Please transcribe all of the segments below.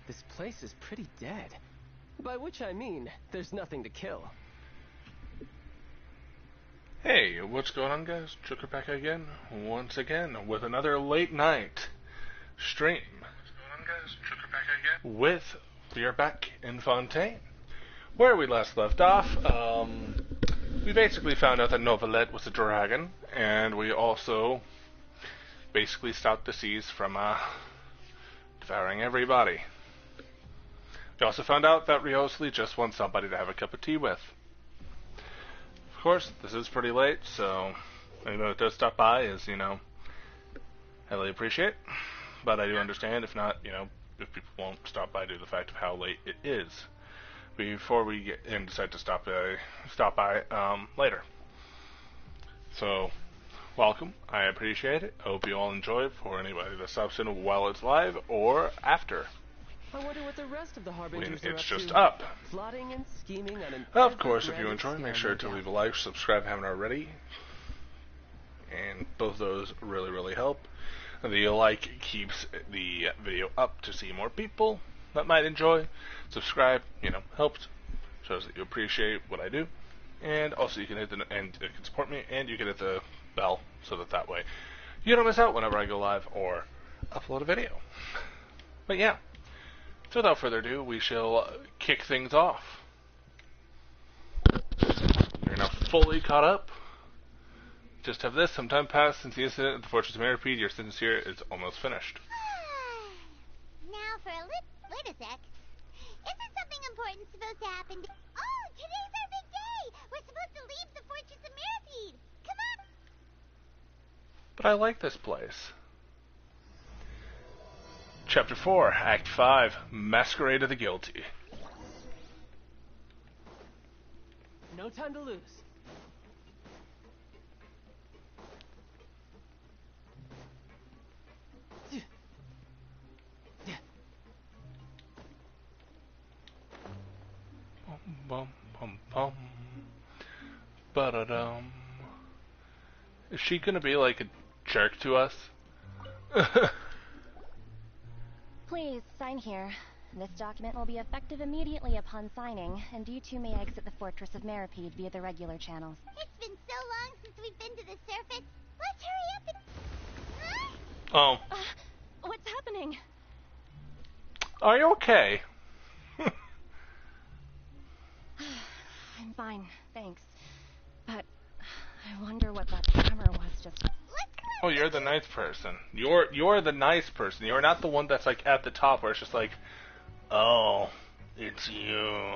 This place is pretty dead. By which I mean, there's nothing to kill. Hey, what's going on, guys? Joker back again, once again, with another late night stream. What's going on, guys? Joker back again. With We Are Back in Fontaine. Where we last left off, we basically found out that Novelette was a dragon, and we also basically stopped the seas from devouring everybody. We also found out that Riosli just wants somebody to have a cup of tea with. Of course, this is pretty late, so anyone that does stop by is, highly appreciate. But I do understand if not, if people won't stop by due to the fact of how late it is. Before we get and decide to stop by later. So, welcome. I appreciate it. I hope you all enjoy it for anybody that stops in while it's live or after. I wonder what the rest of the Harbingers are up It's just to. up. Plotting and scheming on an Of course, if you ever-grandest enjoy, make scam, sure no to doubt. leave a like, subscribe if you haven't already. And both those really, really help. The like keeps the video up to see more people that might enjoy. Subscribe, helps. Shows that you appreciate what I do. And also you can hit and it can support me, and you can hit the bell so that way you don't miss out whenever I go live or upload a video. But yeah. So without further ado, we shall kick things off. You're now fully caught up. Just have this. Some time passed since the incident at the Fortress of Maripede. Your sentence here is almost finished. Now for a wait a sec. Isn't something important supposed to happen? Oh, today's our big day! We're supposed to leave the Fortress of Maripede! Come on! But I like this place. Chapter 4, Act 5, Masquerade of the Guilty. No time to lose. Bum, bum, bum. Ba-da-dum. Is she gonna be like a jerk to us? Please, sign here. This document will be effective immediately upon signing, and you two may exit the Fortress of Maripede via the regular channels. It's been so long since we've been to the surface. Let's hurry up and... Huh? Oh. What's happening? Are you okay? I'm fine, thanks. But I wonder what that tremor was just... Let's go! Oh, you're the nice person. You're the nice person. You're not the one that's like at the top where it's just like, oh, it's you.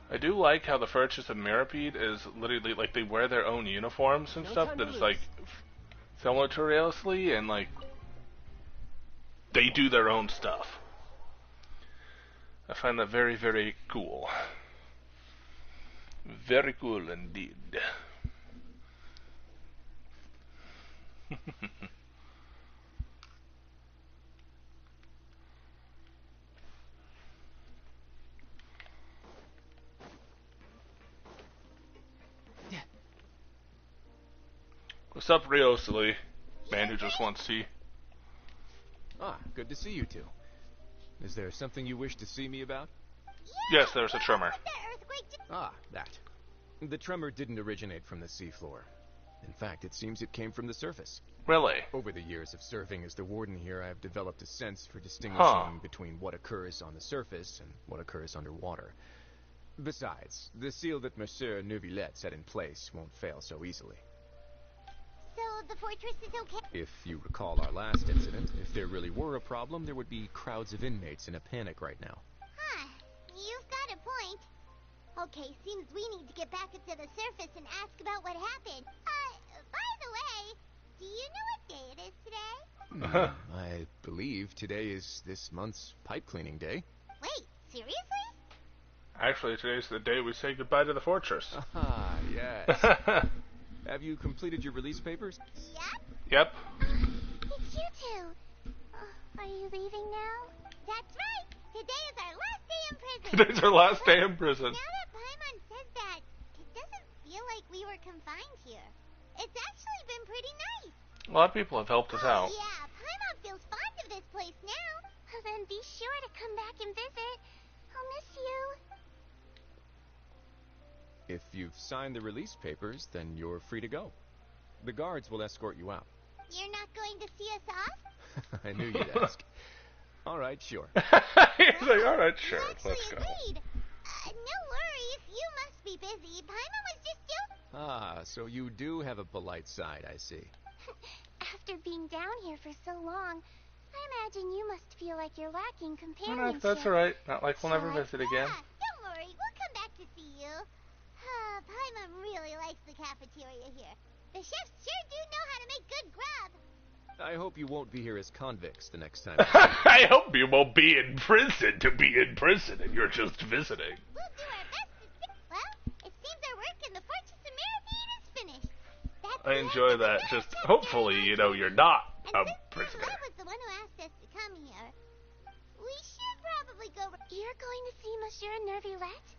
I do like how the Fortress of Maripede is literally like they wear their own uniforms and stuff that is like similar to Realistly, and like they do their own stuff. I find that very, very cool. Very cool indeed. What's up, Riosli? Man who just wants tea. Ah, good to see you two. Is there something you wish to see me about? Yes, there's a tremor. Ah, that. The tremor didn't originate from the seafloor. In fact, it seems it came from the surface. Really? Over the years of serving as the warden here, I've developed a sense for distinguishing between what occurs on the surface and what occurs underwater. Besides, the seal that Monsieur Neuvillette set in place won't fail so easily. So the fortress is okay? If you recall our last incident, if there really were a problem, there would be crowds of inmates in a panic right now. Huh. You've got a point. Okay, seems we need to get back up to the surface and ask about what happened. By the way, do you know what day it is today? I believe today is this month's pipe cleaning day. Wait, seriously? Actually, today's the day we say goodbye to the fortress. Ah, yes. Have you completed your release papers? Yep. Yep. It's you two. Are you leaving now? That's right. Today is our last day in prison. Today's our last day in prison. Now that Paimon says that, it doesn't feel like we were confined here. It's actually been pretty nice. A lot of people have helped us out. Yeah, Paimon feels fond of this place now. Then sure to come back and visit. I'll miss you. If you've signed the release papers, then you're free to go. The guards will escort you out. You're not going to see us off? I knew you'd ask. All right, sure. He's like, all right, sure, You let's go. agreed. No worries, you must be busy. Paimon was just joking. Ah, so you do have a polite side, I see. After being down here for so long, I imagine you must feel like you're lacking No, companionship. that's alright. Not like we'll never visit again. Yeah, don't worry, we'll come back to see you. Paimon really likes the cafeteria here. The chefs sure do know how to make good grub. I hope you won't be here as convicts the next time. I hope you won't be in prison to be in prison and you're just visiting. We'll do our best to well, it seems our work in the Fortress of Mirapede is finished. That's I enjoy that. Just hopefully, you know, you're not a prisoner. I was the one who asked us to come here. We should probably go. You're going to see Monsieur Nervillette?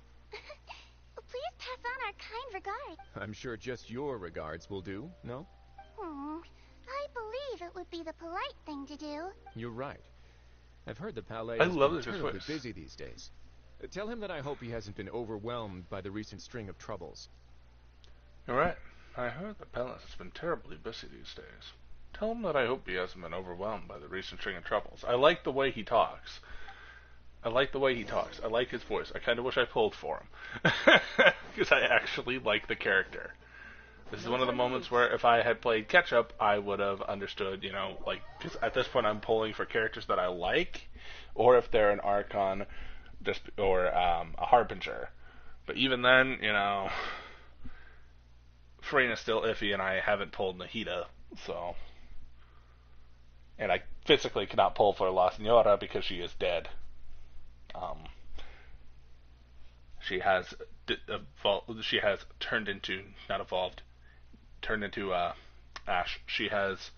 Please pass on our kind regards. I'm sure just your regards will do, no? I believe it would be the polite thing to do. You're right. I've heard the palais I has love been this terribly voice. busy these days. Tell him that I hope he hasn't been overwhelmed by the recent string of troubles. You're right. I heard the palace has been terribly busy these days. Tell him that I hope he hasn't been overwhelmed by the recent string of troubles. I like the way he talks. I like his voice. I kind of wish I pulled for him. Because I actually like the character. This is one of the moments where if I had played catch-up, I would have understood, you know, like, because at this point I'm pulling for characters that I like, or if they're an Archon, or a Harbinger. But even then, you know, Farina's still iffy, and I haven't pulled Nahida, so... And I physically cannot pull for La Senora because she is dead. She has turned into, not evolved, turned into ash. She has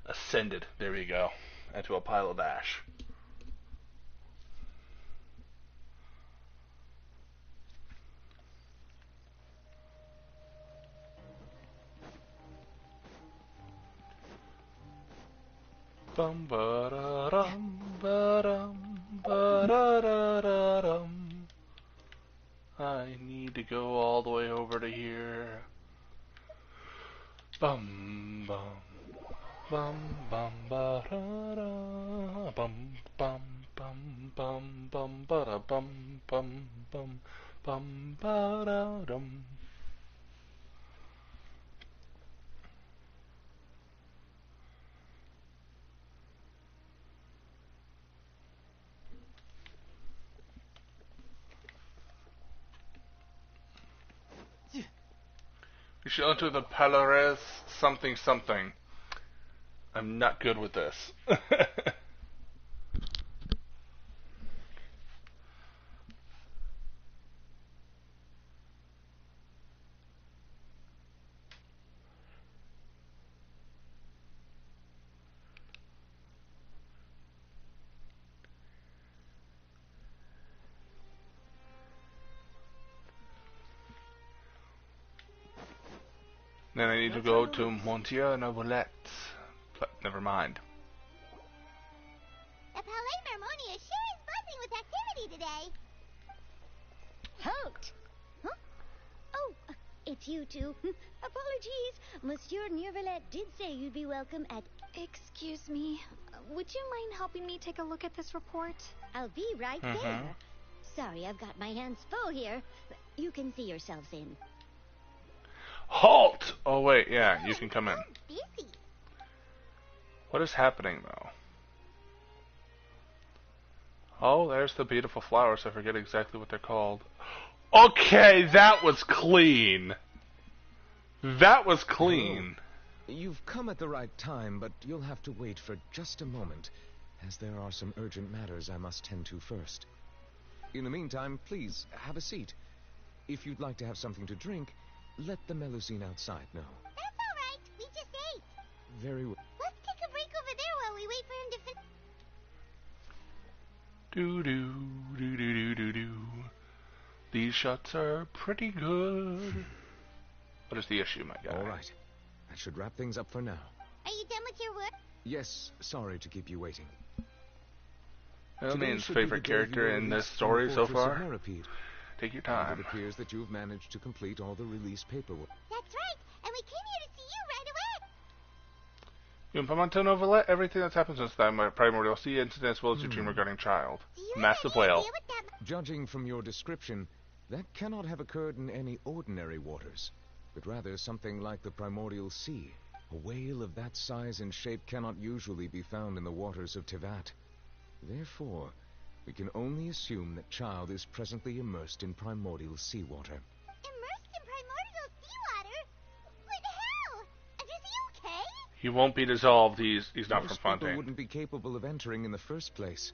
ascended, there we go, into a pile of ash. Bum ba da dum ba dum ba da da da dum. I need to go all the way over to here. Bum bum bum bum ba da da bum bum bum bum bum ba da bum bum bum bum ba da dum. You should enter the Palais something something. I'm not good with this. Then I need to go to Monsieur Nervillette. But never mind. The Palais Mermonia sure is buzzing with activity today. Halt! Huh? Oh, it's you two. Apologies. Monsieur Nervillette did say you'd be welcome at... Excuse me. Would you mind helping me take a look at this report? I'll be right there. Sorry, I've got my hands full here. You can see yourselves in. Halt! Oh wait, yeah, you can come in. Busy. What is happening though? Oh, there's the beautiful flowers. I forget exactly what they're called. Okay, that was clean. That was clean. You've come at the right time, but you'll have to wait for just a moment, as there are some urgent matters I must tend to first. In the meantime, please, have a seat. If you'd like to have something to drink, let the Melusine outside know. That's all right. We just ate. Very well. Let's take a break over there while we wait for him to finish. Do do do do do do do. These shots are pretty good. What is the issue, my guy? All right. That should wrap things up for now. Are you done with your work? Yes, sorry to keep you waiting. Elmine's favorite character in this story so far. Take your time. It appears that you've managed to complete all the release paperwork. That's right, and we came here to see you right away. Implemento Novelette, everything that's happened since that primordial sea incident as well as your dream regarding child. Massive whale. Judging from your description, that cannot have occurred in any ordinary waters, but rather something like the primordial sea. A whale of that size and shape cannot usually be found in the waters of Tevat. Therefore, we can only assume that child is presently immersed in primordial seawater. Immersed in primordial seawater? What the hell? Is he okay? He won't be dissolved. He's not from Most Fontaine. people wouldn't be capable of entering in the first place.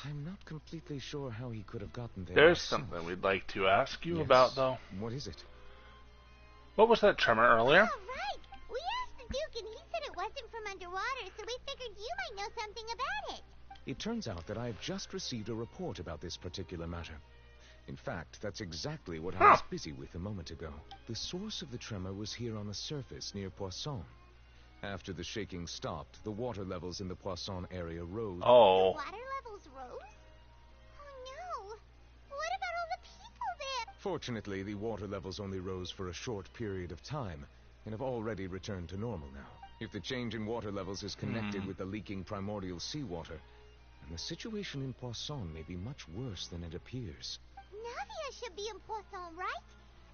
I'm not completely sure how he could have gotten there. There's himself. something we'd like to ask you about, though. What is it? What was that tremor earlier? Oh, right. We asked the Duke, and he said it wasn't from underwater, so we figured you might know something about it. It turns out that I've just received a report about this particular matter. In fact, that's exactly what I was busy with a moment ago. The source of the tremor was here on the surface near Poisson. After the shaking stopped, the water levels in the Poisson area rose. Oh. The water levels rose? Oh, no. What about all the people there? Fortunately, the water levels only rose for a short period of time, and have already returned to normal now. If the change in water levels is connected with the leaking primordial seawater, then the situation in Poisson may be much worse than it appears. Navia should be in Poisson, right?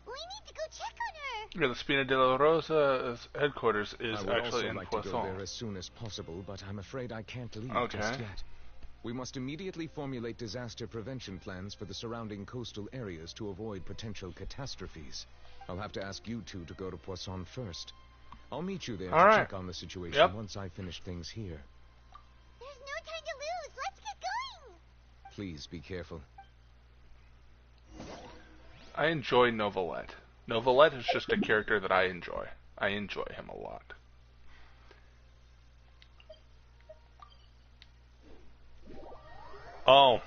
We need to go check on her. Yeah, the Spina de la Rosa's headquarters is I would actually also in like to go Poisson. there as soon as possible, but I'm afraid I can't leave Okay. just yet. We must immediately formulate disaster prevention plans for the surrounding coastal areas to avoid potential catastrophes. I'll have to ask you two to go to Poisson first. I'll meet you there All to right. check on the situation Yep. once I finish things here. There's no time to lose. Let's get going. Please be careful. I enjoy Novelette. Novelette is just a character that I enjoy. I enjoy him a lot. Oh,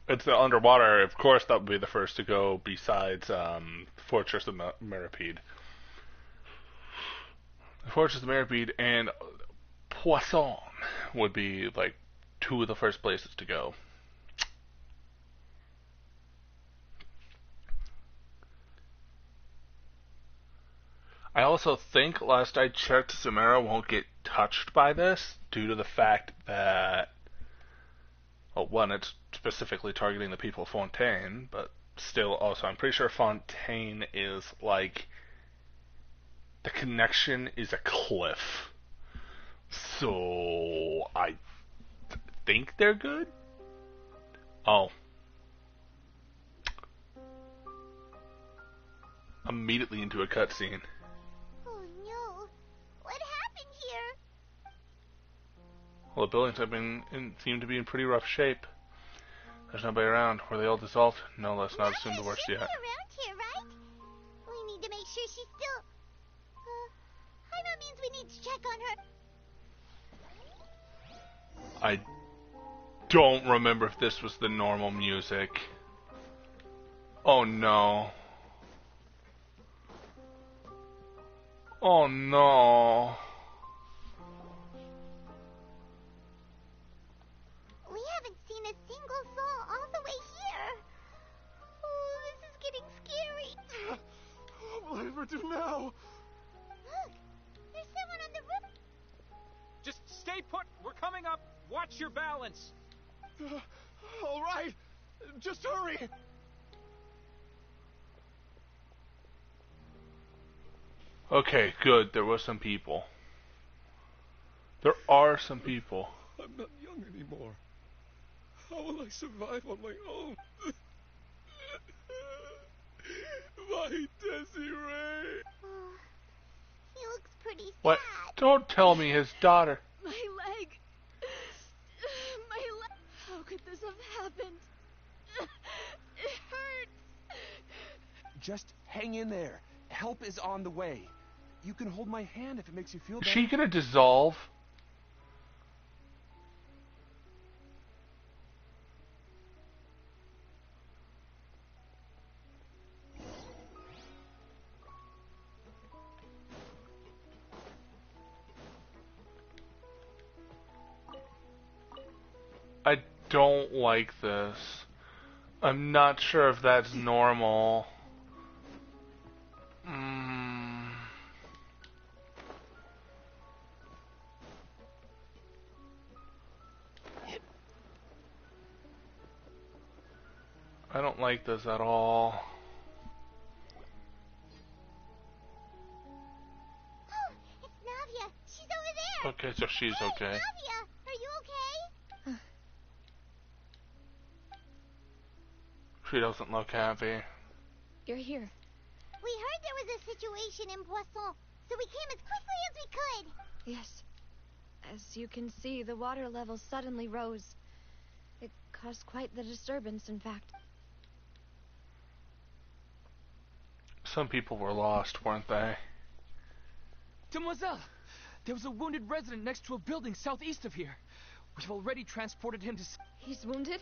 it's the underwater. Of course, that would be the first to go. Besides Fortress of Meripede, Fortress of Meripede and Poisson would be like two of the first places to go. I also think, last I checked, Samara won't get touched by this due to the fact that, well, one, it's specifically targeting the people of Fontaine, but still, also, I'm pretty sure Fontaine is like, the connection is a cliff. So, I think they're good? Oh. Immediately into a cutscene. Oh, no. What happened here? Well, the buildings seem to be in pretty rough shape. There's nobody around. Were they all dissolved? No, let's not assume the worst She's yet. around here, right? We need to make sure she's still... I know means we need to check on her. I don't remember if this was the normal music. Oh no. Oh no. We haven't seen a single soul all the way here. Oh, this is getting scary. What will I ever do now? Look, there's someone on the roof. Just stay put. We're coming up. Watch your balance. All right, just hurry. Okay, good. There were some people. There are some people. I'm not young anymore. How will I survive on my own? My Desiree. Oh, he looks pretty sad. What? Don't tell me his daughter. My leg. My leg. How could this have happened? It hurts. Just hang in there. Help is on the way. You can hold my hand if it makes you feel Is better. she gonna dissolve? I don't like this. I'm not sure if that's normal. I don't like this at all. Oh, it's Navia. She's over there. Okay, so she's Hey, okay. Navia, are you okay? She doesn't look happy. You're here. We heard there was a situation in Poisson, so we came as quickly as we could. Yes. As you can see, the water level suddenly rose. It caused quite the disturbance, in fact. Some people were lost, weren't they? Demoiselle! There was a wounded resident next to a building southeast of here. We've already transported him to... He's wounded?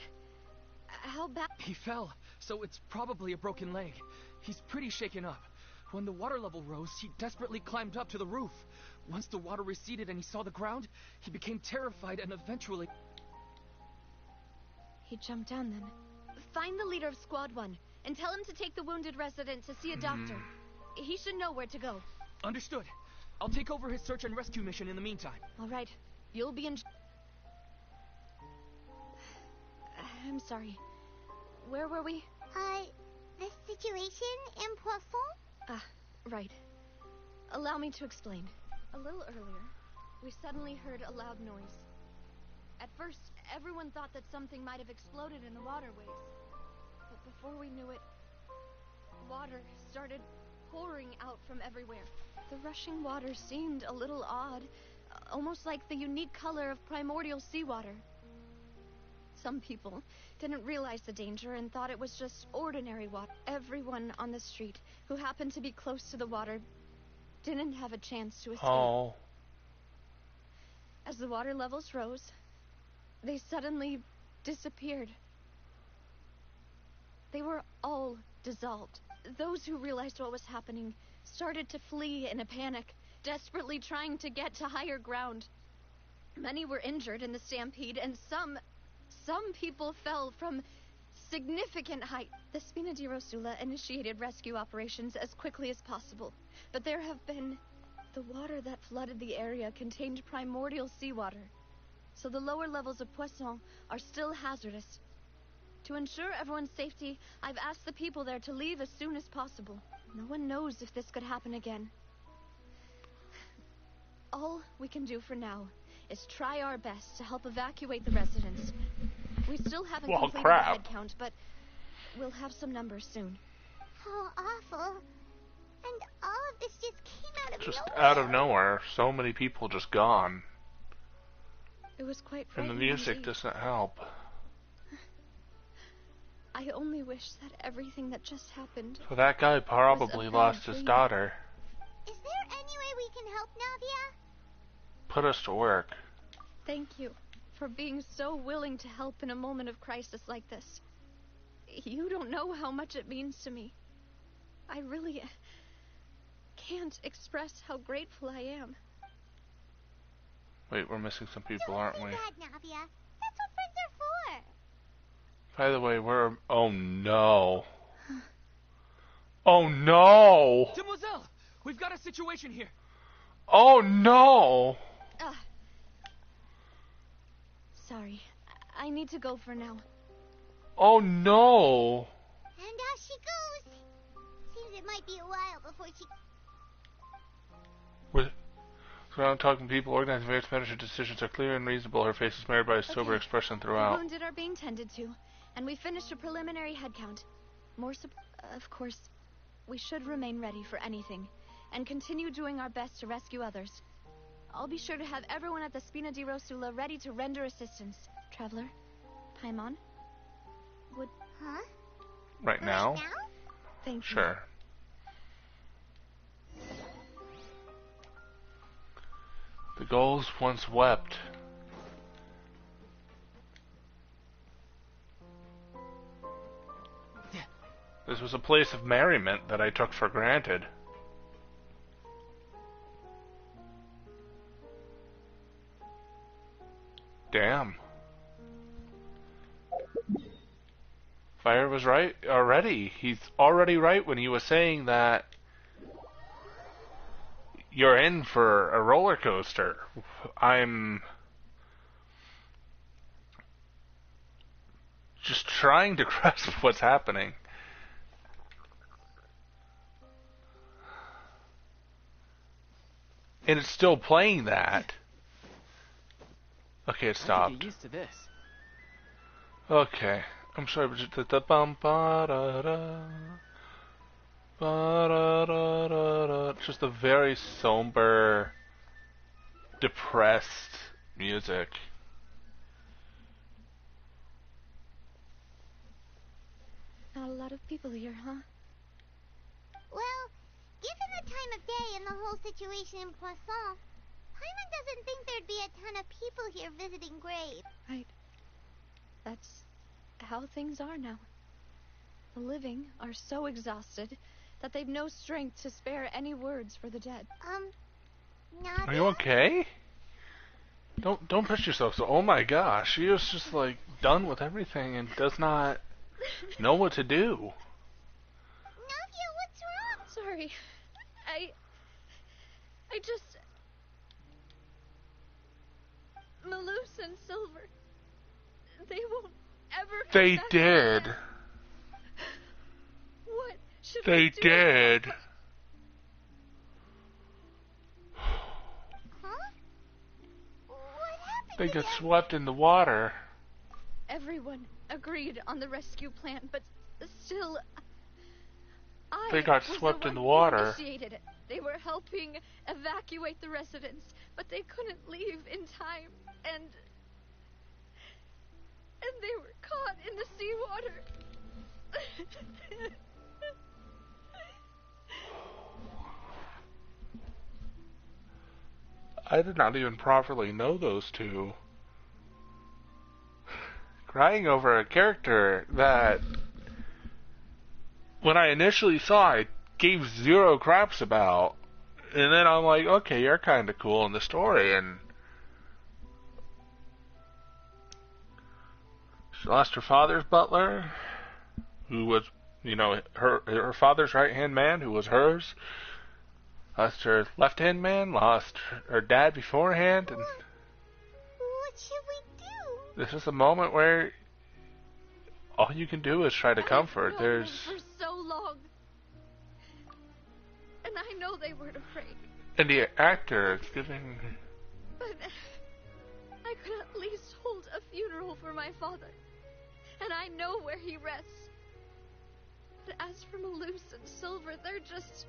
How bad? He fell, so it's probably a broken leg. He's pretty shaken up. When the water level rose, he desperately climbed up to the roof. Once the water receded and he saw the ground, he became terrified and eventually... He jumped down then. Find the leader of Squad 1 and tell him to take the wounded resident to see a doctor. He should know where to go. Understood. I'll take over his search and rescue mission in the meantime. All right. You'll be in... I'm sorry. Where were we? The situation in Poisson? Ah, right. Allow me to explain. A little earlier, we suddenly heard a loud noise. At first, everyone thought that something might have exploded in the waterways. But before we knew it, water started pouring out from everywhere. The rushing water seemed a little odd, almost like the unique color of primordial seawater. Some people didn't realize the danger and thought it was just ordinary water. Everyone on the street who happened to be close to the water didn't have a chance to escape. Oh. As the water levels rose, they suddenly disappeared. They were all dissolved. Those who realized what was happening started to flee in a panic, desperately trying to get to higher ground. Many were injured in the stampede, and some people fell from significant height. The Spina di Rosula initiated rescue operations as quickly as possible, but there have been... The water that flooded the area contained primordial seawater, so the lower levels of Poisson are still hazardous. To ensure everyone's safety, I've asked the people there to leave as soon as possible. No one knows if this could happen again. All we can do for now is try our best to help evacuate the residents. We still haven't completed the head count, but we'll have some numbers soon. How awful. And all of this just came out of nowhere. Just out of nowhere. So many people just gone. It was quite And the frightening music indeed. doesn't help. I only wish that everything that just happened... So that guy probably lost his daughter. Is there any way we can help, Navia? Put us to work. Thank you for being so willing to help in a moment of crisis like this. You don't know how much it means to me. I really can't express how grateful I am. Wait, we're missing some people, aren't we? Don't be bad, Navia. That's what friends are for. By the way, we're... Oh no. Oh no! Demoiselle! We've got a situation here. Oh no! Sorry. I need to go for now. Oh no! And off she goes. Seems it might be a while before she... Surrounding talking people, organizing various matters, her decisions are clear and reasonable. Her face is marred by a sober expression The throughout. wounded are being tended to, and we finished a preliminary head count. Of course, we should remain ready for anything, and continue doing our best to rescue others. I'll be sure to have everyone at the Spina di Rosula ready to render assistance. Traveler, Paimon, would... Huh? Right now? Thank you. Sure. The gulls once wept. This was a place of merriment that I took for granted. Damn. Fire was right already. He's already right when he was saying that you're in for a roller coaster. I'm just trying to grasp what's happening. And it's still playing that. Okay, it I stopped. can get used to this. Okay. I'm sorry, but just the bum ba da da ba da da da da. Just a very somber, depressed music. Not a lot of people here, huh? Well, given the time of day and the whole situation in Poisson, Paimon doesn't think there'd be a ton of people here visiting graves. Right. That's how things are now. The living are so exhausted that they've no strength to spare any words for the dead. Nadia? Are you okay? Don't push yourself so. Oh my gosh, she is just like done with everything and does not know what to do. Nadia, what's wrong? Sorry. I just... Malus and Silver, they won't ever come They back. did. What should They we do? did. Huh? What happened They to got them? swept in the water. Everyone agreed on the rescue plan, but still, They got was swept the in the one water. Who initiated it. They were helping evacuate the residents, but they couldn't leave in time, and they were caught in the seawater. I did not even properly know those two. Crying over a character that, when I initially saw, I gave zero craps about. And then I'm like, okay, you're kind of cool in the story. And she lost her father's butler, who was, you know, her father's right-hand man, who was hers. Lost her left-hand man, lost her dad beforehand. And What should we do? this is a moment where all you can do is try to comfort. I've known them for so long, and I know they weren't afraid. And the actor is giving... But I could at least hold a funeral for my father, and I know where he rests. But as for Malus and Silver, they're just...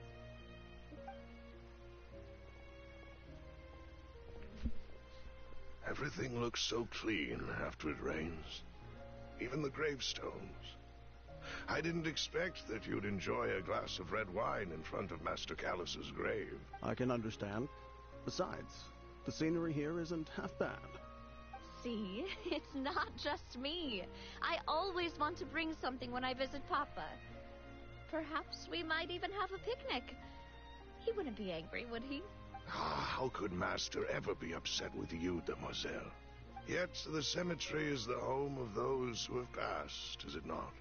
Everything looks so clean after it rains. Even the gravestones. I didn't expect that you'd enjoy a glass of red wine in front of Master Callus's grave. I can understand. Besides, the scenery here isn't half bad. See, it's not just me. I always want to bring something when I visit Papa. Perhaps we might even have a picnic. He wouldn't be angry, would he? How could Master ever be upset with you, Demoiselle? Yet the cemetery is the home of those who have passed, is it not?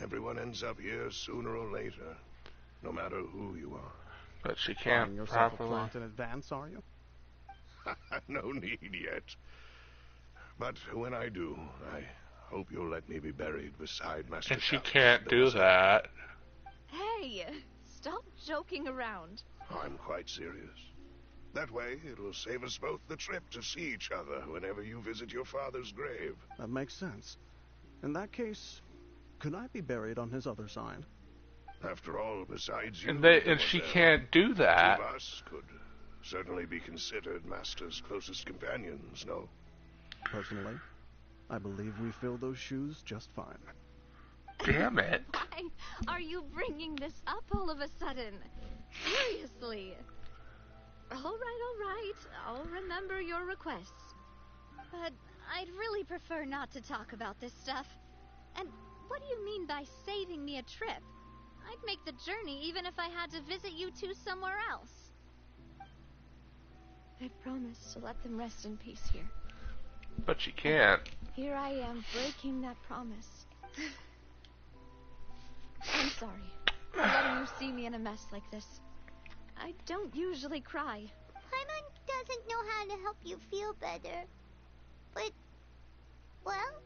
Everyone ends up here sooner or later, no matter who you are. But she can't Planning yourself properly... a plot in advance, are you? No need yet. But when I do, I hope you'll let me be buried beside Master And she Callus, can't do Demoiselle. that. Hey, stop joking around. I'm quite serious. That way, it'll save us both the trip to see each other whenever you visit your father's grave. That makes sense. In that case, could I be buried on his other side? After all, besides you, And she Demoiselle, can't do that. two of us could certainly be considered Master's closest companions, no? Personally, I believe we fill those shoes just fine. Damn it. Why are you bringing this up all of a sudden? Seriously. All right. I'll remember your requests. But I'd really prefer not to talk about this stuff. And what do you mean by saving me a trip? I'd make the journey even if I had to visit you two somewhere else. I promise to let them rest in peace here. But she can't. Here I am breaking that promise. I'm sorry for letting you see me in a mess like this. I don't usually cry. Paimon doesn't know how to help you feel better. But, well,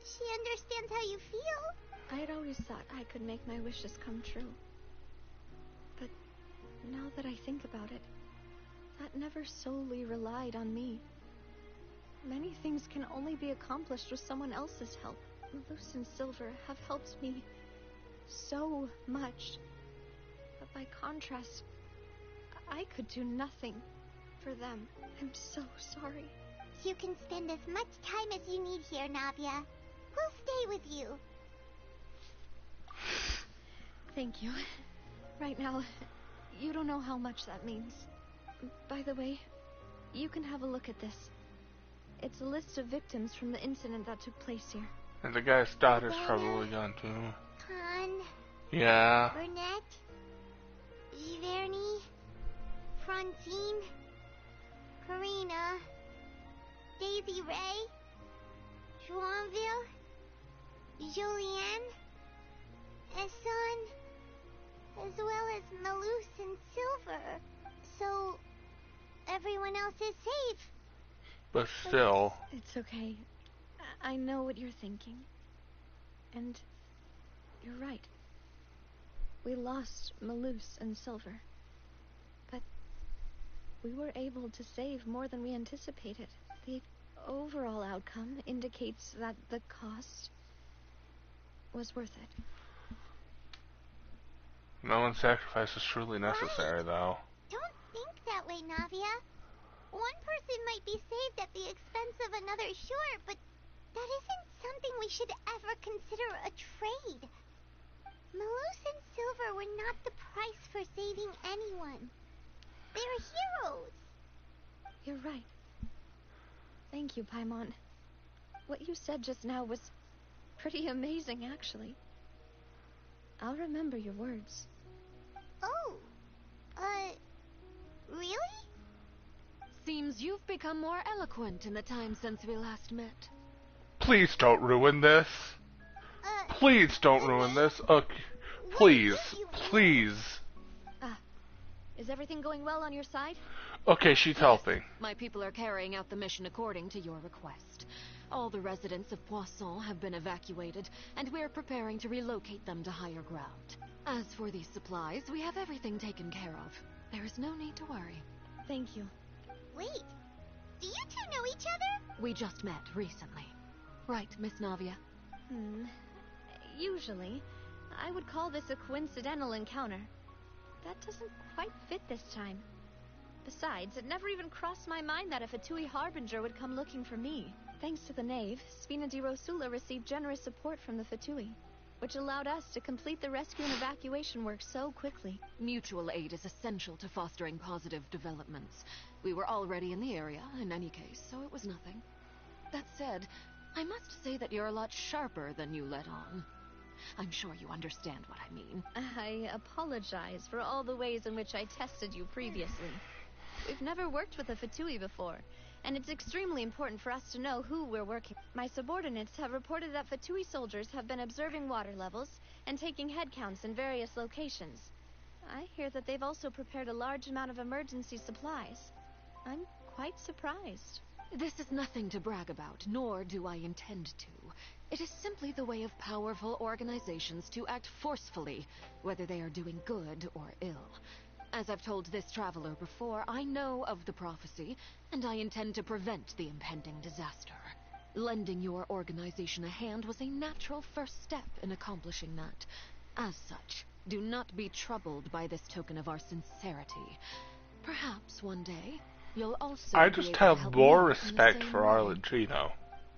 she understands how you feel. I'd always thought I could make my wishes come true. But now that I think about it, that never solely relied on me. Many things can only be accomplished with someone else's help. Malus and Silver have helped me so much. But by contrast, I could do nothing for them. I'm so sorry. You can spend as much time as you need here, Navia. We'll stay with you. Thank you. Right now, you don't know how much that means. By the way, you can have a look at this. It's a list of victims from the incident that took place here. And the guy's daughter's probably gone too. Khan. Yeah. Burnett. Giverny. Francine. Karina. Daisy Ray. Joinville. Julianne. Esson. As well as Malus and Silver. So, everyone else is safe. But still. It's okay. I know what you're thinking. And you're right. We lost Malus and Silver. But we were able to save more than we anticipated. The overall outcome indicates that the cost was worth it. No one's sacrifice is truly necessary, though. Don't think that way, Navia. One person might be saved at the expense of another, sure, but that isn't something we should ever consider a trade. Malus and Silver were not the price for saving anyone. They're heroes. You're right. Thank you, Paimon. What you said just now was pretty amazing, actually. I'll remember your words. Oh, really? Seems you've become more eloquent in the time since we last met. Please don't ruin this. Please don't ruin this. Okay. Please. Please. Is everything going well on your side? Okay, she's helping. My people are carrying out the mission according to your request. All the residents of Poisson have been evacuated, and we're preparing to relocate them to higher ground. As for these supplies, we have everything taken care of. There is no need to worry. Thank you. Wait, do you two know each other? We just met recently. Right, Miss Navia? Usually, I would call this a coincidental encounter. That doesn't quite fit this time. Besides, it never even crossed my mind that a Fatui Harbinger would come looking for me. Thanks to the Knave, Sfina di Rosula received generous support from the Fatui, which allowed us to complete the rescue and evacuation work so quickly. Mutual aid is essential to fostering positive developments. We were already in the area, in any case, so it was nothing. That said, I must say that you're a lot sharper than you let on. I'm sure you understand what I mean. I apologize for all the ways in which I tested you previously. We've never worked with a Fatui before, and it's extremely important for us to know who we're working with. My subordinates have reported that Fatui soldiers have been observing water levels and taking head counts in various locations. I hear that they've also prepared a large amount of emergency supplies. I'm quite surprised. This is nothing to brag about, nor do I intend to. It is simply the way of powerful organizations to act forcefully, whether they are doing good or ill. As I've told this traveler before, I know of the prophecy, and I intend to prevent the impending disaster. Lending your organization a hand was a natural first step in accomplishing that. As such, do not be troubled by this token of our sincerity. Perhaps one day, you'll also I just have more respect for Arlecchino.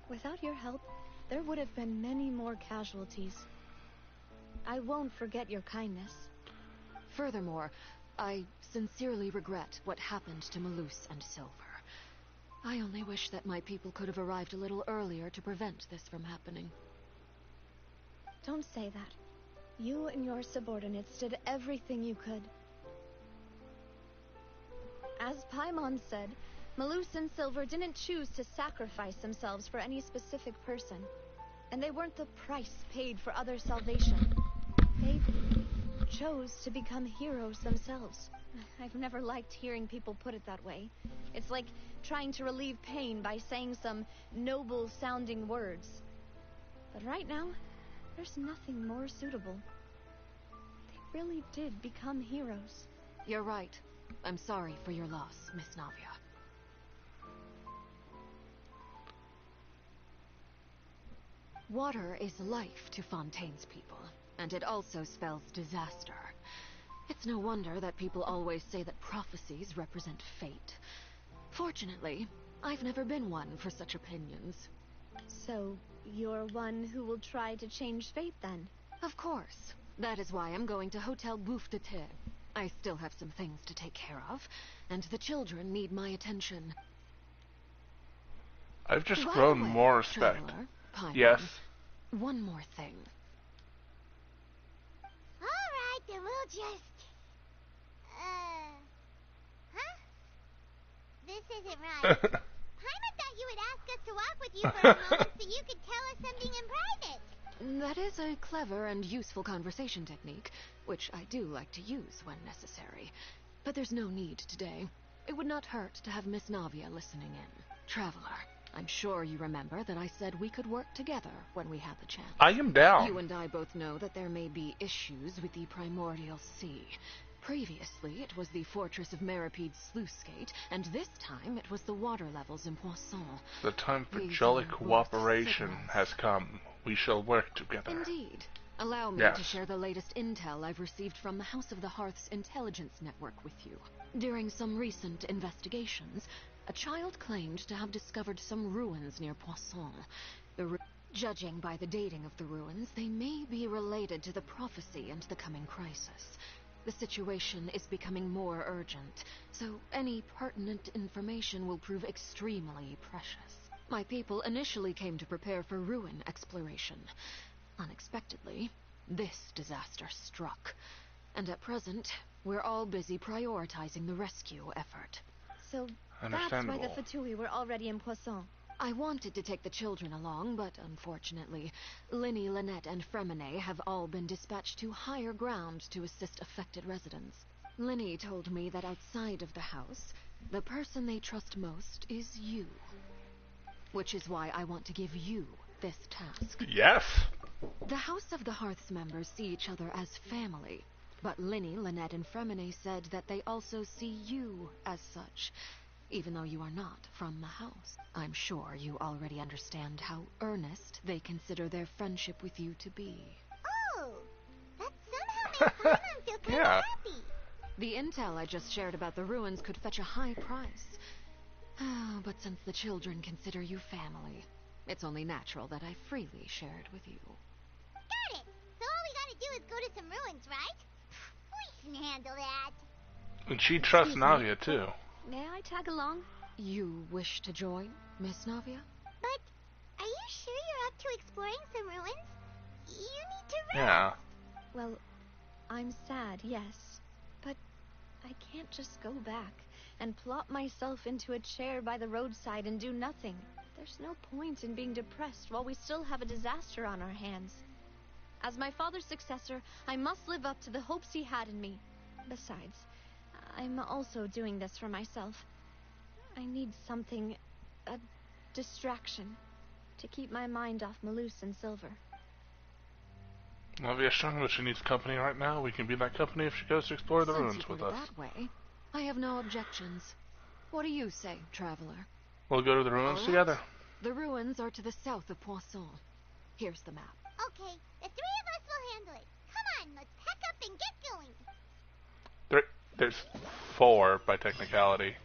Without your help, there would have been many more casualties. I won't forget your kindness. Furthermore, I sincerely regret what happened to Malus and Silver. I only wish that my people could have arrived a little earlier to prevent this from happening. Don't say that. You and your subordinates did everything you could. As Paimon said, Malus and Silver didn't choose to sacrifice themselves for any specific person. And they weren't the price paid for others' salvation. They chose to become heroes themselves. I've never liked hearing people put it that way. It's like trying to relieve pain by saying some noble-sounding words. But right now, there's nothing more suitable. They really did become heroes. You're right. I'm sorry for your loss, Miss Navia. Water is life to Fontaine's people, and it also spells disaster. It's no wonder that people always say that prophecies represent fate. Fortunately, I've never been one for such opinions. So, you're one who will try to change fate then? Of course. That is why I'm going to Hotel Bouffe de Thé. I still have some things to take care of, and the children need my attention. I've just grown more respect. Yes. One more thing. Alright, then we'll just... Huh? This isn't right. Paimon thought you would ask us to walk with you for a moment so you could tell us something in private. That is a clever and useful conversation technique, which I do like to use when necessary. But there's no need today. It would not hurt to have Miss Navia listening in. Traveler, I'm sure you remember that I said we could work together when we had the chance. I am down. You and I both know that there may be issues with the primordial sea. Previously, it was the fortress of Meripede's sluice gate, and this time it was the water levels in Poisson. The time for jolly cooperation has come. We shall work together. Indeed. Allow me to share the latest intel I've received from the House of the Hearth's intelligence network with you. During some recent investigations, a child claimed to have discovered some ruins near Poisson. Judging by the dating of the ruins, they may be related to the prophecy and the coming crisis. The situation is becoming more urgent, so any pertinent information will prove extremely precious. My people initially came to prepare for ruin exploration. Unexpectedly, this disaster struck. And at present, we're all busy prioritizing the rescue effort. So that's why the Fatui were already in Poisson. I wanted to take the children along, but unfortunately, Linny, Lynette, and Fremine have all been dispatched to higher ground to assist affected residents. Linny told me that outside of the house, the person they trust most is you. Which is why I want to give you this task. Yes! The House of the Hearth's members see each other as family, but Linny, Lynette, and Fremine said that they also see you as such, even though you are not from the house. I'm sure you already understand how earnest they consider their friendship with you to be. Oh, that somehow makes Paimon feel kind of happy. The intel I just shared about the ruins could fetch a high price. But since the children consider you family, it's only natural that I freely share it with you. Got it! So all we gotta do is go to some ruins, right? We can handle that. And she trusts Navia, too. May I tag along? You wish to join, Miss Navia? But are you sure you're up to exploring some ruins? You need to rest. Yeah. Well, I'm sad, yes. But I can't just go back and plop myself into a chair by the roadside and do nothing. There's no point in being depressed while we still have a disaster on our hands. As my father's successor, I must live up to the hopes he had in me. Besides, I'm also doing this for myself. I need something, a distraction, to keep my mind off Malus and Silver. Navia's strong, but she needs company right now. We can be that company if she goes to explore the ruins with us. That way, I have no objections. What do you say, traveler? We'll go to the ruins together. The ruins are to the south of Poisson. Here's the map. Okay, the three of us will handle it. Come on, let's pack up and get going. There's 4 by technicality.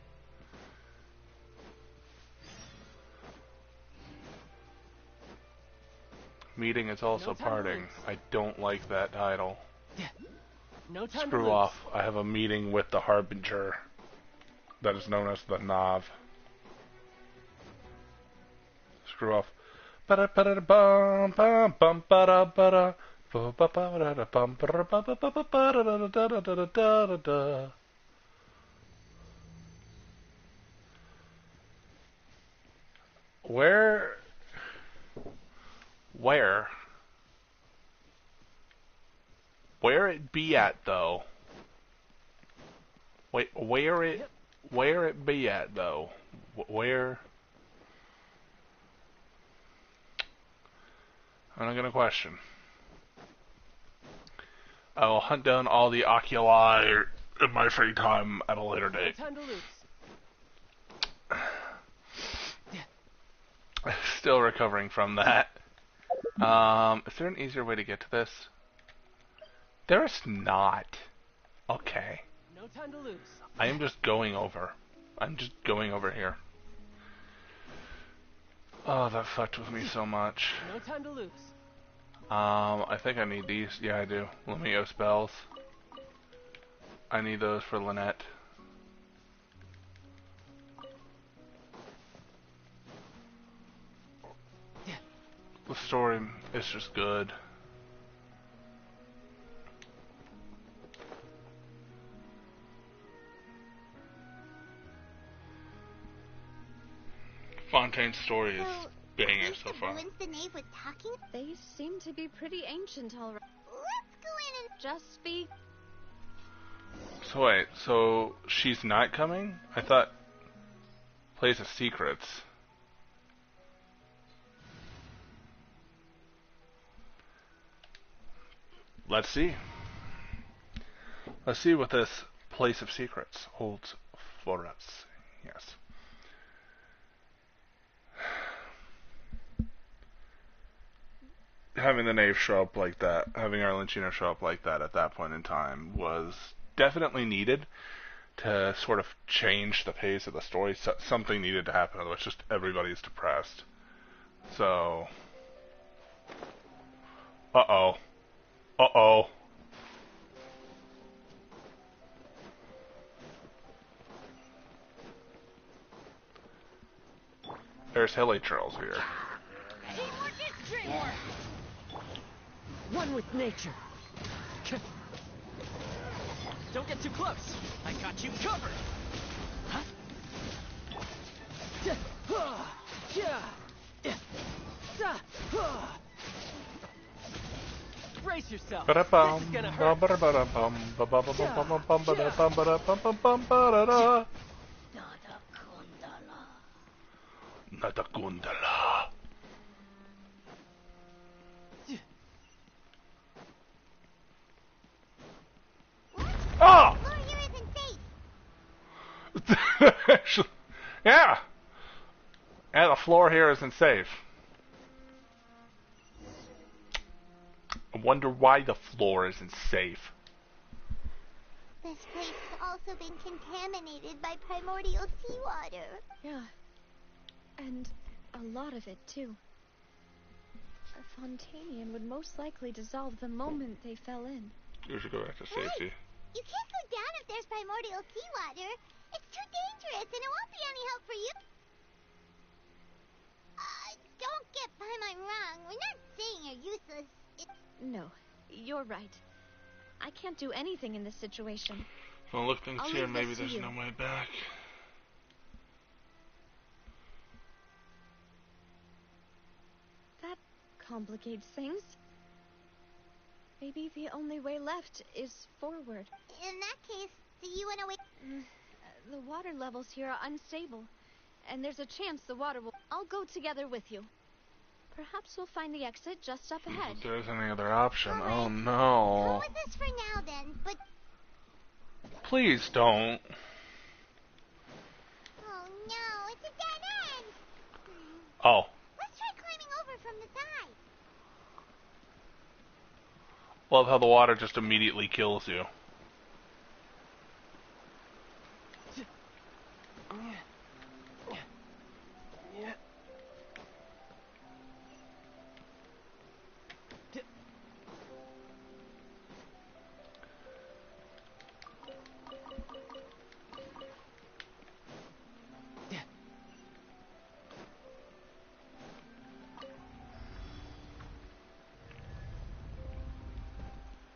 Meeting is also parting. I don't like that title. No time Screw off. I have a meeting with the Harbinger. That is known as the Nav. Screw off. Where it be at though? Wait, where it be at though? Where? I'm not gonna question. I will hunt down all the oculi in my free time at a later date. Time to lose. Still recovering from that. Is there an easier way to get to this? There's not. Okay. No time to lose. I am just going over. I'm just going over here. Oh, that fucked with me so much. No time to lose. I think I need these. Yeah, I do. Lemio spells. I need those for Lynette. The story is just good. Fontaine's story is banger so far. The knave was talking? They seem to be pretty ancient already. Let's go in and just speak. So wait, so she's not coming? I thought Place of Secrets. Let's see. Let's see what this Place of Secrets holds for us. Yes. Having the knave show up like that, having Arlencino show up like that at that point in time was definitely needed to sort of change the pace of the story. So something needed to happen, otherwise just everybody's depressed. So... Uh-oh. Uh-oh. There's Hilly Trails here. Teamwork is dreamwork. One with nature. Don't get too close. I got you covered. Huh? Brace yourself. This is gonna hurt. Natakundala. Oh! Yeah! Yeah, the floor here isn't safe. I wonder why the floor isn't safe. This place has also been contaminated by primordial seawater. Yeah. And a lot of it, too. A Fontainian would most likely dissolve the moment they fell in. You should go back to safety. Hey, you can't go down if there's primordial seawater. It's too dangerous, and it won't be any help for you. Don't get by my wrong. We're not saying you're useless. No, you're right. I can't do anything in this situation. Well, look, things here, maybe there's you. no way back. That complicates things. Maybe the only way left is forward. In that case, do you want to wait? The water levels here are unstable, and there's a chance the water will... I'll go together with you. Perhaps we'll find the exit just up ahead. If there's any other option. Right. Oh no. Go with us for now then, but... Please don't. Oh no, it's a dead end! Oh. Let's try climbing over from the side. Love how the water just immediately kills you.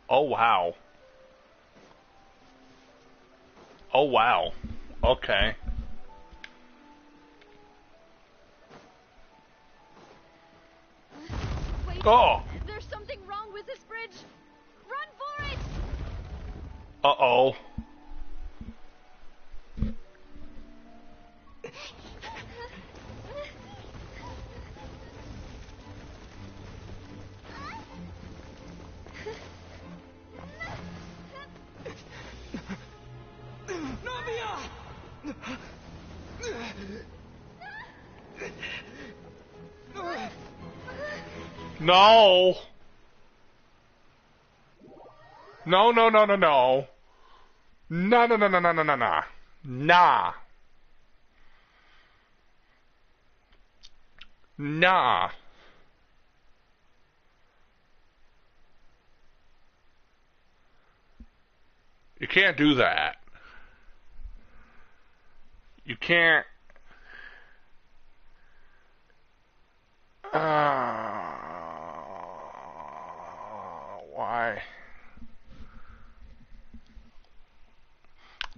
Oh wow. Oh wow. Okay. Oh! There's something wrong with this bridge! Run for it! Uh-oh. No! No, no, no, no, no. No, no, no, no, no, no, no, no. Nah. Nah. You can't do that. You can't. Why?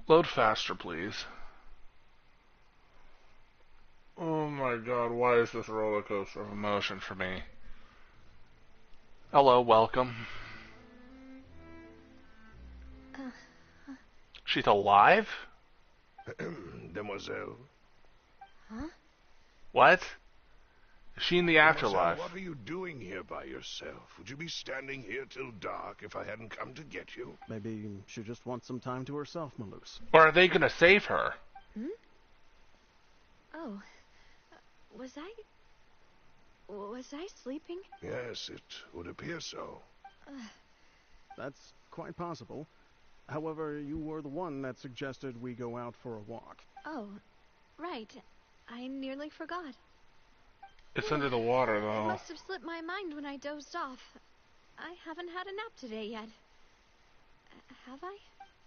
Load faster, please. Oh my god, why is this a roller coaster of emotion for me? Hello, welcome. She's alive? Demoiselle. Huh? What? Is she in the afterlife? What are you doing here by yourself? Would you be standing here till dark if I hadn't come to get you? Maybe she just wants some time to herself, Malus. Or are they gonna save her? Hmm? Oh. Was I sleeping? Yes, it would appear so. That's quite possible. However, you were the one that suggested we go out for a walk. Oh, right. I nearly forgot. It's under the water, It though. must have slipped my mind when I dozed off. I haven't had a nap today yet. Have I?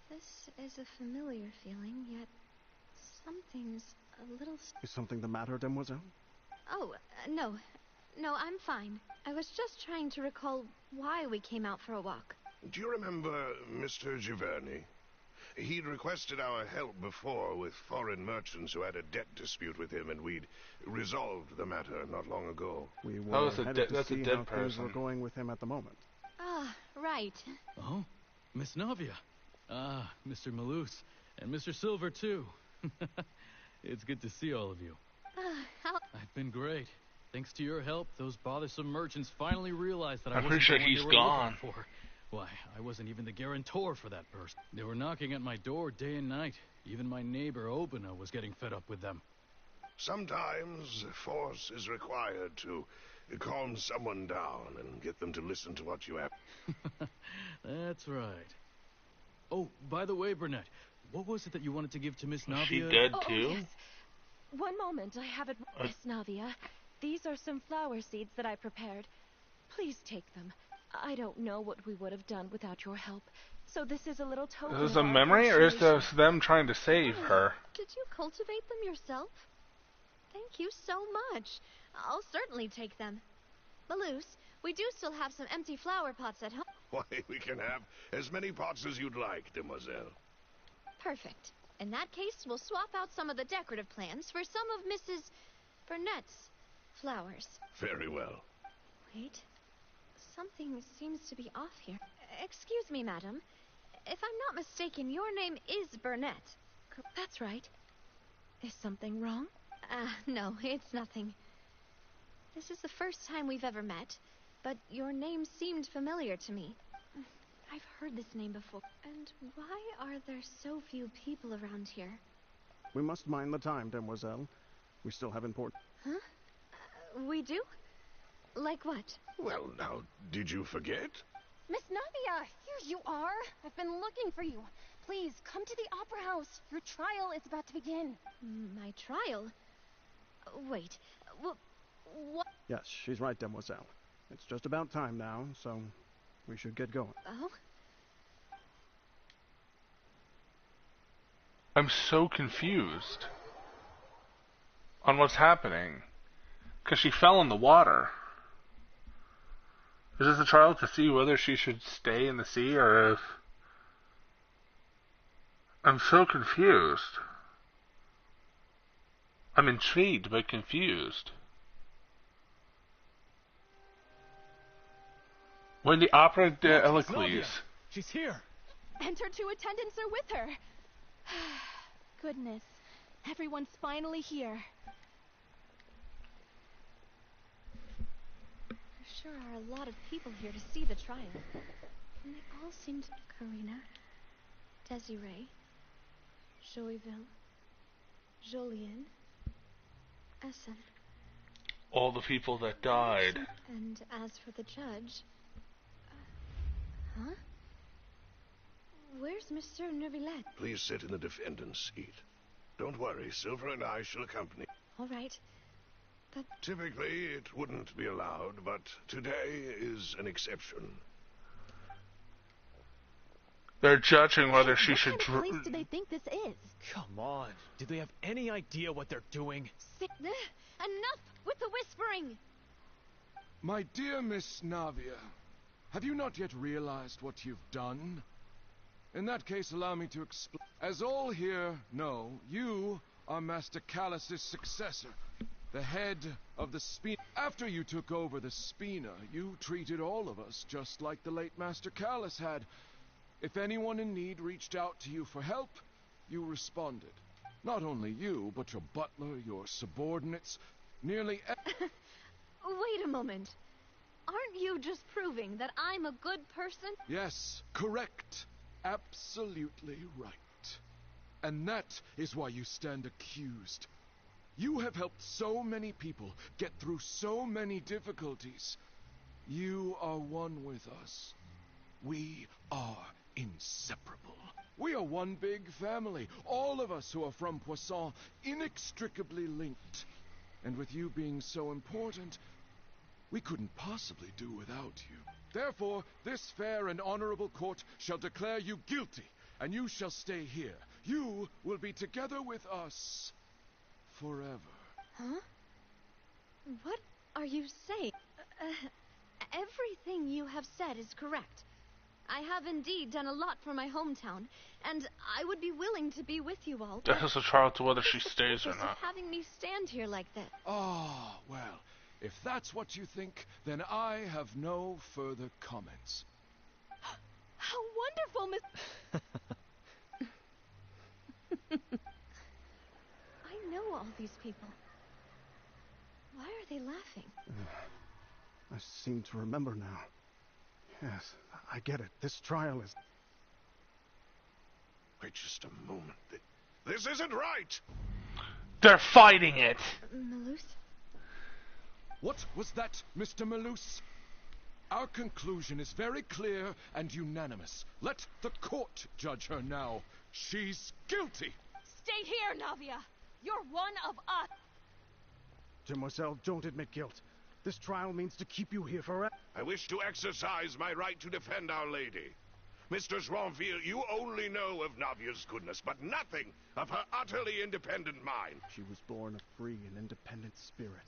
This is a familiar feeling, yet something's a little... Is something the matter, Demoiselle? Oh, no. No, I'm fine. I was just trying to recall why we came out for a walk. Do you remember Mr. Giverny? He'd requested our help before with foreign merchants who had a debt dispute with him, and we'd resolved the matter not long ago. We were headed to see how things person. were going with him at the moment. Ah, right. Oh, Miss Navia. Ah, Mr. Malus. And Mr. Silver, too. It's good to see all of you. I've been great. Thanks to your help, those bothersome merchants finally realized that I wasn't the one they were looking for. Why, I wasn't even the guarantor for that person. They were knocking at my door day and night. Even my neighbor Obina was getting fed up with them. Sometimes force is required to calm someone down and get them to listen to what you have. That's right. Oh, by the way, Burnett, what was it that you wanted to give to Miss Navia? Is she dead too? Oh, yes. One moment, I have it. Miss Navia, these are some flower seeds that I prepared. Please take them. I don't know what we would have done without your help. So this is a little token. Is this a memory, or is this them trying to save her? Did you cultivate them yourself? Thank you so much. I'll certainly take them. Malus, we do still have some empty flower pots at home. Why, we can have as many pots as you'd like, demoiselle. Perfect. In that case, we'll swap out some of the decorative plants for some of Mrs. Burnett's flowers. Very well. Wait. Something seems to be off here. Excuse me, madam. If I'm not mistaken, your name is Burnett. That's right. Is something wrong? No, it's nothing. This is the first time we've ever met, but your name seemed familiar to me. I've heard this name before. And why are there so few people around here? We must mind the time, Demoiselle. We still have important... Huh? We do? Like what? Well, now, did you forget? Miss Navia, here you are. I've been looking for you. Please, come to the Opera House. Your trial is about to begin. My trial? Wait, what? Yes, she's right, Demoiselle. It's just about time now, so we should get going. Oh? I'm so confused on what's happening. Because she fell in the water. Is this a trial to see whether she should stay in the sea or if... I'm so confused. I'm intrigued but confused. When the Opera de Look, it's Nadia. Elicles. She's here. And her two attendants are with her. Goodness. Everyone's finally here. There sure are a lot of people here to see the trial. And they all seemed... Karina, Desiree, Joyville, Jolien, Essen. All the people that died. And as for the judge... huh? Where's Monsieur Neuvillette? Please sit in the defendant's seat. Don't worry, Silver and I shall accompany. All right. But... Typically, it wouldn't be allowed, but today is an exception. They're judging whether she should... What kind of place do they think this is? Come on. Do they have any idea what they're doing? Enough with the whispering! My dear Miss Navia, have you not yet realized what you've done? In that case, allow me to explain. As all here know, you are Master Callus's successor, the head of the Spina. After you took over the Spina, you treated all of us just like the late Master Callus had. If anyone in need reached out to you for help, you responded. Not only you, but your butler, your subordinates, nearly... Wait a moment. Aren't you just proving that I'm a good person? Yes, correct. Absolutely right. And that is why you stand accused. You have helped so many people get through so many difficulties. You are one with us. We are inseparable. We are one big family, all of us who are from Poisson, inextricably linked. And with you being so important, we couldn't possibly do without you. Therefore, this fair and honorable court shall declare you guilty, and you shall stay here. You will be together with us forever. Huh? What are you saying? Everything you have said is correct. I have indeed done a lot for my hometown, and I would be willing to be with you all. That has a trial to whether she stays or not. Having me stand here like this. Ah, well, if that's what you think, then I have no further comments. How wonderful, Miss... I know all these people. Why are they laughing? I seem to remember now. Yes, I get it. This trial is... Wait just a moment. This isn't right! They're fighting it! Malus? What was that, Mr. Malus? Our conclusion is very clear and unanimous. Let the court judge her now. She's guilty! Stay here, Navia! You're one of us! Demoiselle, don't admit guilt. This trial means to keep you here forever. I wish to exercise my right to defend Our Lady. Mr. Joinville, you only know of Navia's goodness, but nothing of her utterly independent mind. She was born a free and independent spirit.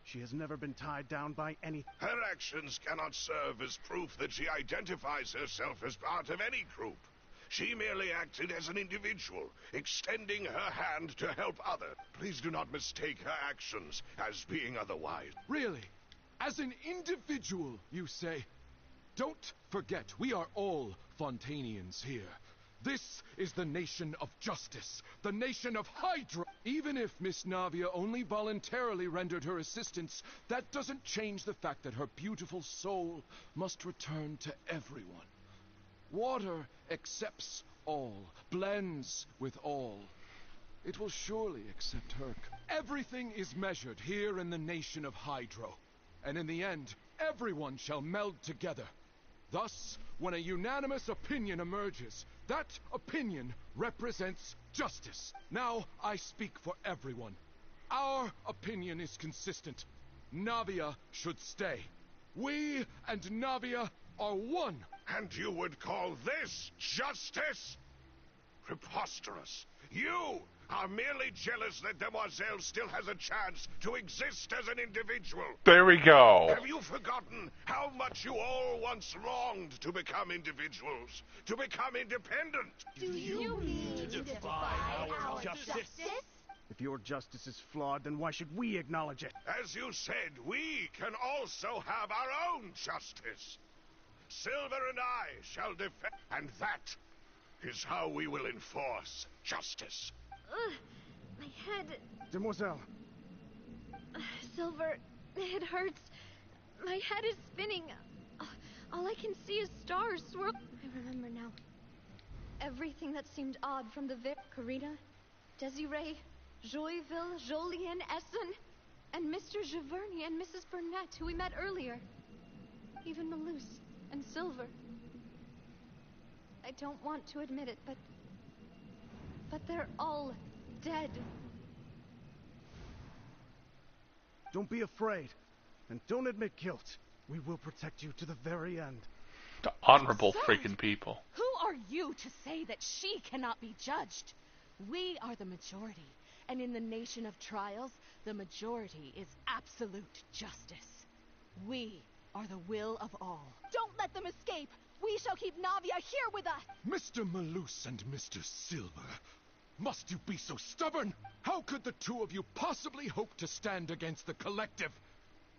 She has never been tied down by anything. Her actions cannot serve as proof that she identifies herself as part of any group. She merely acted as an individual, extending her hand to help others. Please do not mistake her actions as being otherwise. Really? As an individual, you say? Don't forget, we are all Fontainians here. This is the nation of justice, the nation of Hydra. Even if Miss Navia only voluntarily rendered her assistance, that doesn't change the fact that her beautiful soul must return to everyone. Water accepts all, blends with all. It will surely accept her. Everything is measured here in the nation of Hydro. And in the end, everyone shall meld together. Thus, when a unanimous opinion emerges, that opinion represents justice. Now, I speak for everyone. Our opinion is consistent. Navia should stay. We and Navia are one. And you would call this justice? Preposterous. You are merely jealous that Demoiselle still has a chance to exist as an individual. There we go. Have you forgotten how much you all once longed to become individuals, to become independent? Do you mean to defy our justice? If your justice is flawed, then why should we acknowledge it? As you said, we can also have our own justice. Silver and I shall defend, and that is how we will enforce justice. My head... Demoiselle. Silver, it hurts. My head is spinning. All I can see is stars swirl... I remember now. Everything that seemed odd from the Carina, Desiree, Joyville, Jolien, Essen, and Mr. Giverny and Mrs. Burnett, who we met earlier. Even Malouse and Silver. I don't want to admit it, but they're all dead. Don't be afraid, and don't admit guilt. We will protect you to the very end. The honorable freaking people. Who are you to say that she cannot be judged? We are the majority, and in the nation of trials, the majority is absolute justice. We are the will of all. Don't let them escape! We shall keep Navia here with us! Mr. Malouse and Mr. Silver, must you be so stubborn? How could the two of you possibly hope to stand against the collective?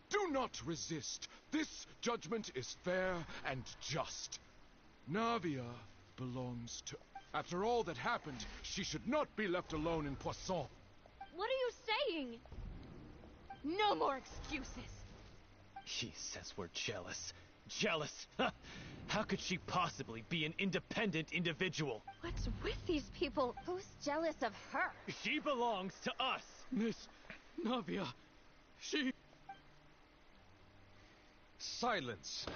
Do not resist. This judgment is fair and just. Navia belongs to... After all that happened, she should not be left alone in Poisson. What are you saying? No more excuses! She says we're jealous. Jealous? How could she possibly be an independent individual? What's with these people? Who's jealous of her? She belongs to us! Miss Navia, she... Silence.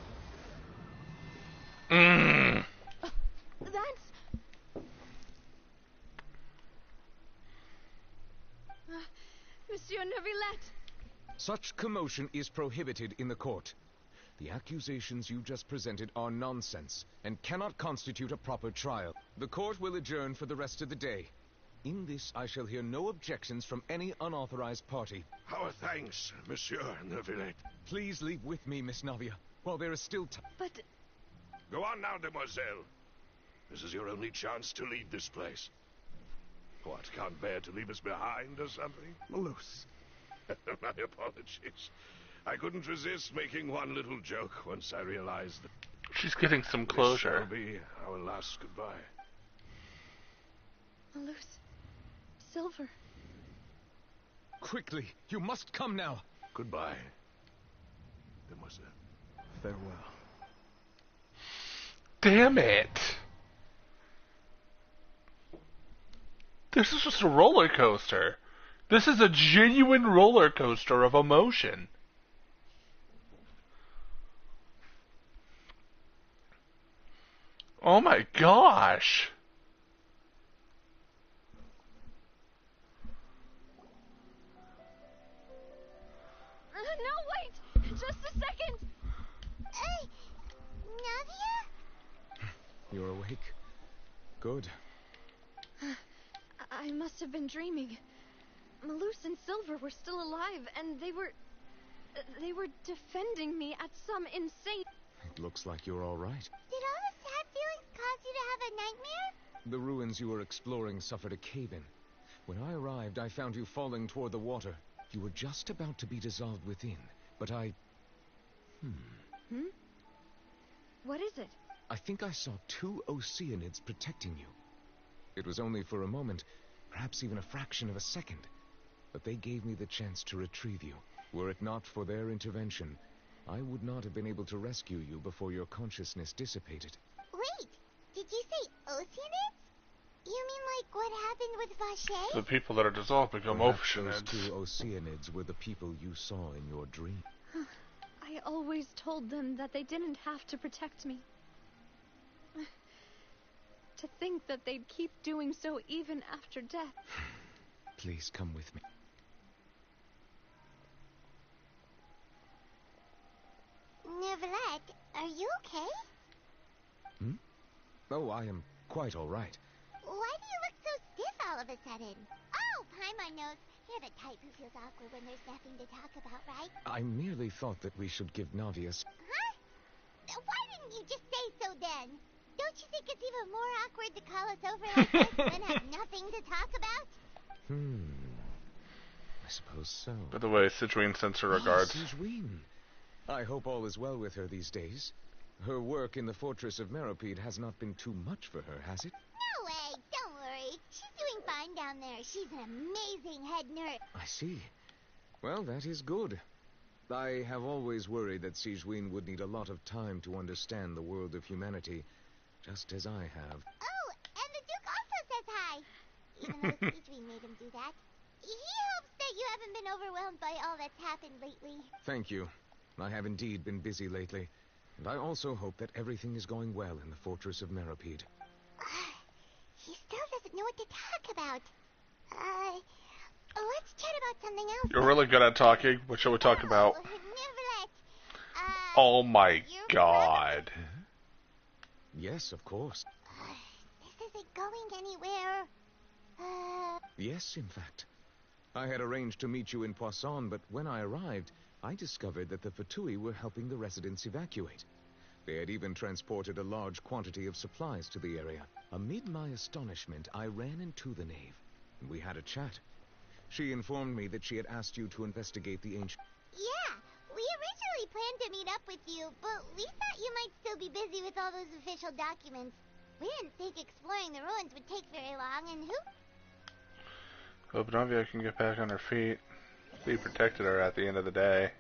That's... Monsieur Neuvillette! Such commotion is prohibited in the court. The accusations you just presented are nonsense and cannot constitute a proper trial. The court will adjourn for the rest of the day. In this, I shall hear no objections from any unauthorized party. Our thanks, Monsieur Neuvillette. Please leave with me, Miss Navia, while there is still time. But... Go on now, demoiselle. This is your only chance to lead this place. What, can't bear to leave us behind or something? Malouse. My apologies. I couldn't resist making one little joke once I realized that... She's getting some closure. This shall be our last goodbye. Malouse. Silver. Quickly, you must come now. Goodbye, demoiselle. Farewell. Damn it! This is just a roller coaster. This is a genuine roller coaster of emotion. Oh my gosh! No, wait! Just a second! Hey, Navia? You're awake? Good. I must have been dreaming. Malouse and Silver were still alive, and they were defending me at some insane... It looks like you're all right. Did all the sad feelings cause you to have a nightmare? The ruins you were exploring suffered a cave-in. When I arrived, I found you falling toward the water. You were just about to be dissolved within, but I... What is it? I think I saw 2 Oceanids protecting you. It was only for a moment, perhaps even a fraction of a second. But they gave me the chance to retrieve you. Were it not for their intervention, I would not have been able to rescue you before your consciousness dissipated. Wait, did you say Oceanids? You mean like what happened with Vache? The people that are dissolved become Perhaps Oceanids. those 2 Oceanids were the people you saw in your dream. I always told them that they didn't have to protect me. To think that they'd keep doing so even after death. Please come with me. Neuvillette, are you okay? Oh, I am quite all right. Why do you look so stiff all of a sudden? Oh, Paimon knows. You're the type who feels awkward when there's nothing to talk about, right? I merely thought that we should give Navia... Huh? Why didn't you just say so then? Don't you think it's even more awkward to call us over like this and have nothing to talk about? I suppose so. By the way, Citrine sends her regards. Citrine. I hope all is well with her these days. Her work in the Fortress of Meropide has not been too much for her, has it? No way, don't worry. She's doing fine down there. She's an amazing head nurse. I see. Well, that is good. I have always worried that Sigewinne would need a lot of time to understand the world of humanity, just as I have. Oh, and the Duke also says hi. Even though Sigewinne made him do that. He hopes that you haven't been overwhelmed by all that's happened lately. Thank you. I have indeed been busy lately. And I also hope that everything is going well in the Fortress of Meropide. He still doesn't know what to talk about. Let's chat about something else. You're really good at talking. What shall we talk about? Oh my god. Yes, of course. This isn't going anywhere. Yes, in fact. I had arranged to meet you in Poisson, but when I arrived, I discovered that the Fatui were helping the residents evacuate. They had even transported a large quantity of supplies to the area. Amid my astonishment, I ran into the knave, and we had a chat. She informed me that she had asked you to investigate the ancient... Yeah, we originally planned to meet up with you, but we thought you might still be busy with all those official documents. We didn't think exploring the ruins would take very long, and who... Hope Navia can get back on her feet. He protected her at the end of the day.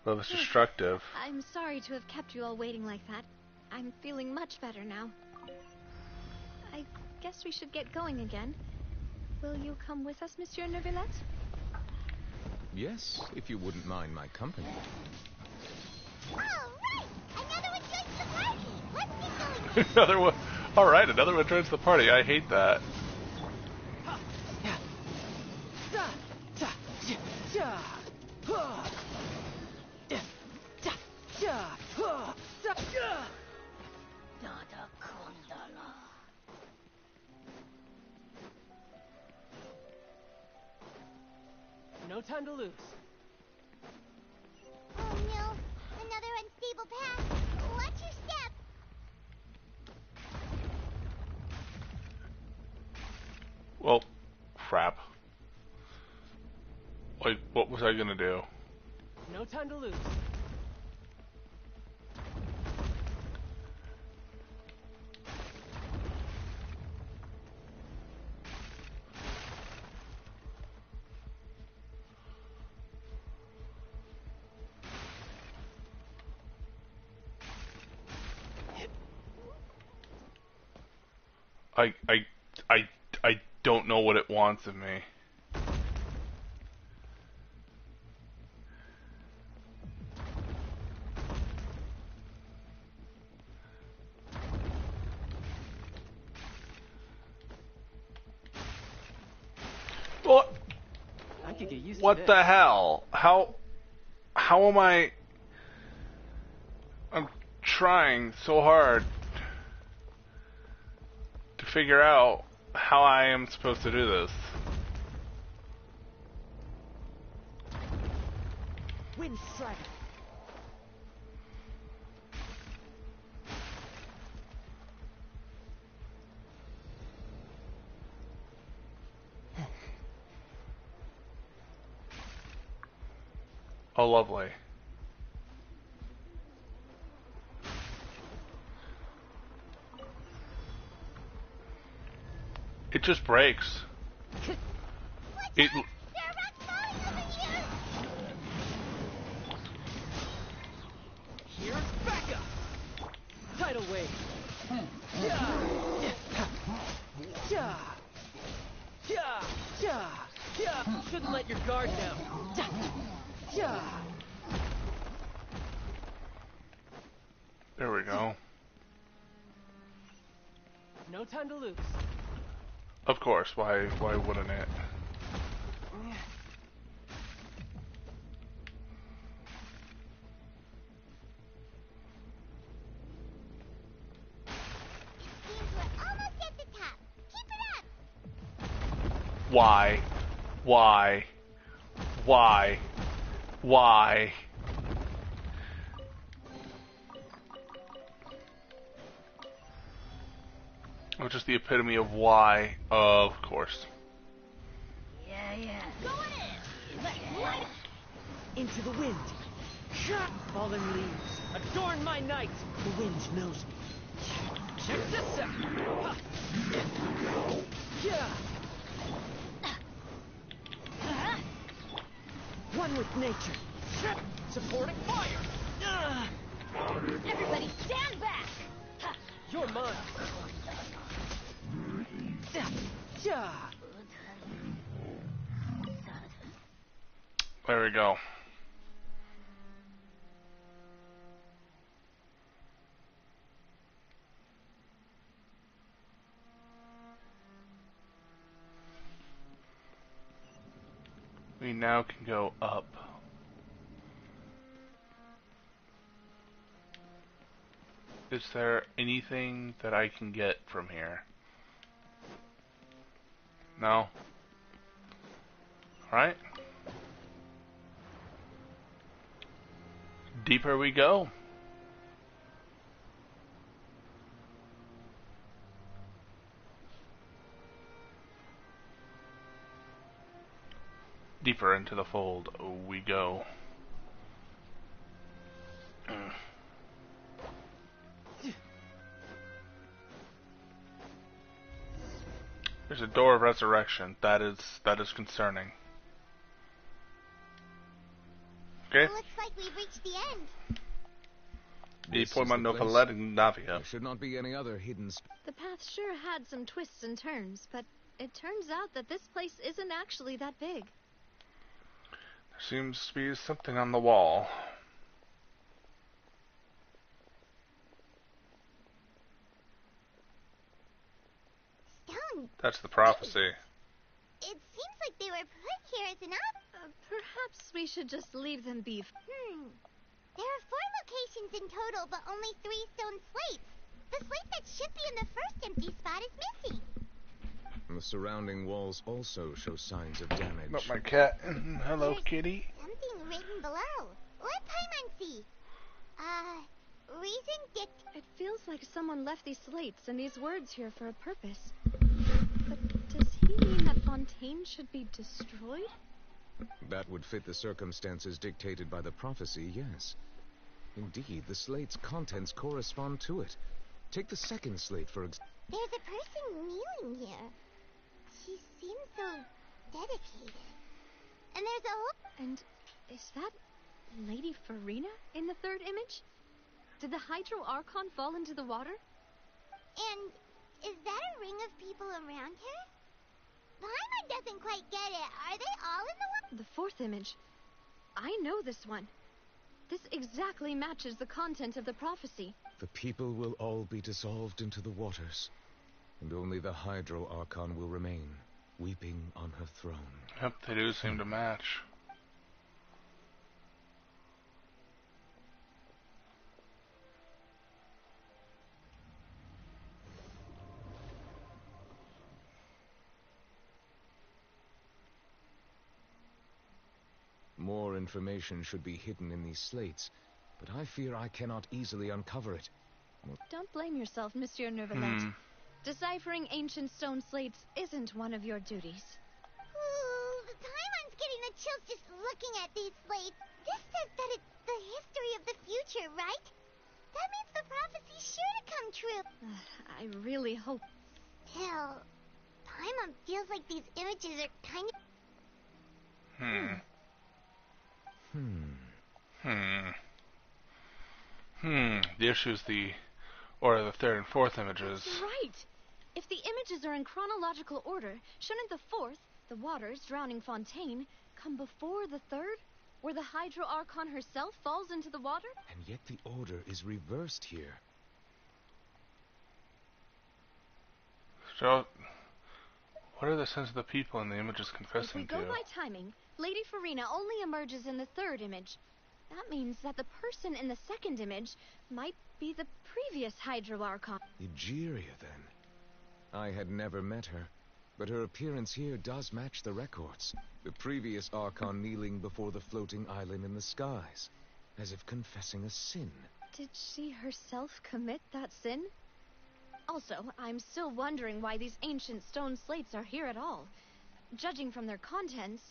Love is destructive. I'm sorry to have kept you all waiting like that. I'm feeling much better now. I guess we should get going again. Will you come with us, Monsieur Neuvillette? Yes, if you wouldn't mind my company. All right! Another one joins the party! Let's get going! Another one. Alright, another one joins the party. I hate that. No time to lose. Oh no, another unstable path. Watch your step. Well, crap. Like, what was I gonna do? No time to lose. I don't know what it wants of me. What? I could get used What to this. the hell? How am I? I'm trying so hard to figure out how I am supposed to do this. Wind Strider. Oh, lovely. It just breaks. It. Here's backup. Tidal wave. Shouldn't let your guard down. There we go. No time to lose. Of course. Why wouldn't it? Why? Why? Why? Why? Oh, just the epitome of why. Of course. Yeah. Into the wind. Fallen leaves. Adorn my night! The wind knows me. Check this out! Yeah! One with nature. Supporting fire! Everybody stand back! You're mine! Yeah! There we go. We now can go up. Is there anything that I can get from here? No? Alright. Deeper we go. Deeper into the fold we go. There's a door of resurrection. That is concerning. Okay. Looks like we've reached the end. There should not be any other hidden The path sure had some twists and turns, but it turns out that this place isn't actually that big. There seems to be something on the wall. Stone. That's the prophecy. It seems like they were put here as an Perhaps we should just leave them be. There are 4 locations in total, but only 3 stone slates. The slate that should be in the first empty spot is missing. The surrounding walls also show signs of damage. Not my cat. Hello, kitty. Something written below. Let Paimon see. Reason It feels like someone left these slates and these words here for a purpose. But does he mean that Fontaine should be destroyed? That would fit the circumstances dictated by the prophecy, yes. Indeed, the slate's contents correspond to it. Take the second slate, for example. There's a person kneeling here. She seems so dedicated. And there's a whole... And is that Lady Farina in the third image? Did the Hydro Archon fall into the water? And is that a ring of people around her? Paimon doesn't quite get it. Are they all in the water? The fourth image. I know this one. This exactly matches the content of the prophecy. The people will all be dissolved into the waters, and only the Hydro Archon will remain, weeping on her throne. Yep, they do seem to match. More information should be hidden in these slates, but I fear I cannot easily uncover it. Don't blame yourself, Monsieur Neuvillette. Deciphering ancient stone slates isn't one of your duties. Ooh, Paimon's getting the chills just looking at these slates. This says that it's the history of the future, right? That means the prophecy's sure to come true. I really hope... Still, Paimon feels like these images are kind of... The issue is the third and fourth images. That's right! If the images are in chronological order, shouldn't the fourth, the waters drowning Fontaine, come before the third, where the Hydro Archon herself falls into the water? And yet the order is reversed here. So, what are the sins of the people in the images confessing to? If we go by timing, Lady Farina only emerges in the third image. That means that the person in the second image might be the previous Hydro Archon. Egeria, then. I had never met her, but her appearance here does match the records. The previous Archon kneeling before the floating island in the skies, as if confessing a sin. Did she herself commit that sin? Also, I'm still wondering why these ancient stone slates are here at all. Judging from their contents...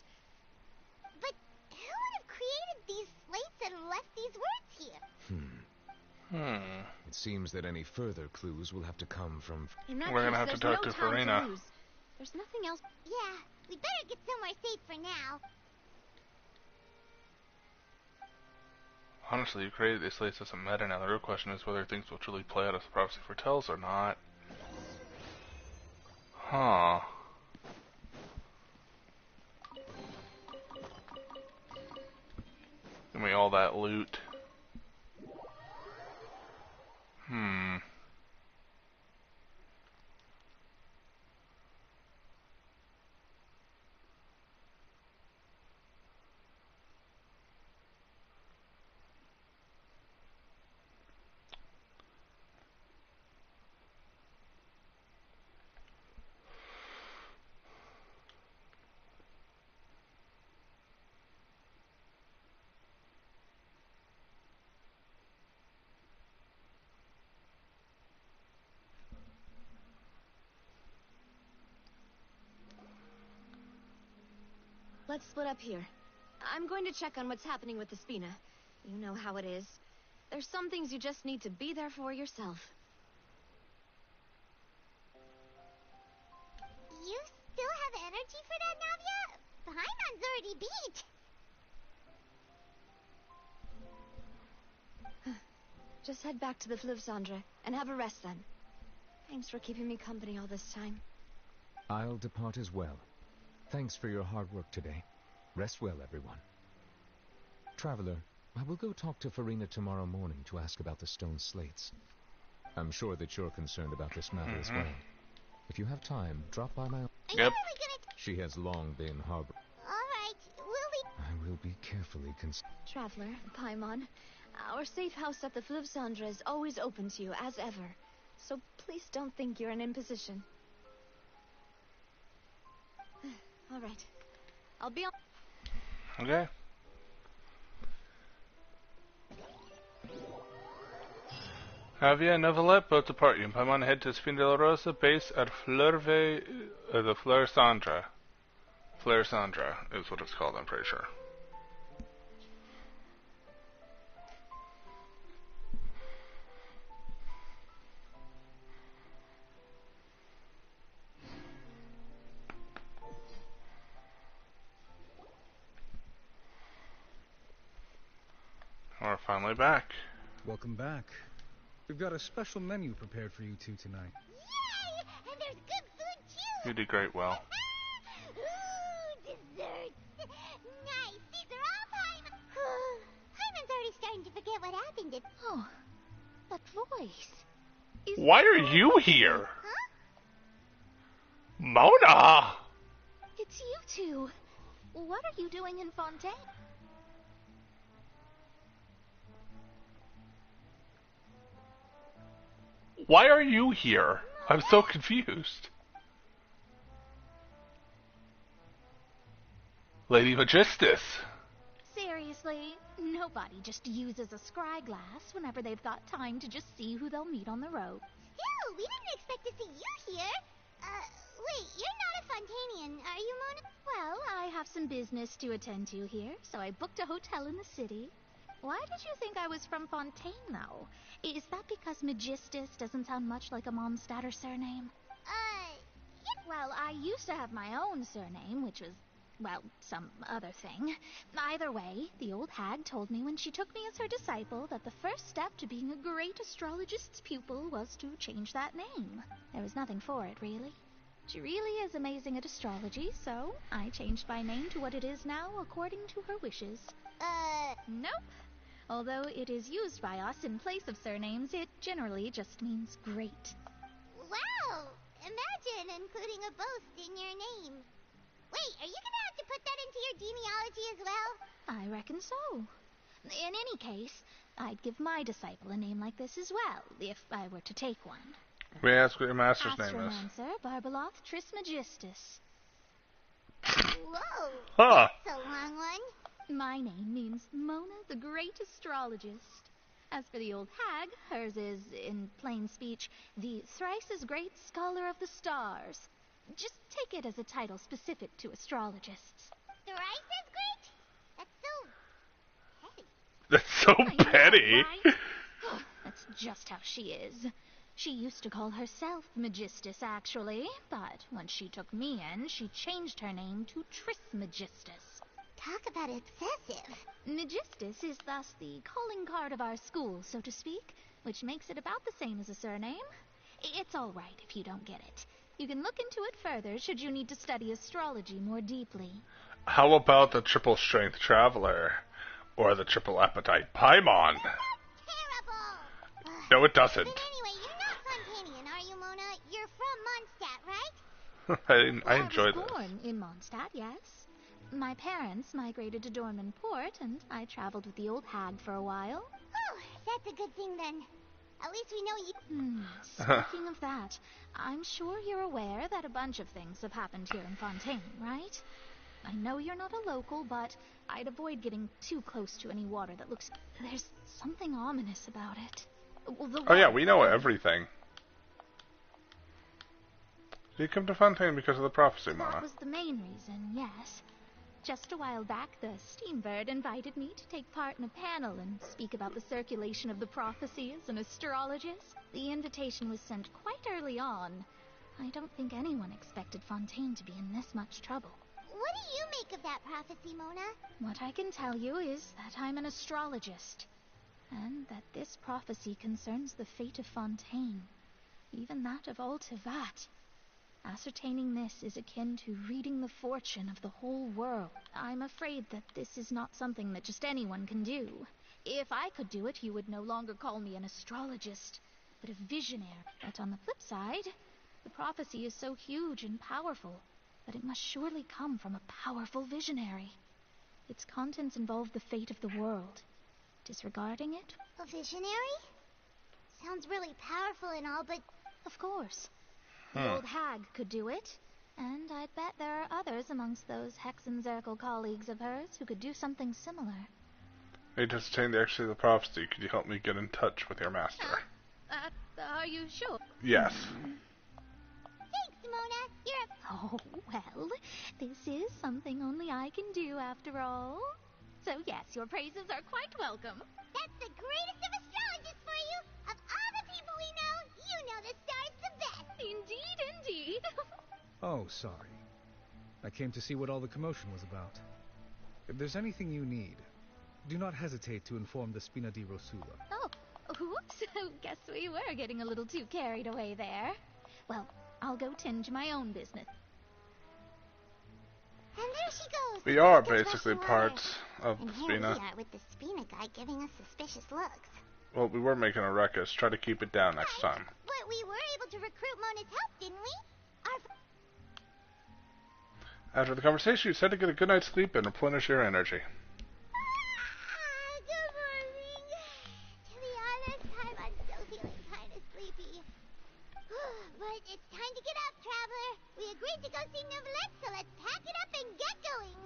But who would have created these slates and left these words here? It seems that any further clues will have to come from... We're gonna have to talk to Farina. There's nothing else. Yeah, we better get somewhere safe for now. Honestly, you created this place as a meta now. The real question is whether things will truly play out as the prophecy foretells or not. Huh. Give me all that loot. Let's split up here. I'm going to check on what's happening with the Spina. You know how it is. There's some things you just need to be there for yourself. You still have energy for that, Navia? Paimon's already beat. Just head back to the Fleuve Cendre and have a rest then. Thanks for keeping me company all this time. I'll depart as well. Thanks for your hard work today. Rest well, everyone. Traveler, I will go talk to Farina tomorrow morning to ask about the stone slates. I'm sure that you're concerned about this matter as well. If you have time, drop by my... Yep. She has long been harbor. Alright, I will be carefully Traveler, Paimon, our safe house at the Fleuve Cendre is always open to you, as ever. So please don't think you're an imposition. Alright. I'll be on... Okay. Navia and Novelette both depart you, and Paimon head to Spina de la Rosa base at the Fleur Cendre. Fleur Cendre is what it's called, I'm pretty sure. We're finally back. Welcome back. We've got a special menu prepared for you two tonight. Yay! And there's good food too! You did great, well. Ooh, desserts! Nice! These are all Paimon! Paimon's already starting to forget what happened at... Oh, that voice. Why are you here? Huh? Mona! It's you two. What are you doing in Fontaine? Why are you here? I'm so confused. Lady Magistus. Seriously, nobody just uses a scry glass whenever they've got time to just see who they'll meet on the road. Still, we didn't expect to see you here. Wait, you're not a Fontainian, are you, Mona? Well, I have some business to attend to here, so I booked a hotel in the city. Why did you think I was from Fontaine, though? Is that because Magistus doesn't sound much like a Mondstatter surname? Yeah. Well, I used to have my own surname, which was, well, some other thing. Either way, the old hag told me when she took me as her disciple that the first step to being a great astrologist's pupil was to change that name. There was nothing for it, really. She really is amazing at astrology, so I changed my name to what it is now according to her wishes. Nope. Although it is used by us in place of surnames, it generally just means great. Wow! Imagine including a boast in your name. Wait, are you gonna have to put that into your genealogy as well? I reckon so. In any case, I'd give my disciple a name like this as well, if I were to take one. May I ask what your master's name is? Astromancer Barbeloth Trismegistus. Whoa! Huh. That's a long one. My name means Mona the Great Astrologist. As for the old hag, hers is, in plain speech, the thrice as great Scholar of the Stars. Just take it as a title specific to astrologists. Thrice as great? That's so petty. That's so petty. Know, right? That's just how she is. She used to call herself Magistus, actually, but when she took me in, she changed her name to Trismegistus. Talk about excessive. Magistus is thus the calling card of our school, so to speak, which makes it about the same as a surname. It's all right if you don't get it. You can look into it further should you need to study astrology more deeply. How about the triple strength traveler? Or the triple appetite Paimon? Terrible! No, it doesn't. But anyway, you're not Fontanian, are you, Mona? You're from Mondstadt, right? I enjoy I was this. born in Mondstadt, yes. My parents migrated to Dornman Port, and I traveled with the old hag for a while. Oh, that's a good thing then. At least we know you... Speaking of that, I'm sure you're aware that a bunch of things have happened here in Fontaine, right? I know you're not a local, but I'd avoid getting too close to any water that looks... There's something ominous about it. Well, Oh yeah, we know everything. You come to Fontaine because of the prophecy, Mona. That was the main reason, yes. Just a while back, the Steambird invited me to take part in a panel and speak about the circulation of the prophecy as an astrologist. The invitation was sent quite early on. I don't think anyone expected Fontaine to be in this much trouble. What do you make of that prophecy, Mona? What I can tell you is that I'm an astrologist, and that this prophecy concerns the fate of Fontaine, even that of Altivat. Ascertaining this is akin to reading the fortune of the whole world. I'm afraid that this is not something that just anyone can do. If I could do it, you would no longer call me an astrologist, but a visionary. But on the flip side, the prophecy is so huge and powerful that it must surely come from a powerful visionary. Its contents involve the fate of the world. Disregarding it? A visionary? Sounds really powerful and all, but... Of course. The old hag could do it, and I'd bet there are others amongst those Hexenzirkel colleagues of hers who could do something similar. Hey, to sustain the accuracy of the prophecy, could you help me get in touch with your master? Are you sure? Yes. Thanks, Mona. Oh, well, this is something only I can do after all. So yes, your praises are quite welcome. That's the greatest of astrologists for you. Of all the people we know, you know the stars the best. Indeed, indeed. Oh, sorry. I came to see what all the commotion was about. If there's anything you need, do not hesitate to inform the Spina di Rosula. Oh, whoops. Guess we were getting a little too carried away there. Well, I'll go tend to my own business. And there she goes. We are basically parts of and Spina. Here we are with the Spina guy giving us suspicious looks. Well, we were making a ruckus. Try to keep it down next time. But we were able to recruit Mona's help, didn't we? After the conversation, you said to get a good night's sleep and replenish your energy. Good morning. To be honest, I'm still feeling kind of sleepy. But it's time to get up, traveler. We agreed to go see Novelette, so let's pack it up and get going.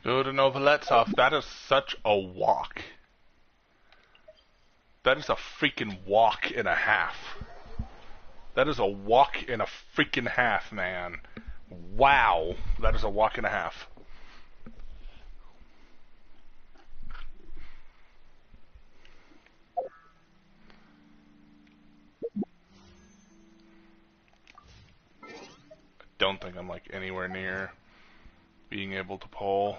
Go to Novelette's off. That is such a walk. That is a freaking walk and a half. That is a walk and a freaking half, man. Wow. That is a walk and a half. I don't think I'm like anywhere near being able to pull.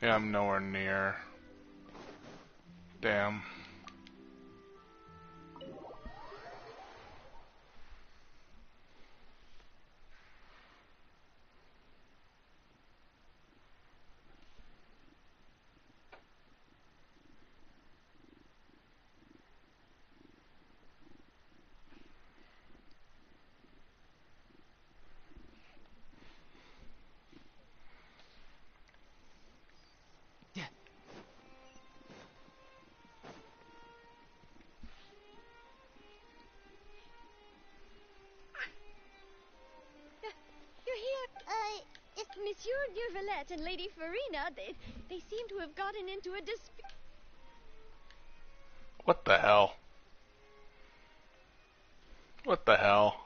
Yeah, I'm nowhere near. Damn. Neuvillette and Lady Farina, they seem to have gotten into a dispute. What the hell? What the hell?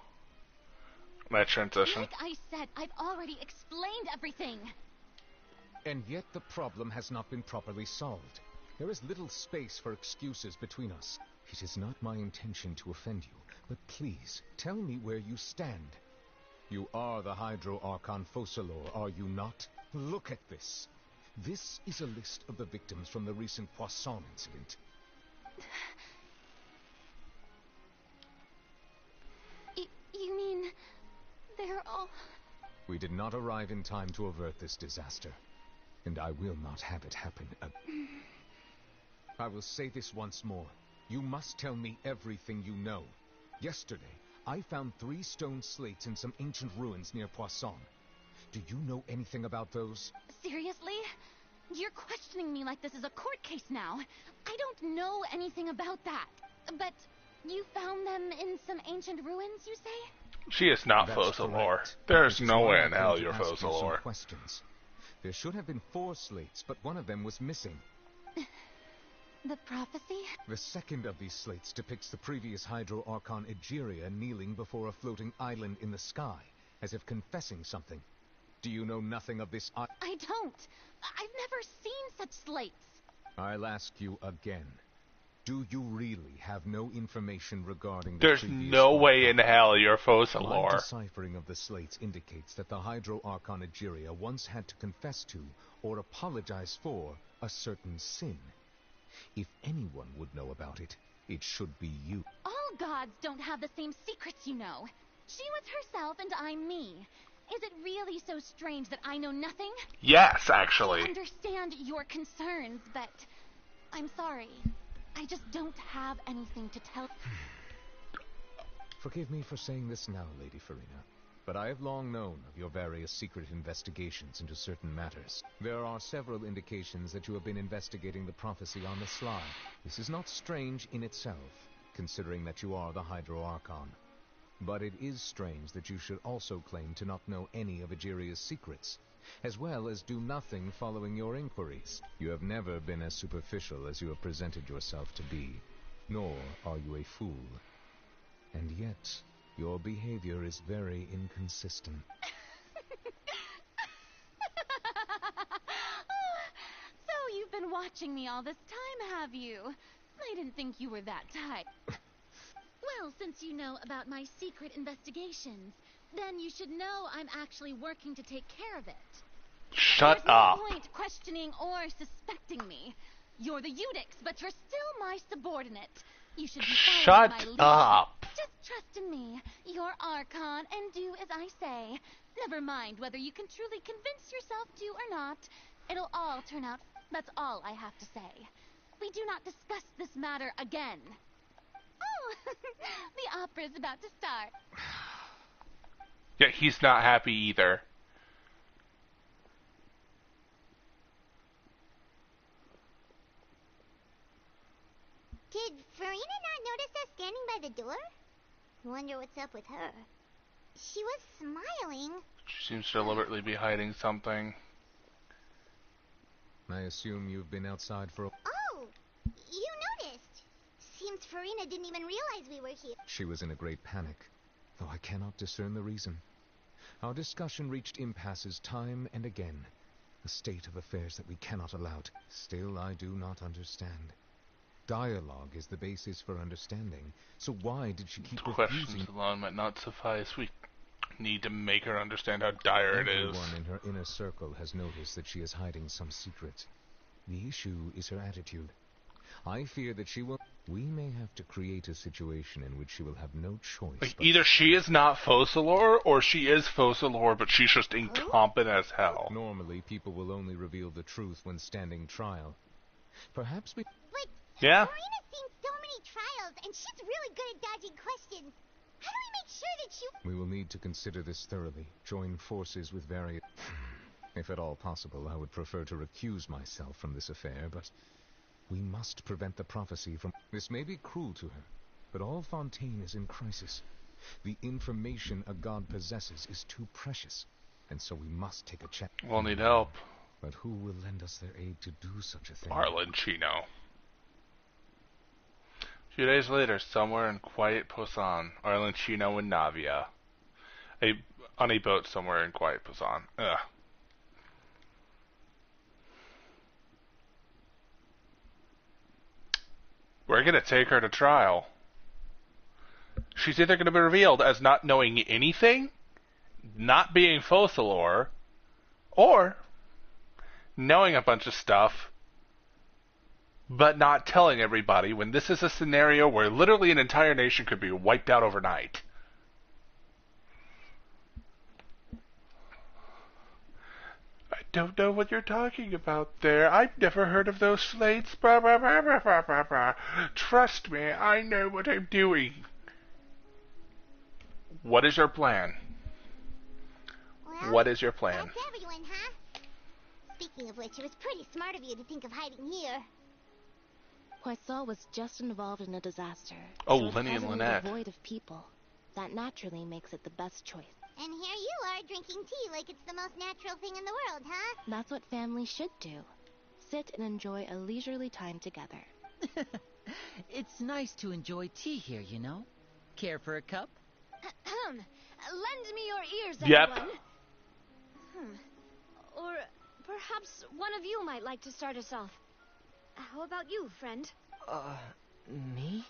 That transition. Like I said, I've already explained everything. And yet the problem has not been properly solved. There is little space for excuses between us. It is not my intention to offend you, but please, tell me where you stand. You are the Hydro Archon Focalor, are you not? Look at this. This is a list of the victims from the recent Poisson incident. You mean... they're all... We did not arrive in time to avert this disaster, and I will not have it happen again. I will say this once more. You must tell me everything you know. Yesterday, I found 3 stone slates in some ancient ruins near Poisson. Do you know anything about those? Seriously? You're questioning me like this is a court case now. I don't know anything about that. But you found them in some ancient ruins, you say? She is not Focalor. There's no way in hell you're Focalor. There should have been 4 slates, but one of them was missing. The prophecy? The second of these slates depicts the previous Hydro Archon Egeria kneeling before a floating island in the sky, as if confessing something. Do you know nothing of this? I don't. I've never seen such slates. I'll ask you again. Do you really have no information regarding There's no way in hell you're Focalor. My deciphering of the slates indicates that the Hydro Archon Egeria once had to confess to, or apologize for, a certain sin. If anyone would know about it, it should be you. All gods don't have the same secrets, you know. She was herself and I'm me. Is it really so strange that I know nothing? Yes, actually. I understand your concerns, but I'm sorry. I just don't have anything to tell. Forgive me for saying this now, Lady Farina, but I have long known of your various secret investigations into certain matters. There are several indications that you have been investigating the prophecy on the sly. This is not strange in itself, considering that you are the Hydro Archon. But it is strange that you should also claim to not know any of Egeria's secrets, as well as do nothing following your inquiries. You have never been as superficial as you have presented yourself to be, nor are you a fool. And yet, your behavior is very inconsistent. So you've been watching me all this time, have you? I didn't think you were that type. Well, since you know about my secret investigations, then you should know I'm actually working to take care of it. Shut up. There's no point questioning or suspecting me. You're the Eudix, but you're still my subordinate. You should be following my lead. Shut up. Just trust in me. You're Archon, and do as I say. Never mind whether you can truly convince yourself to or not. It'll all turn out. That's all I have to say. We do not discuss this matter again. Oh, the opera's about to start. Yeah, he's not happy either. Did Farina not notice us standing by the door? Wonder what's up with her. She was smiling. She seems to deliberately be hiding something. I assume you've been outside for a... Oh, you noticed. Seems Farina didn't even realize we were here. She was in a great panic, though I cannot discern the reason. Our discussion reached impasses time and again, a state of affairs that we cannot allow. Still, I do not understand. Dialogue is the basis for understanding, so why did she keep refusing? Questions alone might not suffice. We need to make her understand how dire it is. Everyone in her inner circle has noticed that she is hiding some secret. The issue is her attitude. I fear that she will... We may have to create a situation in which she will have no choice. Like, either she is not Focalor, or she is Focalor, but she's just incompetent as hell. Normally, people will only reveal the truth when standing trial. Perhaps we... But yeah? Farina's seen so many trials, and she's really good at dodging questions. How do we make sure that she... We will need to consider this thoroughly. Join forces with various... If at all possible, I would prefer to recuse myself from this affair, but... We must prevent the prophecy from... This may be cruel to her, but all Fontaine is in crisis. The information a god possesses is too precious. and so we must take a chance. We'll need help. But who will lend us their aid to do such a thing? Arlenchino. A few days later, somewhere in quiet Poisson, Arlenchino and Navia. On a boat somewhere in quiet Poisson. Ugh. We're gonna take her to trial. She's either gonna be revealed as not knowing anything, not being Fothalor, or knowing a bunch of stuff, but not telling everybody, when this is a scenario where literally an entire nation could be wiped out overnight. I don't know what you're talking about there. I've never heard of those slates. Blah, blah, blah, blah, blah, blah, blah. Trust me, I know what I'm doing. What is your plan? Well, what is your plan? That's everyone, huh? Speaking of which, it was pretty smart of you to think of hiding here. Poisson was just involved in a disaster. Oh, so it's Lenny and presently Lynette. devoid of people. That naturally makes it the best choice. And here you are drinking tea like it's the most natural thing in the world, huh? That's what families should do. Sit and enjoy a leisurely time together. It's nice to enjoy tea here, you know. Care for a cup? Lend me your ears, Yep. everyone. Or perhaps one of you might like to start us off. How about you, friend? Me?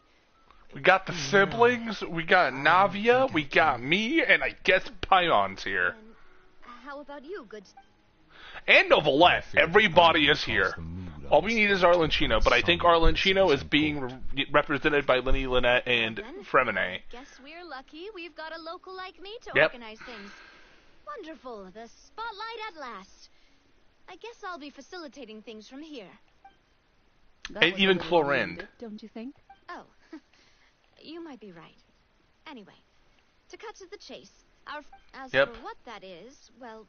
We got the siblings, we got Navia, we got me, and I guess Pion's here. How about you, good... And Novelette. Everybody is here. All we need is Arlenchino, but I think Arlenchino is being represented by Lenny, Lynette, and Fremine. Guess we're lucky we've got a local like me to Yep. organize things. Wonderful. The spotlight at last. I guess I'll be facilitating things from here. And even Clorinde. Don't you think? Oh, you might be right. Anyway, to cut to the chase, as Yep. for what that is, well,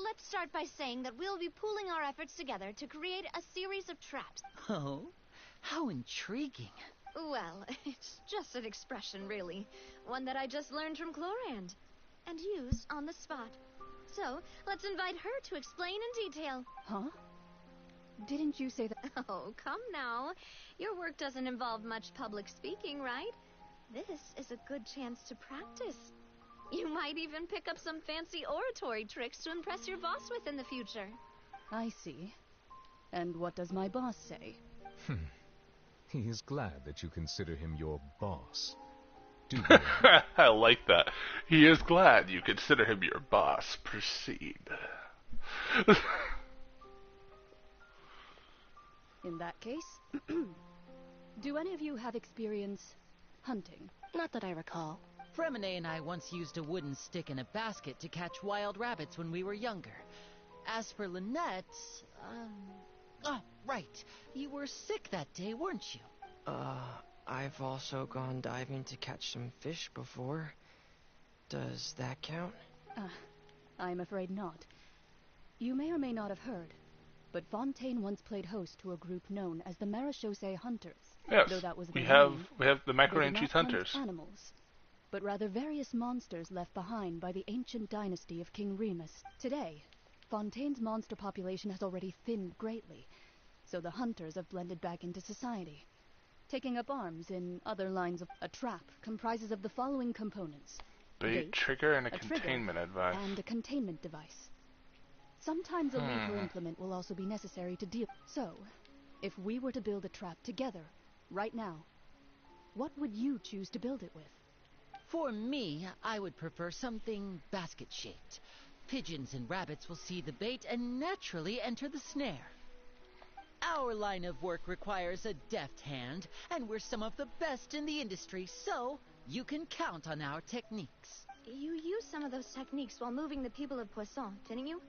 let's start by saying that we'll be pooling our efforts together to create a series of traps. Oh, how intriguing. Well, it's just an expression, really. One that I just learned from Clorinde and use on the spot. So, let's invite her to explain in detail. Huh? Didn't you say that? Oh, come now. Your work doesn't involve much public speaking, right? This is a good chance to practice. You might even pick up some fancy oratory tricks to impress your boss with in the future. I see. And what does my boss say? He is glad that you consider him your boss. Do I like that. He is glad you consider him your boss. Proceed. In that case, do any of you have experience hunting? Not that I recall. Fremine and I once used a wooden stick in a basket to catch wild rabbits when we were younger. As for Lynette, oh, right. You were sick that day, weren't you? I've also gone diving to catch some fish before. Does that count? I'm afraid not. You may or may not have heard, but Fontaine once played host to a group known as the Marechaussee Hunters. Yes, though that was we their have name. the They macaroni did and cheese not hunt hunters. animals, but rather various monsters left behind by the ancient dynasty of King Remus. Today, Fontaine's monster population has already thinned greatly, so the hunters have blended back into society, taking up arms in other lines of... A trap comprises of the following components. Bait, trigger, and a trigger, containment device. and a containment device. Sometimes a lethal implement will also be necessary to deal. So, if we were to build a trap together, right now, what would you choose to build it with? For me, I would prefer something basket-shaped. Pigeons and rabbits will see the bait and naturally enter the snare. Our line of work requires a deft hand, and we're some of the best in the industry, so you can count on our techniques. You used some of those techniques while moving the people of Poisson, didn't you?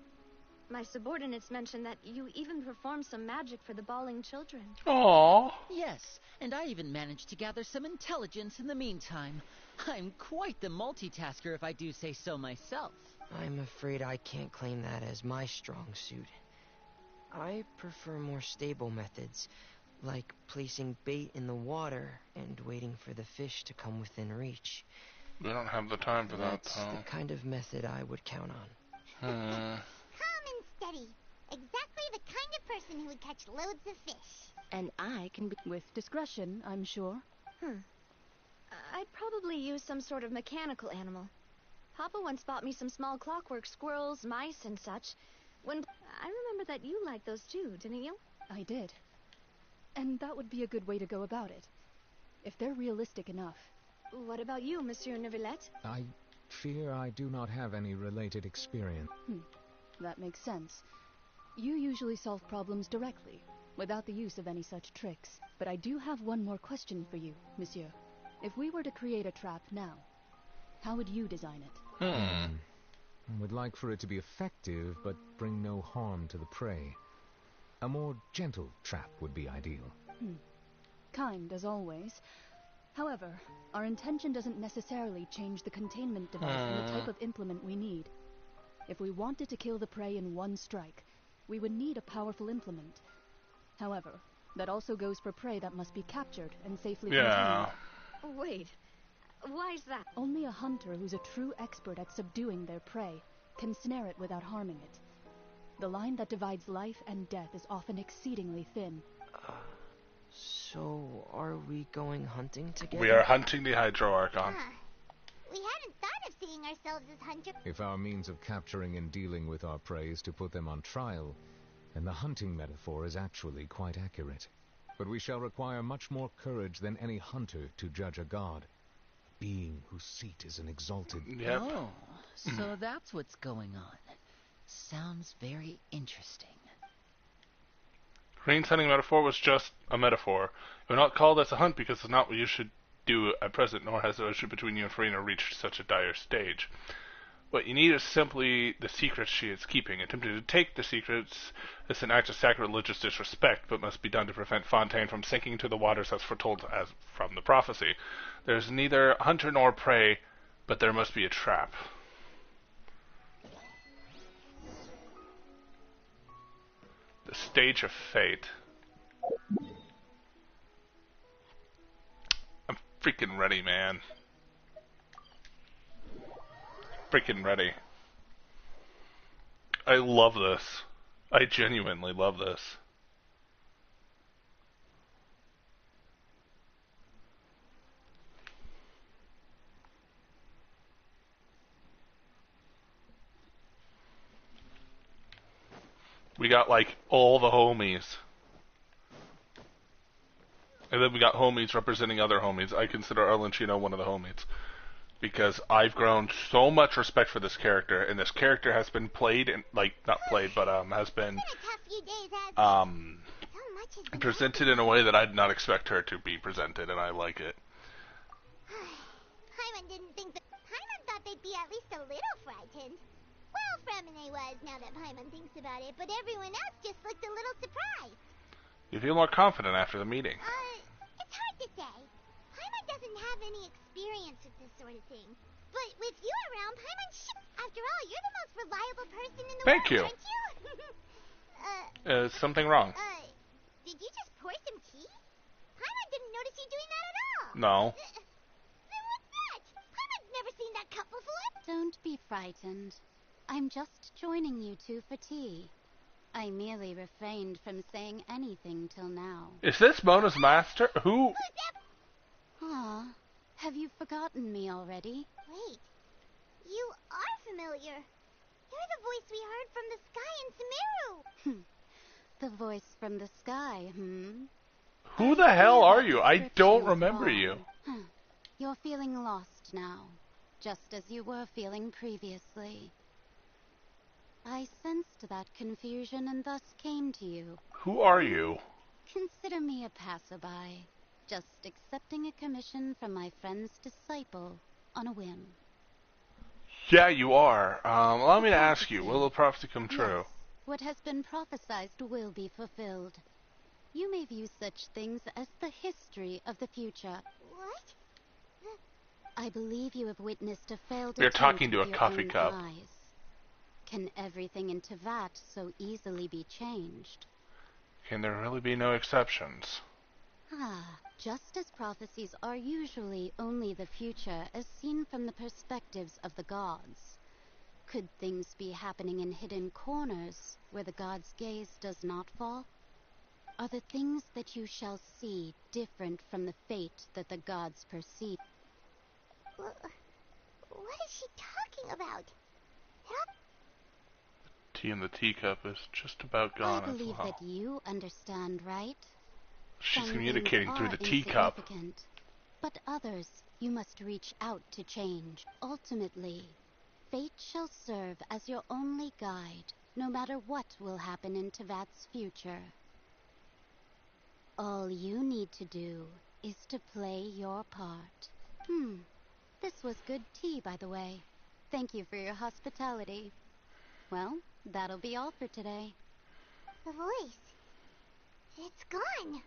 My subordinates mentioned that you even performed some magic for the bawling children. Aww. Yes, and I even managed to gather some intelligence in the meantime. I'm quite the multitasker if I do say so myself. I'm afraid I can't claim that as my strong suit. I prefer more stable methods, like placing bait in the water and waiting for the fish to come within reach. We don't have the time for that, That's the kind of method I would count on. Calm and steady. Exactly the kind of person who would catch loads of fish. And I can be with discretion, I'm sure. I'd probably use some sort of mechanical animal. Papa once bought me some small clockwork squirrels, mice, and such. I remember that you liked those too, didn't you? I did. And that would be a good way to go about it. If they're realistic enough. What about you, Monsieur Neuvillette? I fear I do not have any related experience. That makes sense. You usually solve problems directly, without the use of any such tricks. But I do have one more question for you, Monsieur. If we were to create a trap now, how would you design it? I would like for it to be effective, but bring no harm to the prey. A more gentle trap would be ideal. Kind, as always. However, our intention doesn't necessarily change the containment device and the type of implement we need. If we wanted to kill the prey in one strike, we would need a powerful implement. However, that also goes for prey that must be captured and safely contained. Wait, why's that? Only a hunter who's a true expert at subduing their prey can snare it without harming it. The line that divides life and death is often exceedingly thin. So, are we going hunting together? We are hunting the Hydro Archon. We hadn't thought of seeing ourselves as hunters. If our means of capturing and dealing with our prey is to put them on trial, then the hunting metaphor is actually quite accurate. But we shall require much more courage than any hunter to judge a god. A being whose seat is an exalted... Oh, so that's what's going on. Sounds very interesting. Green's hunting metaphor was just a metaphor. It will not call this a hunt because it's not what you should do at present, nor has the relationship between you and Farina reached such a dire stage. What you need is simply the secrets she is keeping. Attempting to take the secrets is an act of sacrilegious disrespect, but must be done to prevent Fontaine from sinking into the waters as foretold as from the prophecy. There is neither hunter nor prey, but there must be a trap. The Stage of Fate. I'm freaking ready, man. Freaking ready. I love this. I genuinely love this. We got like all the homies. And then we got homies representing other homies. I consider Arlenchino one of the homies. Because I've grown so much respect for this character, and this character has been played, and like, not played, but has been presented in a way that I did not expect her to be presented, and I like it. Paimon didn't think that... Paimon thought they'd be at least a little frightened. Well, Fremine was, now that Paimon thinks about it, but everyone else just looked a little surprised. You feel more confident after the meeting. It's hard to say. Paimon doesn't have any experience with this sort of thing. But with you around, Paimon after all, you're the most reliable person in the Thank world, you. aren't you? Is something wrong? Did you just pour some tea? Paimon didn't notice you doing that at all. No. Then what's that? Paimon's never seen that cup before. Don't be frightened. I'm just joining you two for tea. I merely refrained from saying anything till now. Is this Mona's master? Who? Ah, have you forgotten me already? Wait, you are familiar. You're the voice we heard from the sky in Sumeru. The voice from the sky, Who the hell are you? I don't remember you. You're feeling lost now, just as you were feeling previously. I sensed that confusion and thus came to you. Who are you? Consider me a passerby, just accepting a commission from my friend's disciple on a whim. Yeah, you are. Allow me to ask you, will the prophecy come true? Yes, what has been prophesied will be fulfilled. You may view such things as the history of the future. What? I believe you have witnessed a failed We're attempt talking to with a your coffee own cup. eyes. Can everything in Tevat so easily be changed? Can there really be no exceptions? Just as prophecies are usually only the future as seen from the perspectives of the gods, Could things be happening in hidden corners where the god's gaze does not fall? Are the things that you shall see different from the fate that the gods perceive? What is she talking about? Tea in the teacup is just about gone I believe as well. that you understand, right? She's Some communicating things through are the teacup. insignificant, but others you must reach out to change. Ultimately, fate shall serve as your only guide, no matter what will happen in Tevat's future. All you need to do is to play your part. This was good tea, by the way. Thank you for your hospitality. Well, that'll be all for today. The voice. It's gone.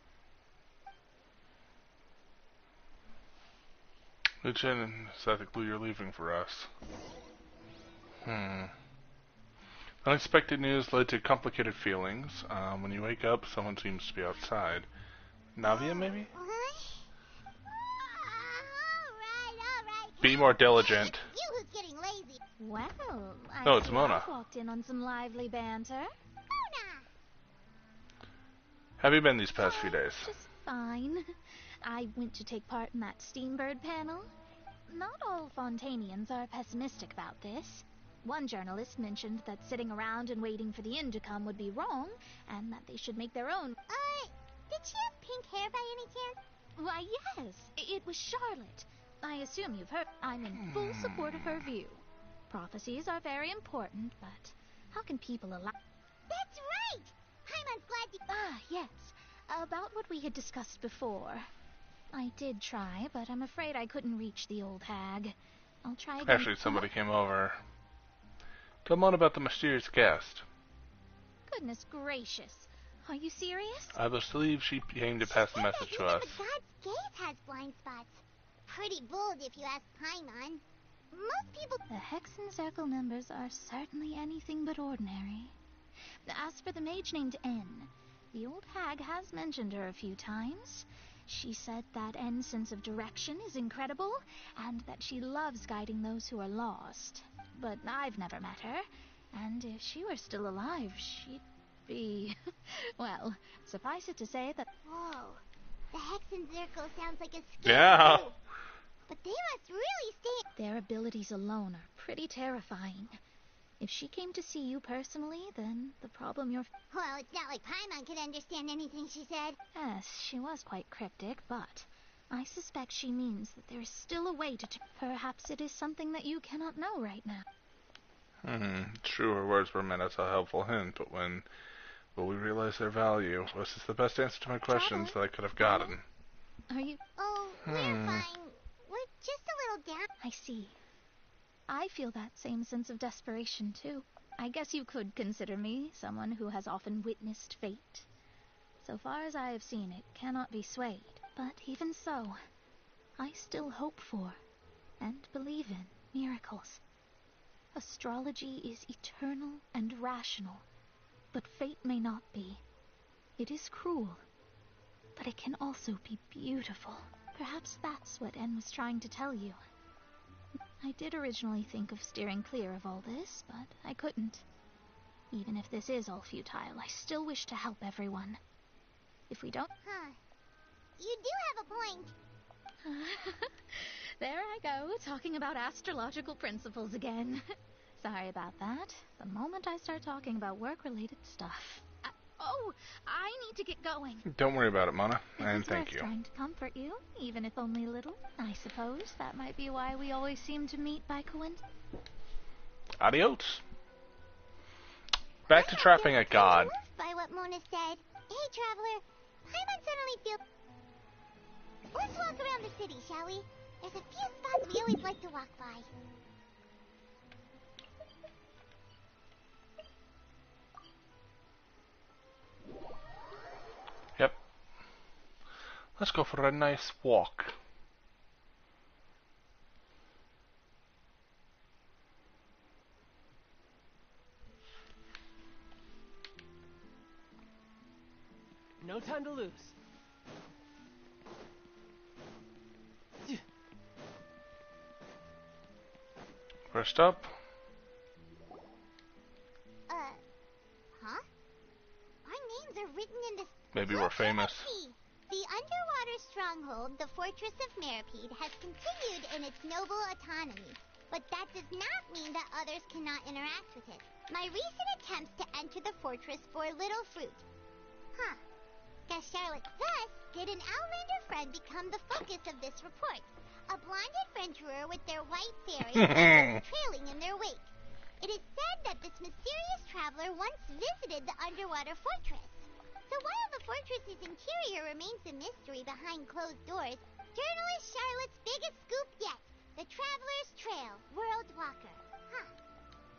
Lieutenant, is that the clue you're leaving for us? Unexpected news led to complicated feelings. When you wake up, someone seems to be outside. Navia, maybe? Alright. Be more diligent. It's you who's getting lazy. Well, No, it's Mona. I've walked in on some lively banter. Have you been these past few days? Just fine. I went to take part in that Steambird panel. Not all Fontainians are pessimistic about this. One journalist mentioned that sitting around and waiting for the end to come would be wrong, and that they should make their own. Did she have pink hair by any chance? Why, yes. It was Charlotte. I assume you've heard. I'm in full support of her view. Prophecies are very important, but how can people allow... That's right! Paimon's glad to... Yes. About what we had discussed before. I did try, but I'm afraid I couldn't reach the old hag. I'll try again. Actually, somebody came over. Tell Mona about the mysterious guest. Goodness gracious. Are you serious? I believe she came to pass the message to us. The god's gaze has blind spots. Pretty bold if you ask Paimon. Most people... The Hexen Circle members are certainly anything but ordinary. As for the mage named N, the old hag has mentioned her a few times. She said that N's sense of direction is incredible, and that she loves guiding those who are lost. But I've never met her, and if she were still alive, she'd be... well, suffice it to say that... Whoa, the Hexen Circle sounds like a scary Yeah. group. But they must really stay... Their abilities alone are pretty terrifying. If she came to see you personally, then the problem you're... Well, it's not like Paimon could understand anything she said. Yes, she was quite cryptic, but I suspect she means that there is still a way to... Perhaps it is something that you cannot know right now. True, her words were meant as a helpful hint, but when will we realize their value? Was this the best answer to my questions that I could have gotten? Are you... Oh, we're fine. We're just a little down. I see. I feel that same sense of desperation, too. I guess you could consider me someone who has often witnessed fate. So far as I have seen, it cannot be swayed. But even so, I still hope for, and believe in, miracles. Astrology is eternal and rational, but fate may not be. It is cruel, but it can also be beautiful. Perhaps that's what N was trying to tell you. I did originally think of steering clear of all this, but I couldn't. Even if this is all futile, I still wish to help everyone. If we don't... You do have a point. There I go, talking about astrological principles again. Sorry about that. The moment I start talking about work-related stuff... I need to get going. Don't worry about it, Mona, and It's thank worth you. trying to comfort you, even if only a little. I suppose that might be why we always seem to meet by coincidence. Adios. Back to trapping a god. By what Mona said. Hey, traveler. Paimon suddenly feels... Let's walk around the city, shall we? There's a few spots we always like to walk by. Yep. Let's go for a nice walk. No time to lose. First up, Maybe we're famous. The underwater stronghold, the Fortress of Meripede, has continued in its noble autonomy. But that does not mean that others cannot interact with it. My recent attempts to enter the fortress bore little fruit. Huh. Guess Charlotte thus did an Outlander friend become the focus of this report. A blonde adventurer with their white fairy trailing in their wake. It is said that this mysterious traveler once visited the underwater fortress. So while the fortress's interior remains a mystery behind closed doors, journalist Charlotte's biggest scoop yet. The Traveler's Trail, World Walker. Huh.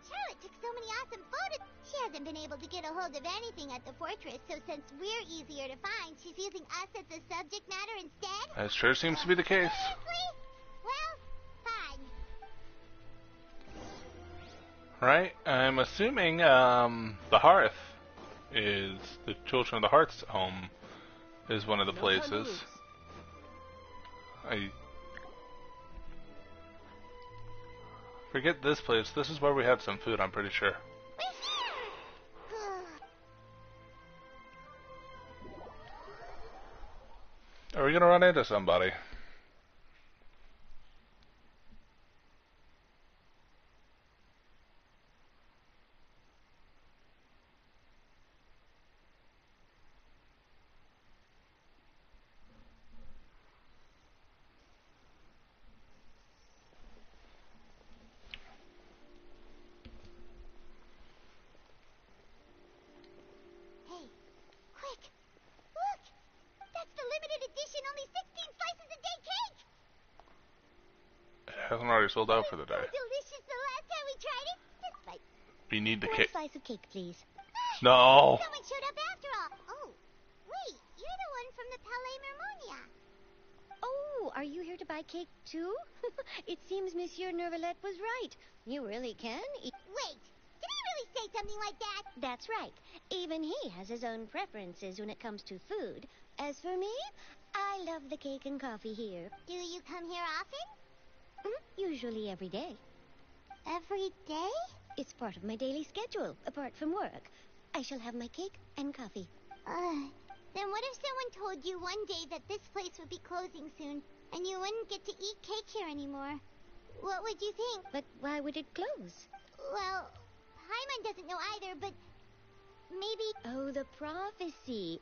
Charlotte took so many awesome photos. She hasn't been able to get a hold of anything at the fortress, so since we're easier to find, she's using us as the subject matter instead? That sure seems to be the case. Seriously? Well, fine. Right? I'm assuming the Hearth is the Children of the Hearth's home is one of the places. I forget this place. This is where we had some food, I'm pretty sure. Are we gonna run into somebody? Hasn't already sold out for the day. Delicious the last time we tried it. Just like We need the one cake. slice of cake, please. No. Someone showed up after all. Oh, wait, you're the one from the Palais Mermonia. Oh, are you here to buy cake too? It seems Monsieur Nervalette was right. You really can eat. Wait, did he really say something like that? That's right. Even he has his own preferences when it comes to food. As for me, I love the cake and coffee here. Do you come here often? Usually every day. Every day? It's part of my daily schedule, apart from work. I shall have my cake and coffee. Then what if someone told you one day that this place would be closing soon, and you wouldn't get to eat cake here anymore? What would you think? But why would it close? Well, Paimon doesn't know either, but maybe... Oh, the prophecy.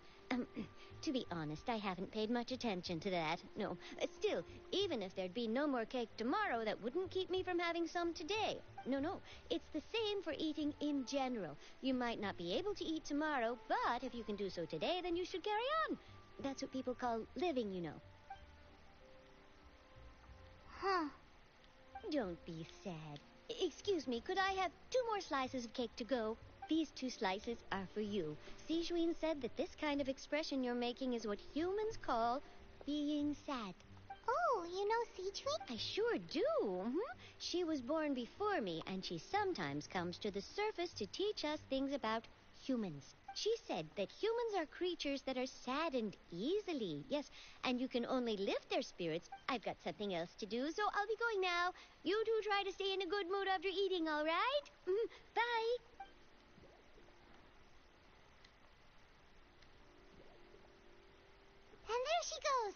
To be honest, I haven't paid much attention to that. No, still, even if there'd be no more cake tomorrow, that wouldn't keep me from having some today. No, it's the same for eating in general. You might not be able to eat tomorrow, but if you can do so today, then you should carry on. That's what people call living, you know. Huh. Don't be sad. Excuse me, could I have 2 more slices of cake to go? These 2 slices are for you. Sijuin said that this kind of expression you're making is what humans call being sad. Oh, you know Sijuin? I sure do. She was born before me, and she sometimes comes to the surface to teach us things about humans. She said that humans are creatures that are saddened easily. Yes, and you can only lift their spirits. I've got something else to do, so I'll be going now. You two try to stay in a good mood after eating, all right? Bye. And there she goes.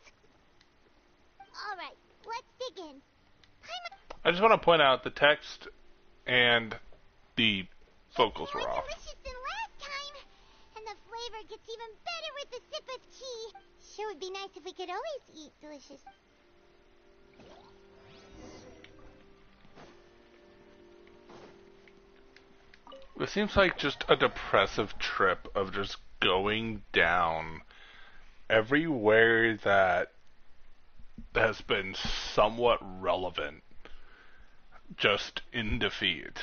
All right, let's dig in. I just want to point out the text and the vocals were off. Delicious than last time, and the flavor gets even better with the sip of tea. Sure would be nice if we could always eat delicious. It seems like just a depressive trip of just going down everywhere that has been somewhat relevant, just in defeat.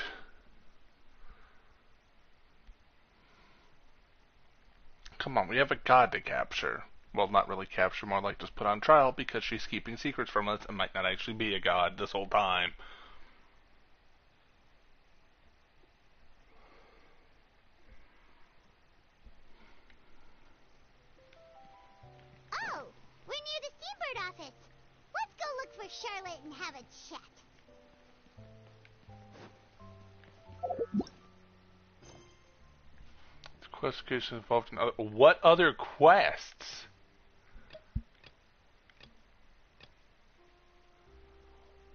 Come on, we have a god to capture. Well, not really capture, more like just put on trial because she's keeping secrets from us and might not actually be a god this whole time. Oh, we're near the Steambird office. Let's go look for Charlotte and have a chat. Quest locations involved in other... What other quests?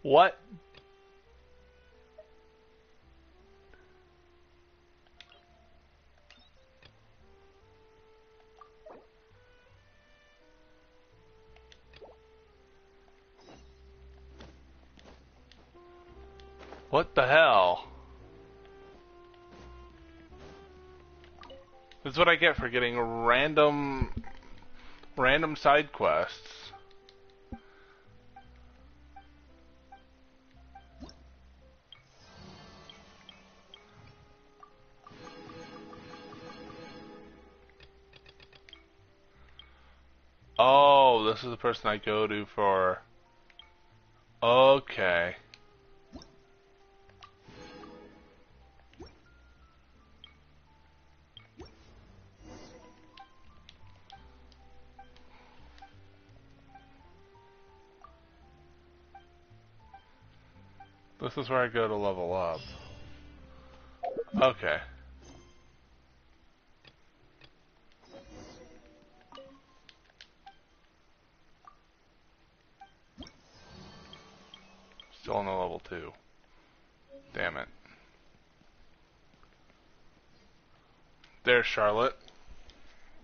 What? What the hell? This is what I get for getting random side quests. Oh, this is the person I go to for... Okay. This is where I go to level up. Okay. Still on the level 2. Damn it. There's Charlotte.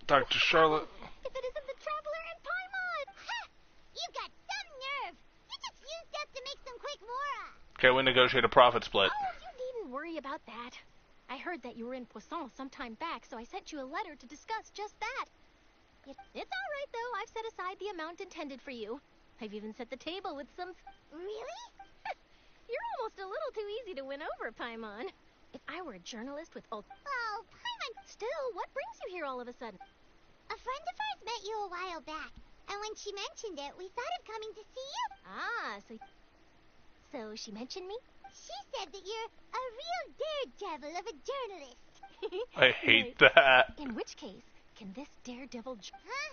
Dr. Charlotte. If it isn't the Traveler and Paimon! Ha! You got some nerve! You just used us to make some quick mora! Okay, we negotiate a profit split. Oh, you needn't worry about that. I heard that you were in Poisson some time back, so I sent you a letter to discuss just that. It's all right, though. I've set aside the amount intended for you. I've even set the table with some... Really? You're almost a little too easy to win over, Paimon. If I were a journalist with Oh, Paimon... Still, what brings you here all of a sudden? A friend of ours met you a while back, and when she mentioned it, we thought of coming to see you. Ah, so she mentioned me? She said that you're a real daredevil of a journalist. I hate that. In which case, can this daredevil... Huh?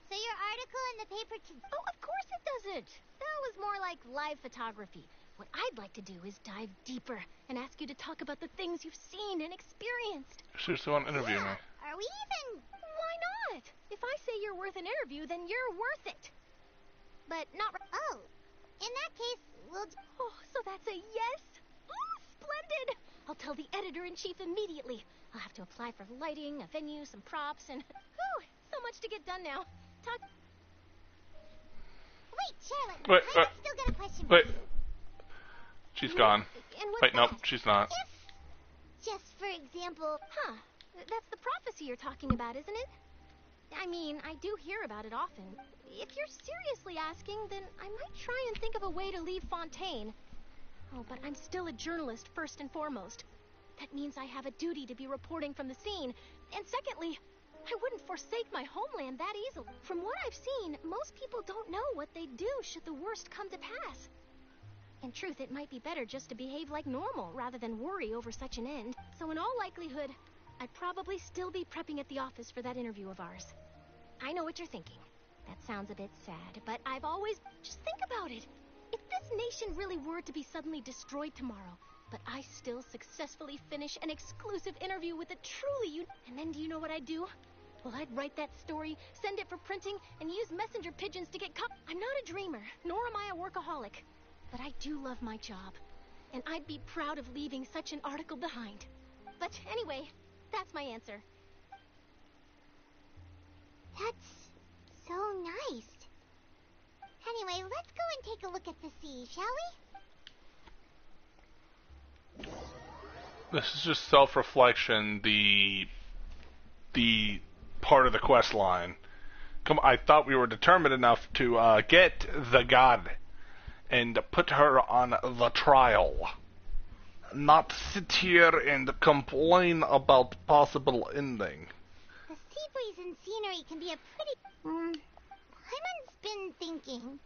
So your article in the paper can... Oh, of course it doesn't. That was more like live photography. What I'd like to do is dive deeper and ask you to talk about the things you've seen and experienced. Seriously, want to interview me? Are we even... Why not? If I say you're worth an interview, then you're worth it. But not... Oh, in that case, we'll... Oh, so that's a yes? Oh, splendid! I'll tell the editor-in-chief immediately. I'll have to apply for lighting, a venue, some props, and... Whew, so much to get done now. Talk... Wait, Charlotte. Wait, I've still got a question. Wait. She's gone. And what's Wait, nope, that? she's not. Just for example... Huh. That's the prophecy you're talking about, isn't it? I mean, I do hear about it often. If you're seriously asking, then I might try and think of a way to leave Fontaine. Oh, but I'm still a journalist, first and foremost. That means I have a duty to be reporting from the scene. And secondly, I wouldn't forsake my homeland that easily. From what I've seen, most people don't know what they'd do should the worst come to pass. In truth, it might be better just to behave like normal rather than worry over such an end. So in all likelihood, I'd probably still be prepping at the office for that interview of ours. I know what you're thinking. That sounds a bit sad, but I've always... Just think about it. If this nation really were to be suddenly destroyed tomorrow, but I still successfully finish an exclusive interview with a truly And then do you know what I'd do? Well, I'd write that story, send it for printing, and use messenger pigeons to get I'm not a dreamer, nor am I a workaholic. But I do love my job, and I'd be proud of leaving such an article behind. But anyway, that's my answer. That's so nice. Anyway, let's go and take a look at the sea, shall we? This is just self-reflection, the part of the quest line. Come, I thought we were determined enough to get the god and put her on the trial. Not sit here and complain about possible ending. The sea breeze and scenery can be a pretty... Hyman's been thinking.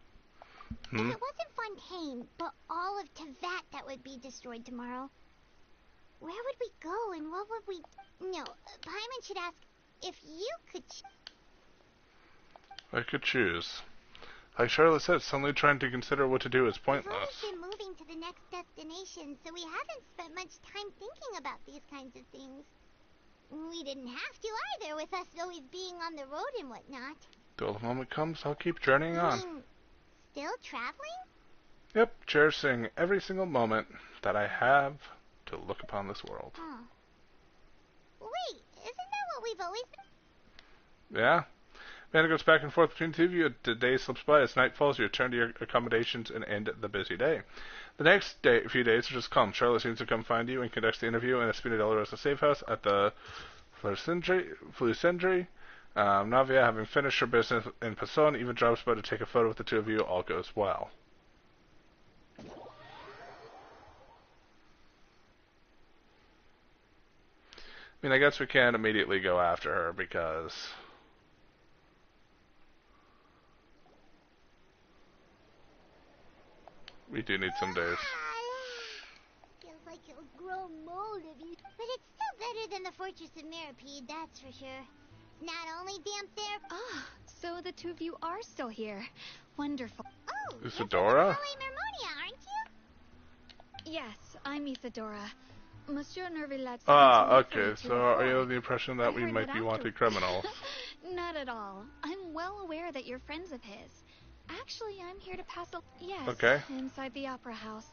If it wasn't Fontaine, but all of Tevat that would be destroyed tomorrow, where would we go and what would we... No, Hyman should ask if you could... I could choose. Like Charlotte said, suddenly trying to consider what to do is pointless. We've been moving to the next destination, so we haven't spent much time thinking about these kinds of things. We didn't have to either, with us always being on the road and whatnot. Till the moment comes, I'll keep journeying on. Still traveling? Yep, cherishing every single moment that I have to look upon this world. Oh. Wait, isn't that what we've always been? Yeah. Amanda goes back and forth between the two of you. The day slips by. As night falls, you return to your accommodations and end the busy day. The next few days are just calm. Charlotte seems to come find you and conducts the interview in a Spinadella safe house at the Flusendry. Navia, having finished her business in Passon, even drops by to take a photo with the two of you. All goes well. I mean, I guess we can't immediately go after her because we do need some days. Feels like it'll grow mold if you... But it's still better than the Fortress of Mirapede, that's for sure. Not only damp there... Ah, so the two of you are still here. Wonderful. Oh, Isadora? Harmonia, aren't you? Yes, I'm Isadora. Monsieur Nervillet... Okay, so are you under the impression that we might be wanted criminals? Not at all. I'm well aware that you're friends of his. Actually, I'm here to pass a... Yes, okay. Inside the Opera House.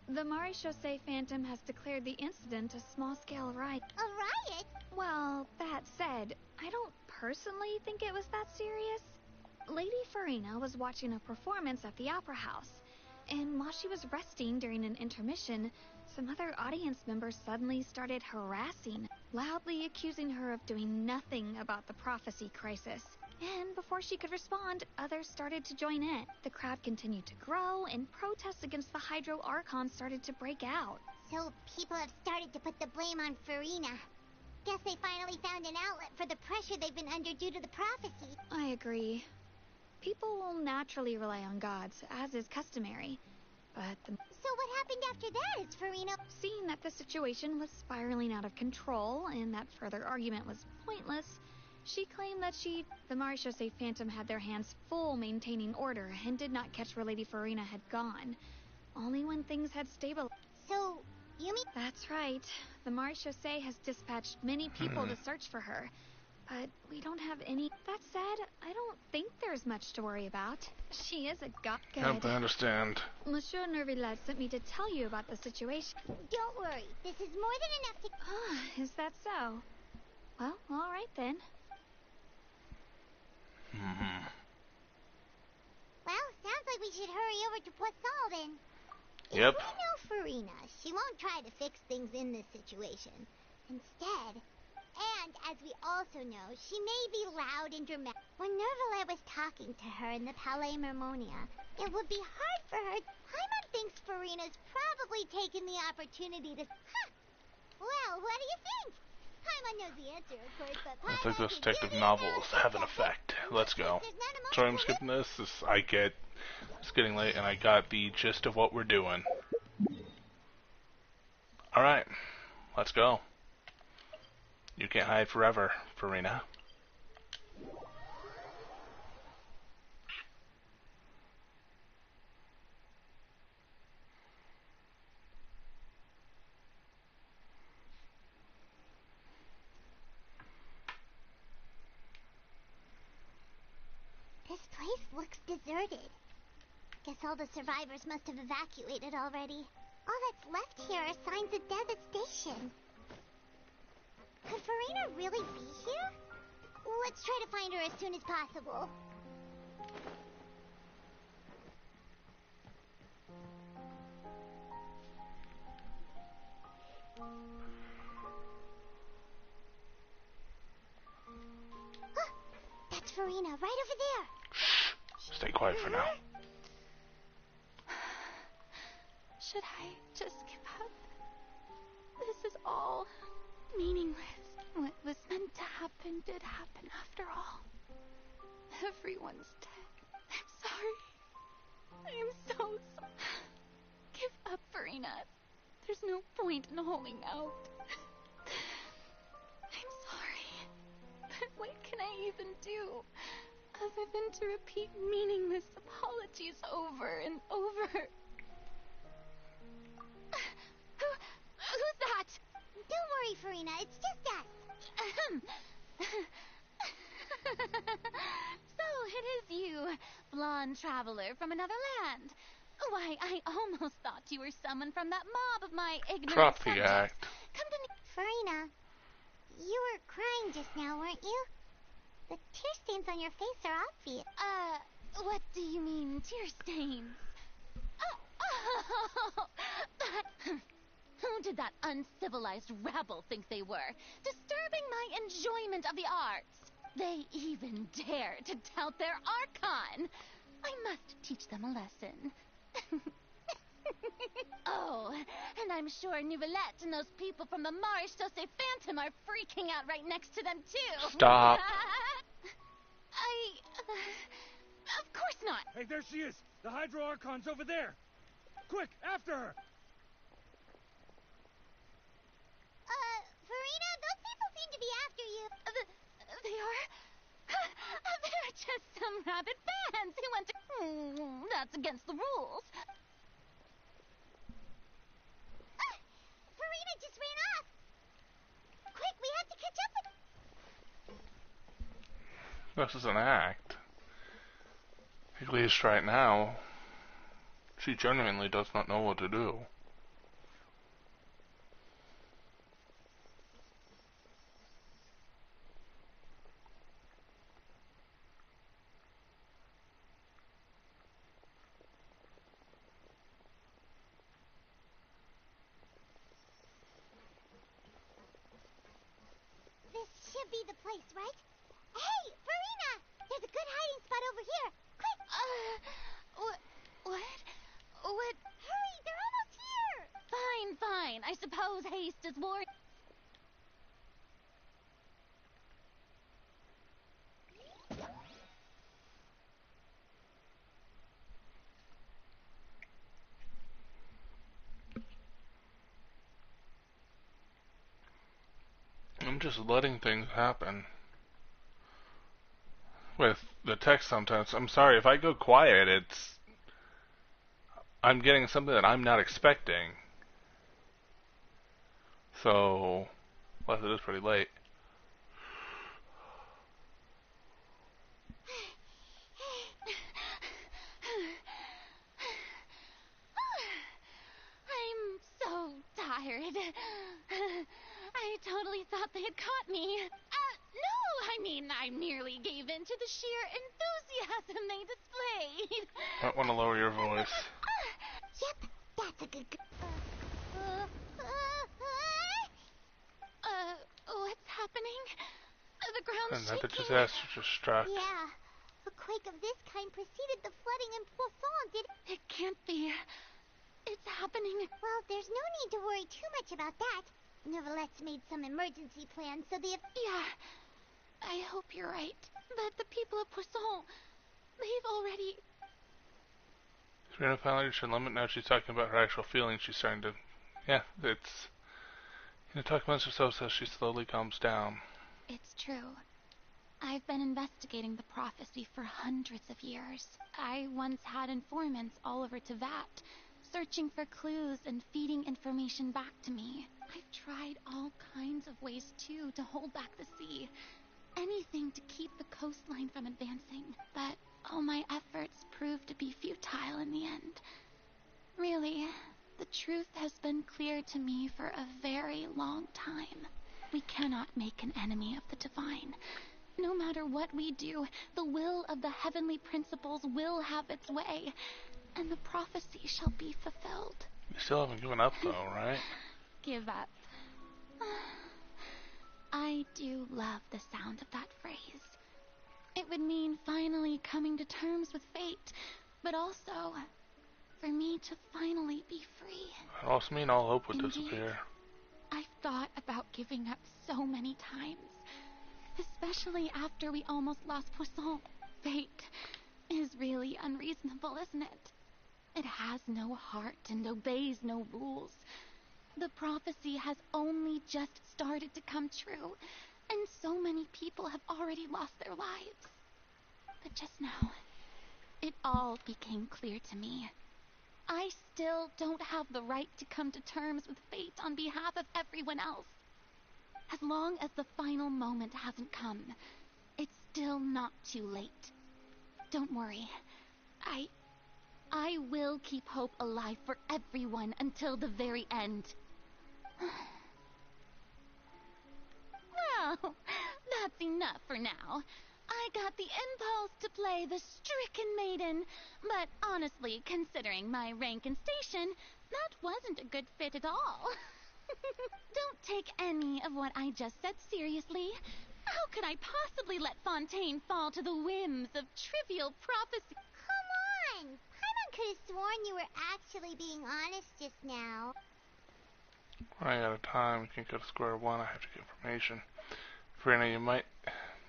The Maréchaussée Phantom has declared the incident a small-scale riot. A riot? Well, that said, I don't personally think it was that serious. Lady Farina was watching a performance at the Opera House, and while she was resting during an intermission, some other audience members suddenly started harassing, loudly accusing her of doing nothing about the prophecy crisis. And before she could respond, others started to join in. The crowd continued to grow, and protests against the Hydro Archon started to break out. So people have started to put the blame on Farina. Guess they finally found an outlet for the pressure they've been under due to the prophecy. I agree. People will naturally rely on gods, as is customary. But So what happened after that, is Farina... Seeing that the situation was spiraling out of control, and that further argument was pointless, she claimed that the Maréchaussée Phantom had their hands full maintaining order and did not catch where Lady Farina had gone. Only when things had stabilized. So, you mean... That's right. The Maréchaussée has dispatched many people to search for her. But we don't have any... That said, I don't think there's much to worry about. She is a god. Yep, I understand. Monsieur Nervillet sent me to tell you about the situation. Don't worry. This is more than enough to... Ah, is that so? Well, all right then. Well, sounds like we should hurry over to Poisson then. Yep. If we know Farina, she won't try to fix things in this situation. Instead, and as we also know, she may be loud and dramatic. When Nervillet was talking to her in the Palais Mermonia, it would be hard for her. Paimon thinks Farina's probably taken the opportunity to... Huh! Well, what do you think? Paimon knows the answer, of course, but I think those detective novels have an effect. Let's go. Sorry I'm skipping this. It's getting late and I got the gist of what we're doing. Alright, let's go. You can't hide forever, Farina. This place looks deserted. Guess all the survivors must have evacuated already. All that's left here are signs of devastation. Could Farina really be here? Let's try to find her as soon as possible. That's Farina, right over there. Shh. Stay quiet for now. Should I just give up? This is all meaningless. What was meant to happen did happen after all. Everyone's dead. I'm sorry. I am so sorry. Give up, Farina. There's no point in holding out. I'm sorry. But what can I even do other than to repeat meaningless apologies over and over? Who's that? Don't worry, Farina. It's just us. So it is you, blonde traveler from another land. Why, I almost thought you were someone from that mob of my ignorant Drop the subjects. act. Come to me. Farina, you were crying just now, weren't you? The tear stains on your face are obvious. What do you mean, tear stains? Who did that uncivilized rabble think they were, disturbing my enjoyment of the arts? They even dare to tout their Archon. I must teach them a lesson. Oh, and I'm sure Nouvellette and those people from the Marche Sauce Phantom are freaking out right next to them, too. Stop. Of course not. Hey, there she is! The Hydro Archon's over there! Quick, after her! Farina, those people seem to be after you. They are? They're just some rabid fans who want to... that's against the rules. Farina just ran off. Quick, we have to catch up with... This is an act. At least right now, she genuinely does not know what to do. This should be the place, right? Hey, Farina! There's a good hiding spot over here. Quick! What? Hurry, they're almost here! Fine. I suppose haste is war... I'm just letting things happen. With the text sometimes, I'm sorry, if I go quiet, I'm getting something that I'm not expecting. So, plus it is pretty late. I'm so tired. I totally thought they had caught me. No, I mean, I merely gave in to the sheer enthusiasm they displayed. Might want to lower your voice. Yep, that's a good... What's happening? The ground's And that shaking. disaster just struck. Yeah, a quake of this kind preceded the flooding in Poisson, did... It can't be. It's happening. Well, there's no need to worry too much about that. Nouvellette's made some emergency plans, so the... Yeah, I hope you're right. But the people of Poisson, they've already... Serena finally reached her limit. Now she's talking about her actual feelings. She's starting to... Yeah, it's... talk amongst herself as she slowly calms down. It's true. I've been investigating the prophecy for hundreds of years. I once had informants all over Tevat, searching for clues and feeding information back to me. I've tried all kinds of ways, too, to hold back the sea. Anything to keep the coastline from advancing. But all my efforts proved to be futile in the end. Really, the truth has been clear to me for a very long time. We cannot make an enemy of the divine. No matter what we do, the will of the heavenly principles will have its way, and the prophecy shall be fulfilled. You still haven't given up, though, right? Give up. I do love the sound of that phrase. It would mean finally coming to terms with fate, but also for me to finally be free. It also mean all hope would Indeed. disappear. I've thought about giving up so many times, especially after we almost lost Poisson. Fate is really unreasonable, isn't it? It has no heart and obeys no rules. The prophecy has only just started to come true, and so many people have already lost their lives. But just now, it all became clear to me. I still don't have the right to come to terms with fate on behalf of everyone else. As long as the final moment hasn't come, it's still not too late. Don't worry. I will keep hope alive for everyone until the very end. Well, that's enough for now. I got the impulse to play the stricken maiden, but honestly, considering my rank and station, that wasn't a good fit at all. Don't take any of what I just said seriously. How could I possibly let Fontaine fall to the whims of trivial prophecy? Come on! Paimon could have sworn you were actually being honest just now. Running out of time, can't go to square one, I have to get information. Farina, you might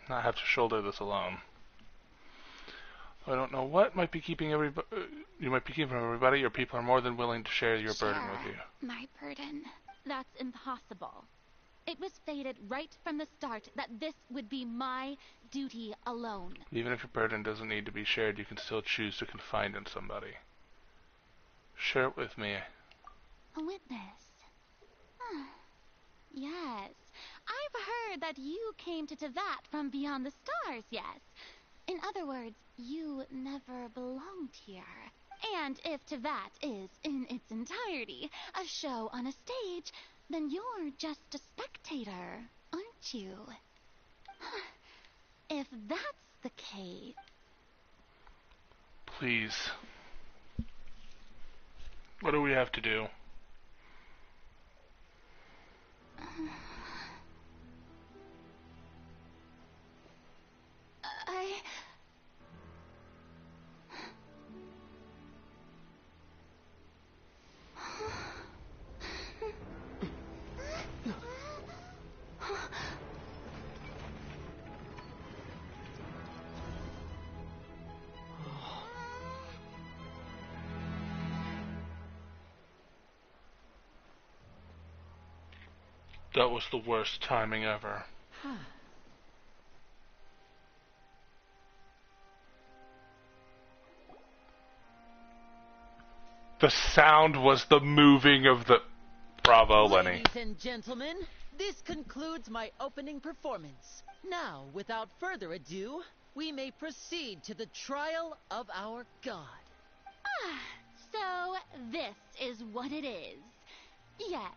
not have to shoulder this alone. I don't know what might be keeping everybody. You might be keeping from everybody. Your people are more than willing to share your burden with you. My burden. That's impossible. It was fated right from the start that this would be my duty alone. Even if your burden doesn't need to be shared, you can still choose to confide in somebody. Share it with me. A witness. Yes. I've heard that you came to Tevat from beyond the stars, yes. In other words, you never belonged here. And if Tevat is, in its entirety, a show on a stage, then you're just a spectator, aren't you? If that's the case... Please. What do we have to do? That was the worst timing ever. The sound was the moving of the... Bravo, Lenny. Ladies and gentlemen, this concludes my opening performance. Now, without further ado, we may proceed to the trial of our god. So this is what it is. Yes,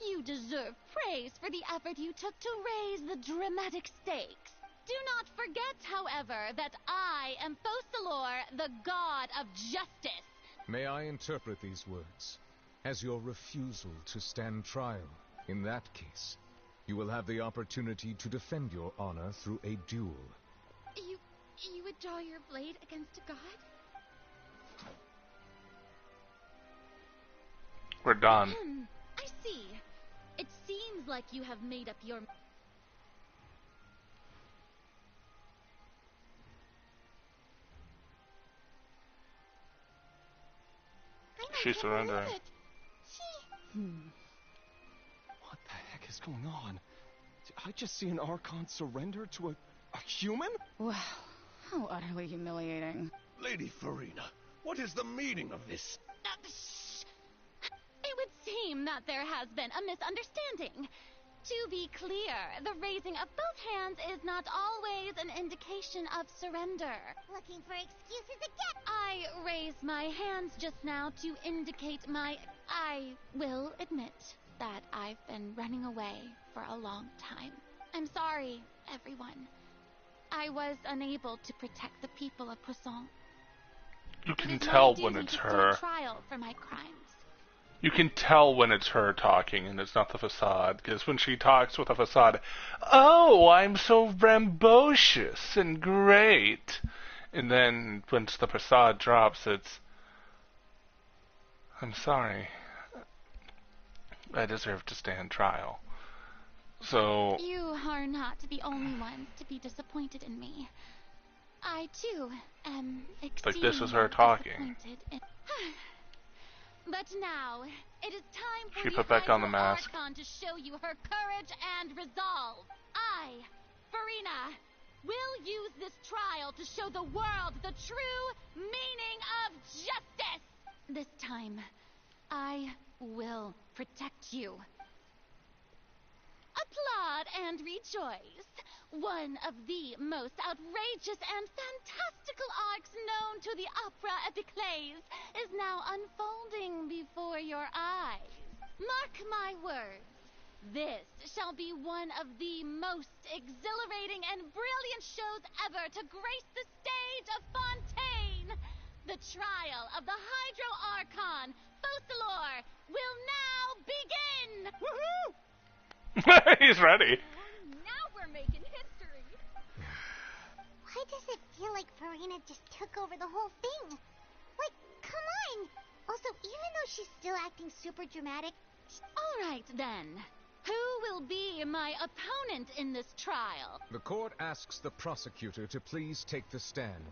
you deserve praise for the effort you took to raise the dramatic stakes. Do not forget, however, that I am Focalor, the god of justice. May I interpret these words as your refusal to stand trial? In that case, you will have the opportunity to defend your honor through a duel. You would draw your blade against a god? We're done. I see. It seems like you have made up your... She's surrendering. What the heck is going on? Did I just see an Archon surrender to a human? Wow, how utterly humiliating. Lady Farina, what is the meaning of this? It would seem that there has been a misunderstanding. To be clear, the raising of both hands is not always an indication of surrender. Looking for excuses again? I raised my hands just now to indicate I will admit that I've been running away for a long time. I'm sorry, everyone. I was unable to protect the people of Poisson. You can tell when it's her. Trial for my crimes. You can tell when it's her talking and it's not the facade, because when she talks with a facade, oh, I'm so rambunctious and great. And then once the facade drops, it's, I'm sorry, I deserve to stand trial. So... You are not the only ones to be disappointed in me. I, too, am exceedingly like this is her talking. But now, it is time for She the put back on the mask. Archon to show you her courage and resolve. I, Farina, will use this trial to show the world the true meaning of justice. This time, I will protect you. applaud and rejoice. One of the most outrageous and fantastical arcs known to the opera epiclese is now unfolding before your eyes. Mark my words. This shall be one of the most exhilarating and brilliant shows ever to grace the stage of Fontaine. The trial of the Hydro Archon, Focalor, will now begin! Woohoo! He's ready. Now we're making history. Why does it feel like Farina just took over the whole thing? Like, come on! Also, even though she's still acting super dramatic... All right, then. Who will be my opponent in this trial? The court asks the prosecutor to please take the stand.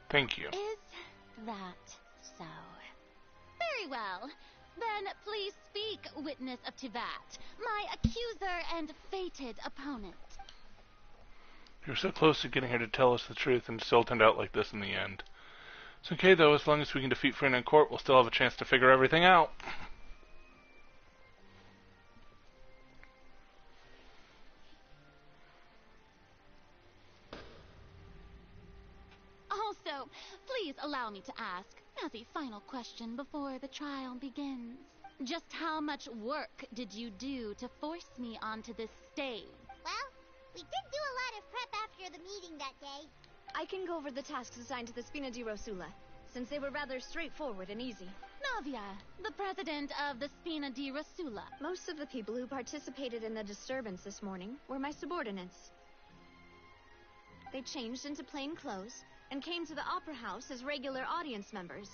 Thank you. Is that so? Very well. Then please speak, witness of Tivat, my accuser and fated opponent. You're so close to getting her to tell us the truth and still turned out like this in the end. It's okay though, as long as we can defeat Farina in court, we'll still have a chance to figure everything out. Also, please allow me to ask, as a final question before the trial begins, just how much work did you do to force me onto this stage? Well, we did do a lot of prep after the meeting that day. I can go over the tasks assigned to the Spina di Rosula, since they were rather straightforward and easy. Navia, the president of the Spina di Rosula. Most of the people who participated in the disturbance this morning were my subordinates. They changed into plain clothes and came to the Opera House as regular audience members,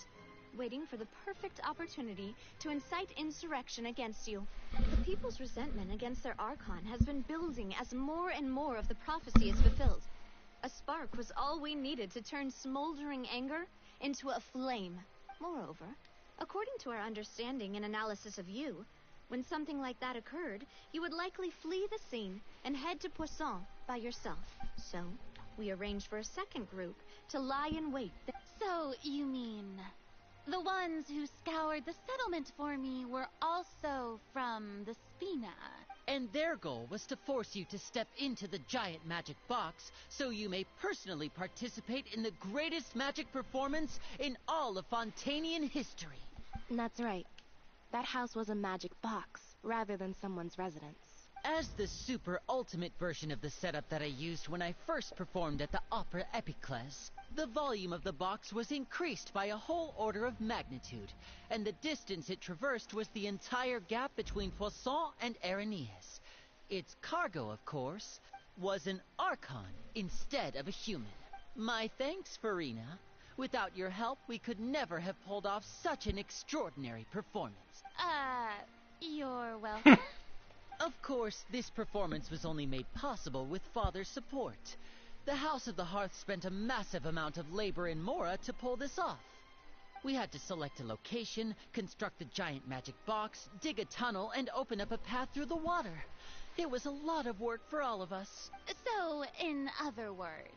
waiting for the perfect opportunity to incite insurrection against you. The people's resentment against their Archon has been building as more and more of the prophecy is fulfilled. A spark was all we needed to turn smoldering anger into a flame. Moreover, according to our understanding and analysis of you, when something like that occurred, you would likely flee the scene and head to Poisson by yourself. So, we arranged for a second group to lie in wait. So, you mean the ones who scoured the settlement for me were also from the Spina? And their goal was to force you to step into the giant magic box so you may personally participate in the greatest magic performance in all of Fontainian history. That's right. That house was a magic box, rather than someone's residence. As the super ultimate version of the setup that I used when I first performed at the Opera Epiclese, the volume of the box was increased by a whole order of magnitude, and the distance it traversed was the entire gap between Poisson and Aranias. Its cargo, of course, was an Archon instead of a human. My thanks, Farina. Without your help, we could never have pulled off such an extraordinary performance. You're welcome. Of course, this performance was only made possible with Father's support. The House of the Hearth spent a massive amount of labor in Mora to pull this off. We had to select a location, construct a giant magic box, dig a tunnel, and open up a path through the water. It was a lot of work for all of us. So, in other words,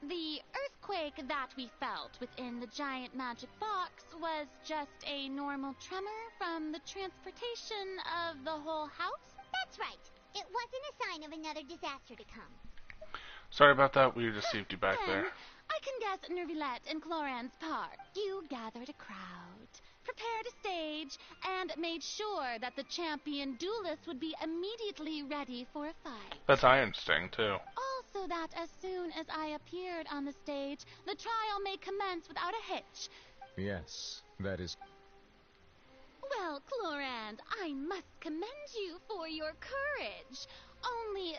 the earthquake that we felt within the giant magic box was just a normal tremor from the transportation of the whole house? That's right. It wasn't a sign of another disaster to come. Sorry about that, we received you back there. I can guess Nervilette and Cloran's part. You gathered a crowd, prepared a stage, and made sure that the champion duelist would be immediately ready for a fight. That's Iron Sting, too. Also that as soon as I appeared on the stage, the trial may commence without a hitch. Yes, that is... Well, Clorand, I must commend you for your courage. Only...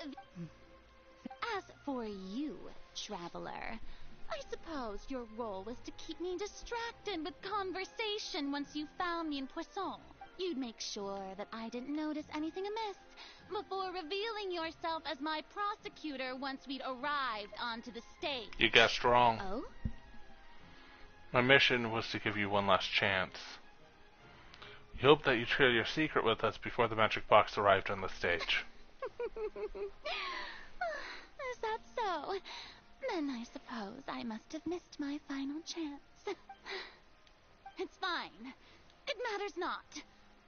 As for you, traveler, I suppose your role was to keep me distracted with conversation once you found me in Poisson. You'd make sure that I didn't notice anything amiss before revealing yourself as my prosecutor once we'd arrived onto the stage. You guessed wrong. Oh? My mission was to give you one last chance. We hoped that you'd share your secret with us before the magic box arrived on the stage. Is that so? Then I suppose I must have missed my final chance. It's fine. It matters not.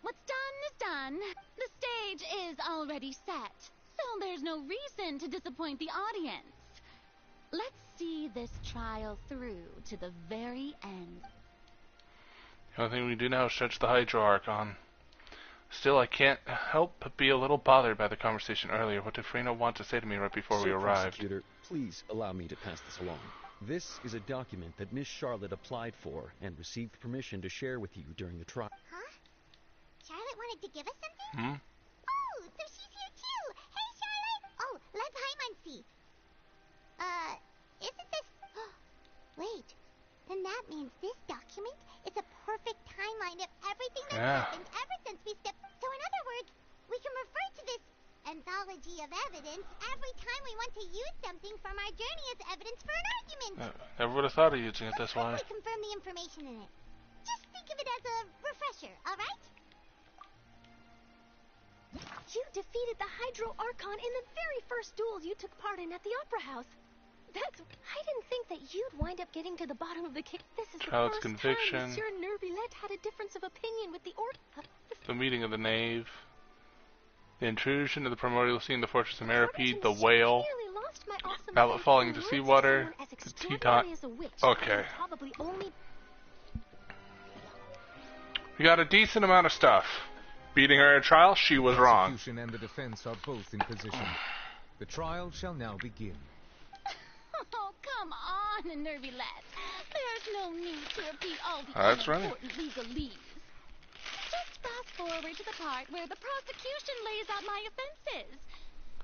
What's done is done. The stage is already set, so there's no reason to disappoint the audience. Let's see this trial through to the very end. The only thing we do now is judge the Hydro Archon. Still, I can't help but be a little bothered by the conversation earlier. What did Farina want to say to me right before we arrived? Prosecutor, please allow me to pass this along. This is a document that Miss Charlotte applied for and received permission to share with you during the trial. Huh? Charlotte wanted to give us something? Oh, so she's here too! Hey, Charlotte! Oh, let's Hyman see. Isn't this... Wait, then that means this document is a perfect timeline of everything that's happened ever since we stepped... So in other words, we can refer to this anthology of evidence every time we want to use something from our journey as evidence for an argument. Never would have thought of using it this way. Let's confirm the information in it. Just think of it as a refresher, alright? You defeated the Hydro Archon in the very first duel you took part in at the Opera House. I didn't think that you'd wind up getting to the bottom of the case. This is the first conviction. time Monsieur Nervilette had a difference of opinion with the The meeting of the Knave. The intrusion of the primordial sea in the fortress of Meripede. The whale. Mallet falling into seawater. The Teton. Okay. We got a decent amount of stuff. Beating her at trial, she was wrong. The prosecution and the defense are both in position. The trial shall now begin. Oh, come on, Nervilette. There's no need to repeat all the important legalese. Just fast forward to the part where the prosecution lays out my offenses.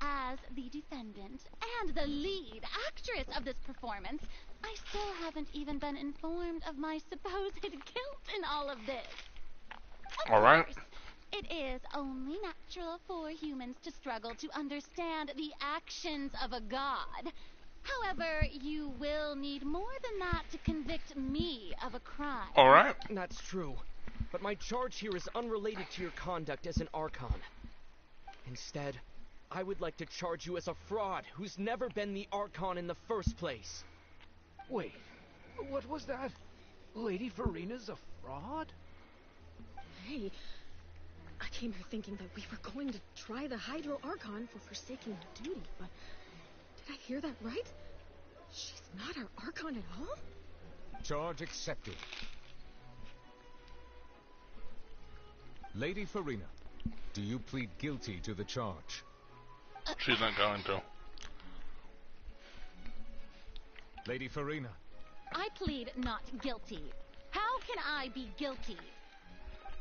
As the defendant and the lead actress of this performance, I still haven't even been informed of my supposed guilt in all of this. All right. It is only natural for humans to struggle to understand the actions of a god. However, you will need more than that to convict me of a crime. All right. That's true. But my charge here is unrelated to your conduct as an Archon. Instead, I would like to charge you as a fraud who's never been the Archon in the first place. Wait, what was that? Lady Farina's a fraud? Hey, I came here thinking that we were going to try the Hydro Archon for forsaking her duty, but did I hear that right? She's not our Archon at all? Charge accepted. Lady Farina, do you plead guilty to the charge? She's not going to. Lady Farina. I plead not guilty. How can I be guilty?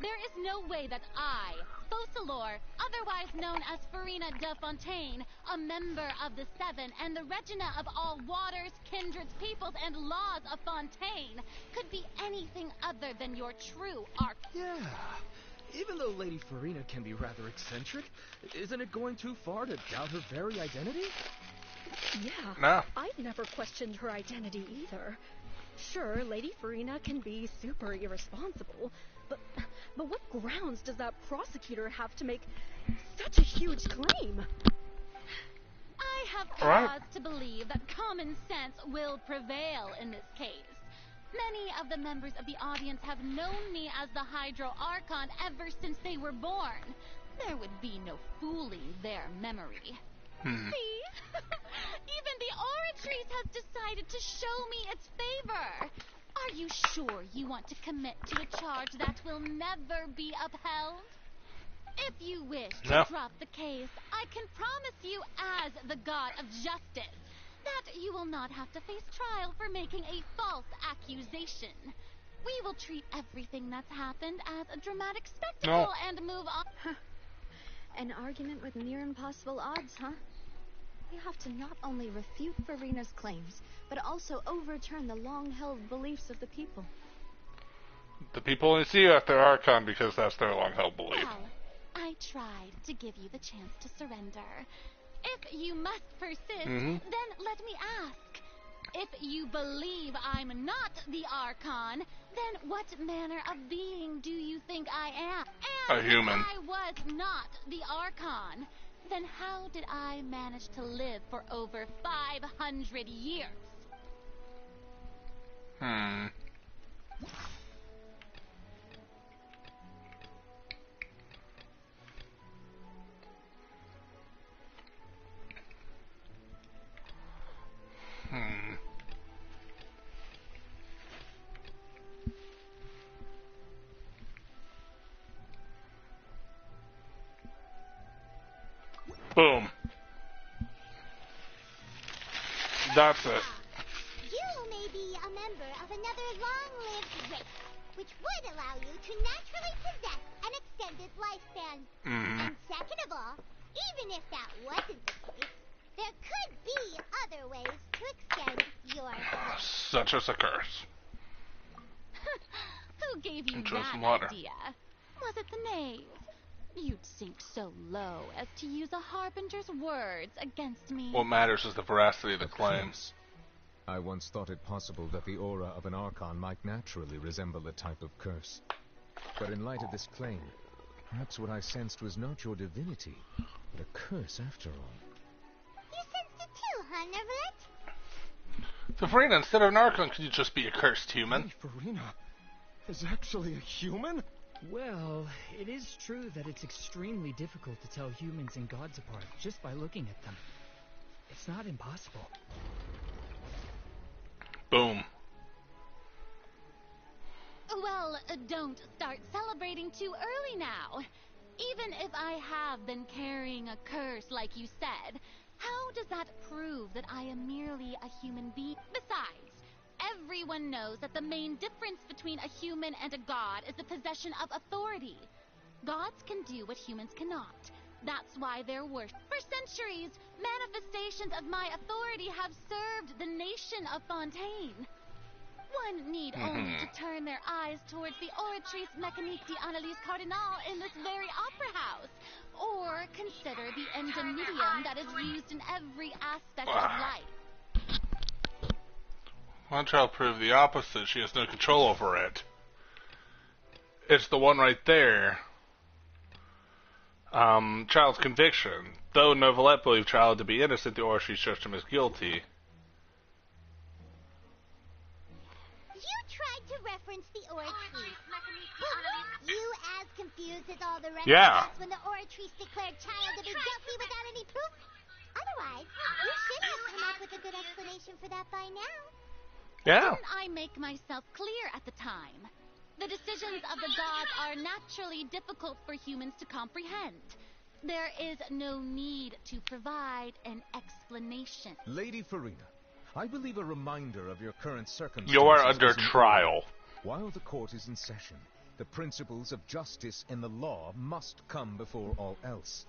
There is no way that I, Faucilor, otherwise known as Farina de Fontaine, a member of the Seven and the Regina of all waters, kindreds, peoples, and laws of Fontaine, could be anything other than your true Archon. Yeah. Even though Lady Farina can be rather eccentric, isn't it going too far to doubt her very identity? Yeah. No. I've never questioned her identity either. Sure, Lady Farina can be super irresponsible, but what grounds does that prosecutor have to make such a huge claim? I have cause to believe that common sense will prevail in this case. Many of the members of the audience have known me as the Hydro Archon ever since they were born. There would be no fooling their memory. See? Even the Oratrice has decided to show me its favor. Are you sure you want to commit to a charge that will never be upheld? If you wish to drop the case, I can promise you as the God of Justice that you will not have to face trial for making a false accusation. We will treat everything that's happened as a dramatic spectacle and move on. An argument with near impossible odds, huh? We have to not only refute Farina's claims, but also overturn the long-held beliefs of the people. The people only see you at their Archon because that's their long-held belief. Well, I tried to give you the chance to surrender. If you must persist, then let me ask. If you believe I'm not the Archon, then what manner of being do you think I am? And a human. If I was not the Archon, then how did I manage to live for over 500 years? That's it. You may be a member of another long-lived race, which would allow you to naturally possess an extended lifespan. And second of all, even if that wasn't the case, there could be other ways to extend your life. Such as a curse. Who gave you Just that water. idea? Was it the knave? You'd sink so low as to use a harbinger's words against me. What matters is the veracity of the claims. I once thought it possible that the aura of an Archon might naturally resemble a type of curse. But in light of this claim, perhaps what I sensed was not your divinity, but a curse after all. You sensed it too, huh, Neverlet? So Farina, instead of an Archon, could you just be a cursed human? Farina is actually a human? Well, it is true that it's extremely difficult to tell humans and gods apart just by looking at them. It's not impossible. Boom. Well, don't start celebrating too early now. Even if I have been carrying a curse like you said, how does that prove that I am merely a human being? Besides, everyone knows that the main difference between a human and a god is the possession of authority. Gods can do what humans cannot. That's why they're worshipped. For centuries, manifestations of my authority have served the nation of Fontaine. One need only to turn their eyes towards the Oratrice Mécanique d'Analyse Cardinal in this very opera house, or consider the endemidium that is used in every aspect of life. One child proved the opposite. She has no control over it. It's the one right there. Child's conviction. Though Novelette believed Child to be innocent, the Oratrice judged him as guilty. You tried to reference the Oratrice. But weren't you as confused as all the rest of us when the Oratrice declared Child to be guilty without any proof? Otherwise, you should have come up with a good explanation for that by now. Yeah. Didn't I make myself clear at the time? The decisions of the gods are naturally difficult for humans to comprehend. There is no need to provide an explanation. Lady Farina, I believe a reminder of your current circumstances. You are under trial. While the court is in session, the principles of justice and the law must come before all else.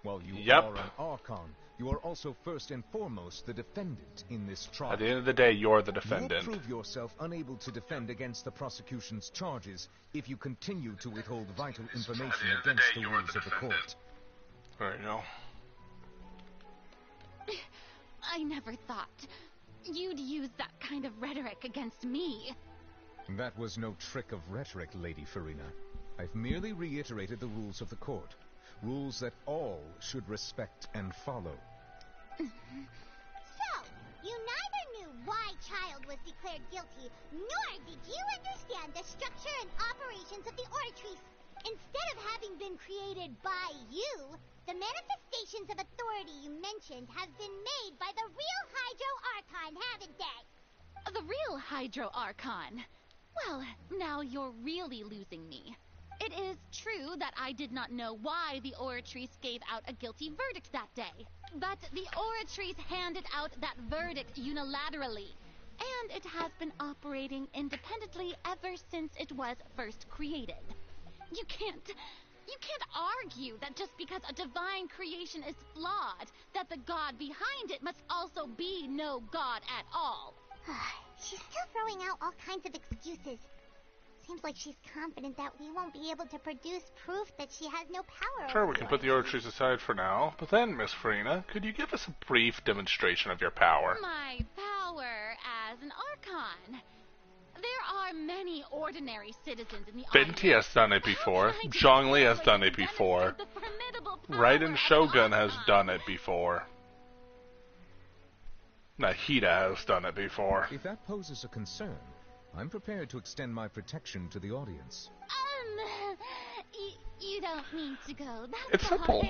While you are an Archon, you are also first and foremost the defendant in this trial. At the end of the day, you're the defendant. You will prove yourself unable to defend against the prosecution's charges if you continue to withhold vital information against the rules of the court. There you go. I never thought you'd use that kind of rhetoric against me. That was no trick of rhetoric, Lady Farina. I've merely reiterated the rules of the court. Rules that all should respect and follow. So, you neither knew why Child was declared guilty, nor did you understand the structure and operations of the Oratrice. Instead of having been created by you, the manifestations of authority you mentioned have been made by the real Hydro Archon, haven't they? The real Hydro Archon? Well, now you're really losing me. It is true that I did not know why the Oratrice gave out a guilty verdict that day. But the Oratrice handed out that verdict unilaterally. And it has been operating independently ever since it was first created. You can't argue that just because a divine creation is flawed, that the god behind it must also be no god at all. She's still throwing out all kinds of excuses. Seems like she's confident that we won't be able to produce proof that she has no power. Sure, we can put the Oratrice aside for now. But then, Miss Farina, could you give us a brief demonstration of your power? My power as an Archon. There are many ordinary citizens in the Venti has done it before. Zhongli has done it before. Raiden Shogun has done it before. Nahida has done it before. If that poses a concern, I'm prepared to extend my protection to the audience. You don't need to go. It's simple.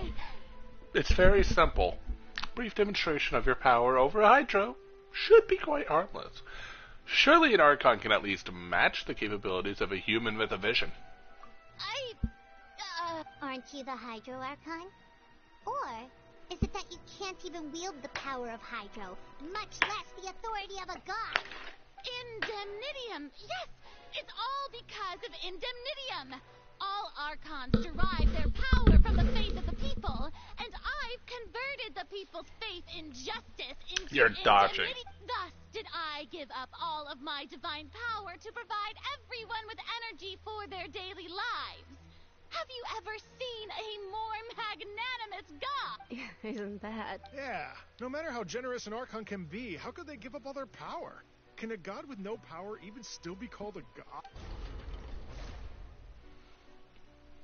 It's very simple. Brief demonstration of your power over a Hydro should be quite harmless. Surely an Archon can at least match the capabilities of a human with a vision. Aren't you the Hydro Archon? Or is it that you can't even wield the power of Hydro, much less the authority of a god? Indemnitium! Yes! It's all because of Indemnitium! All Archons derive their power from the faith of the people, and I've converted the people's faith in justice into You're dodging. Thus did I give up all of my divine power to provide everyone with energy for their daily lives. Have you ever seen a more magnanimous god? Isn't that? Yeah. No matter how generous an Archon can be, how could they give up all their power? Can a god with no power even still be called a god?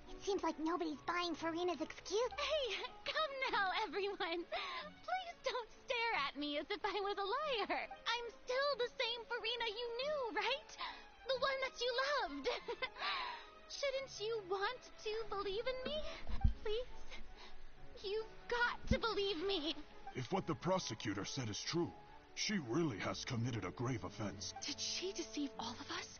It seems like nobody's buying Farina's excuse. Hey, come now, everyone. Please don't stare at me as if I was a liar. I'm still the same Farina you knew, right? The one that you loved. Shouldn't you want to believe in me? Please? You've got to believe me. If what the prosecutor said is true, she really has committed a grave offense. Did she deceive all of us?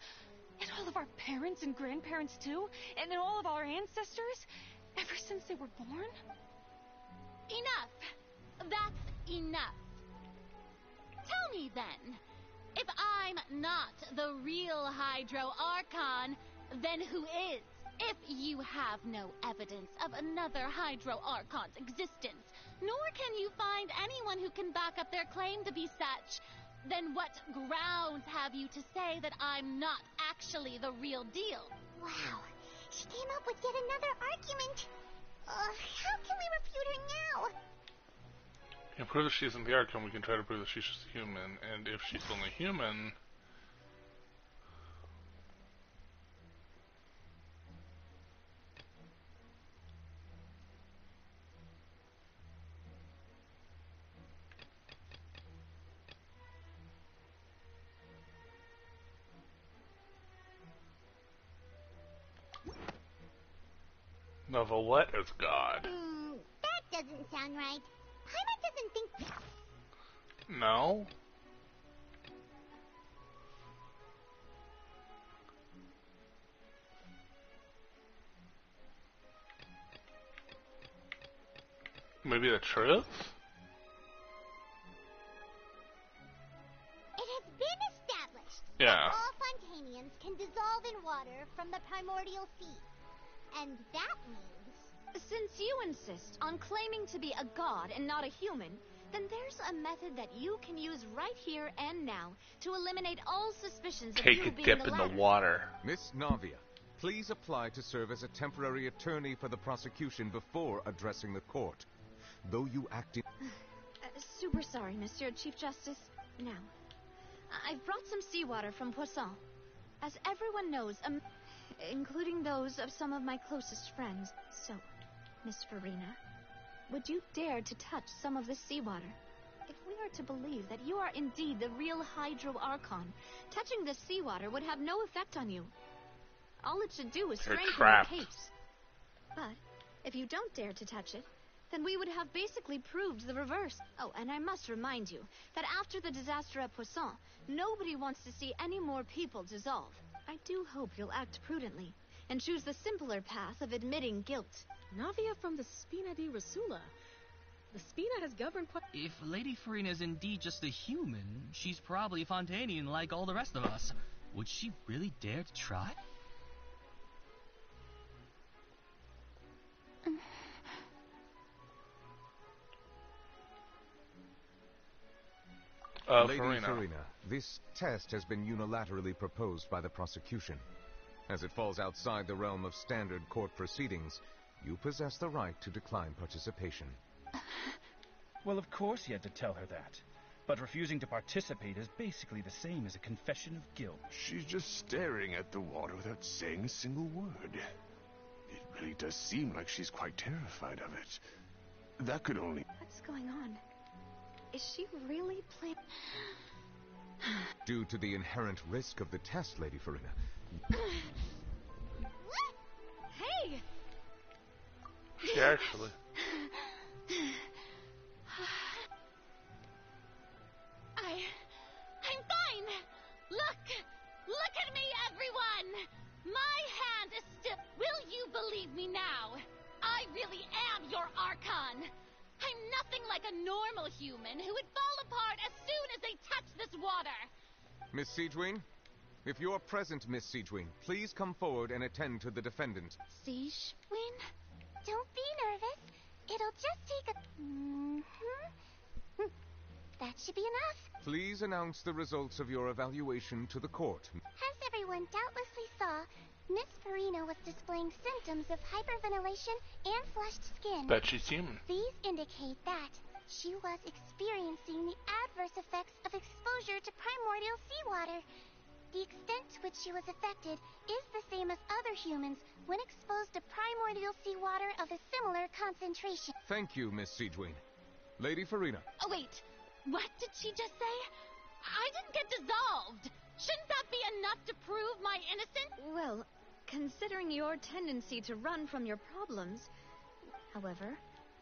And all of our parents and grandparents too? And all of our ancestors? Ever since they were born? Enough. That's enough. Tell me then, if I'm not the real Hydro Archon, then who is? If you have no evidence of another Hydro Archon's existence, nor can you find anyone who can back up their claim to be such, then what grounds have you to say that I'm not actually the real deal? Wow, she came up with yet another argument. How can we refute her now? You can prove that she isn't the Archon, we can try to prove that she's just human, and if she's only human... Novelette is God. That doesn't sound right. Paimon doesn't think... No? Maybe the truth? It has been established Yeah. that all Fontanians can dissolve in water from the primordial sea. And that means... Since you insist on claiming to be a god and not a human, then there's a method that you can use right here and now to eliminate all suspicions of Take you a being dip the in latter. the water. Miss Navia, please apply to serve as a temporary attorney for the prosecution before addressing the court. Though you act in... Super sorry, Monsieur Chief Justice. Now, I've brought some seawater from Poisson. As everyone knows, including those of some of my closest friends. So, Miss Farina, would you dare to touch some of this seawater? If we are to believe that you are indeed the real Hydro Archon, touching this seawater would have no effect on you. All it should do is You're strengthen trapped. your case. But, if you don't dare to touch it, then we would have basically proved the reverse. Oh, and I must remind you that after the disaster at Poisson, nobody wants to see any more people dissolve. I do hope you'll act prudently and choose the simpler path of admitting guilt. Navia from the Spina di Rasula. The Spina has governed... If Lady Farina is indeed just a human, she's probably Fontanian like all the rest of us. Would she really dare to try? Lady Farina, this test has been unilaterally proposed by the prosecution. As it falls outside the realm of standard court proceedings, you possess the right to decline participation. Well, of course you had to tell her that. But refusing to participate is basically the same as a confession of guilt. She's just staring at the water without saying a single word. It really does seem like she's quite terrified of it. That could only... What's going on? Is she really playing... Due to the inherent risk of the test, Lady Farina. Hey! She actually... I'm fine! Look at me, everyone! My hand is still... Will you believe me now? I really am your Archon! I'm nothing like a normal human who would fall apart as soon as they touch this water. Miss Siegewin? If you are present, Miss Siegewin, please come forward and attend to the defendant. Siegewin? Don't be nervous. It'll just take a... That should be enough. Please announce the results of your evaluation to the court. As everyone doubtlessly saw, Miss Farina was displaying symptoms of hyperventilation and flushed skin. Bet she's human. These indicate that she was experiencing the adverse effects of exposure to primordial seawater. The extent to which she was affected is the same as other humans when exposed to primordial seawater of a similar concentration. Thank you, Miss Siegewin. Lady Farina. Oh, wait. What did she just say? I didn't get dissolved. Shouldn't that be enough to prove my innocence? Well, considering your tendency to run from your problems. However,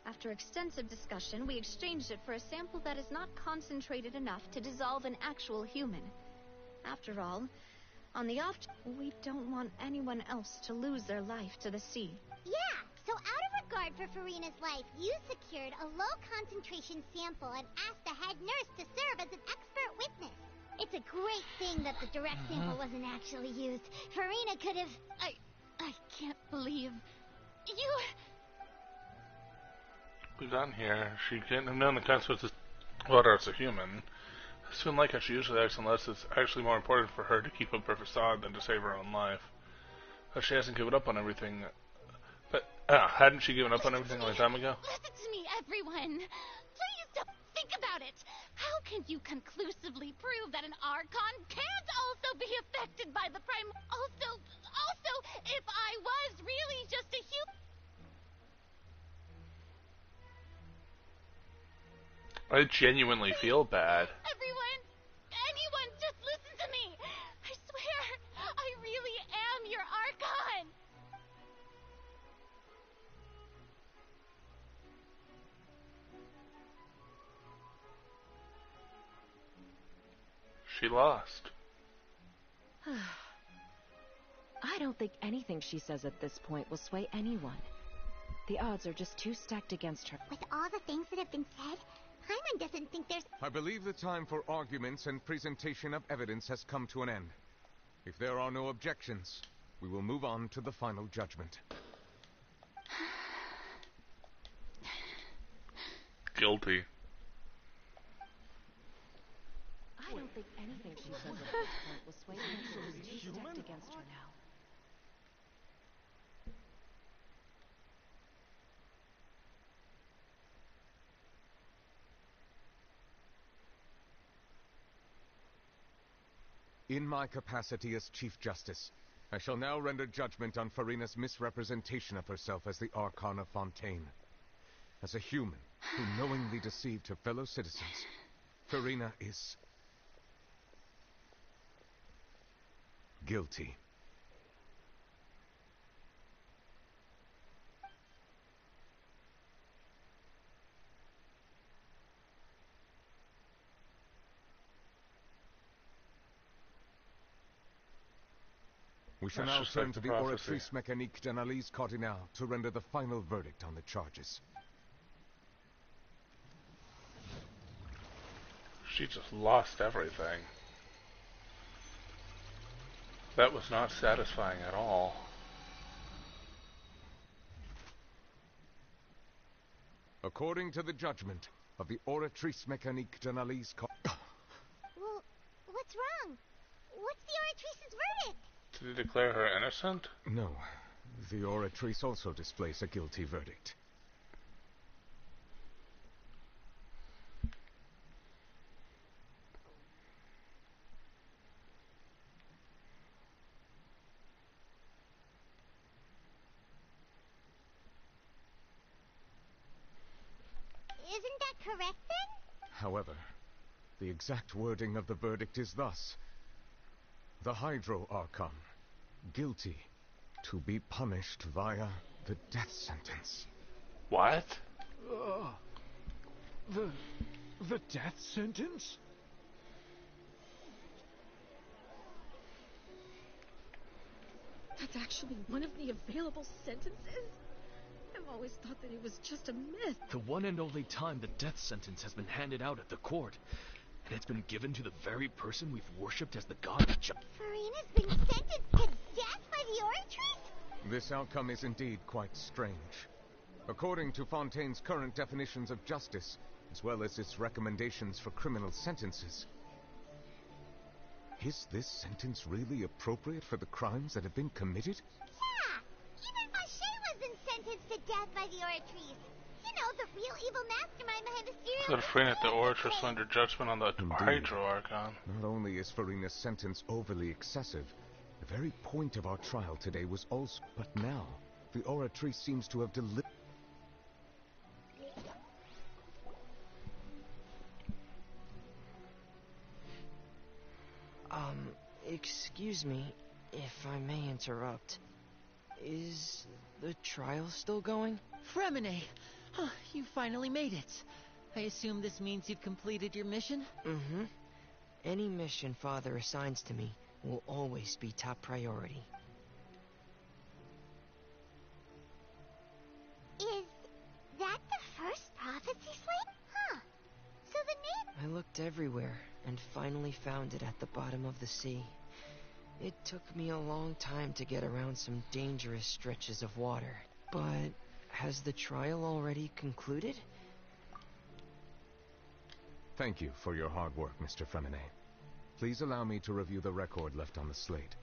after extensive discussion, we exchanged it for a sample that is not concentrated enough to dissolve an actual human. After all, on the off, we don't want anyone else to lose their life to the sea. Yeah, so out of regard for Farina's life, you secured a low-concentration sample and asked the head nurse to serve as an expert witness. It's a great thing that the direct sample wasn't actually used. Farina could have... I can't believe... You... We've gotten here. She couldn't have known the consequences of water as a human. Soon like how she usually acts unless it's actually more important for her to keep up her facade than to save her own life. But she hasn't given up on everything. But, hadn't she given up on everything a long time ago? Listen to me, everyone. Please don't think about it. How can you conclusively prove that an Archon can't also be affected by the prime... Also, if I was really just a human... I genuinely feel bad. Anyone, just listen to me. I swear, I really am your Archon. She lost. I don't think anything she says at this point will sway anyone. The odds are just too stacked against her. With all the things that have been said, Hyman doesn't think there's... I believe the time for arguments and presentation of evidence has come to an end. If there are no objections, we will move on to the final judgment. Guilty. I don't think anything she says at this point will sway anyone. She's too stacked against her now. In my capacity as Chief Justice, I shall now render judgment on Farina's misrepresentation of herself as the Archon of Fontaine. As a human who knowingly deceived her fellow citizens, Farina is... guilty. We shall now turn to the Oratrice Mécanique d'Analyse Cardinale to render the final verdict on the charges. She just lost everything. That was not satisfying at all. According to the judgment of the Oratrice Mécanique d'Analyse Cardinale... Well, what's wrong? What's the Oratrice's verdict? Did he declare her innocent? No. The Oratrice also displays a guilty verdict. Isn't that correct, then? However, the exact wording of the verdict is thus. The Hydro Archon, guilty, to be punished via the death sentence. What? The death sentence? That's actually one of the available sentences? Am I've always thought that it was just a myth. The one and only time the death sentence has been handed out at the court. And it's been given to the very person we've worshipped as the god of justice. Farina's been sentenced to death by the Oratrice? This outcome is indeed quite strange. According to Fontaine's current definitions of justice, as well as its recommendations for criminal sentences, is this sentence really appropriate for the crimes that have been committed? Yeah! Even Mache wasn't sentenced to death by the Oratrice. You know, the real evil mastermind behind the serial... So Farina at the Oratrice under judgment on the Hydro Archon. Not only is Farina's sentence overly excessive, the very point of our trial today was also... But now, the Oratrice seems to have delivered... Excuse me, if I may interrupt. Is the trial still going? Fremine! Oh, you finally made it. I assume this means you've completed your mission? Mm-hmm. Any mission Father assigns to me will always be top priority. Is that the first prophecy slate? Huh. So the name... I looked everywhere and finally found it at the bottom of the sea. It took me a long time to get around some dangerous stretches of water. But has the trial already concluded? Thank you for your hard work, Mr. Fremine. Please allow me to review the record left on the slate.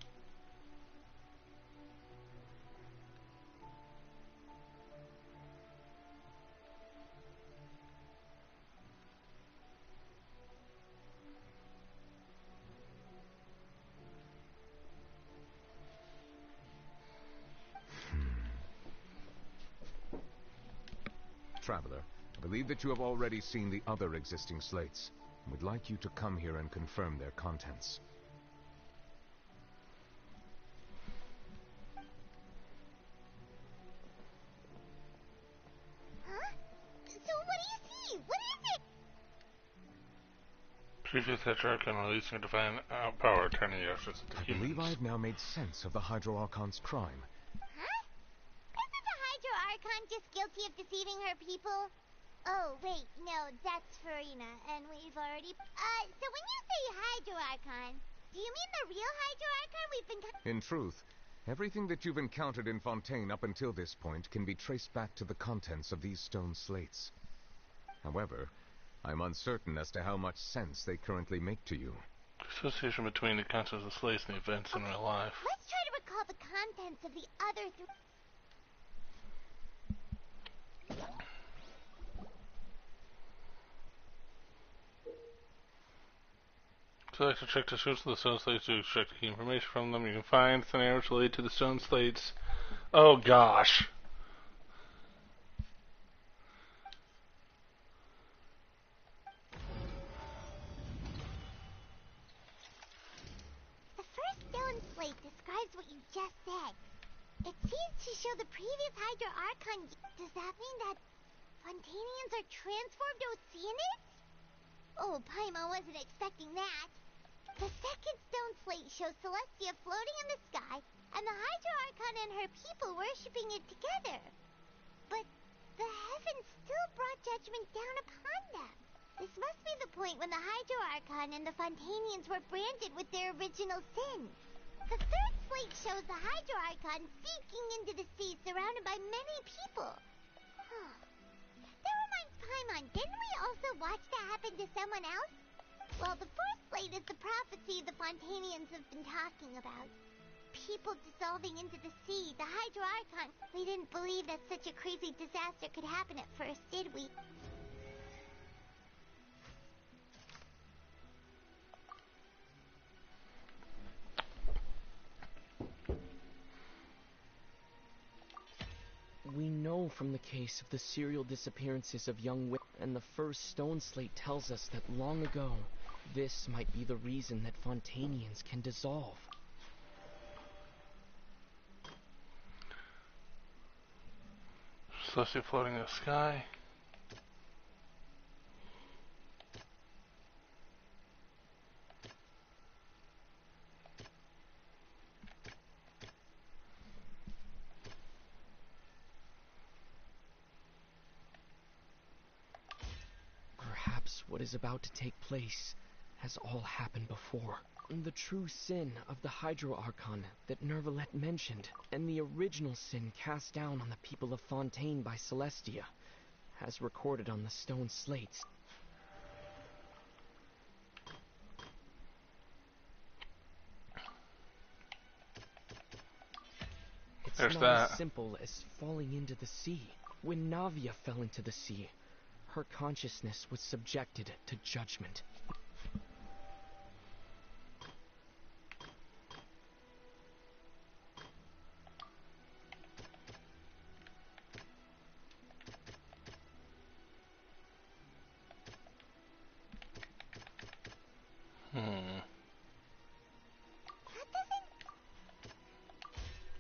Traveler, I believe that you have already seen the other existing slates, and would like you to come here and confirm their contents. Huh? So what do you see? What is it? Previous Tetrarchon releasing a divine power, turning Yoshis into I believe I have now made sense of the Hydro Archon's crime. Huh? Isn't the Hydro Archon just guilty of deceiving her people? Oh, wait, no, that's Farina, and we've already... so when you say Hydro Archon, do you mean the real Hydro Archon we've been... In truth, everything that you've encountered in Fontaine up until this point can be traced back to the contents of these stone slates. However, I'm uncertain as to how much sense they currently make to you. Association between the contents of the slates and the events in real life. Let's try to recall the contents of the other Select to check the source of the stone slates to extract key information from them. You can find scenarios related to the stone slates. Oh gosh. The first stone slate describes what you just said. It seems to show the previous Hydro Archon. Does that mean that Fontainians are transformed Oceanids? Oh, Paimon wasn't expecting that. The second stone slate shows Celestia floating in the sky, and the Hydro Archon and her people worshipping it together. But the heavens still brought judgment down upon them. This must be the point when the Hydro Archon and the Fontainians were branded with their original sin. The third slate shows the Hydro Archon sinking into the sea surrounded by many people. That reminds Paimon, didn't we also watch that happen to someone else? Well, the fourth slate is the prophecy the Fontainians have been talking about. People dissolving into the sea, the Hydro Archon. We didn't believe that such a crazy disaster could happen at first, did we? We know from the case of the serial disappearances of young women, and the first stone slate tells us that long ago, this might be the reason that Fontainians can dissolve. Celestia floating in the sky. what is about to take place has all happened before. The true sin of the Hydro Archon that Nervalet mentioned, and the original sin cast down on the people of Fontaine by Celestia, has recorded on the stone slates. It's not as simple as falling into the sea. When Navia fell into the sea, her consciousness was subjected to judgment.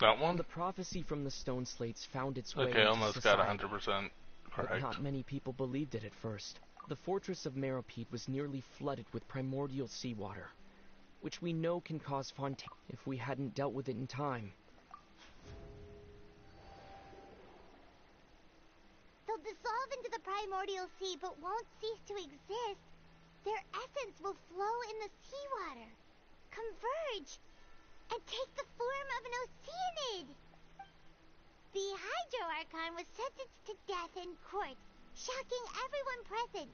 That one? The prophecy from the stone slates found its way Okay, into almost society, got 100% correct. but not many people believed it at first. The fortress of Meropide was nearly flooded with primordial seawater, which we know can cause Fontaine if we hadn't dealt with it in time. They'll dissolve into the primordial sea but won't cease to exist. Their essence will flow in the seawater, converge, and take the form of an oceanid. The Hydro Archon was sentenced to death in court, shocking everyone present.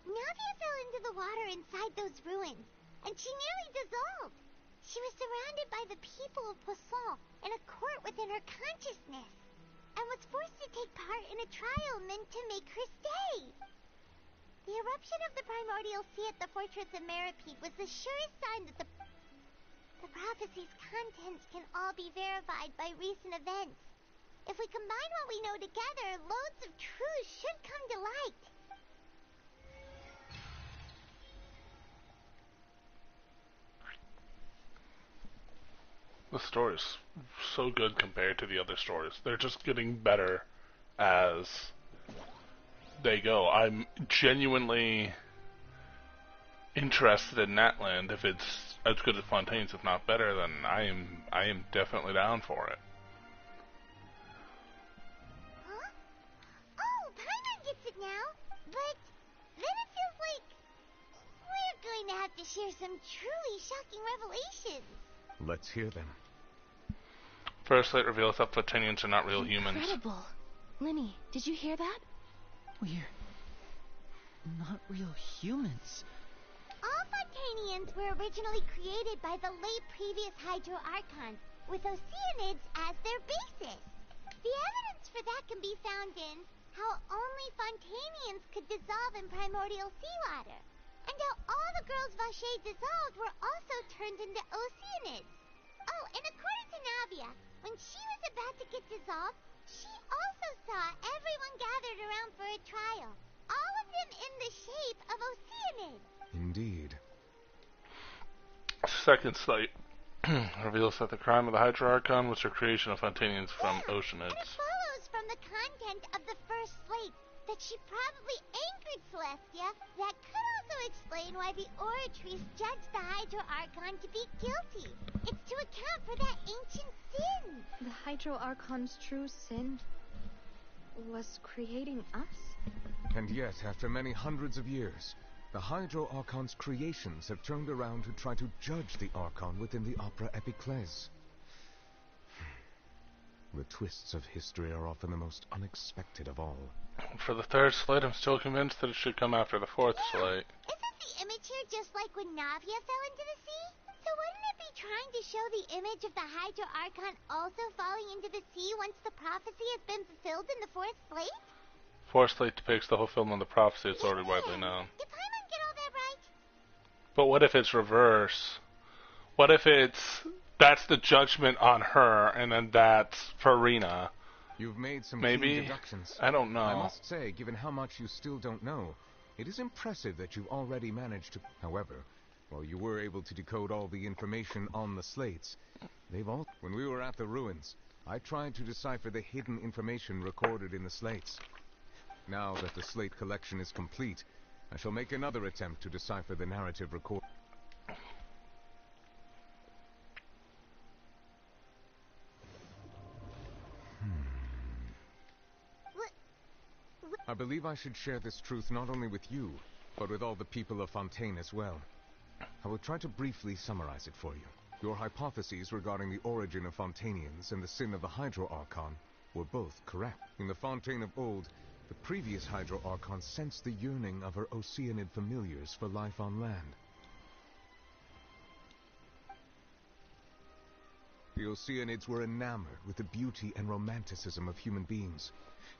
Navia fell into the water inside those ruins, and she nearly dissolved. She was surrounded by the people of Poisson in a court within her consciousness, and was forced to take part in a trial meant to make her stay. The eruption of the primordial sea at the fortress of Meropide was the surest sign that the prophecy's contents can all be verified by recent events. If we combine what we know together, loads of truth should come to light. The story's so good compared to the other stories. They're just getting better as they go. I'm genuinely interested in Natland. If it's as good as Fontaine's, if not better, then I am definitely down for it. Huh? Oh, Paimon gets it now, but then it feels like we're going to have to share some truly shocking revelations. Let's hear them. First slate reveals that Fontanians are not real humans. Incredible. Linny, did you hear that? We're not real humans. All Fontanians were originally created by the late previous Hydro Archons, with oceanids as their basis. The evidence for that can be found in how only Fontanians could dissolve in primordial seawater, and how all the girls Vacher dissolved were also turned into oceanids. Oh, and according to Navia, when she was about to get dissolved, she also saw everyone gathered around for a trial, all of them in the shape of oceanids. Indeed. Second slate reveals that the crime of the Hydro Archon was her creation of Fontanians from oceanids. It follows from the content of the first slate that she probably angered Celestia. That could also explain why the Oratrice judged the Hydro Archon to be guilty. It's to account for that ancient sin. The Hydro Archon's true sin was creating us? And yet, after many hundreds of years, the Hydro Archon's creations have turned around to try to judge the Archon within the Opera Epiclese. The twists of history are often the most unexpected of all. For the third slate, I'm still convinced that it should come after the fourth slate. Isn't the image here just like when Navia fell into the sea? So wouldn't it be trying to show the image of the Hydro Archon also falling into the sea once the prophecy has been fulfilled in the fourth slate? Fourth slate depicts the fulfillment of the prophecy. It's already widely known. Did Paimon get all that right? But what if it's reverse? What if that's the judgment on her, and then that's Farina? You've made some Maybe? keen deductions. I don't know. I must say, given how much you still don't know, it is impressive that you've already managed to... However, while you were able to decode all the information on the slates, they've all... When we were at the ruins, I tried to decipher the hidden information recorded in the slates. Now that the slate collection is complete, I shall make another attempt to decipher the narrative record. I believe I should share this truth not only with you, but with all the people of Fontaine as well. I will try to briefly summarize it for you. Your hypotheses regarding the origin of Fontainians and the sin of the Hydro Archon were both correct. In the Fontaine of old, the previous Hydro Archon sensed the yearning of her Oceanid familiars for life on land. The Oceanids were enamored with the beauty and romanticism of human beings,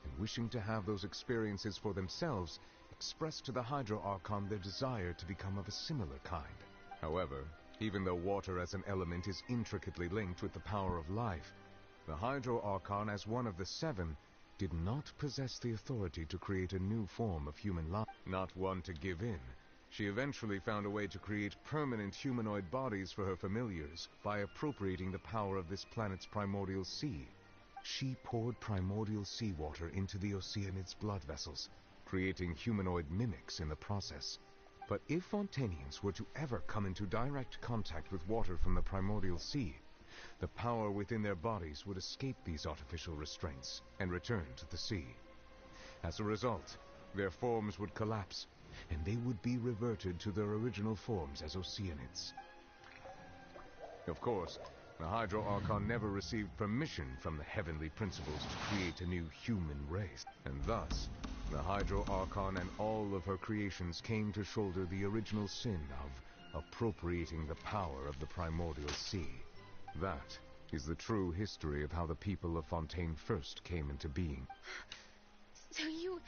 and wishing to have those experiences for themselves, expressed to the Hydro Archon their desire to become of a similar kind. However, even though water as an element is intricately linked with the power of life, the Hydro Archon, as one of the seven, did not possess the authority to create a new form of human life. Not one to give in, she eventually found a way to create permanent humanoid bodies for her familiars by appropriating the power of this planet's primordial sea. She poured primordial seawater into the Oceanids' blood vessels, creating humanoid mimics in the process. But if Fontainians were to ever come into direct contact with water from the primordial sea, the power within their bodies would escape these artificial restraints and return to the sea. As a result, their forms would collapse, and they would be reverted to their original forms as Oceanids. Of course, the Hydro Archon never received permission from the heavenly principles to create a new human race, and thus, the Hydro Archon and all of her creations came to shoulder the original sin of appropriating the power of the primordial sea. That is the true history of how the people of Fontaine first came into being. So we were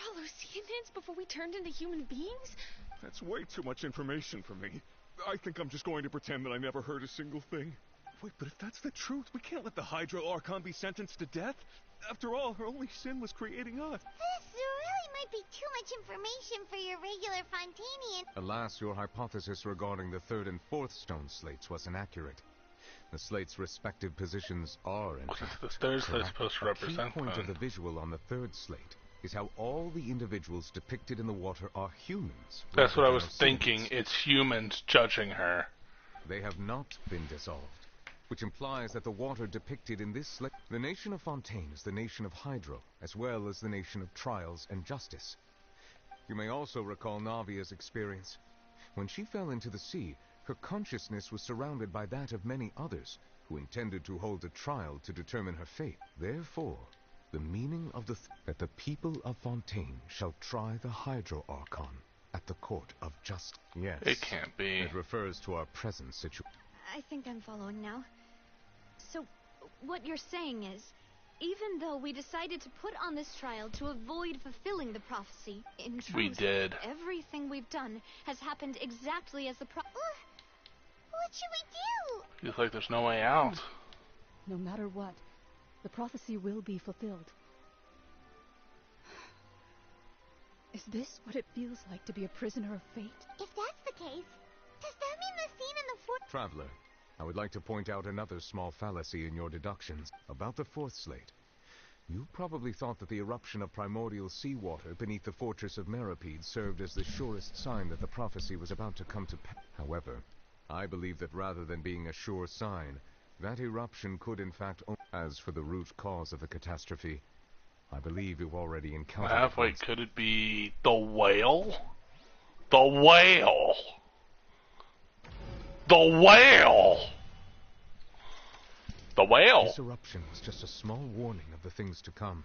all Oceanids before we turned into human beings? That's way too much information for me. I think I'm just going to pretend that I never heard a single thing. Wait, but if that's the truth, we can't let the Hydro Archon be sentenced to death. After all, her only sin was creating us. This really might be too much information for your regular Fontainian. Alas, your hypothesis regarding the third and fourth stone slates was inaccurate. The slates' respective positions are, in fact, the third slate's supposed to represent the key point them. of the visual on the third slate is how all the individuals depicted in the water are humans. That's what I was Oceanids. thinking. It's humans judging her. They have not been dissolved, which implies that the water depicted in this slate... The nation of Fontaine is the nation of Hydro, as well as the nation of trials and justice. You may also recall Navia's experience. When she fell into the sea, her consciousness was surrounded by that of many others, who intended to hold a trial to determine her fate. Therefore, the meaning of that the people of Fontaine shall try the Hydro Archon at the court of justice. Yes. It can't be. It refers to our present situation. I think I'm following now. So, what you're saying is, even though we decided to put on this trial to avoid fulfilling the prophecy, in truth, we did. Everything we've done has happened exactly as the What should we do? Feels like there's no way out. No matter what, the prophecy will be fulfilled. Is this what it feels like to be a prisoner of fate? If that's the case, does that mean the scene in the fourth... Traveler, I would like to point out another small fallacy in your deductions about the fourth slate. You probably thought that the eruption of primordial seawater beneath the fortress of Meripede served as the surest sign that the prophecy was about to come to pass. However, I believe that rather than being a sure sign, that eruption could in fact... As for the root cause of the catastrophe, I believe you've already encountered... Wait, could it be the whale? The whale! The whale! The whale! This eruption was just a small warning of the things to come.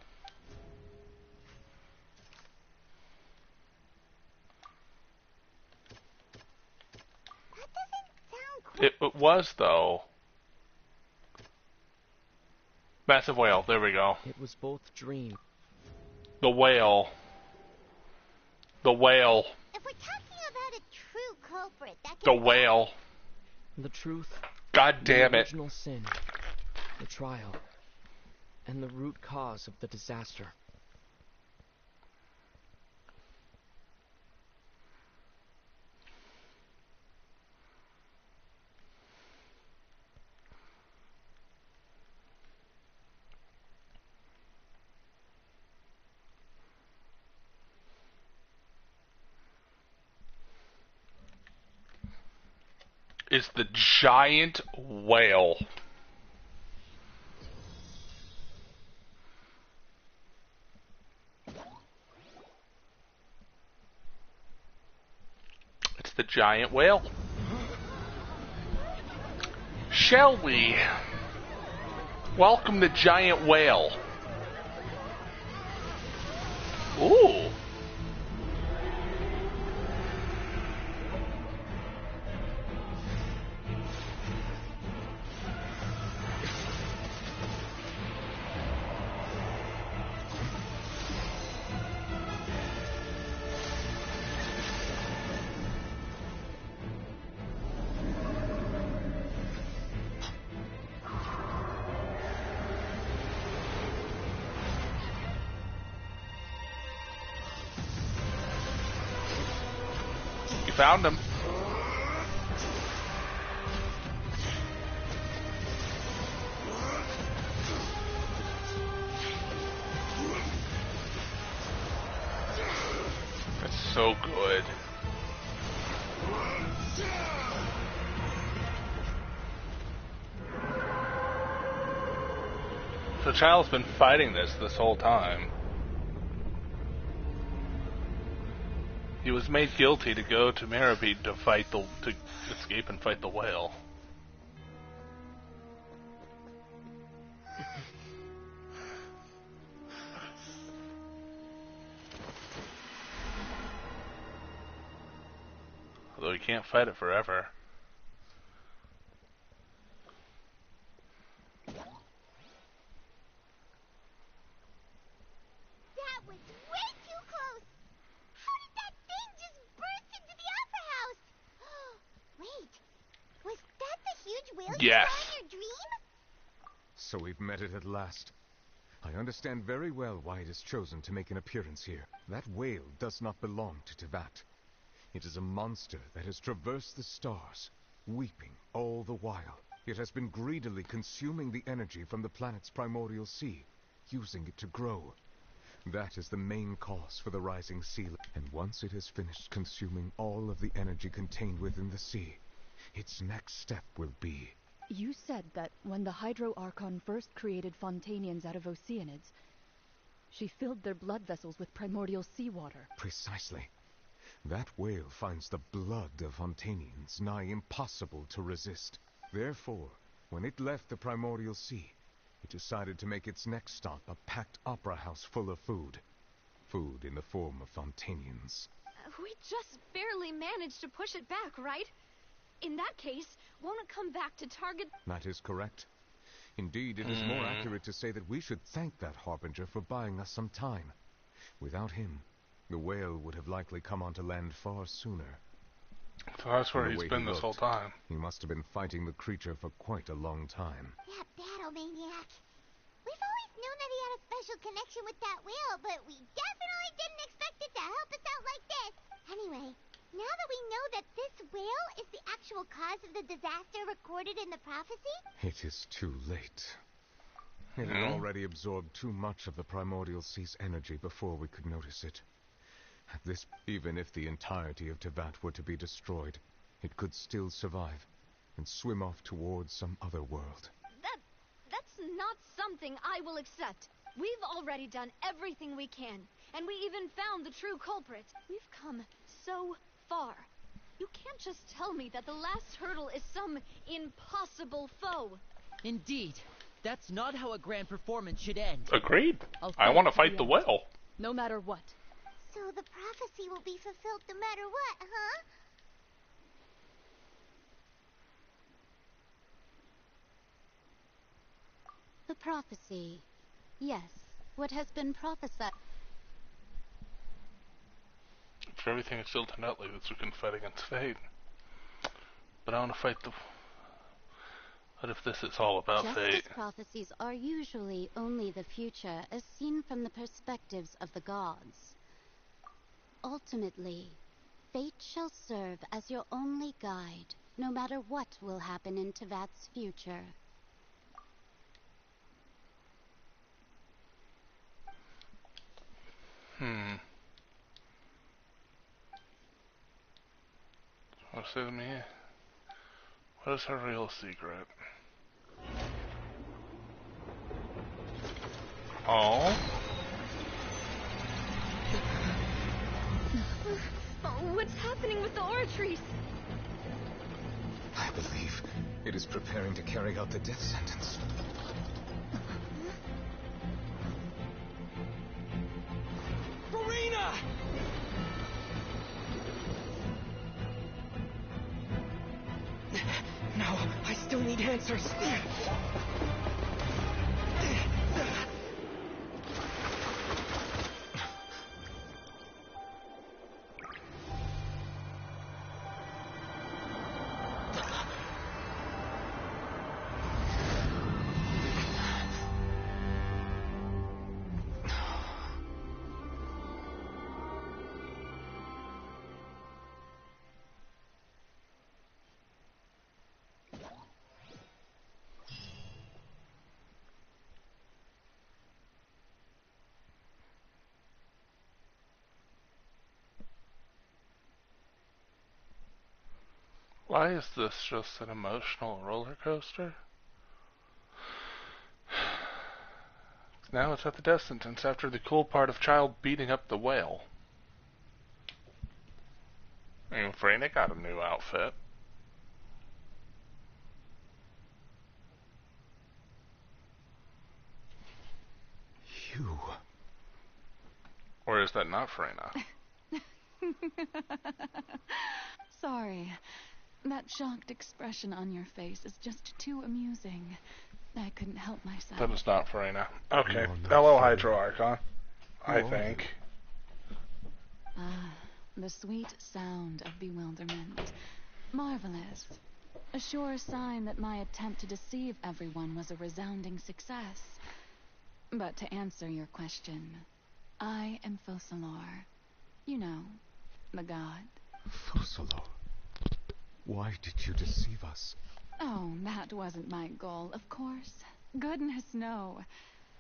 That doesn't sound It was, though. Massive whale, there we go. It was both dream. The whale. The whale. If we're talking about a true culprit, that The whale. The truth. God damn the it. original sin. The trial. And the root cause of the disaster. Is the giant whale. giant whale. Shall we welcome the giant whale? Ooh. You found him. That's so good. So Child's been fighting this whole time. He was made guilty to go to Maribed to escape and fight the whale. Although he can't fight it forever. That was way too close! How did that thing just burst into the opera house? Wait, was that the huge whale Yes. you saw in your dream? So we've met it at last. I understand very well why it has chosen to make an appearance here. That whale does not belong to Tevat. It is a monster that has traversed the stars, weeping all the while. It has been greedily consuming the energy from the planet's primordial sea, using it to grow. That is the main cause for the rising sea level. And once it has finished consuming all of the energy contained within the sea, its next step will be... You said that when the Hydro Archon first created Fontainians out of Oceanids, she filled their blood vessels with primordial seawater. Precisely. That whale finds the blood of Fontainians nigh impossible to resist. Therefore, when it left the primordial sea, it decided to make its next stop a packed opera house full of food. Food in the form of Fontainians. We just barely managed to push it back, right? In that case, won't it come back to target... That is correct. Indeed, it is more accurate to say that we should thank that Harbinger for buying us some time. Without him, the whale would have likely come onto land far sooner. So that's where he's been this whole time. He must have been fighting the creature for quite a long time. That battle maniac. We've always known that he had a special connection with that whale, but we definitely didn't expect it to help us out like this. Anyway, now that we know that this whale is the actual cause of the disaster recorded in the prophecy... It is too late. It had already absorbed too much of the primordial sea's energy before we could notice it. At this, even if the entirety of Tevat were to be destroyed, it could still survive and swim off towards some other world. That's not something I will accept. We've already done everything we can, and we even found the true culprit. We've come so far. You can't just tell me that the last hurdle is some impossible foe. Indeed. That's not how a grand performance should end. Agreed. I want to fight the whale. No matter what. So the prophecy will be fulfilled no matter what, huh? The prophecy. Yes. What has been prophesied... If everything had still turned out like this, we can fight against fate. But I want to fight the... What if this is all about fate? Justice prophecies are usually only the future as seen from the perspectives of the gods. Ultimately, fate shall serve as your only guide, no matter what will happen in Tevat's future. What say to me? What is her real secret? Oh? Oh What's happening with the oratories? I believe it is preparing to carry out the death sentence. Farina! No, I still need answers. Why is this just an emotional roller coaster? Now it's at the death sentence after the cool part of child beating up the whale. And Freyna got a new outfit. You. Or is that not Freyna? Sorry. That shocked expression on your face is just too amusing. I couldn't help myself. That is not Freyna. Okay. Hello, Hydro Archon. I think. Ah, the sweet sound of bewilderment. Marvelous. A sure sign that my attempt to deceive everyone was a resounding success. But to answer your question, I am Focalor. You know, the god. Focalor? Why did you deceive us? Oh, that wasn't my goal, of course. Goodness, no.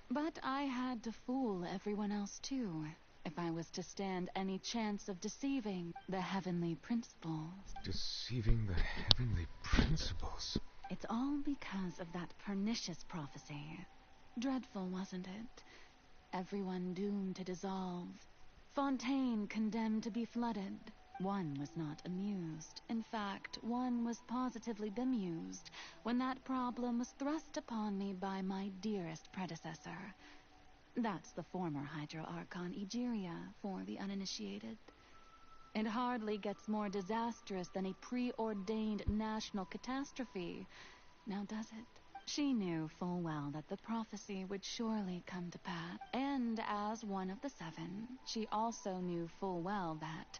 But I had to fool everyone else, too, if I was to stand any chance of deceiving the heavenly principles. Deceiving the heavenly principles? It's all because of that pernicious prophecy. Dreadful, wasn't it? Everyone doomed to dissolve. Fontaine condemned to be flooded. One was not amused. In fact, one was positively bemused when that problem was thrust upon me by my dearest predecessor. That's the former Hydro Archon Egeria, for the uninitiated. It hardly gets more disastrous than a preordained national catastrophe, now does it? She knew full well that the prophecy would surely come to pass, and as one of the seven, she also knew full well that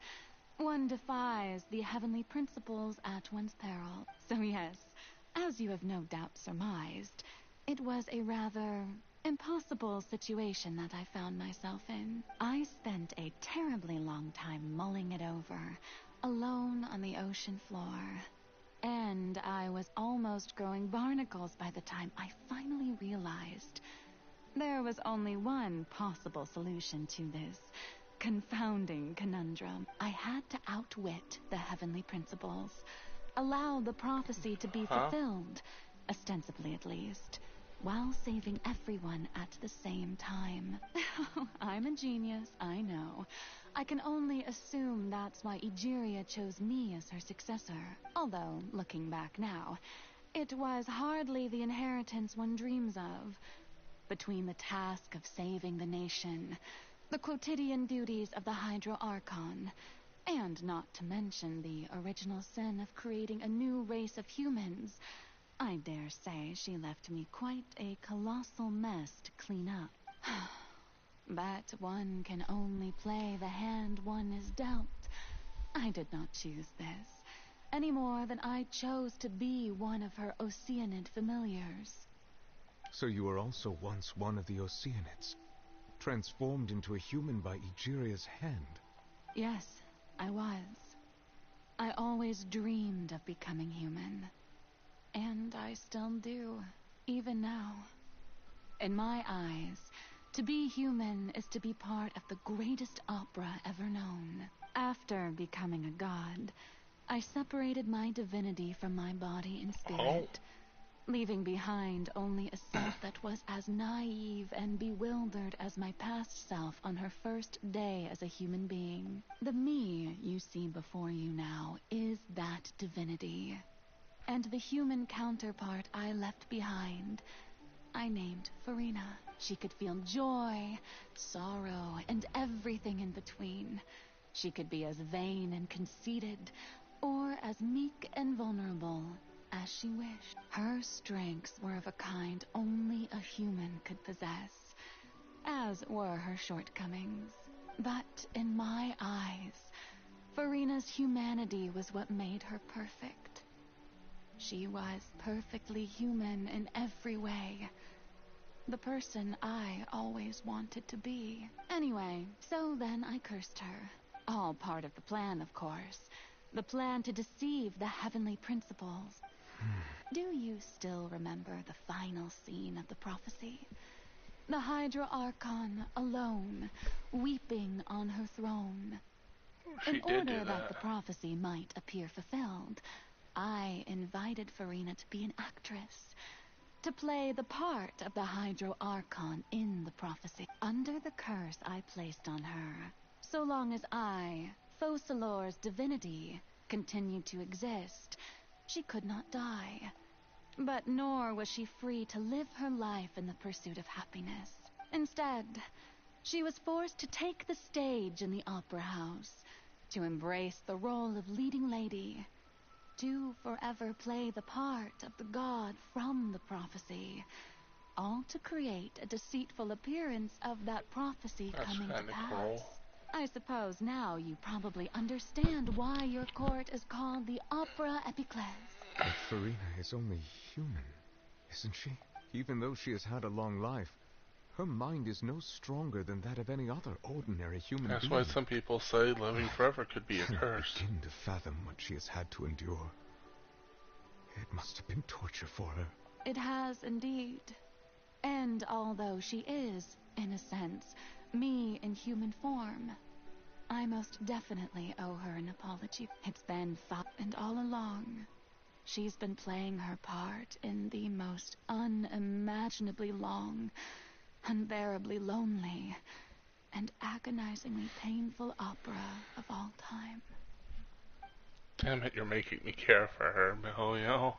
one defies the heavenly principles at one's peril. So yes, as you have no doubt surmised, it was a rather impossible situation that I found myself in. I spent a terribly long time mulling it over, alone on the ocean floor. And I was almost growing barnacles by the time I finally realized there was only one possible solution to this confounding conundrum. I had to outwit the heavenly principles, allow the prophecy to be fulfilled, ostensibly at least, while saving everyone at the same time. I'm a genius, I know. I can only assume that's why Egeria chose me as her successor. Although, looking back now, it was hardly the inheritance one dreams of. Between the task of saving the nation, the quotidian duties of the Hydro Archon, and not to mention the original sin of creating a new race of humans, I dare say she left me quite a colossal mess to clean up. But one can only play the hand one is dealt. I did not choose this, any more than I chose to be one of her Oceanid familiars. So you were also once one of the Oceanids, transformed into a human by Egeria's hand? Yes, I was. I always dreamed of becoming human. And I still do, even now. In my eyes, to be human is to be part of the greatest opera ever known. After becoming a god, I separated my divinity from my body and spirit. leaving behind only a self that was as naive and bewildered as my past self on her first day as a human being. The me you see before you now is that divinity. And the human counterpart I left behind, I named Farina. She could feel joy, sorrow, and everything in between. She could be as vain and conceited, or as meek and vulnerable as she wished. Her strengths were of a kind only a human could possess, as were her shortcomings. But in my eyes, Farina's humanity was what made her perfect. She was perfectly human in every way. The person I always wanted to be. Anyway, so then I cursed her. All part of the plan, of course. The plan to deceive the heavenly principles. Do you still remember the final scene of the prophecy? The Hydra Archon, alone, weeping on her throne. In order that the prophecy might appear fulfilled, I invited Farina to be an actress, to play the part of the Hydro Archon in the prophecy. Under the curse I placed on her, so long as I, Focalor's divinity, continued to exist, she could not die. But nor was she free to live her life in the pursuit of happiness. Instead, she was forced to take the stage in the opera house, to embrace the role of leading lady, to forever play the part of the god from the prophecy, all to create a deceitful appearance of that prophecy coming to pass. Cool. I suppose now you probably understand why your court is called the Opera Epiclese. But Farina is only human, isn't she? Even though she has had a long life, her mind is no stronger than that of any other ordinary human being. That's why some people say living forever could be a curse. I begin to fathom what she has had to endure. It must have been torture for her. It has indeed. And although she is, in a sense, me in human form, I most definitely owe her an apology. It's been and all along, she's been playing her part in the most unimaginably long, unbearably lonely, and agonizingly painful opera of all time. Damn it, you're making me care for her, Mihoyo.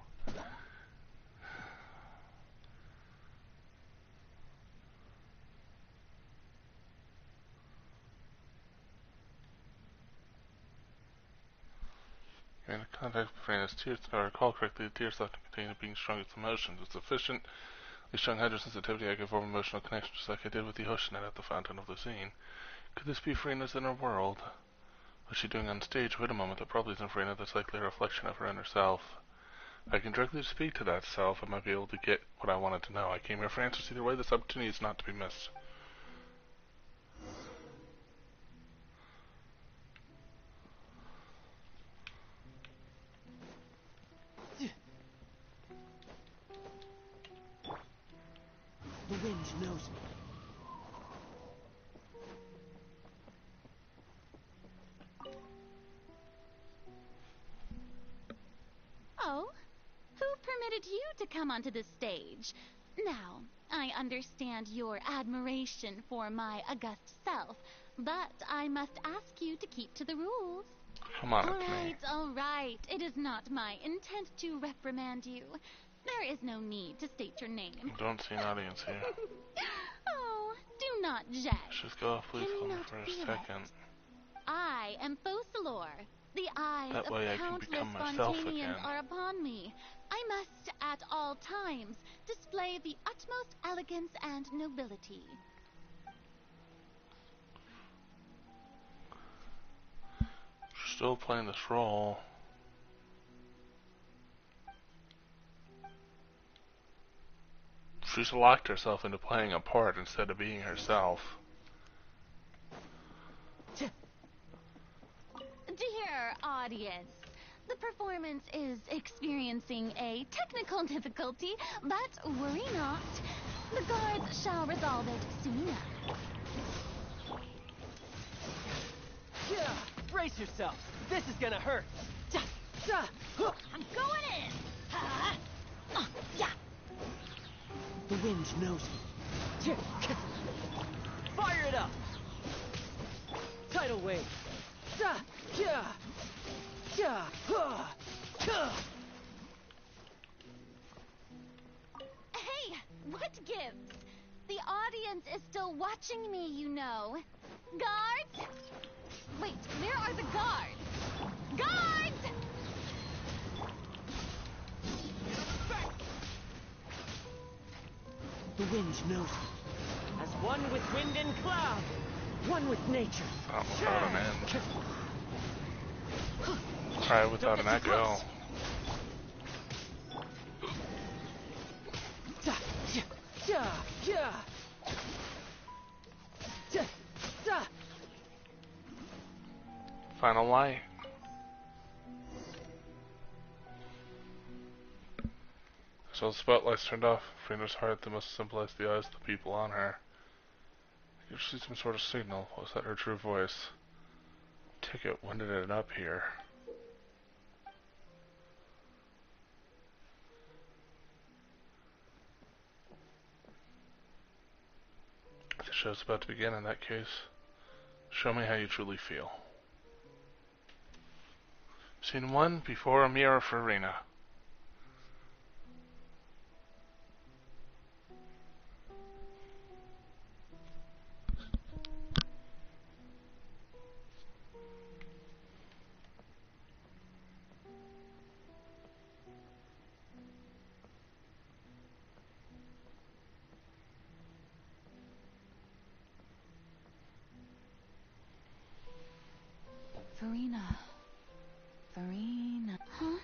In the context of Farina's tears, if I recall correctly, the tears left contain being strongest emotions. With sufficiently strong hydrosensitivity, I could form emotional connections just like I did with the ocean at the fountain of the scene. Could this be Farina's inner world? What's she doing on stage? Wait a moment, that probably isn't Farina, that's likely a reflection of her inner self. If I can directly speak to that self, I might be able to get what I wanted to know. I came here for answers either way, this opportunity is not to be missed. The wind knows me. Oh? Who permitted you to come onto the stage? Now, I understand your admiration for my august self, but I must ask you to keep to the rules. Come on, it's all right. It is not my intent to reprimand you. There is no need to state your name. I don't see an audience here. Oh, do not jest. Just go off, please, hold me for a second. I am Focalor. The eyes That way of I can countless become myself Fontanians again. are upon me. I must, at all times, display the utmost elegance and nobility. She's still playing this role. She's locked herself into playing a part instead of being herself. Dear audience, the performance is experiencing a technical difficulty, but worry not. The guards shall resolve it soon enough. Yeah, brace yourself. This is gonna hurt. I'm going in. Yeah. The wind knows it. Fire it up! Tidal wave. Hey, what gives? The audience is still watching me, you know. Guards? Wait, where are the guards? Guards! The wind knows it. As one with wind and cloud, one with nature. Not without an end. Cry without an echo. Final light. So the spotlight's turned off. Freena's heart that must symbolize the eyes of the people on her. Did she see some sort of signal? Was that her true voice? Ticket, when did it end up here? The show's about to begin in that case. Show me how you truly feel. Scene 1, before a mirror for Reina. Farina. Farina. Huh?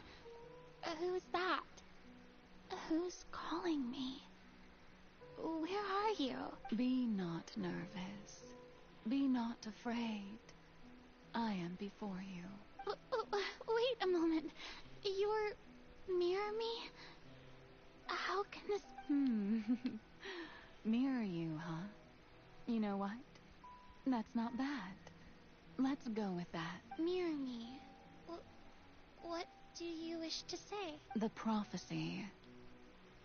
Who's that? Who's calling me? Where are you? Be not nervous. Be not afraid. I am before you. Wait a moment. You're near me? How can this... Mirror you, huh? You know what? That's not bad. Let's go with that. Mirror me. What do you wish to say? The prophecy.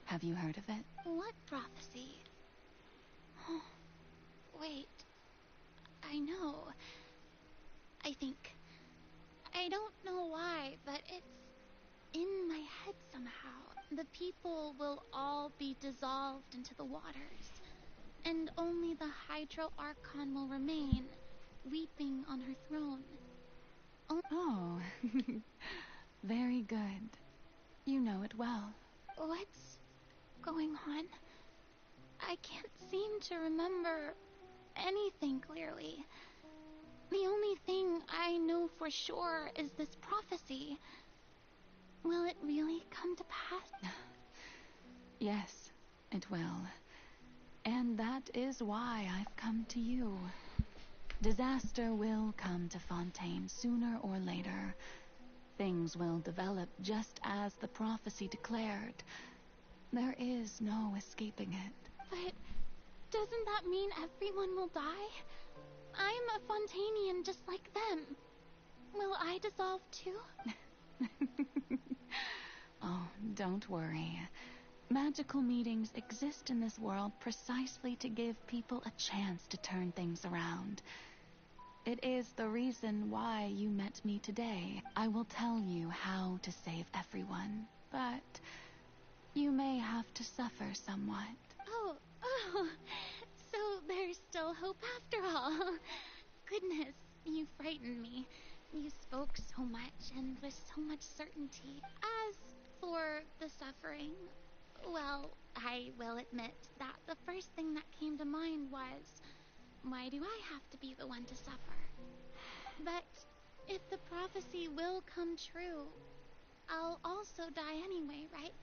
Have you heard of it? What prophecy? Wait. I know. I think. I don't know why, but it's in my head somehow. The people will all be dissolved into the waters, and only the Hydro Archon will remain, weeping on her throne. Oh, very good. You know it well. What's going on? I can't seem to remember anything clearly. The only thing I know for sure is this prophecy. Will it really come to pass? Yes, it will. And that is why I've come to you. Disaster will come to Fontaine sooner or later. Things will develop just as the prophecy declared. There is no escaping it. But doesn't that mean everyone will die? I'm a Fontainian just like them. Will I dissolve too? Oh, don't worry. Magical meetings exist in this world precisely to give people a chance to turn things around. It is the reason why you met me today. I will tell you how to save everyone, but you may have to suffer somewhat. Oh, so there's still hope after all. Goodness, you frightened me. You spoke so much and with so much certainty. As for the suffering, well, I will admit that the first thing that came to mind was, why do I have to be the one to suffer? But if the prophecy will come true, I'll also die anyway, right?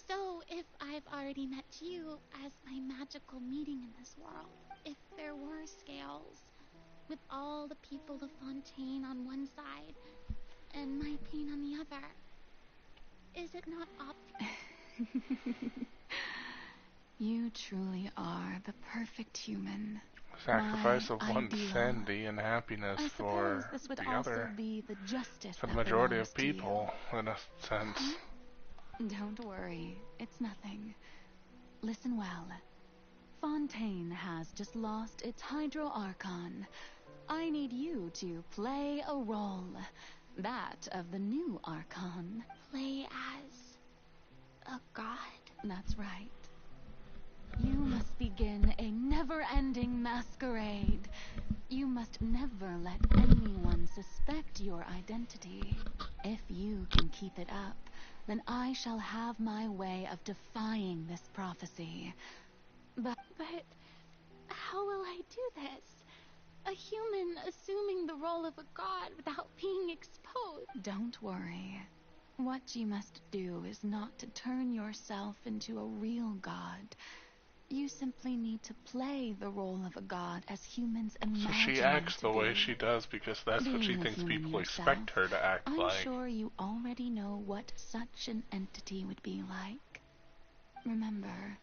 So if I've already met you as my magical meeting in this world, if there were scales, with all the people of Fontaine on one side, and my pain on the other, is it not obvious? You truly are the perfect human. Sacrifice of one ideal. sanity and happiness I for this would the also other. be the justice For the that majority belongs of people, in a sense. Don't worry, it's nothing. Listen well. Fontaine has just lost its Hydro Archon. I need you to play a role. That of the new Archon. Play as a god? That's right. You must begin a never-ending masquerade. You must never let anyone suspect your identity. If you can keep it up, then I shall have my way of defying this prophecy. But how will I do this? A human assuming the role of a god without being exposed. Don't worry. What you must do is not to turn yourself into a real god. You simply need to play the role of a god as humans imagine. So she acts the way she does because that's what she thinks people expect her to act like. I'm sure you already know what such an entity would be like. Remember,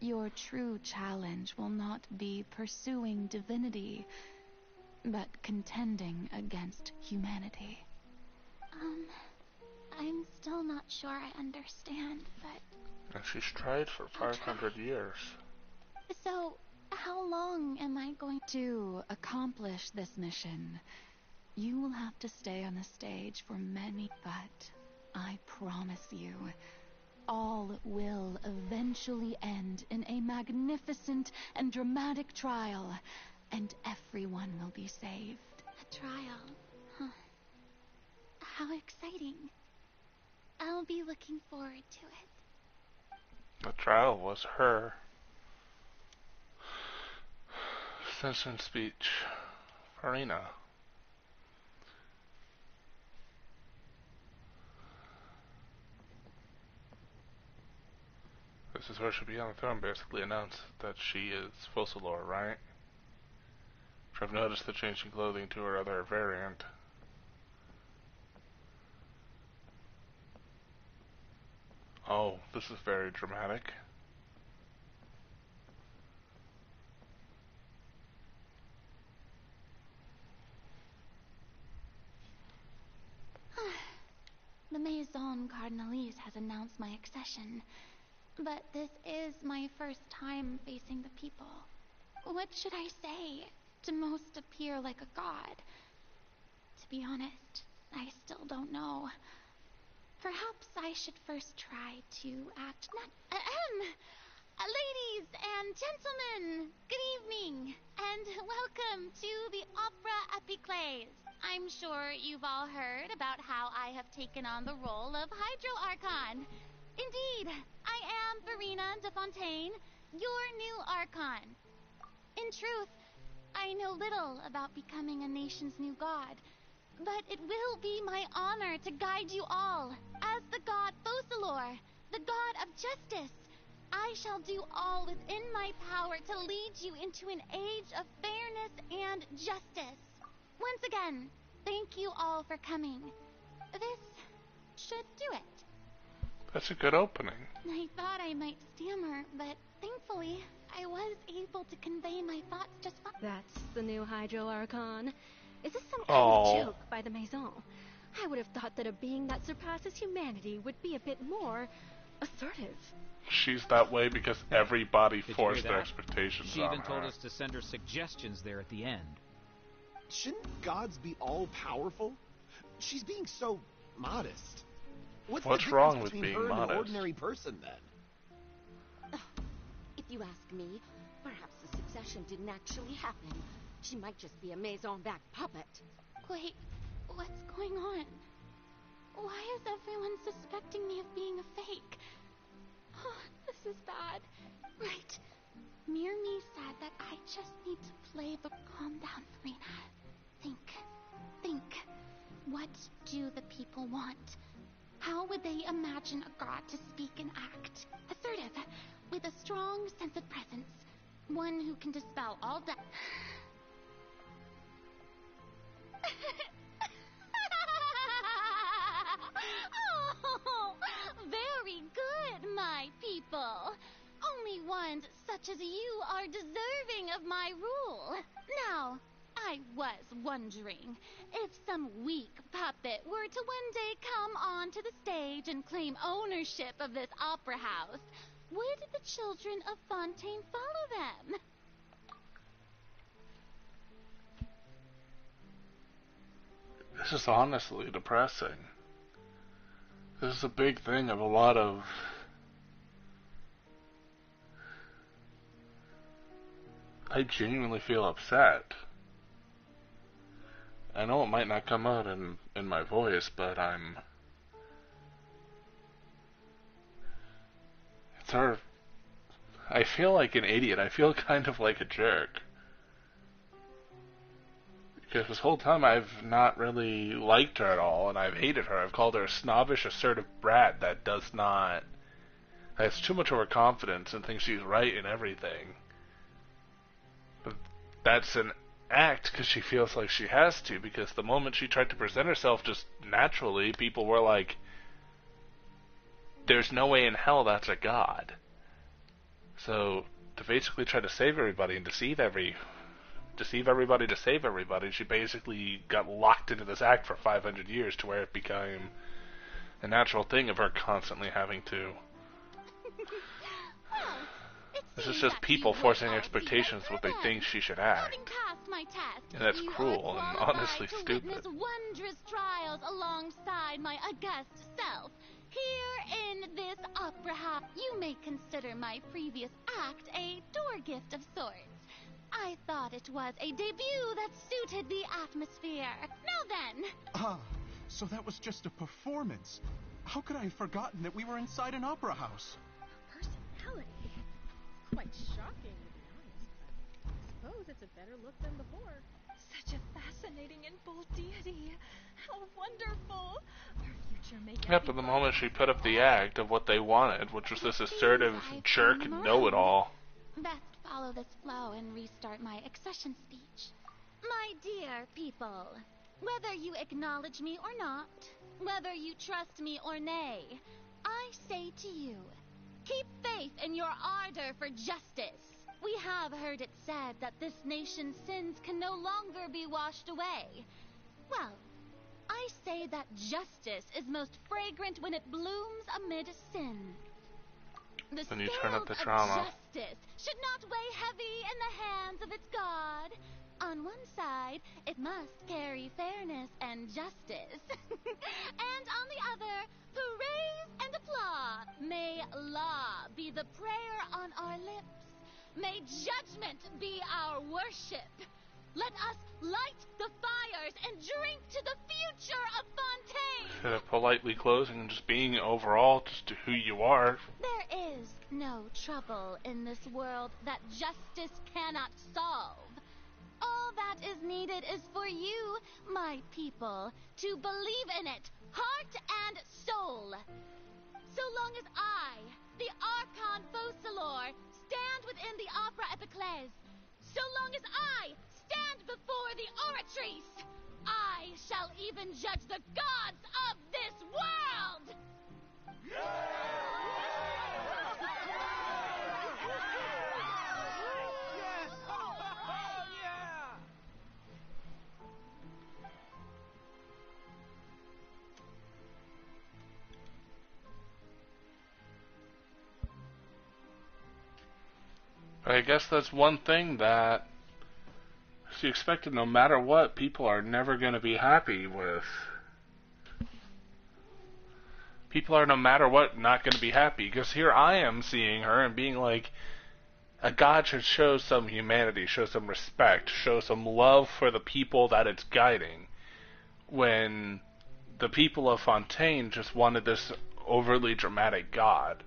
your true challenge will not be pursuing divinity, but contending against humanity. I'm still not sure I understand, but... And she's tried for 500 years. So, how long am I going to accomplish this mission? You will have to stay on the stage for many, but I promise you, all will eventually end in a magnificent and dramatic trial, and everyone will be saved. A trial? Huh. How exciting. I'll be looking forward to it. The trial was her sentence speech. Farina. This is where she'll be on the throne, basically announced that she is Focalor, right? I've noticed the change in clothing to her other variant. Oh, this is very dramatic. The Maison Cardinalise has announced my accession, but this is my first time facing the people. What should I say to most appear like a god? To be honest, I still don't know. Perhaps I should first try to act ladies and gentlemen, good evening, and welcome to the Opera Epiclese. I'm sure you've all heard about how I have taken on the role of Hydro Archon. Indeed, I am Farina de Fontaine, your new Archon. In truth, I know little about becoming a nation's new god, but it will be my honor to guide you all as the god Focalor, the god of justice. I shall do all within my power to lead you into an age of fairness and justice. Once again, thank you all for coming. This should do it. That's a good opening. I thought I might stammer, but thankfully, I was able to convey my thoughts just fine. That's the new Hydro Archon. Is this some kind of joke by the Maison? I would have thought that a being that surpasses humanity would be a bit more assertive. She's that way because everybody forced their expectations on her. She even told us to send her suggestions there at the end. Shouldn't gods be all-powerful? She's being so modest. What's wrong with being modest? And an ordinary person, then? If you ask me, perhaps the succession didn't actually happen. She might just be a Maison-backed puppet. Wait, what's going on? Why is everyone suspecting me of being a fake? Oh, this is bad. Right. Mirmi said that I just need to play the calm down, Farina. Think. What do the people want? How would they imagine a god to speak and act? Assertive, with a strong sense of presence. One who can dispel all doubt. Oh, very good, my people. Only ones such as you are deserving of my rule. Now, I was wondering if some weak puppet were to one day come onto the stage and claim ownership of this opera house. would the children of Fontaine follow them? This is honestly depressing. This is a big thing of a lot of... I genuinely feel upset. I know it might not come out in my voice, but I feel like an idiot. I feel kind of like a jerk. Because this whole time I've not really liked her at all, and I've hated her. I've called her a snobbish, assertive brat that has too much overconfidence and thinks she's right in everything. But that's an act because she feels like she has to, because the moment she tried to present herself just naturally, people were like, there's no way in hell that's a god. So, to basically try to save everybody and deceive everybody to save everybody, she basically got locked into this act for 500 years to where it became a natural thing of her constantly having to... This is just people forcing expectations what they think she should act. And that's cruel and honestly stupid. Wondrous trials alongside my august self. Here in this opera house, you may consider my previous act a door gift of sorts. I thought it was a debut that suited the atmosphere. Now then. Ah, so that was just a performance. How could I have forgotten that we were inside an opera house? Personality? Quite shocking, to be honest. I suppose it's a better look than before. Such a fascinating and bold deity. How wonderful. Our future may Yep, at the moment she put up the act of what they wanted, which was this assertive jerk know-it-all. Best follow this flow and restart my accession speech. My dear people, whether you acknowledge me or not, whether you trust me or nay, I say to you, keep faith in your ardor for justice. We have heard it said that this nation's sins can no longer be washed away. Well, I say that justice is most fragrant when it blooms amid sin. The Then you turn up the drama. scales of justice should not weigh heavy in the hands of its God. On one side, it must carry fairness and justice. And on the other, praise and applause. May law be the prayer on our lips. May judgment be our worship. Let us light the fires and drink to the future of Fontaine. Instead of politely closing and just being overall just to who you are. There is no trouble in this world that justice cannot solve. All that is needed is for you, my people, to believe in it, heart and soul. So long as I, the Archon Focalor, stand within the Opera Epiclese, so long as I stand before the Oratrice, I shall even judge the gods of this world! I guess that's one thing that she expected no matter what, people are never going to be happy with. People are no matter what not going to be happy, because here I am seeing her and being like, a god should show some humanity, show some respect, show some love for the people that it's guiding, when the people of Fontaine just wanted this overly dramatic god.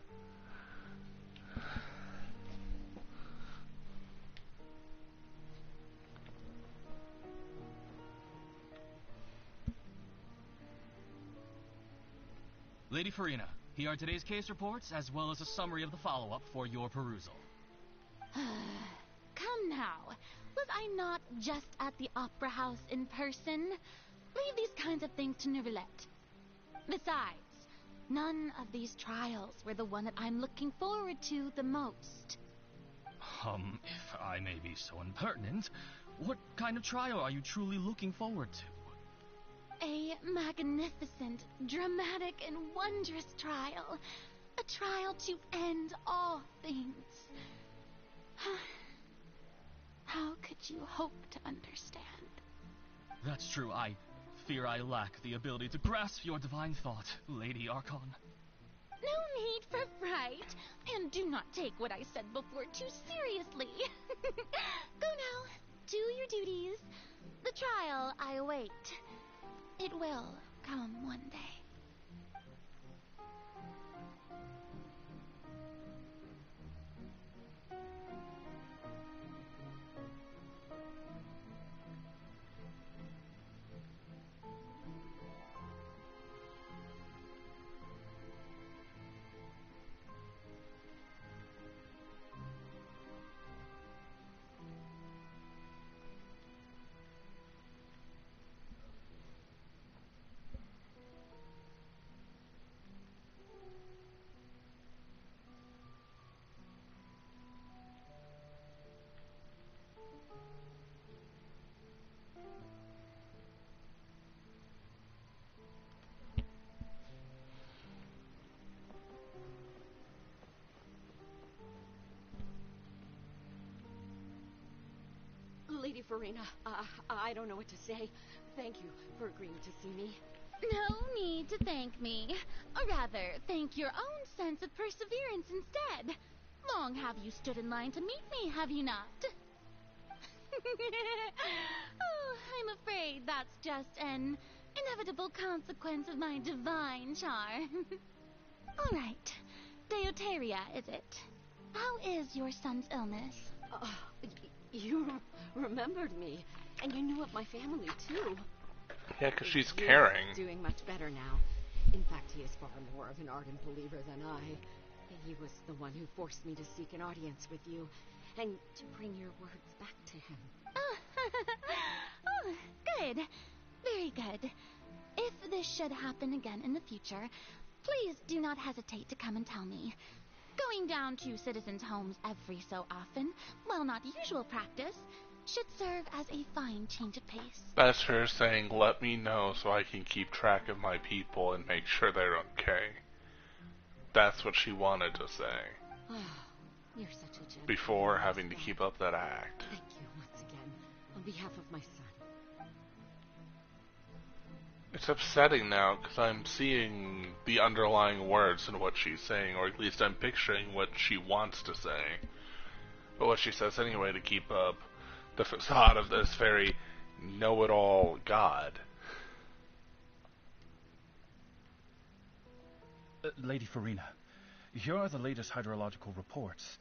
Lady Farina, here are today's case reports, as well as a summary of the follow-up for your perusal. Come now. Was I not just at the Opera House in person? Leave these kinds of things to Neuvillette. Besides, none of these trials were the one that I'm looking forward to the most. If I may be so impertinent, what kind of trial are you truly looking forward to? A magnificent, dramatic, and wondrous trial. A A trial to end all things. How could you hope to understand? That's true. I fear I lack the ability to grasp your divine thought, Lady Archon. No need for fright, and do not take what I said before too seriously. Go now, do your duties. The trial I await. It will come one day. Lady Farina, I don't know what to say. Thank you for agreeing to see me. No need to thank me. Or rather, thank your own sense of perseverance instead. Long have you stood in line to meet me, have you not? Oh, I'm afraid that's just an inevitable consequence of my divine charm. All right. Deuteria, is it? How is your son's illness? You remembered me, and you knew of my family, too. Yeah, because she's He caring. is doing much better now. In fact, he is far more of an ardent believer than I. He was the one who forced me to seek an audience with you, and to bring your words back to him. Oh, good. Very good. If this should happen again in the future, please do not hesitate to come and tell me. Going down to citizens' homes every so often, while not usual practice, should serve as a fine change of pace. That's her saying, let me know so I can keep track of my people and make sure they're okay. That's what she wanted to say. You're such a gentleman. Before having to keep up that act. Thank you once again, on behalf of my son. It's upsetting now because I'm seeing the underlying words in what she's saying, or at least I'm picturing what she wants to say. But what she says anyway to keep up the facade of this very know-it-all god. Lady Farina, here are the latest hydrological reports.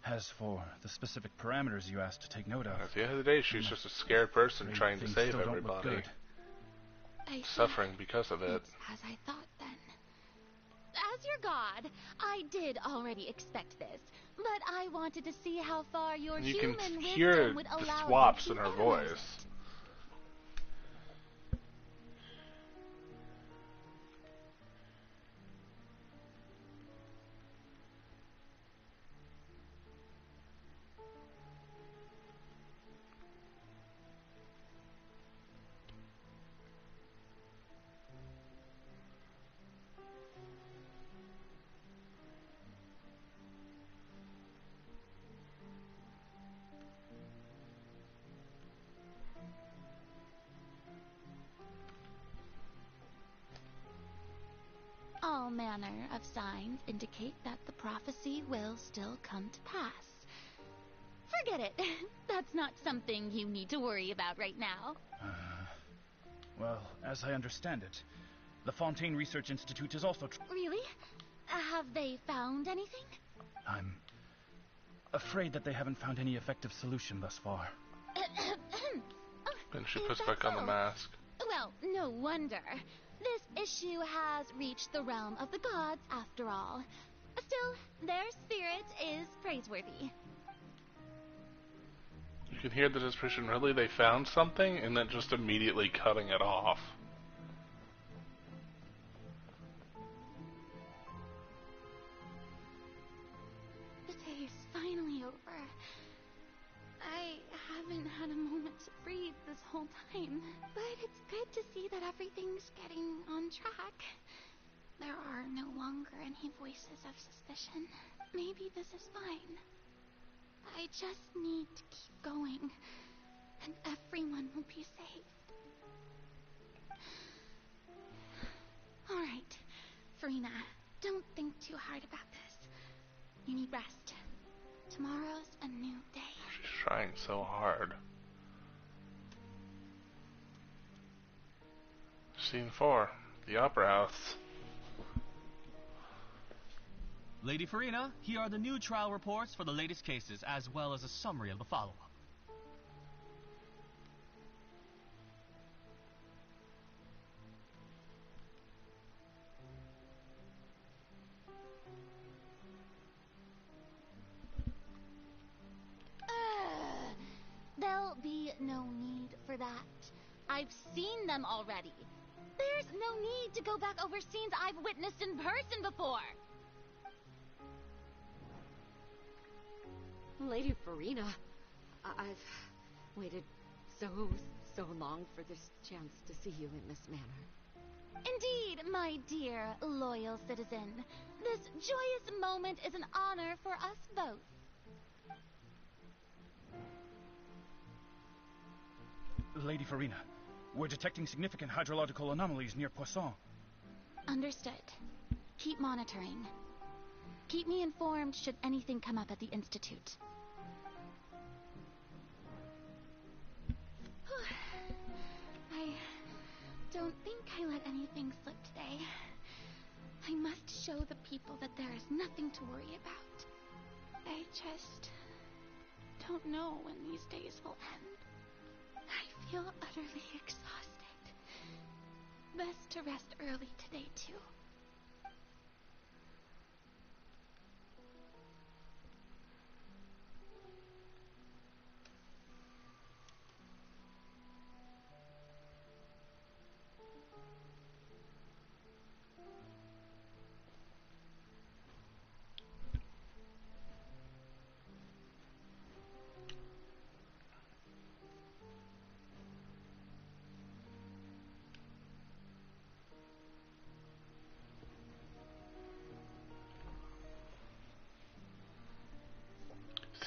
As for the specific parameters you asked to take note of... At the end of the day, she's just a scared person trying to save everybody. Suffering because of it. It's as I thought then. As your god, I did already expect this, but I wanted to see how far your human wisdom would allow you to the swaps in her analyze voice. it. All manner of signs indicate that the prophecy will still come to pass. Forget it. That's not something you need to worry about right now. Well, as I understand it, the Fontaine Research Institute is also... Really? Have they found anything? I'm afraid that they haven't found any effective solution thus far. And she puts back on the mask. Well, no wonder. This issue has reached the realm of the gods, after all. Still, their spirit is praiseworthy. You can hear the suspicion, really? They found something? And then just immediately cutting it off. The day is finally over. I haven't had a moment to breathe this whole time, but it's good to see that everything's getting on track. There are no longer longer any voices of suspicion. Maybe this is fine. I just need to keep going, and everyone will be safe. Alright, Farina, don't think too hard about this. You need rest. Tomorrow's a new day. She's trying so hard. Scene 4, the Opera House. Lady Farina, here are the new trial reports for the latest cases, as well as a summary of the follow-up. There'll be no need for that. I've seen them already. There's no need to go back over scenes I've witnessed in person before. Lady Farina, I've waited so long for this chance to see you in this manner. Indeed, my dear, loyal citizen. This joyous moment is an honor for us both. Lady Farina, we're detecting significant hydrological anomalies near Poisson. Understood. Keep monitoring. Keep me informed should anything come up at the Institute. I don't think I let anything slip today. I must show the people that there is nothing to worry about. I just don't know when these days will end. I feel utterly exhausted. Best to rest early today, too.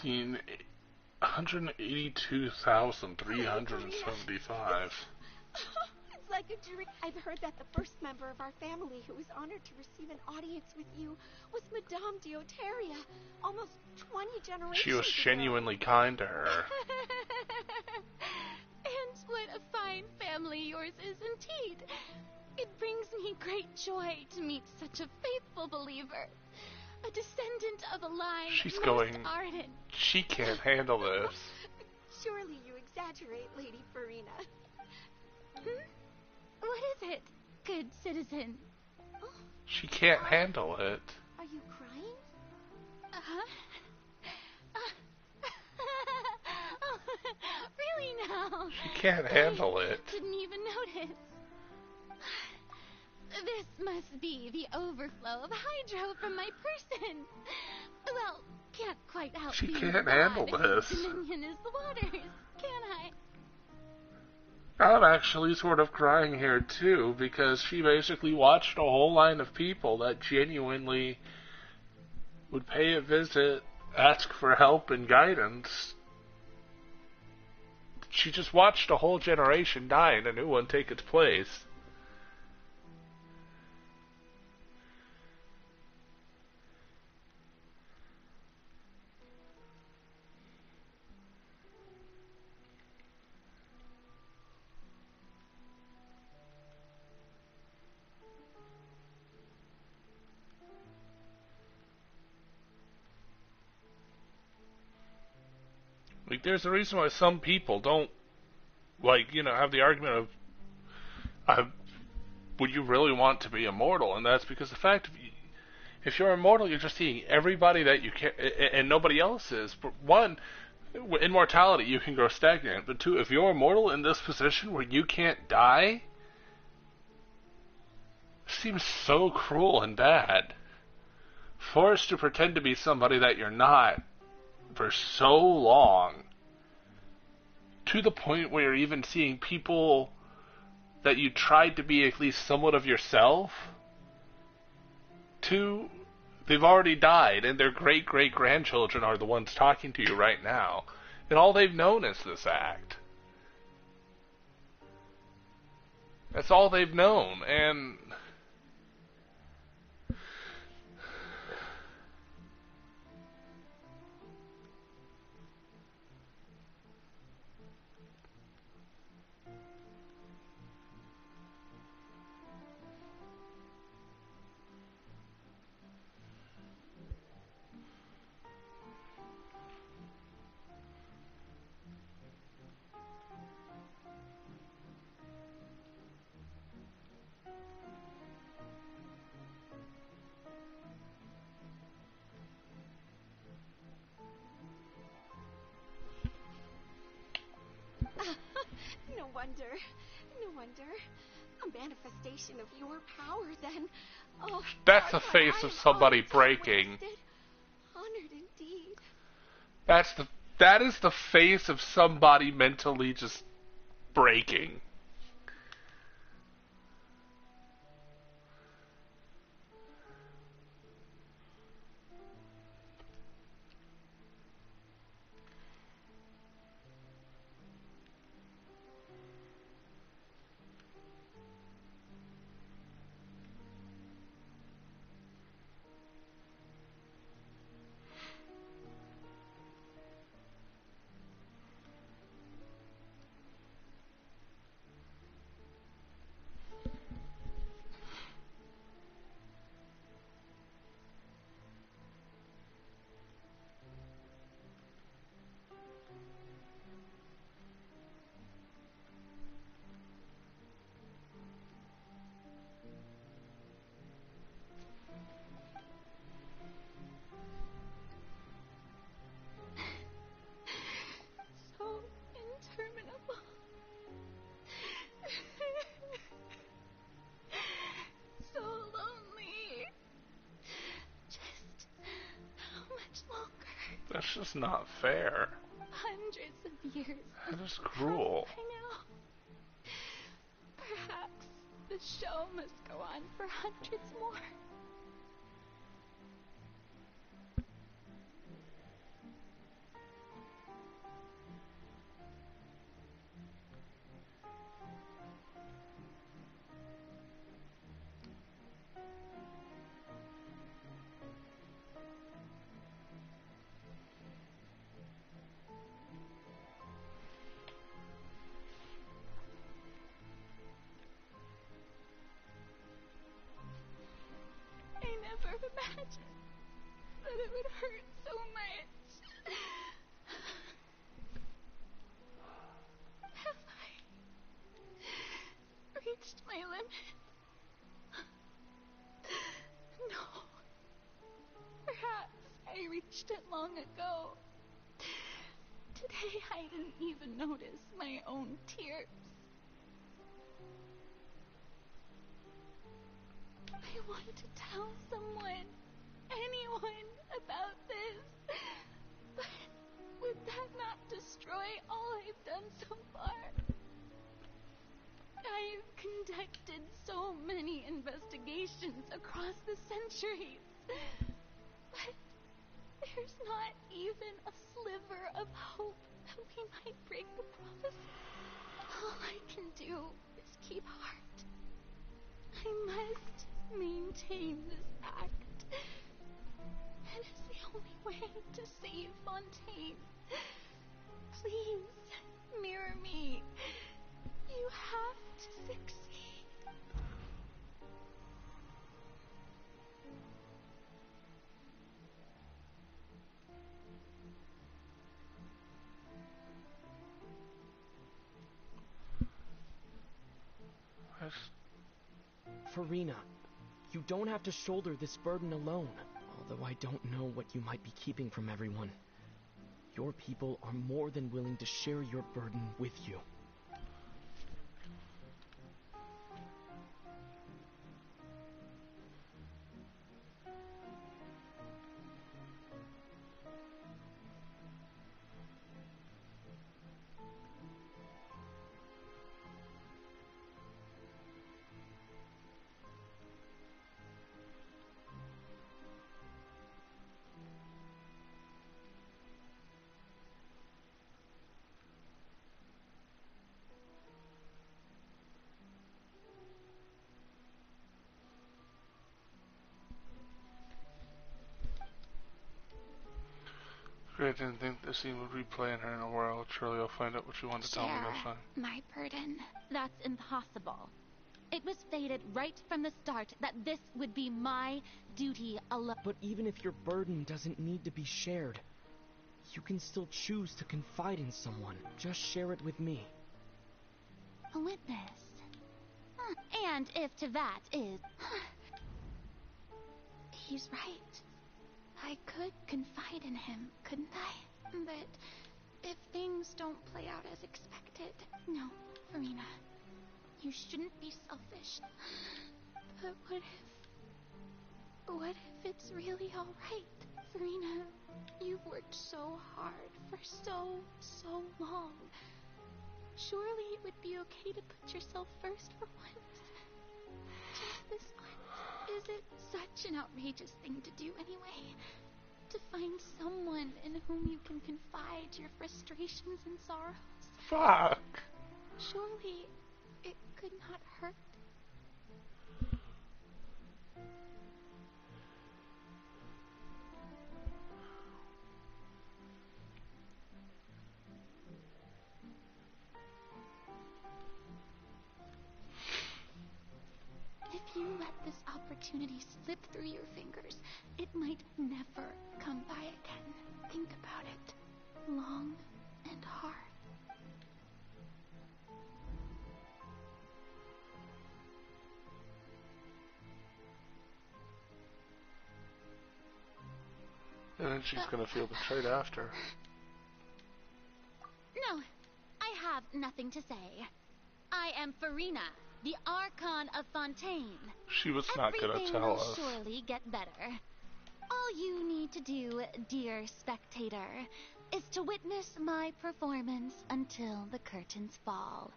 Scene 182,375. It's like a dream. I've heard that the first member of our family who was honored to receive an audience with you was Madame Dioteria, almost 20 generations She was ago. genuinely kind to her. And what a fine family yours is indeed. It brings me great joy to meet such a faithful believer. A descendant of a line She's most going... ardent. She can't handle this. Surely you exaggerate, Lady Farina. What is it, good citizen? She can't handle it. Are you crying? Really now? She can't handle it. Didn't even notice. This must be the overflow of hydro from my person. Well, can't quite help She being can't God handle whose this. dominion is the waters, can I? I'm actually sort of crying here too, because she basically watched a whole line of people that genuinely would pay a visit, ask for help and guidance. She just watched a whole generation die and a new one take its place. Like, there's a reason why some people don't, like, you know, have the argument of, would you really want to be immortal? And that's because the fact, if you're immortal, you're just seeing everybody that you can, and nobody else is. But one, in mortality, you can grow stagnant. But two, if you're immortal in this position where you can't die, it seems so cruel and bad. Forced to pretend to be somebody that you're not for so long, to the point where you're even seeing people that you tried to be at least somewhat of yourself they've already died, and their great-great-grandchildren are the ones talking to you right now. And all they've known is this act. That's all they've known, and... No wonder. A manifestation of your power, then. Oh, that's the face of somebody breaking. Honored indeed. That is the face of somebody mentally just breaking. That's just not fair. Hundreds of years. That is cruel. I know. Perhaps the show must go on for hundreds more. Imagine that it would hurt so much. Have I reached my limit? No. Perhaps I reached it long ago. Today I didn't even notice my own tears. I want to tell someone, anyone, about this. But would that not destroy all I've done so far? I've conducted so many investigations across the centuries. But there's not even a sliver of hope that we might break the prophecy. All I can do is keep heart. I must maintain this act. It is the only way to save Fontaine. Please, mirror me. You have to succeed. Farina, you don't have to shoulder this burden alone, although I don't know what you might be keeping from everyone. Your people are more than willing to share your burden with you. I didn't think the scene would replay in her in a world. Surely I'll find out what you want to tell me next time. My burden. That's impossible. It was fated right from the start that this would be my duty alone. But even if your burden doesn't need to be shared, you can still choose to confide in someone. Just share it with me. A witness. And if Teyvat is... He's right. I could confide in him, couldn't I? But if things don't play out as expected... No, Farina. You shouldn't be selfish. But what if it's really alright? Farina, you've worked so hard for so long. Surely it would be okay to put yourself first for once. Just this once. Is it such an outrageous thing to do anyway? To find someone in whom you can confide your frustrations and sorrows? Fuck! Surely it could not hurt. If you let this opportunity slip through your fingers, it might never come by again. Think about it long and hard. And then she's gonna feel betrayed after. No, I have nothing to say. I am Farina, the Archon of Fontaine. She was not gonna tell will us. Surely get better. All you need to do, dear spectator, is to witness my performance until the curtains fall.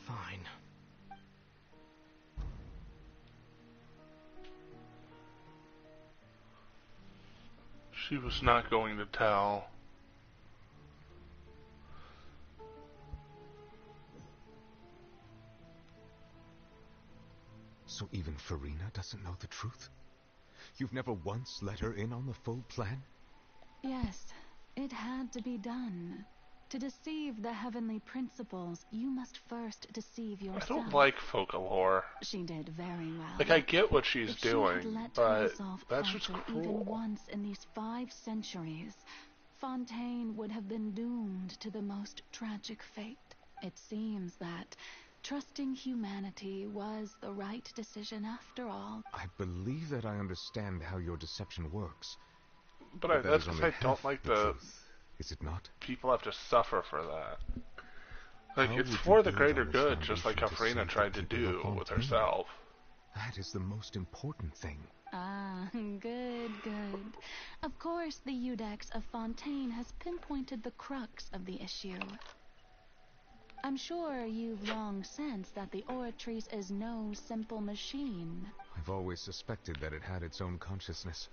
Fine. She was not going to tell. So even Farina doesn't know the truth? You've never once let her in on the full plan? Yes, it had to be done. To deceive the heavenly principles, you must first deceive yourself. I don't like folklore. She did very well. Like, I get what she's if doing, she had let but her resolve that's just falter cruel. even once in these 5 centuries, Fontaine would have been doomed to the most tragic fate. It seems that trusting humanity was the right decision after all. I believe that I understand how your deception works. But that that's is because only I don't half like the the truth, is it not? people have to suffer for that. Like, How it's would for you the build greater on this good, just like how foundation to Farina save tried the to people of do with Fontaine? herself. That is the most important thing. Ah, good. Of course, the Iudex of Fontaine has pinpointed the crux of the issue. I'm sure you've long sensed that the Oratrice is no simple machine. I've always suspected that it had its own consciousness.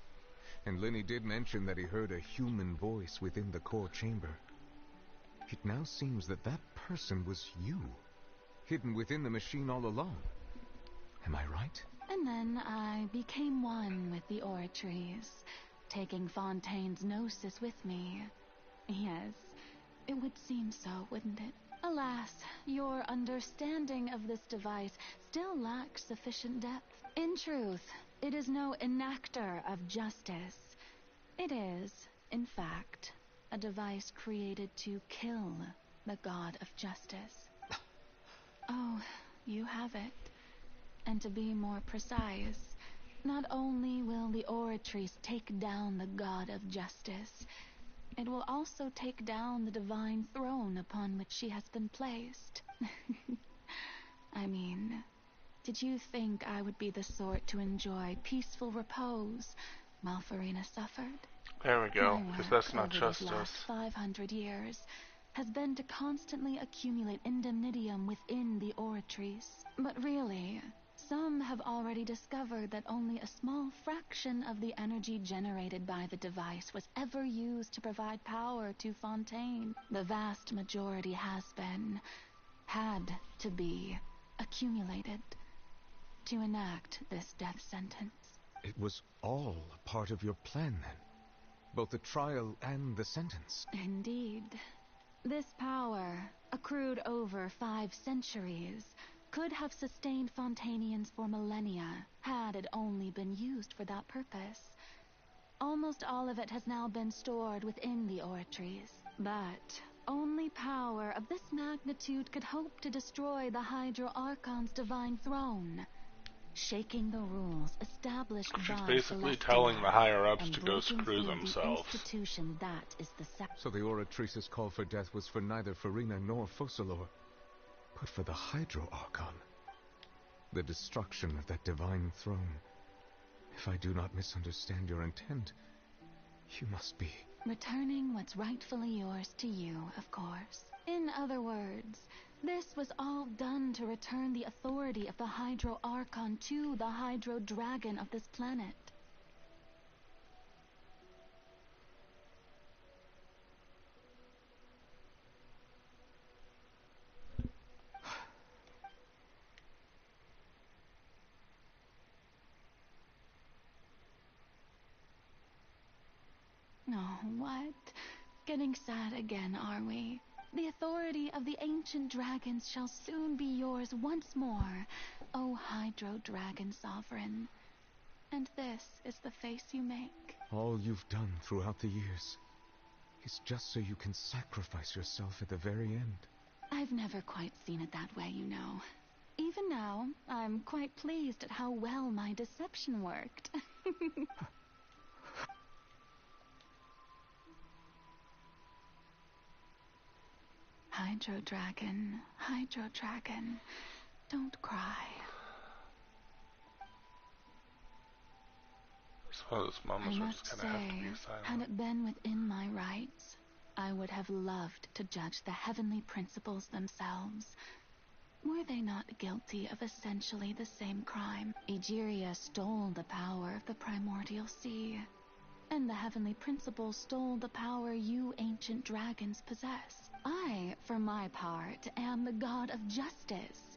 And Lenny did mention that he heard a human voice within the core chamber. It now seems that that person was you, hidden within the machine all along. Am I right? And then I became one with the Oratrice, taking Fontaine's gnosis with me. Yes, it would seem so, wouldn't it? Alas, your understanding of this device still lacks sufficient depth. In truth, it is no enactor of justice. It is, in fact, a device created to kill the god of justice. Oh, you have it. And to be more precise, not only will the Oratrice take down the god of justice, it will also take down the divine throne upon which she has been placed. I mean, did you think I would be the sort to enjoy peaceful repose while Farina suffered? There we go, because that's not over justice. these last 500 years has been to constantly accumulate indemnitium within the Oratrice. But really, some have already discovered that only a small fraction of the energy generated by the device was ever used to provide power to Fontaine. The vast majority had to be, accumulated to enact this death sentence. It was all a part of your plan, then? Both the trial and the sentence? Indeed. This power, accrued over 5 centuries, could have sustained Fontainians for millennia, had it only been used for that purpose. Almost all of it has now been stored within the oratories, but only power of this magnitude could hope to destroy the Hydro Archon's divine throne, shaking the rules established She's by basically Celestia, telling the higher-ups and to go breaking screw through themselves. The institution that is the So the Oratrice's call for death was for neither Farina nor Focalor, but for the Hydro Archon. The destruction of that divine throne. If I do not misunderstand your intent, you must be... returning what's rightfully yours to you, of course. In other words, this was all done to return the authority of the Hydro Archon to the Hydro Dragon of this planet. Oh, what? Getting sad again, are we? The authority of the ancient dragons shall soon be yours once more, O Hydro Dragon Sovereign. And this is the face you make. All you've done throughout the years is just so you can sacrifice yourself at the very end. I've never quite seen it that way, you know. Even now, I'm quite pleased at how well my deception worked. Hydro Dragon, don't cry. I suppose mamas I are must just gonna have to say, be had silent. it been within my rights, I would have loved to judge the heavenly principles themselves. Were they not guilty of essentially the same crime? Egeria stole the power of the primordial sea, and the heavenly principles stole the power you ancient dragons possess. I, for my part, am the god of justice.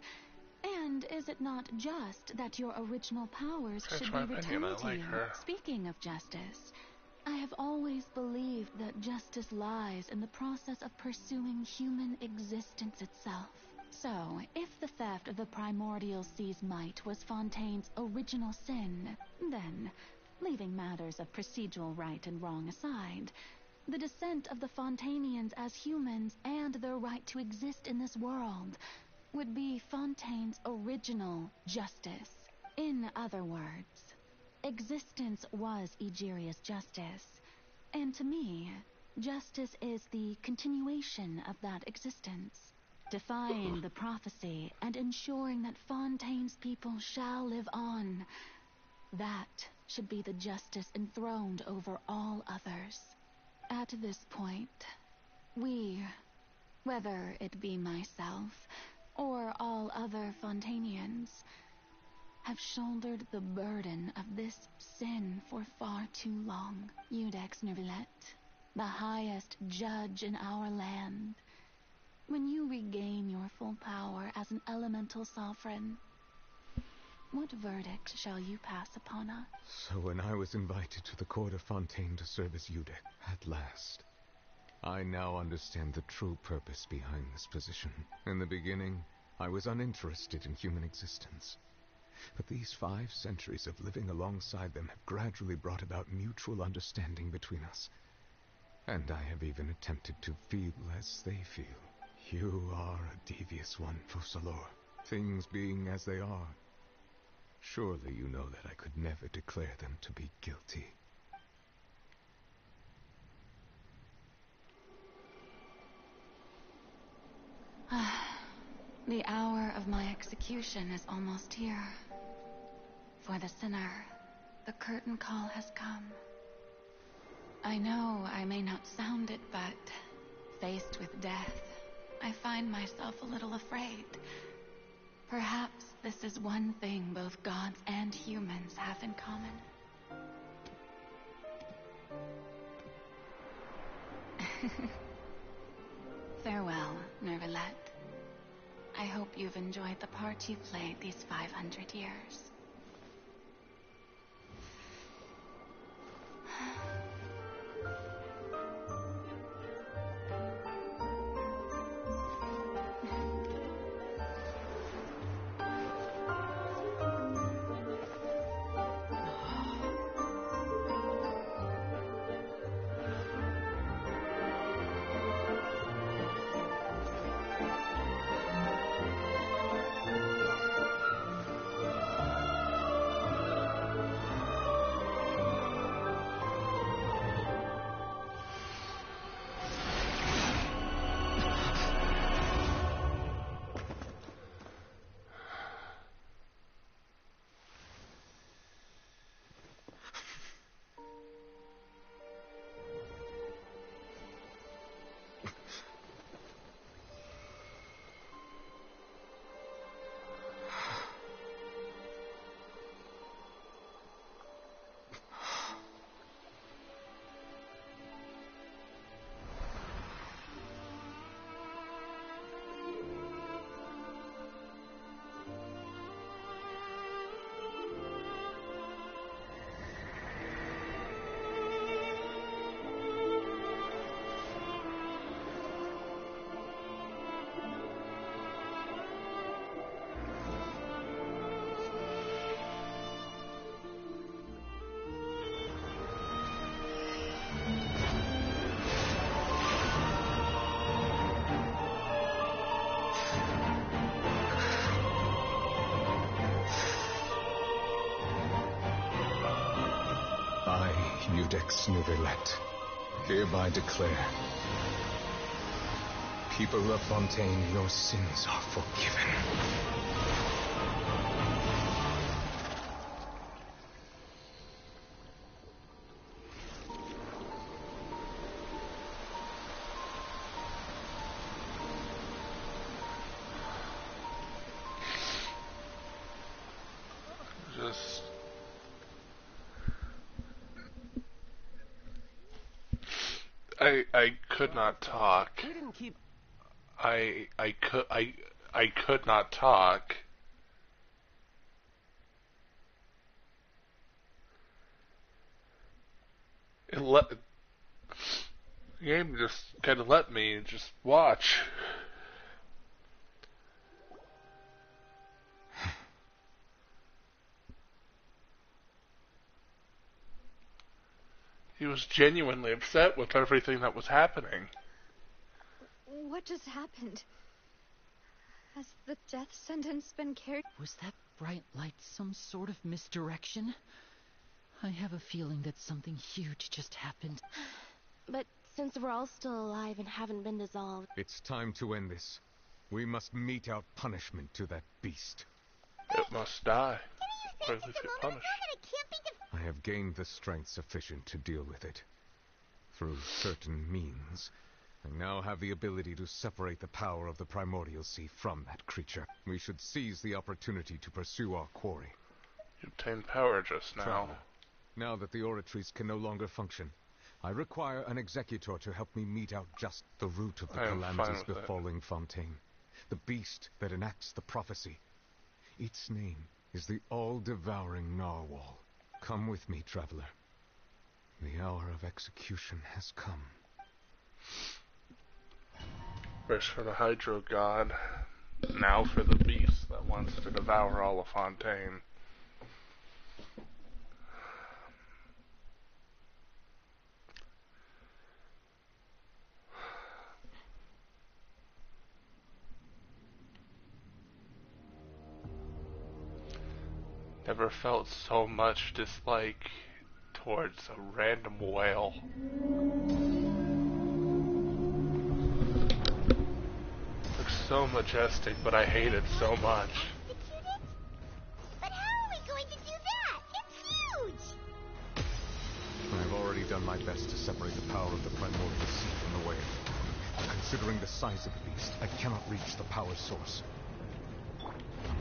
And is it not just that your original powers That's should my be opinion, returned I to like you? her. Speaking of justice, I have always believed that justice lies in the process of pursuing human existence itself. So, if the theft of the primordial sea's might was Fontaine's original sin, then, leaving matters of procedural right and wrong aside, the descent of the Fontainians as humans and their right to exist in this world would be Fontaine's original justice. In other words, existence was Egeria's justice, and to me, justice is the continuation of that existence, defying the prophecy and ensuring that Fontaine's people shall live on. That should be the justice enthroned over all others. At this point, we, whether it be myself or all other Fontainians, have shouldered the burden of this sin for far too long. Iudex Nervilette, the highest judge in our land, when you regain your full power as an elemental sovereign, what verdict shall you pass upon us? So when I was invited to the court of Fontaine to serve as Iudex, at last, I now understand the true purpose behind this position. In the beginning, I was uninterested in human existence. But these 5 centuries of living alongside them have gradually brought about mutual understanding between us. And I have even attempted to feel as they feel. You are a devious one, Focalor. Things being as they are, surely you know that I could never declare them to be guilty. The hour of my execution is almost here. For the sinner, the curtain call has come. I know I may not sound it, but faced with death, I find myself a little afraid. Perhaps this is one thing both gods and humans have in common. Farewell, Nervilette. I hope you've enjoyed the part you've played these 500 years. Iudex Novelet, hereby declare, people of Fontaine, your sins are forgiven. I could not talk. We didn't keep. I could not talk. The game just kind of let me just watch. He was genuinely upset with everything that was happening. What just happened? Has the death sentence been carried? Was that bright light some sort of misdirection? I have a feeling that something huge just happened. But since we're all still alive and haven't been dissolved... It's time to end this. We must mete out punishment to that beast. It must die, or at least get punished. I have gained the strength sufficient to deal with it. Through certain means, I now have the ability to separate the power of the primordial sea from that creature. We should seize the opportunity to pursue our quarry. You obtained power just now. Traveler, now that the oratories can no longer function, I require an executor to help me mete out just the root of the calamities befalling Fontaine. The beast that enacts the prophecy. Its name is the all-devouring narwhal. Come with me, traveler. The hour of execution has come. First for the Hydro God, now for the beast that wants to devour all of Fontaine. Never felt so much dislike towards a random whale. Looks so majestic, but I hate it so much. But how are we going to do that? It's huge! I've already done my best to separate the power of the primordial sea from the wave. Considering the size of the beast, I cannot reach the power source.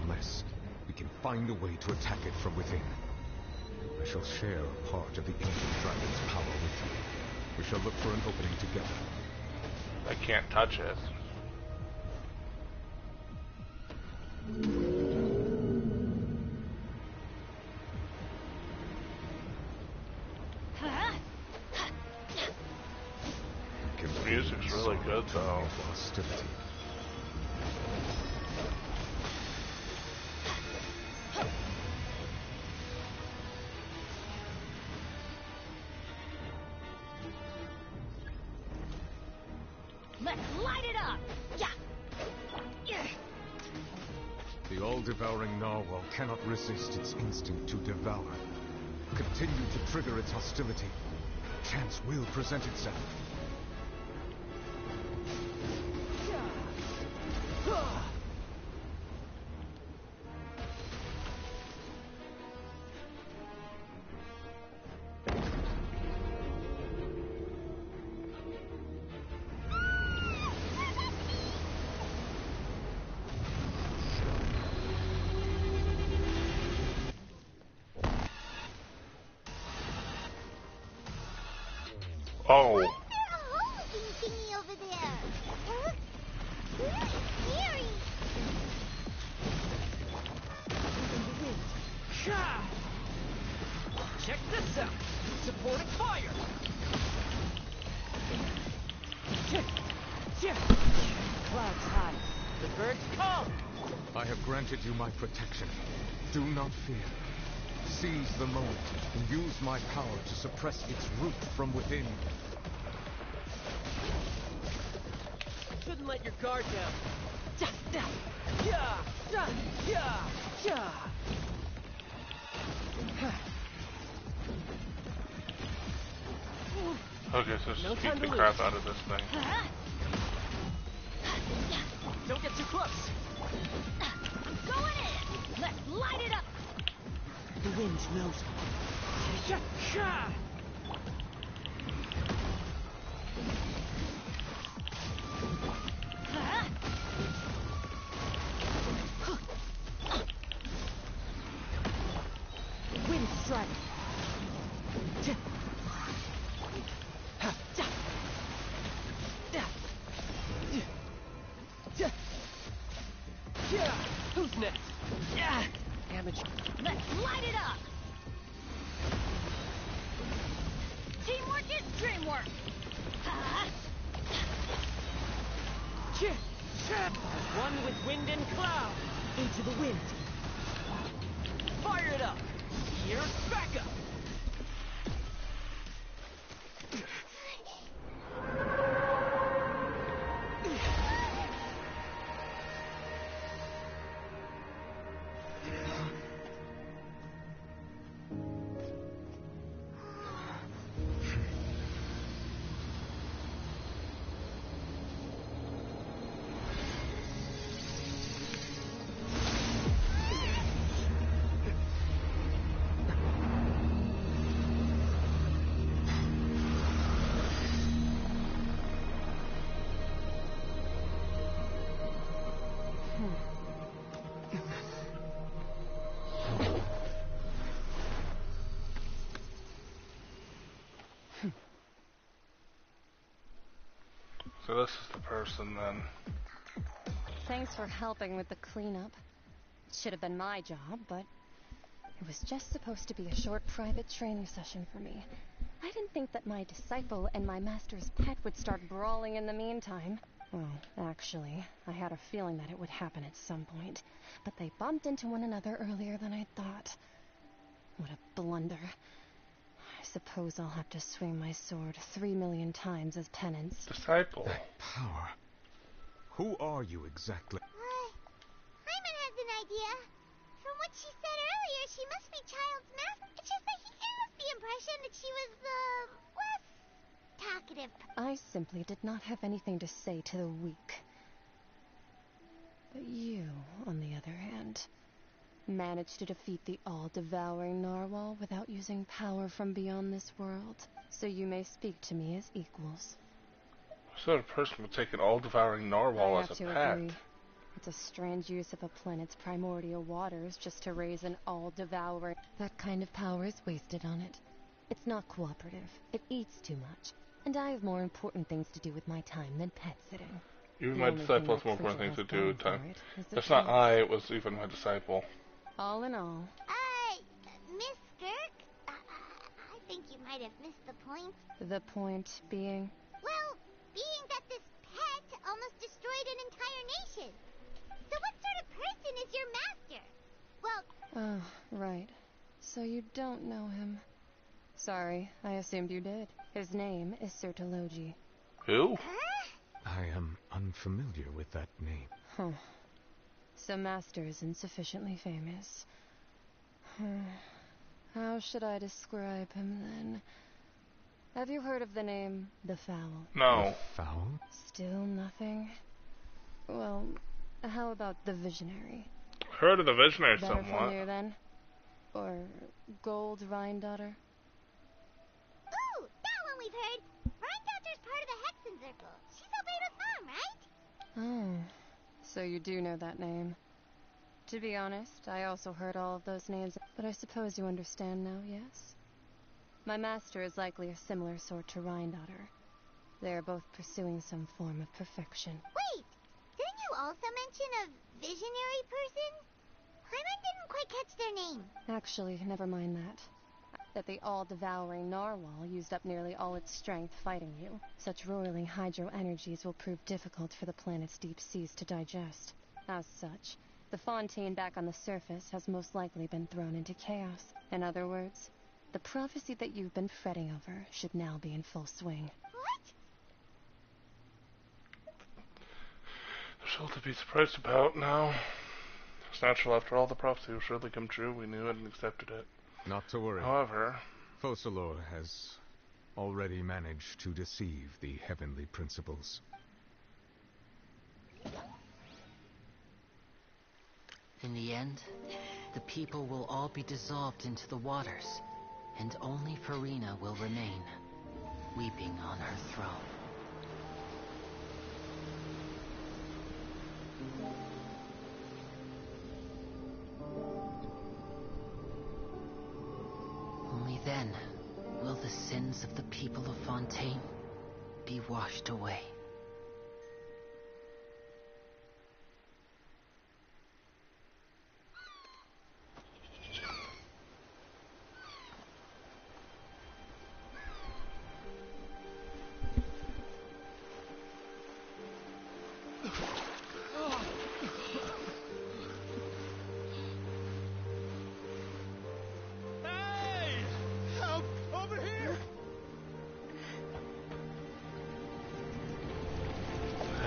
Unless we can find a way to attack it from within. I shall share a part of the ancient dragon's power with you. We shall look for an opening together. I can't touch it. so... hostility. Let's light it up! Yeah! The all-devouring narwhal cannot resist its instinct to devour. Continue to trigger its hostility. Chance will present itself. Oh. What's there a hole-looking thingy over there? Huh? Scary! Check this out! Supporting fire! Clouds high. The birds come! I have granted you my protection. Do not fear. Seize the moment and use my power to suppress its root from within. Shouldn't let your guard down. Okay, so just keep the crap out of this thing. Don't get too close. I'm going in! Let's light it up! The wind knows. Wind strike. Who's next? Amateur. Let's light it up! Teamwork is dreamwork! One with wind and cloud. Into the wind. Fire it up. Here's backup. So this is the person then. Thanks for helping with the cleanup. It should have been my job, but it was just supposed to be a short private training session for me. I didn't think that my disciple and my master's pet would start brawling in the meantime. Well, actually, I had a feeling that it would happen at some point, but they bumped into one another earlier than I thought. What a blunder. I suppose I'll have to swing my sword 3 million times as penance. Disciple. That power. Who are you exactly? Hyman has an idea. From what she said earlier, she must be Child's master. It's just that he gave us the impression that she was, less talkative. I simply did not have anything to say to the weak. But you, on the other hand, managed to defeat the all-devouring narwhal without using power from beyond this world. So you may speak to me as equals. So a person would take an all-devouring narwhal I as have a to pet. agree. It's a strange use of a planet's primordial waters just to raise an all-devouring. That kind of power is wasted on it. It's not cooperative. It eats too much. And I have more important things to do with my time than pet sitting. Even The my only disciple thing has more that important things to creature do has with time. going for it is the That's not chance. I, it was even my disciple. All in all, Miss Girk? I think you might have missed the point. the point being... Well, being that this pet an entire nation. So what sort of person is your master? Well... Oh, right. So you don't know him. Sorry, I assumed you did. His name is Sir Tologi. Who? I am unfamiliar with that name. Huh. So Master is insufficiently famous. How should I describe him then? Have you heard of the name The Fowl? No. The Fowl? Still nothing? Well, how about The Visionary? Heard of the Visionary Better somewhat. familiar then? Or Gold Rhine-Daughter? Ooh, that one we've heard. Rhine-Daughter's part of the Hexen Circle. She's Albedo's mom, right? Oh, so you do know that name. To be honest, I also heard all of those names, but I suppose you understand now, yes? My master is likely a similar sort to Rhine-Daughter. They are both pursuing some form of perfection. Wait, didn't you also mention a visionary person? Paimon didn't quite catch their name. Actually, never mind that. That the all-devouring narwhal used up nearly all its strength fighting you. Such roiling hydro energies will prove difficult for the planet's deep seas to digest. As such, the Fontaine back on the surface has most likely been thrown into chaos. In other words, the prophecy that you've been fretting over should now be in full swing. What? There's all to be surprised about now. It's natural after all the prophecy will surely come true. We knew it and accepted it. Not to worry. However, Focalor has already managed to deceive the heavenly principles. In the end, the people will all be dissolved into the waters, and only Farina will remain, weeping on her throne. Only then will the sins of the people of Fontaine be washed away.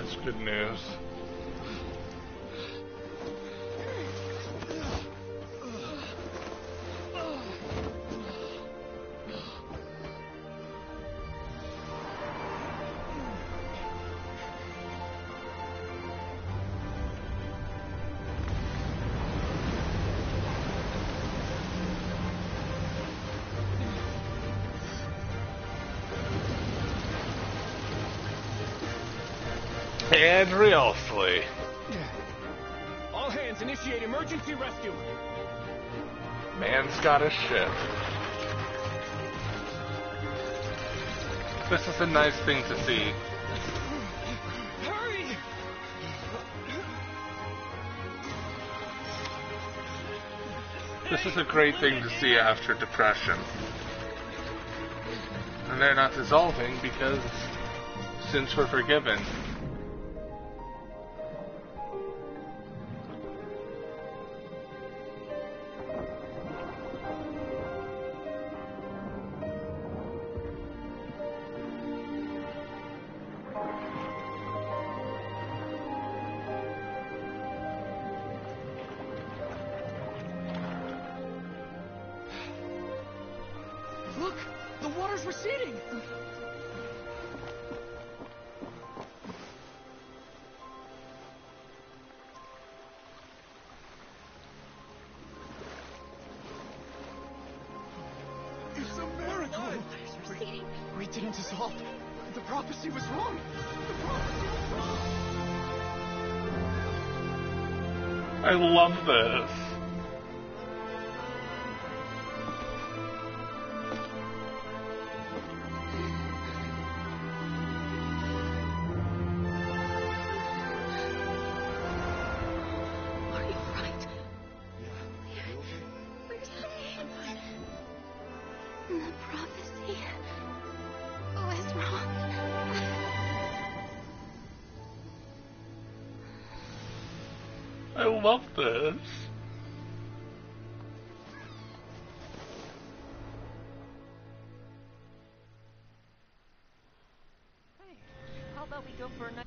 that's good news. And Realfully. All hands initiate emergency rescue. Man's got a ship. This is a nice thing to see. Hurry! This is a great thing to see after depression. And they're not dissolving because sins were forgiven. Look! The water's receding! It's a miracle! We didn't dissolve. The prophecy was wrong. The prophecy was wrong. I love this. The prophecy was wrong. I love this. Hey, how about we go for a night?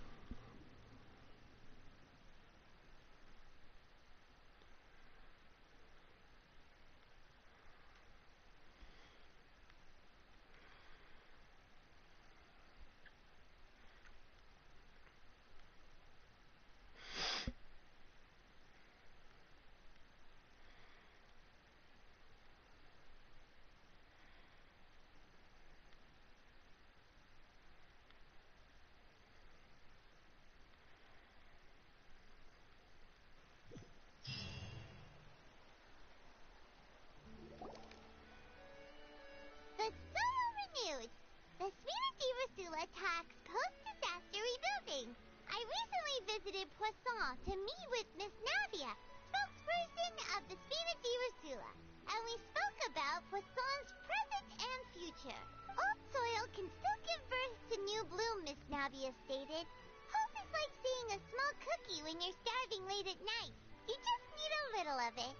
The Solo renewed. The Spirit Diversilla tax post-disaster rebuilding. I recently visited Poisson to meet with Miss Navia, spokesperson of the Spirit Diversilla, and we spoke about Poisson's present and future. Old soil can still give birth to new bloom, Miss Navia stated. Hope is like seeing a small cookie when you're starving late at night. You just need a little of it.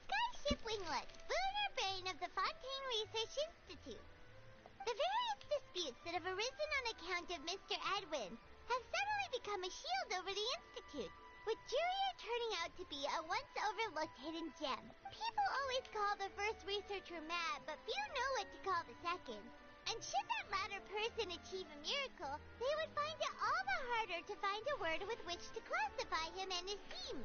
Skyship Winglet, lunar brain of the Fontaine Research Institute. The various disputes that have arisen on account of Mr. Edwin have suddenly become a shield over the Institute, with Julia turning out to be a once overlooked hidden gem. People always call the first researcher mad, but few know what to call the second. And should that latter person achieve a miracle, they would find it all the harder to find a word with which to classify him and his team.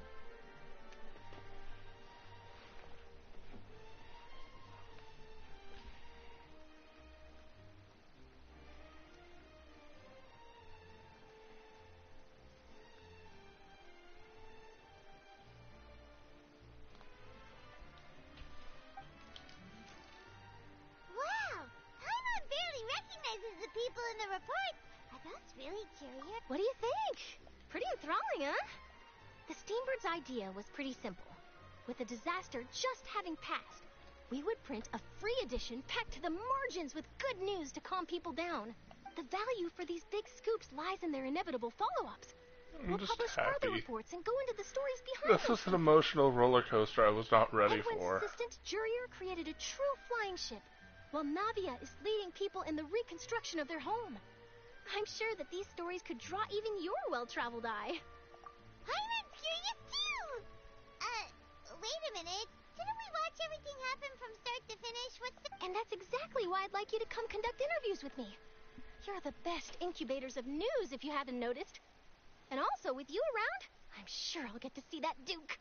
Wow! Paimon barely recognizes the people in the reports. Are those really Julia? What do you think? Pretty enthralling, huh? The Steambird's idea was pretty simple. With the disaster just having passed, we would print a free edition packed to the margins with good news to calm people down. The value for these big scoops lies in their inevitable follow-ups. I'm We'll just publish happy. further reports and go into the stories behind This them. is an emotional roller coaster I was not ready Edwin's for. assistant, Jurier, created a true flying ship, while Navia is leading people in the reconstruction of their home. I'm sure that these stories could draw even your well-traveled eye. Paimon's curious too! Wait a minute. Didn't we watch everything happen from start to finish? What's the... And that's exactly why I'd like you to come conduct interviews with me. You're the best incubators of news, if you hadn't noticed. And also, with you around, I'm sure I'll get to see that Duke.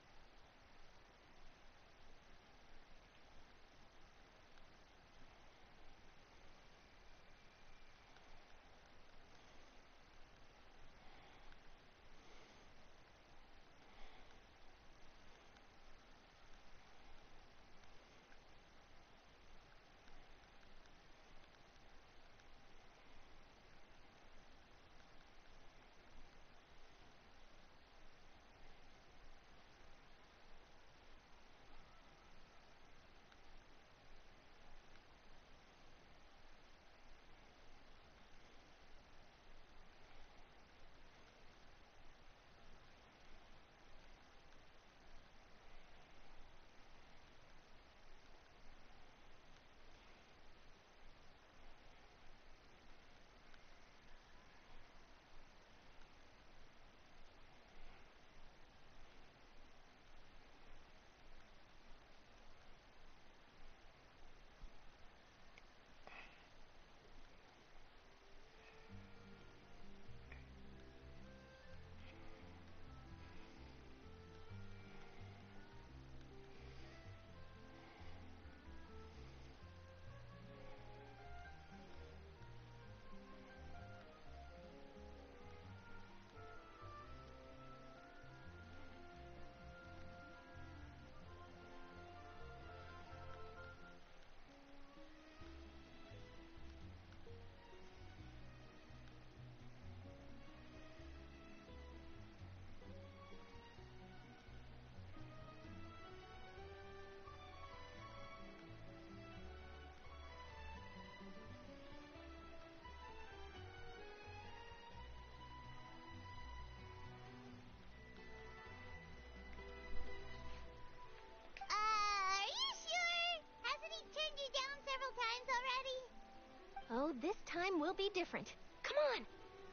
Oh, this time will be different. Come on!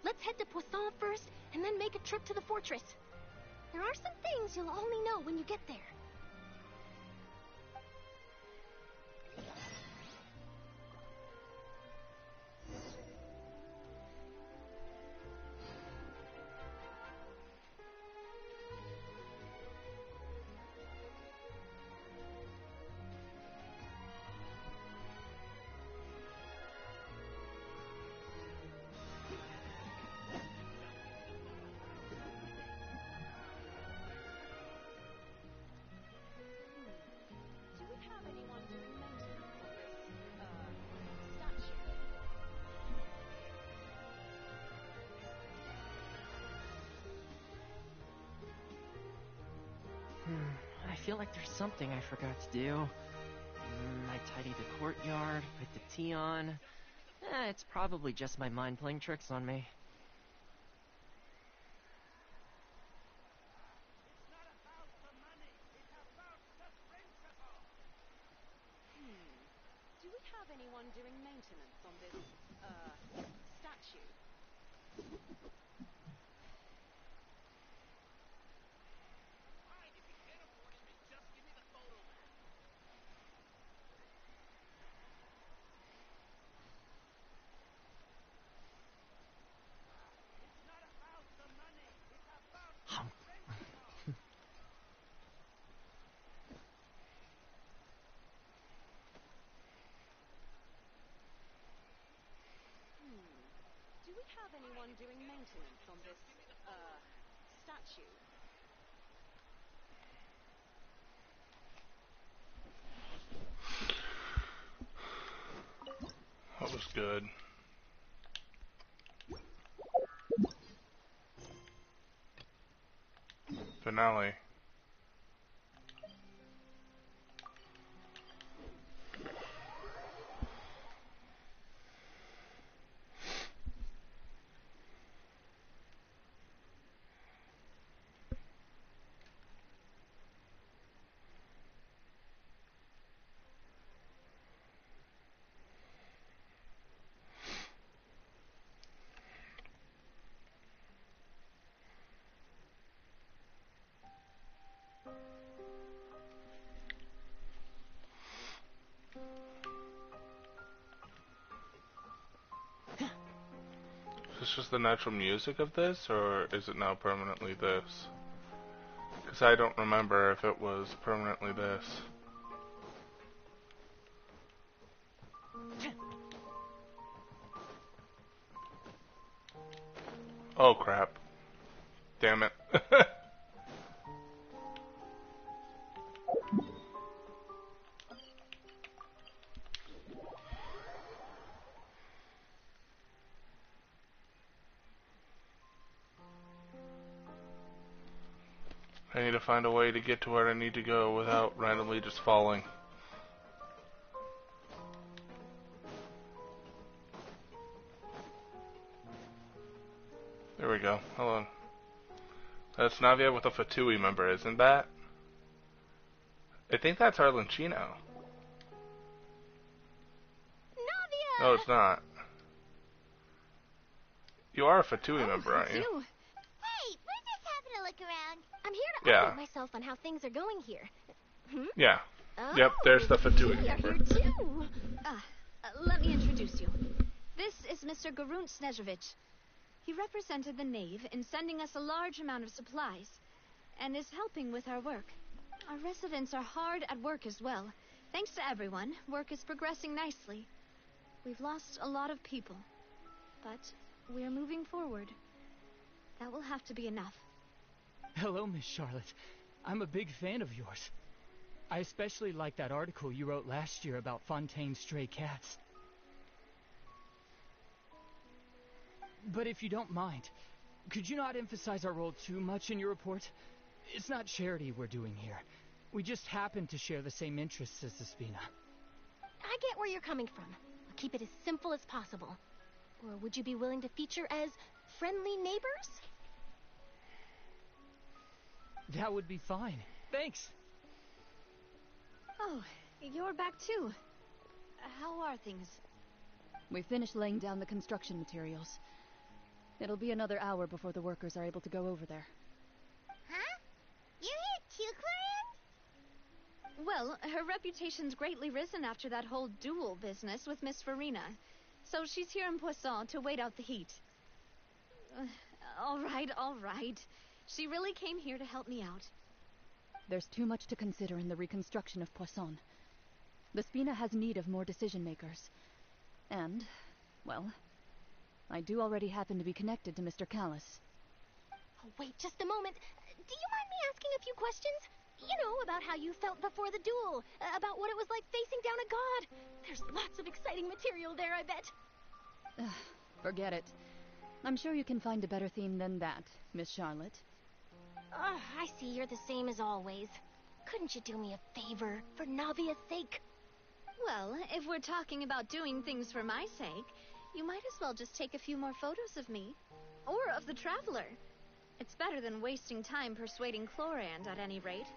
Let's head to Poisson first, and then make a trip to the fortress. There are some things you'll only know when you get there. I feel like there's something I forgot to do. I tidied the courtyard, put the tea on. It's probably just my mind playing tricks on me. Do we have anyone doing maintenance on this, statue? Do we have anyone doing maintenance on this, statue? That was good. Finale. Is this just the natural music of this, or is it now permanently this? Because I don't remember if it was permanently this. Oh crap. Damn it. I need to find a way to get to where I need to go without randomly just falling. There we go. Hold on. That's Navia with a Fatui member, isn't that? I think that's Arlencino. Navia! No, it's not. You are a Fatui member, aren't you? Hey, we're just having a look around. I'm here to update myself on how things are going here. Yeah. Oh, Yep, there's the Fatui We are member. here too. Let me introduce you. This is Mr. Garunt Snezhevich. He represented the Knave in sending us a large amount of supplies, and is helping with our work. Our residents are hard at work as well. Thanks to everyone, work is progressing nicely. We've lost a lot of people, but we're moving forward. That will have to be enough. Hello, Miss Charlotte. I'm a big fan of yours. I especially like that article you wrote last year about Fontaine's stray cats. But if you don't mind, could you not emphasize our role too much in your report? It's not charity we're doing here. We just happen to share the same interests as the Spina. I get where you're coming from. I'll keep it as simple as possible. Or would you be willing to feature as friendly neighbors? That would be fine. Thanks. Oh, you're back too. How are things? We finished laying down the construction materials. It'll be another hour before the workers are able to go over there. Huh? You're here too, Clorian? Well, her reputation's greatly risen after that whole duel business with Miss Farina. So she's here in Poisson to wait out the heat. All right. She really came here to help me out. There's too much to consider in the reconstruction of Poisson. The Spina has need of more decision-makers. And, well, I do already happen to be connected to Mr. Callis. Oh, wait just a moment. Do you mind me asking a few questions? You know, about how you felt before the duel, about what it was like facing down a god. There's lots of exciting material there, I bet. Forget it. I'm sure you can find a better theme than that, Miss Charlotte. I see you're the same as always. Couldn't you do me a favor, for Navia's sake? Well, if we're talking about doing things for my sake, you might as well just take a few more photos of me. Or of the Traveler. It's better than wasting time persuading Clorand, at any rate.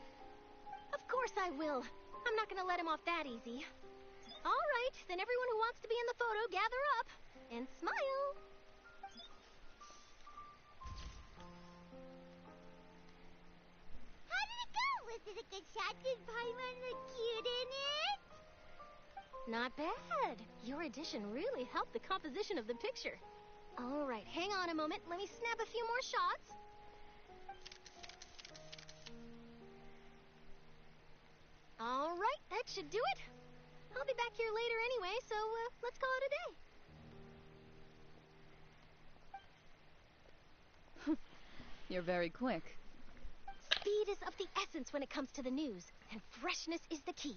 Of course I will. I'm not gonna let him off that easy. All right, then everyone who wants to be in the photo, gather up. And smile. How did it go? Was it a good shot? Did Paimon look cute in it? Not bad. Your addition really helped the composition of the picture. All right, hang on a moment. Let me snap a few more shots. All right, that should do it. I'll be back here later anyway, so let's call it a day. You're very quick. Speed is of the essence when it comes to the news, and freshness is the key.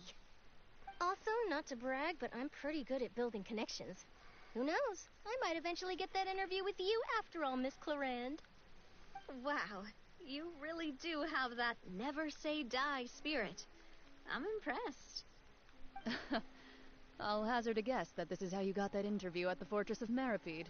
Also, not to brag, but I'm pretty good at building connections. Who knows? I might eventually get that interview with you after all, Miss Clorand. Wow, you really do have that never say die spirit. I'm impressed. I'll hazard a guess that this is how you got that interview at the Fortress of Meripede.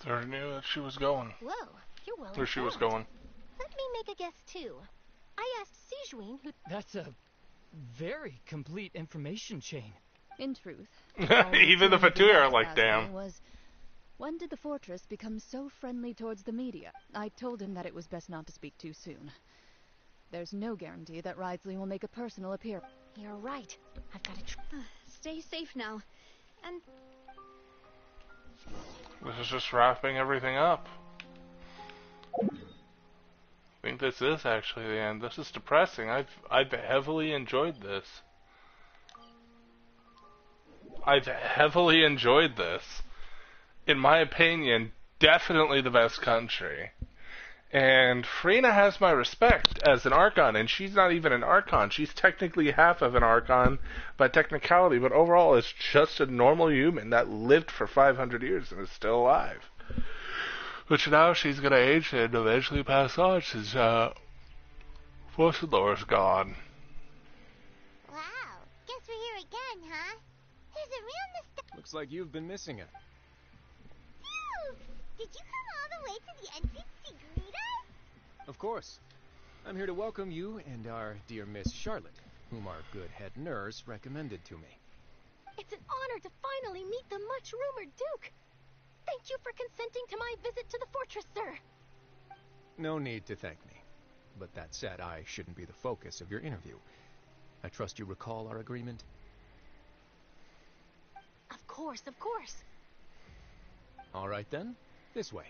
I already knew that she was going. Whoa, you're well Where she was informed. going. Let me make a guess, too. I asked Sijuin who... That's a very complete information chain. In truth, even the Fatui are like, damn. Was, when did the fortress become so friendly towards the media? I told him that it was best not to speak too soon. There's no guarantee that Ridesley will make a personal appearance. You're right. I've got to... Stay safe now. And... This is just wrapping everything up. I think this is actually the end. This is depressing. I've heavily enjoyed this. I've heavily enjoyed this. In my opinion, definitely the best country. And Farina has my respect as an Archon, and she's not even an Archon. She's technically half of an Archon by technicality, but overall is just a normal human that lived for 500 years and is still alive. Which now she's going to age and eventually pass on since Fossilor's gone. Wow, guess we're here again, huh? There's a real nostalgia. Looks like you've been missing it. Phew! Did you come all the way to the entrance to greet us? Of course. I'm here to welcome you and our dear Miss Charlotte, whom our good head nurse recommended to me. It's an honor to finally meet the much-rumored Duke. Thank you for consenting to my visit to the fortress, sir. No need to thank me. But that said, I shouldn't be the focus of your interview. I trust you recall our agreement? Of course, of course. All right then, this way.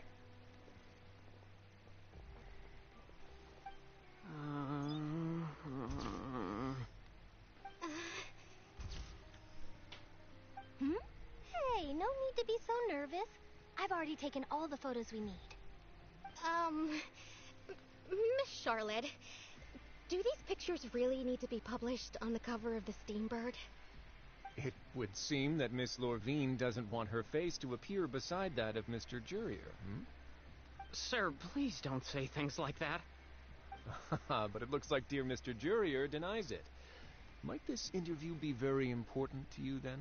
Hey, no need to be so nervous. I've already taken all the photos we need. Miss Charlotte, do these pictures really need to be published on the cover of the Steambird? It would seem that Miss Lorvine doesn't want her face to appear beside that of Mr. Jurier, Sir, please don't say things like that. But it looks like dear Mr. Jurier denies it. Might this interview be very important to you, then?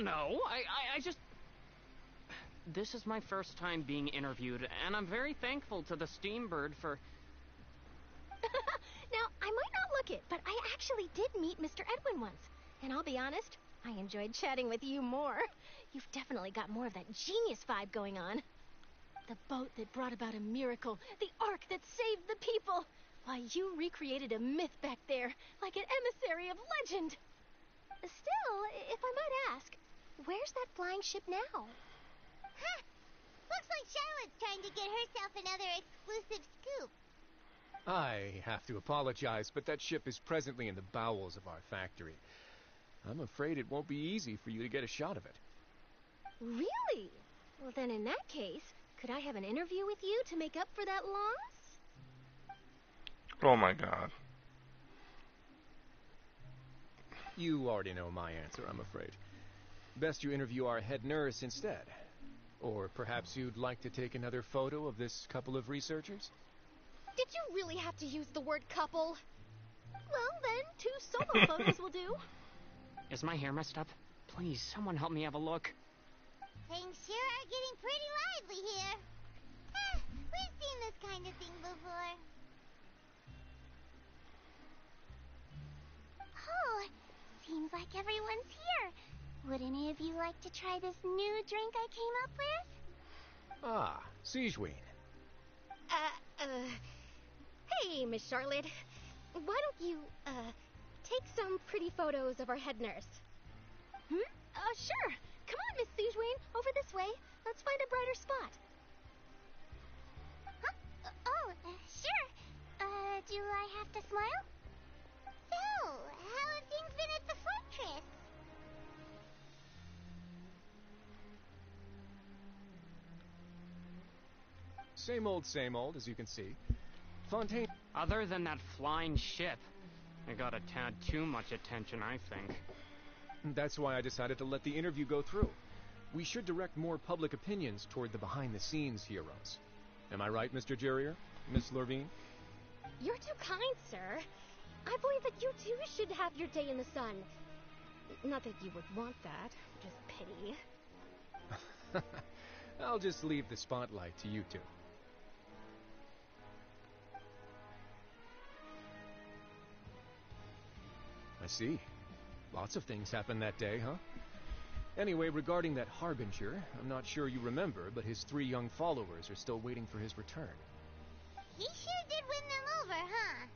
No, I just... This is my first time being interviewed, and I'm very thankful to the Steambird for... Now, I might not look it, but I actually did meet Mr. Edwin once. And I'll be honest, I enjoyed chatting with you more. You've definitely got more of that genius vibe going on. The boat that brought about a miracle, the ark that saved the people. Why, you recreated a myth back there, like an emissary of legend. Still, if I might ask, where's that flying ship now? Huh. Looks like Charlotte's trying to get herself another exclusive scoop. I have to apologize, but that ship is presently in the bowels of our factory. I'm afraid it won't be easy for you to get a shot of it. Really? Well, then in that case, could I have an interview with you to make up for that loss? Oh my god. You already know my answer, I'm afraid. Best you interview our head nurse instead. Or perhaps you'd like to take another photo of this couple of researchers? Did you really have to use the word couple? Well, then, 2 solo photos will do. Is my hair messed up? Please, someone help me have a look. Things sure are getting pretty lively here. We've seen this kind of thing before. Oh, seems like everyone's here. Would any of you like to try this new drink I came up with? Ah, Siegeween. Hey, Miss Charlotte. Why don't you, take some pretty photos of our head nurse? Sure. Come on, Miss Siegeween. Over this way. Let's find a brighter spot. Huh? Sure. Do I have to smile? So, how have things been at the fortress? Same old, as you can see. Fontaine... Other than that flying ship, it got a tad too much attention, I think. That's why I decided to let the interview go through. We should direct more public opinions toward the behind-the-scenes heroes. Am I right, Mr. Jurier? Miss Lorvine? You're too kind, sir. I believe that you too should have your day in the sun. Not that you would want that, just pity. I'll just leave the spotlight to you two. I see. Lots of things happened that day, huh? Anyway, regarding that Harbinger, I'm not sure you remember, but his 3 young followers are still waiting for his return. He sure did win them over, huh?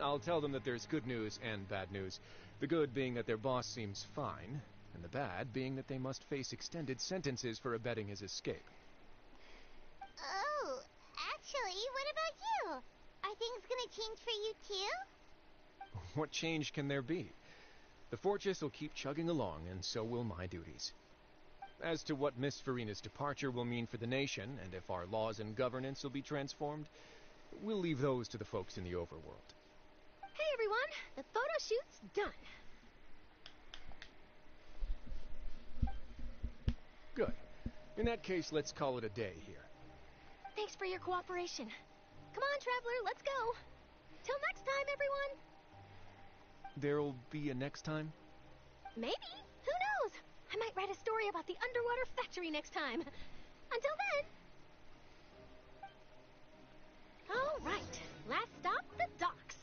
I'll tell them that there's good news and bad news. The good being that their boss seems fine, and the bad being that they must face extended sentences for abetting his escape. Oh, actually, what about you? Are things gonna change for you too? What change can there be? The fortress will keep chugging along, and so will my duties. As to what Miss Farina's departure will mean for the nation, and if our laws and governance will be transformed, we'll leave those to the folks in the overworld. Hey, everyone! The photo shoot's done. Good. In that case, let's call it a day here. Thanks for your cooperation. Come on, Traveler, let's go. Till next time, everyone. There'll be a next time? Maybe. Who knows? I might write a story about the underwater factory next time. Until then. All right. Last stop, the docks.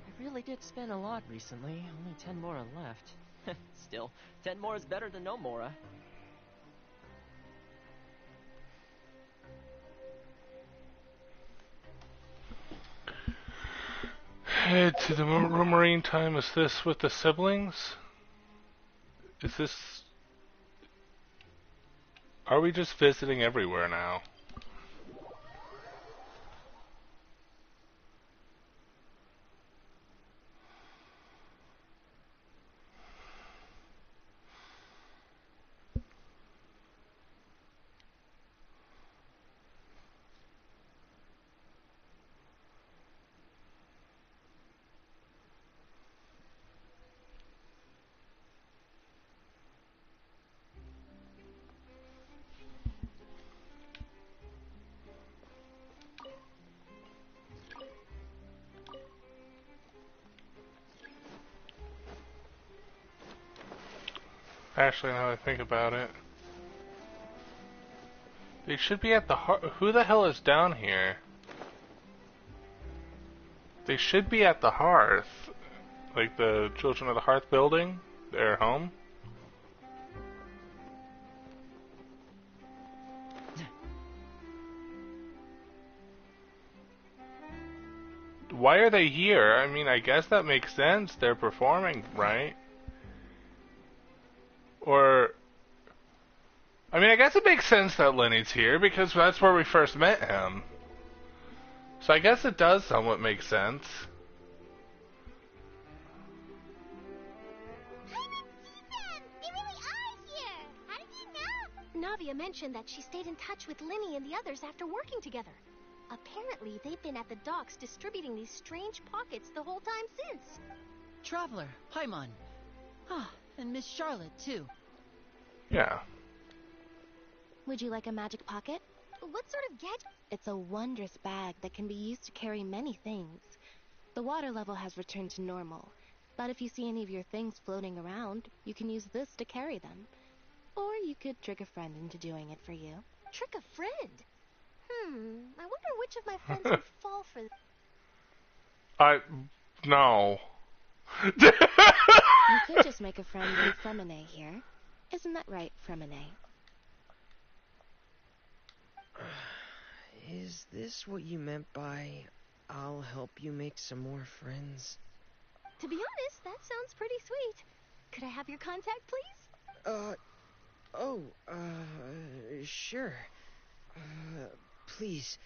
I really did spend a lot recently. Only 10 more are left. Still, 10 more is better than no more. Head to the Marine time. Is this with the siblings? Is this... Are we just visiting everywhere now? Actually, now that I think about it, they should be at the hearth. Who the hell is down here? They should be at the hearth. Like the Children of the Hearth building, their home. Why are they here? I mean, I guess that makes sense. They're performing, right? Or... I mean, I guess it makes sense that Lenny's here, because that's where we first met him. So I guess it does somewhat make sense. Navia mentioned that she stayed in touch with Linny and the others after working together. Apparently, they've been at the docks distributing these strange pockets the whole time since. Traveler, Paimon. Ah, and Miss Charlotte, too. Yeah. Would you like a magic pocket? What sort of gadget? It's a wondrous bag that can be used to carry many things. The water level has returned to normal, but if you see any of your things floating around, you can use this to carry them. Or you could trick a friend into doing it for you. Trick a friend? I wonder which of my friends would fall for this. No. You could just make a friend named Fremine here. Isn't that right, Fremine? Is this what you meant by, I'll help you make some more friends? To be honest, that sounds pretty sweet. Could I have your contact, please? Sure. Please,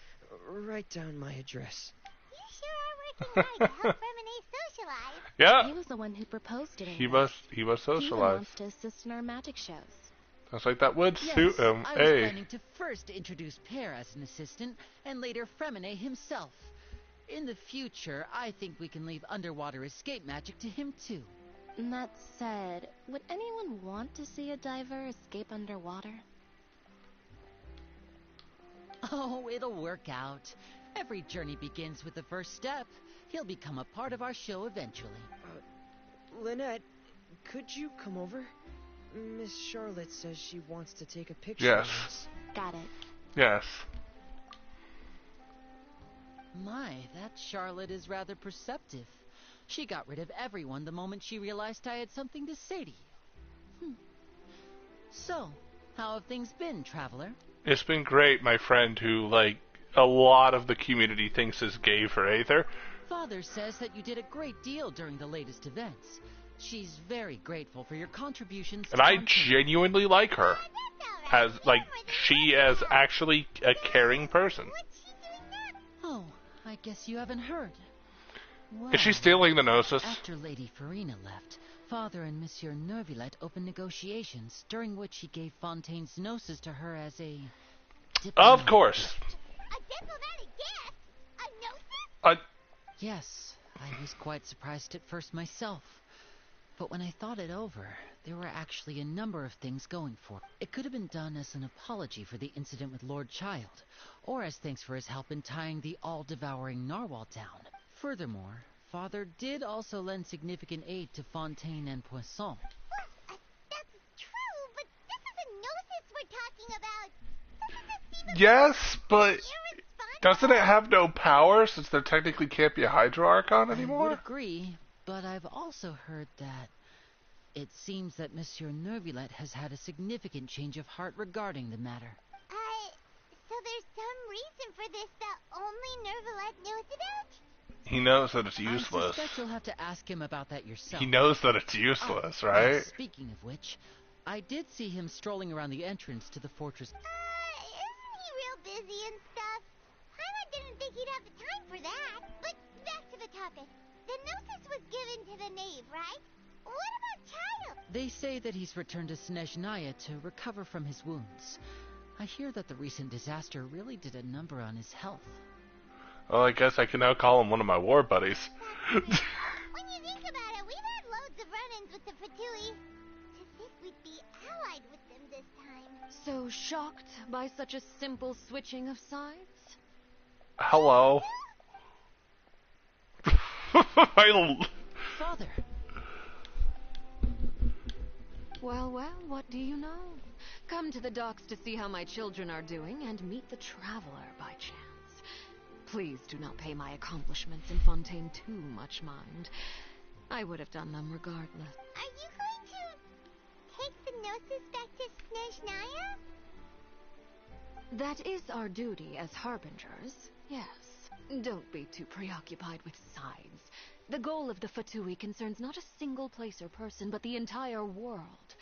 write down my address. You sure are working hard to help Fremine socialize. Yeah. He was the one who proposed it. He must socialize. He wants to assist in our magic shows. Sounds like that would suit him. I was planning to first introduce Pear as an assistant, and later Fremine himself. In the future, I think we can leave underwater escape magic to him too. That said, would anyone want to see a diver escape underwater? Oh, it'll work out. Every journey begins with the first step. He'll become a part of our show eventually. Lynette, could you come over? Miss Charlotte says she wants to take a picture Yes. of us. Got it. Yes. My, that Charlotte is rather perceptive. She got rid of everyone the moment she realized I had something to say to you. So, how have things been, Traveler? It's been great, my friend, who, like, a lot of the community thinks is gay for Aether. Father says that you did a great deal during the latest events. She's very grateful for your contributions. And I genuinely like her. As, like, she is actually a caring person. Oh, I guess you haven't heard. Well, Is she stealing the Gnosis? After Lady Farina left, Father and Monsieur Nervillet opened negotiations, during which he gave Fontaine's Gnosis to her as a... Of course. A diplomatic gift? A Gnosis? Yes, I was quite surprised at first myself. But when I thought it over, there were actually a number of things going for it. It could have been done as an apology for the incident with Lord Child, or as thanks for his help in tying the all-devouring narwhal down. Furthermore, Father did also lend significant aid to Fontaine and Poisson. That's true, but this is a Gnosis we're talking about. Doesn't this seem Yes, but doesn't it have no power since there technically can't be a Hydro Archon I anymore? would agree, but I've also heard that... It seems that Monsieur Nervulet has had a significant change of heart regarding the matter. So there's some reason for this that only Nervulet knows about? He knows that it's useless. I suspect you'll have to ask him about that yourself. He knows that it's useless, right? Yes, speaking of which, I did see him strolling around the entrance to the fortress. Isn't he real busy and stuff? Paimon didn't think he'd have the time for that. But back to the topic. The Gnosis was given to the knave, right? What about Child? They say that he's returned to Snezhnaya to recover from his wounds. I hear that the recent disaster really did a number on his health. Well, I guess I can now call him one of my war buddies. When you think about it, we've had loads of run-ins with the Fatui. To think we'd be allied with them this time. So shocked by such a simple switching of sides? Hello. Father. Well, what do you know? Come to the docks to see how my children are doing and meet the traveler by chance. Please do not pay my accomplishments in Fontaine too much mind. I would have done them regardless. Are you going to take the Gnosis back to Snezhnaya? That is our duty as harbingers, yes. Don't be too preoccupied with sides. The goal of the Fatui concerns not a single place or person, but the entire world.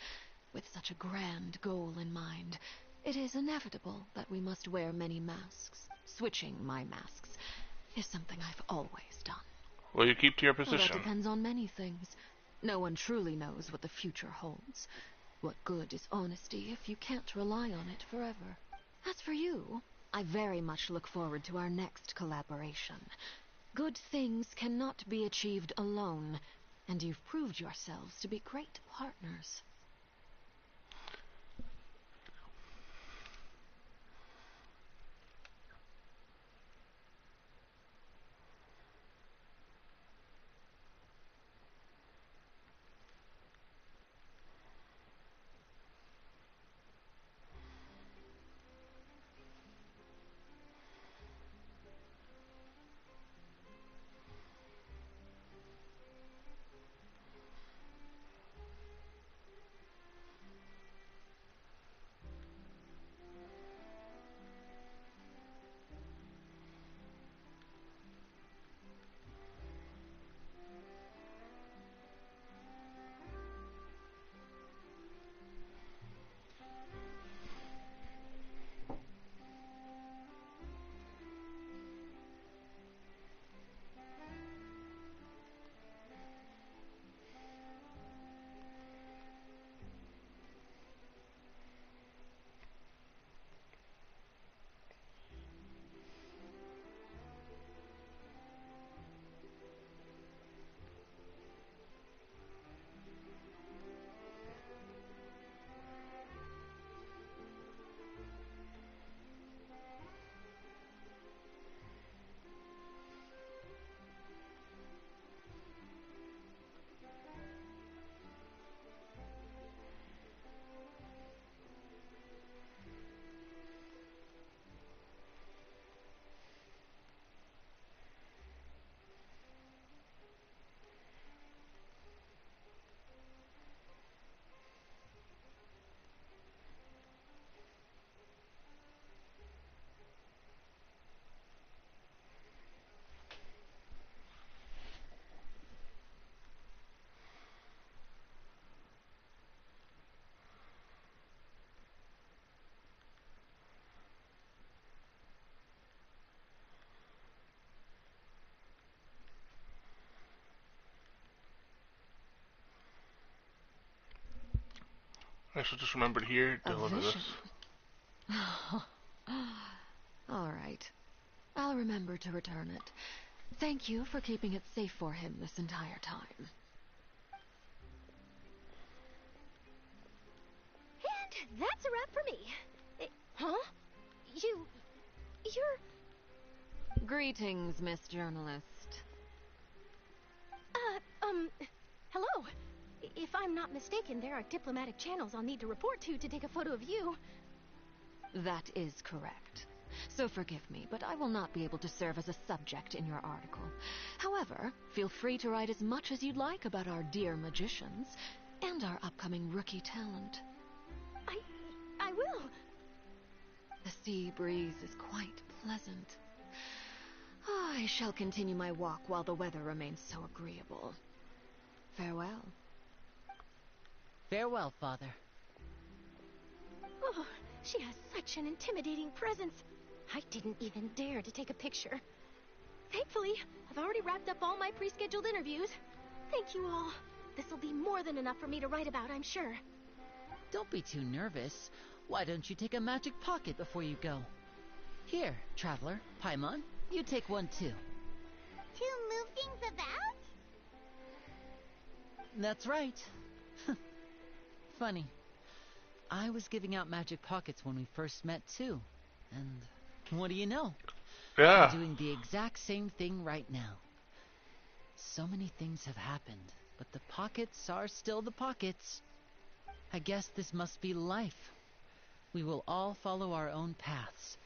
With such a grand goal in mind, it is inevitable that we must wear many masks. Switching my masks is something I've always done. Will you keep to your Well, position? that depends on many things. No one truly knows what the future holds. What good is honesty if you can't rely on it forever? As for you, I very much look forward to our next collaboration. Good things cannot be achieved alone, and you've proved yourselves to be great partners. I should just remember here, deliver this. All right. I'll remember to return it. Thank you for keeping it safe for him this entire time. And that's a wrap for me. Huh? You're... Greetings, Miss Journalist. Hello. If I'm not mistaken, there are diplomatic channels I'll need to report to take a photo of you. That is correct. So forgive me, but I will not be able to serve as a subject in your article. However, feel free to write as much as you'd like about our dear magicians. And our upcoming rookie talent. I will. The sea breeze is quite pleasant. I shall continue my walk while the weather remains so agreeable. Farewell. Farewell, Father. Oh, she has such an intimidating presence. I didn't even dare to take a picture. Thankfully, I've already wrapped up all my pre-scheduled interviews. Thank you all. This'll be more than enough for me to write about, I'm sure. Don't be too nervous. Why don't you take a magic pocket before you go? Here, Traveler, Paimon, you take one too. To move things about? That's right. Funny. I was giving out magic pockets when we first met too. And what do you know? Yeah. I'm doing the exact same thing right now. So many things have happened, but the pockets are still the pockets. I guess this must be life. We will all follow our own paths,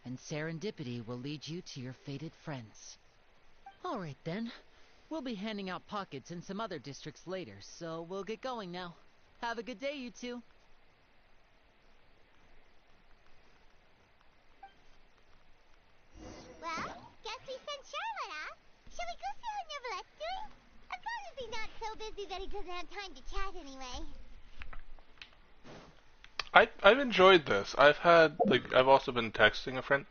and serendipity will lead you to your fated friends. All right then. We'll be handing out pockets in some other districts later, so we'll get going now. Have a good day, you two. Well, guess we sent Charlotte off. Shall we go see how Neverlette's doing? As long as he's not so busy that he doesn't have time to chat anyway. I've enjoyed this. I've also been texting a friend.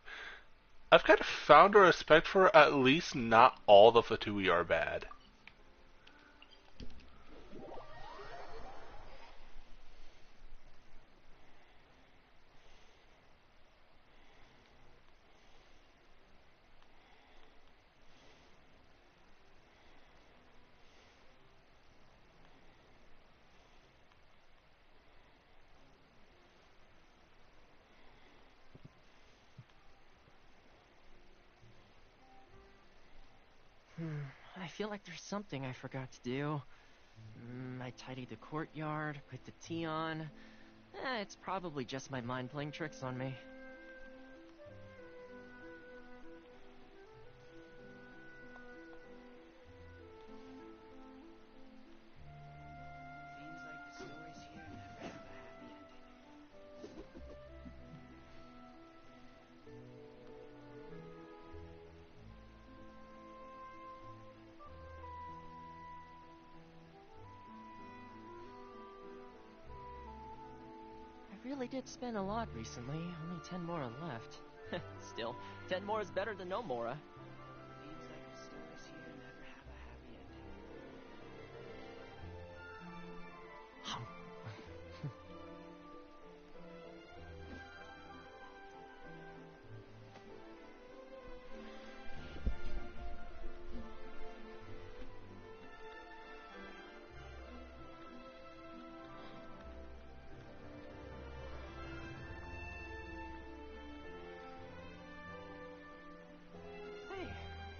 I've kind of found a respect for at least not all the Fatui are bad. I feel like there's something I forgot to do. I tidied the courtyard, put the tea on. It's probably just my mind playing tricks on me. Seems like the stories here never have a happy ending. I really did spend a lot recently. Only 10 more left. Still, 10 more is better than no more. Seems like the stories here never have a happy ending. Hey,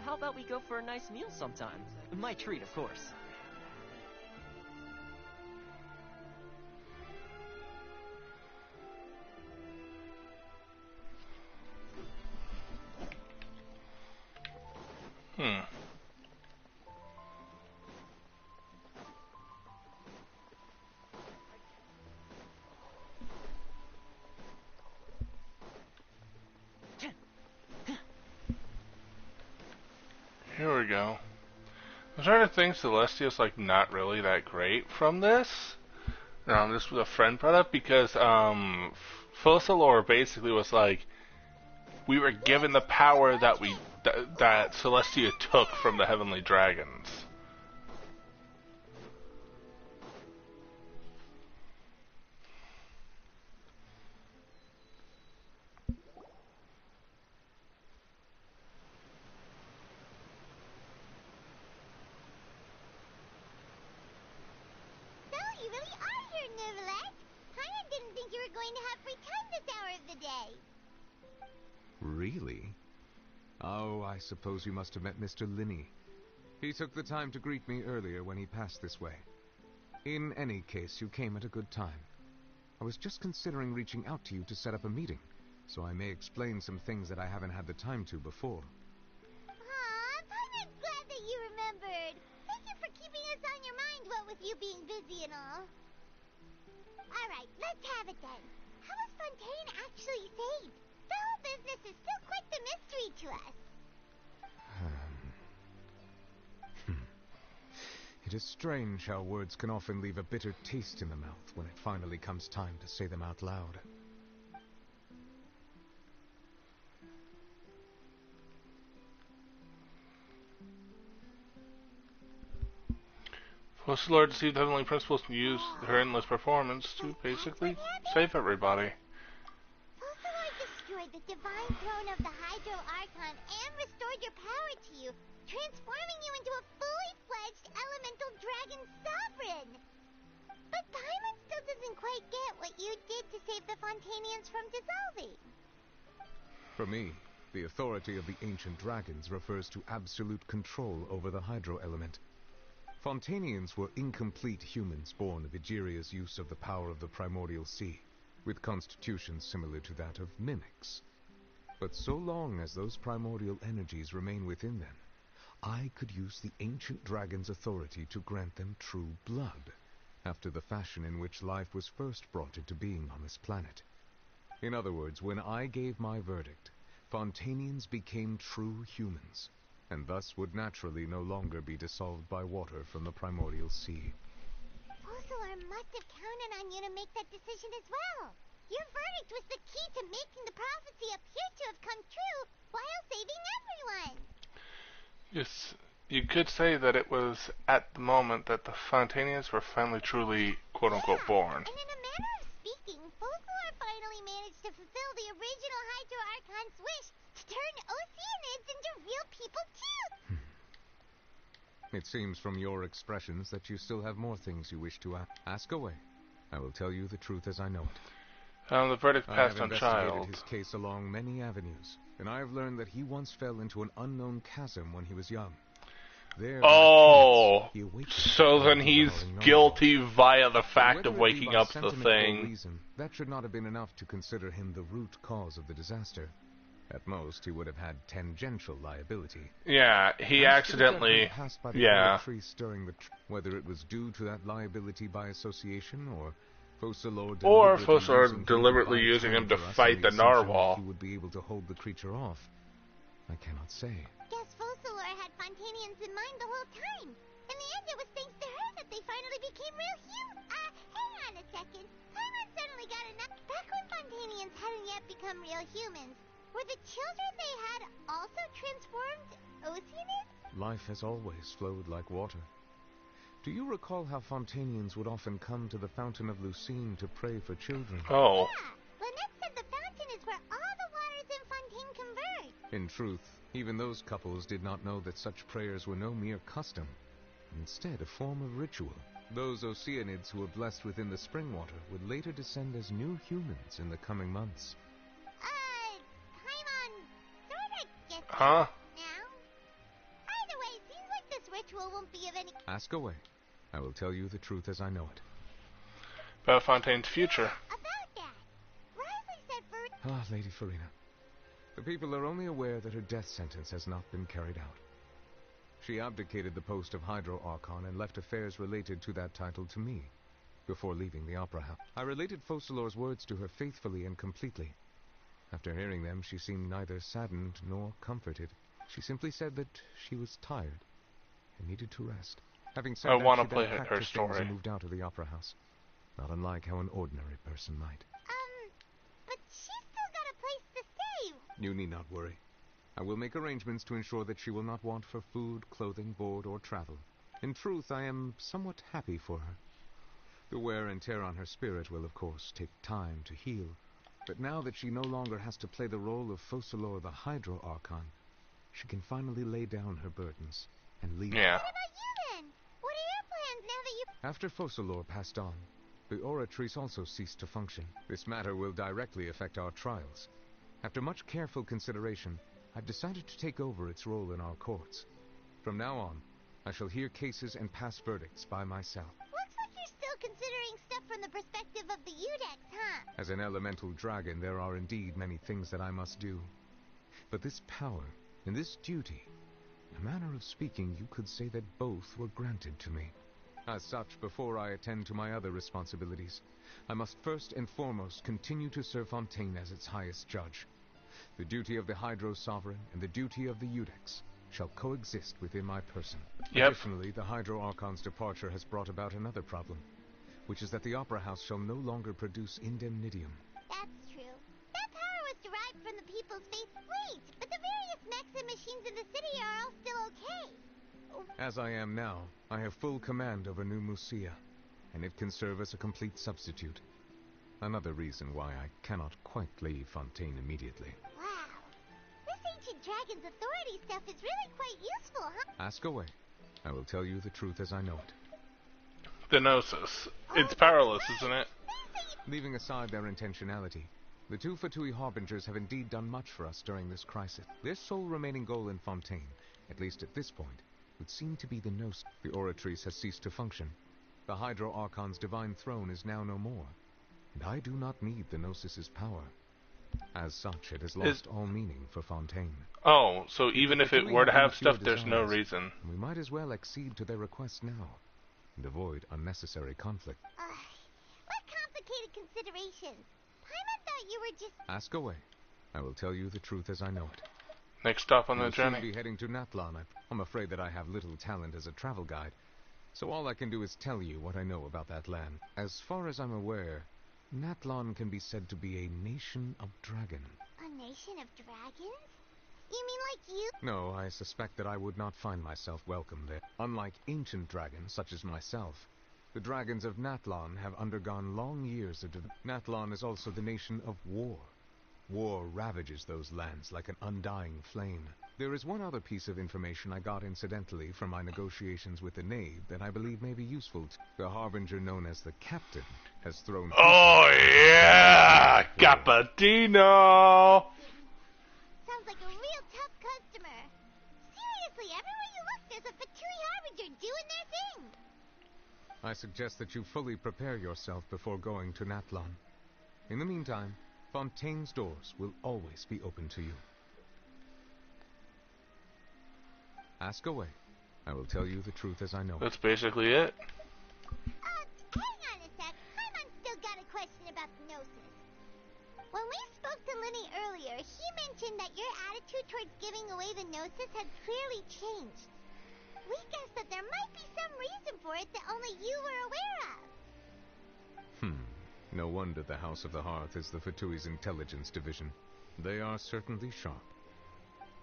how about we go for a nice meal sometime? My treat, of course. Here we go. I'm starting to think Celestia's like not really that great from this. This was a friend brought up because Focalor basically was like, we were given the power that that Celestia took from the Heavenly Dragons. So, you really are here, Neverlette. Paimon didn't think you were going to have free time this hour of the day. Really? Oh, I suppose you must have met Mr. Linney. He took the time to greet me earlier when he passed this way. In any case, you came at a good time. I was just considering reaching out to you to set up a meeting, so I may explain some things that I haven't had the time to before. Aw, Paimon's glad that you remembered. Thank you for keeping us on your mind while what with you being busy and all. Alright, let's have it then. How was Fontaine actually saved? The whole business is still quite the mystery to us. It is strange how words can often leave a bitter taste in the mouth when it finally comes time to say them out loud. Focalor deceived Heavenly Principles and used her endless performance to basically save everybody. Focalor destroyed the divine throne of the Hydro Archon and restored your power to you, transforming you into a fully fledged elemental dragon sovereign. But Paimon still doesn't quite get what you did to save the Fontainians from dissolving. For me, the authority of the ancient dragons refers to absolute control over the hydro element. Fontainians were incomplete humans born of Egeria's use of the power of the primordial sea, with constitutions similar to that of mimics. But so long as those primordial energies remain within them, I could use the ancient dragon's authority to grant them true blood, after the fashion in which life was first brought into being on this planet. In other words, when I gave my verdict, Fontainians became true humans, and thus would naturally no longer be dissolved by water from the primordial sea. Focalor must have counted on you to make that decision as well. Your verdict was the key to making the prophecy appear to have come true while saving everyone. Yes, you could say that it was at the moment that the Fontainians were finally truly quote-unquote born. And in a manner of speaking, Focalor finally managed to fulfill the original Hydro Archon's wish to turn Oceanids into real people too. It seems from your expressions that you still have more things you wish to ask away. I will tell you the truth as I know it. The verdict passed on I have Child. investigated his case along many avenues, and I have learned that he once fell into an unknown chasm when he was young. There, Oh, he awakened so then he's guilty via the fact of waking up the thing. Reason, that should not have been enough to consider him the root cause of the disaster. At most, he would have had tangential liability. Yeah, he accidentally. Yeah. Whether it was due to that liability by association, or Focalor deliberately using him to fight the narwhal. He would be able to hold the creature off. I cannot say. Guess Focalor had Fontainians in mind the whole time. In the end, it was thanks to her that they finally became real humans. Hang on a second. Paimon suddenly got enough. Back when Fontainians hadn't yet become real humans, were the children they had also transformed Oceanids? Life has always flowed like water. Do you recall how Fontainians would often come to the Fountain of Lucine to pray for children? Oh. Yeah, Lynette said the fountain is where all the waters in Fontaine converge. In truth, even those couples did not know that such prayers were no mere custom, instead a form of ritual. Those Oceanids who were blessed within the spring water would later descend as new humans in the coming months. Paimon sorta gets Huh? now. Either way, it seems like this ritual won't be of any... Ask away. I will tell you the truth as I know it. About Fontaine's future. About that. Riley said Lady Farina. The people are only aware that her death sentence has not been carried out. She abdicated the post of Hydro Archon and left affairs related to that title to me, before leaving the Opera House. I related Focalor's words to her faithfully and completely. After hearing them, she seemed neither saddened nor comforted. She simply said that she was tired and needed to rest. Having said I that, want she to play then packed her things story. and moved out of the Opera House, not unlike how an ordinary person might. but she's still got a place to stay. You need not worry. I will make arrangements to ensure that she will not want for food, clothing, board, or travel. In truth, I am somewhat happy for her. The wear and tear on her spirit will, of course, take time to heal. But now that she no longer has to play the role of Focalor the Hydro Archon, she can finally lay down her burdens and leave. Yeah. What about you then? What are your plans now that you... After Focalor passed on, the Oratrice also ceased to function. This matter will directly affect our trials. After much careful consideration, I've decided to take over its role in our courts. From now on, I shall hear cases and pass verdicts by myself. Looks like you're still considering stuff from the perspective of the Udex, huh? As an elemental dragon, there are indeed many things that I must do. But this power and this duty, in a manner of speaking, you could say that both were granted to me. As such, before I attend to my other responsibilities, I must first and foremost continue to serve Fontaine as its highest judge. The duty of the Hydro Sovereign and the duty of the Eudex shall coexist within my person. Yep. Additionally, the Hydro Archon's departure has brought about another problem, which is that the Opera House shall no longer produce indemnitium. That's true. That power was derived from the people's faith. Wait, but the various mechs and machines in the city are all still okay. As I am now, I have full command over New Musia, and it can serve as a complete substitute. Another reason why I cannot quite leave Fontaine immediately. Wow. This ancient dragon's authority stuff is really quite useful, huh? Ask away. I will tell you the truth as I know it. The Gnosis. It's powerless, isn't it? Leaving aside their intentionality, the two Fatui Harbingers have indeed done much for us during this crisis. Their sole remaining goal in Fontaine, at least at this point, would seem to be the Gnosis. The Oratrice has ceased to function. The Hydro Archon's divine throne is now no more, and I do not need the Gnosis's power. As such, it has lost all meaning for Fontaine. Oh, so even if it were to have stuff, there's no reason. We might as well accede to their request now, and avoid unnecessary conflict. What complicated considerations? Paimon thought you were just... Ask away. I will tell you the truth as I know it. Next stop on the We'll journey. soon be heading to Natlan. I'm afraid that I have little talent as a travel guide, so all I can do is tell you what I know about that land. As far as I'm aware, Natlan can be said to be a nation of dragon. A nation of dragons? You mean like you? No, I suspect that I would not find myself welcome there. Unlike ancient dragons, such as myself, the dragons of Natlan have undergone long years of Natlan is also the nation of war. War ravages those lands like an undying flame. There is one other piece of information I got incidentally from my negotiations with the Knave that I believe may be useful to the Harbinger known as the Captain has thrown... Oh yeah! Cappuccino! Sounds like a real tough customer. Seriously, everywhere you look, there's a Fatui Harbinger doing their thing. I suggest that you fully prepare yourself before going to Natlan. In the meantime, Fontaine's doors will always be open to you. Ask away. I will tell you the truth as I know. That's basically it. Hang on a sec. Paimon's still got a question about the Gnosis. When we spoke to Linny earlier, he mentioned that your attitude towards giving away the Gnosis had clearly changed. We guessed that there might be some reason for it that only you were aware of. No wonder the House of the Hearth is the Fatui's intelligence division. They are certainly sharp.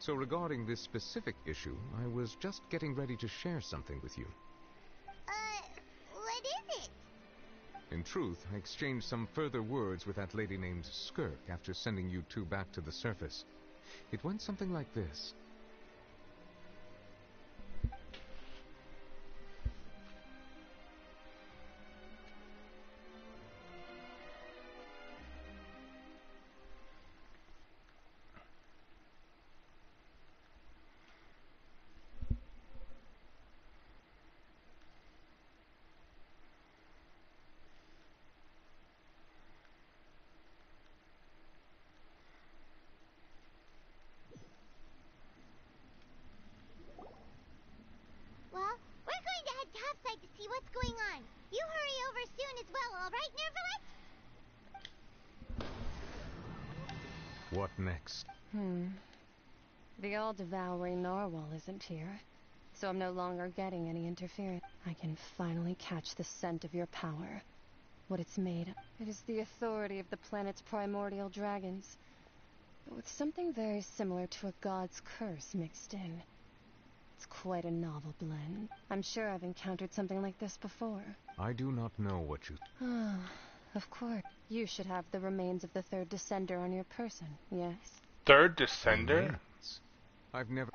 So regarding this specific issue, I was just getting ready to share something with you. What is it? In truth, I exchanged some further words with that lady named Skirk after sending you two back to the surface. It went something like this. Well, we're going to head topside to see what's going on. You hurry over soon as well, all right, Nervalet? What next? The all-devouring narwhal isn't here, so I'm no longer getting any interference. I can finally catch the scent of your power. What it's made of. It is the authority of the planet's primordial dragons, but with something very similar to a god's curse mixed in. It's quite a novel blend. I'm sure I've encountered something like this before. I do not know what you... Of course. You should have the remains of the third descender on your person, yes? Third descender? Remains? I've never...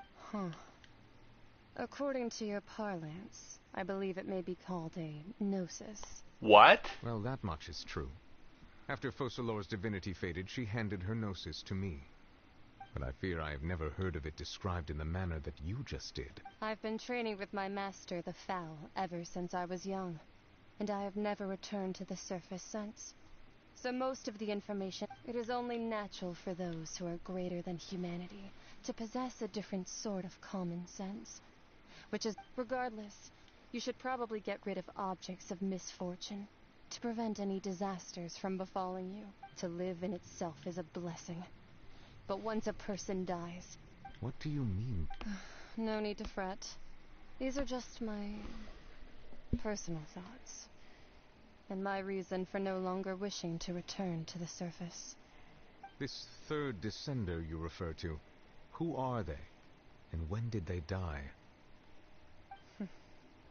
According to your parlance, I believe it may be called a gnosis. What? Well, that much is true. After Focalor's divinity faded, she handed her gnosis to me. But I fear I have never heard of it described in the manner that you just did. I've been training with my master, the Foul, ever since I was young, and I have never returned to the surface since. So most of the information, it is only natural for those who are greater than humanity to possess a different sort of common sense. Which is, regardless, You should probably get rid of objects of misfortune to prevent any disasters from befalling you. To live in itself is a blessing. But once a person dies... What do you mean? No need to fret. These are just my personal thoughts. And my reason for no longer wishing to return to the surface. This third descender you refer to, who are they? And when did they die?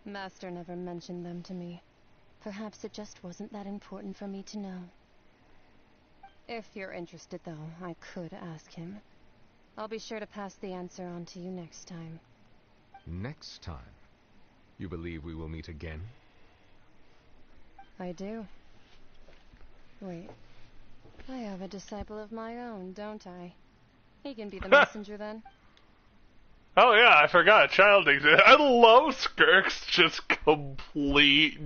Master never mentioned them to me. Perhaps it just wasn't that important for me to know. If you're interested, though, I could ask him. I'll be sure to pass the answer on to you next time. Next time? You believe we will meet again? I do. Wait. I have a disciple of my own, don't I? He can be the messenger then. Oh yeah, I forgot. Child exists. I love Skirk's just complete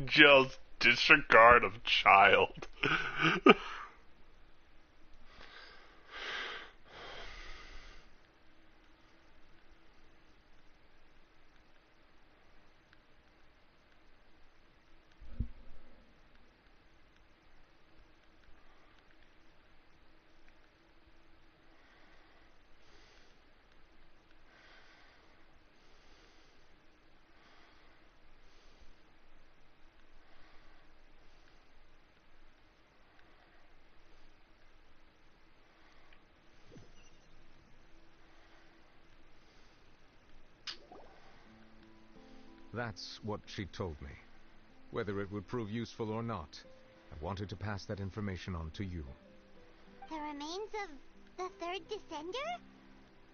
disregard of child. That's what she told me. Whether it would prove useful or not, I wanted to pass that information on to you. The remains of the third descender?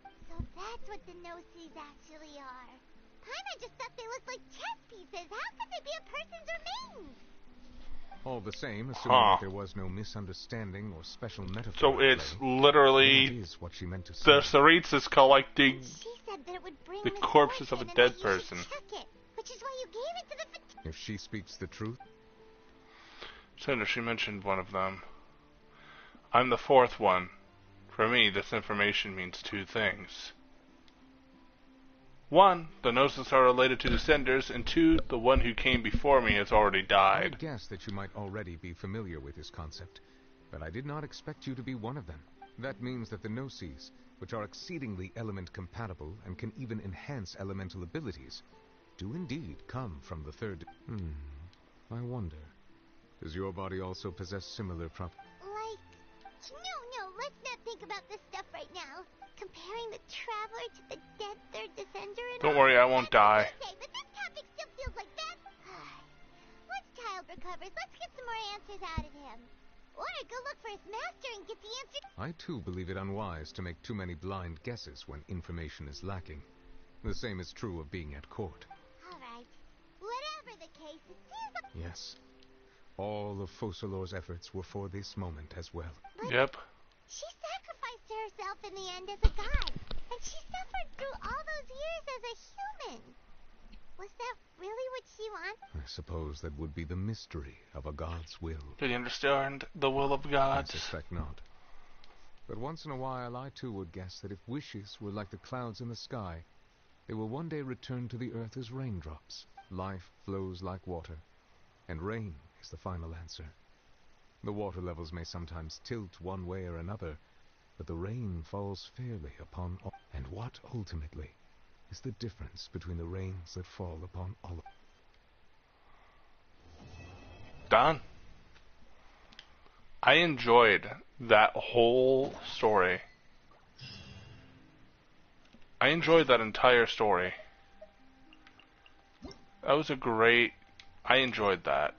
So that's what the Gnosis actually are. Paimon just thought they looked like chess pieces. How could they be a person's remains? All the same, assuming that there was no misunderstanding or special metaphor. So it's literally that is what she meant to say. the Saritz is collecting She said that it would bring the corpses of a misfortune dead and that you should person. check it, which is why you gave it to the If she speaks the truth? Senator, she mentioned one of them. I'm the fourth one. For me, this information means two things. One, the Gnosis are related to descenders, and two, the one who came before me has already died. I guessed that you might already be familiar with this concept, but I did not expect you to be one of them. That means that the Gnosis, which are exceedingly element-compatible and can even enhance elemental abilities, do indeed come from the third... I wonder, does your body also possess similar properties? No, let's not think about this stuff right now. Comparing the Traveler to the dead third descender and Don't worry, I won't die. Okay, but this topic still feels like that. Once Child recovers, let's get some more answers out of him. Or go look for his master and get the answer. I too believe it unwise to make too many blind guesses when information is lacking. The same is true of being at court. Alright. Whatever the case, it seems like... Yes. All of Focalor's efforts were for this moment as well. Yep. She sacrificed herself in the end as a god, and she suffered through all those years as a human. Was that really what she wanted? I suppose that would be the mystery of a god's will. Did you understand the will of God? I suspect not. But once in a while I too would guess that if wishes were like the clouds in the sky, they will one day return to the earth as raindrops. Life flows like water, and rain is the final answer. The water levels may sometimes tilt one way or another, but the rain falls fairly upon all. And what, ultimately, is the difference between the rains that fall upon all? Done. I enjoyed that whole story. I enjoyed that entire story. That was a great... I enjoyed that.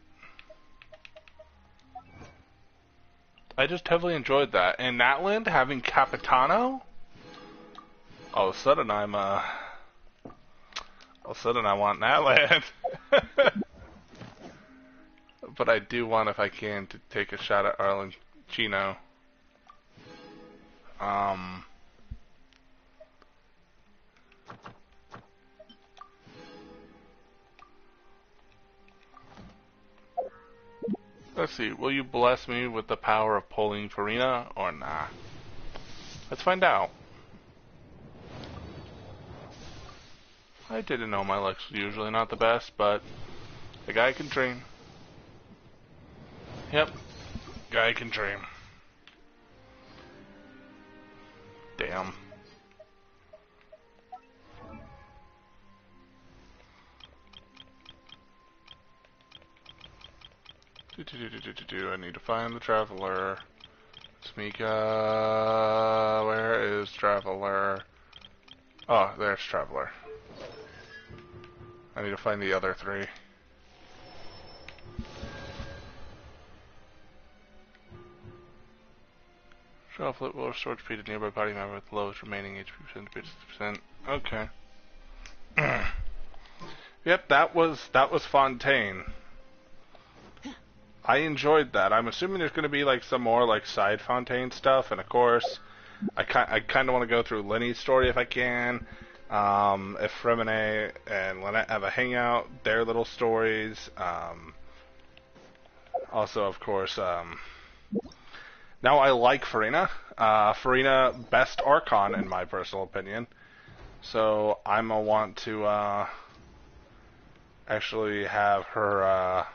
I just heavily enjoyed that. And Natland having Capitano? All of a sudden I want Natland. But I do want, if I can, to take a shot at Arlecchino. Let's see, will you bless me with the power of pulling Farina, or nah? Let's find out. I didn't know my luck's usually not the best, but the guy can dream. Yep, guy can dream. Damn. I need to find the Traveler. Smika, where is Traveler? Oh, there's Traveler. I need to find the other three. Shuffle will restore HP to nearby party member with the lowest remaining HP percent to 50%. Okay. Yep, that was Fontaine. I enjoyed that. I'm assuming there's going to be like some more like side Fontaine stuff, and of course, I kind of want to go through Lenny's story if I can. If Remine and Lynette have a hangout, their little stories. Also, of course, now I like Furina. Furina, best Archon in my personal opinion. So I'm gonna want to actually have her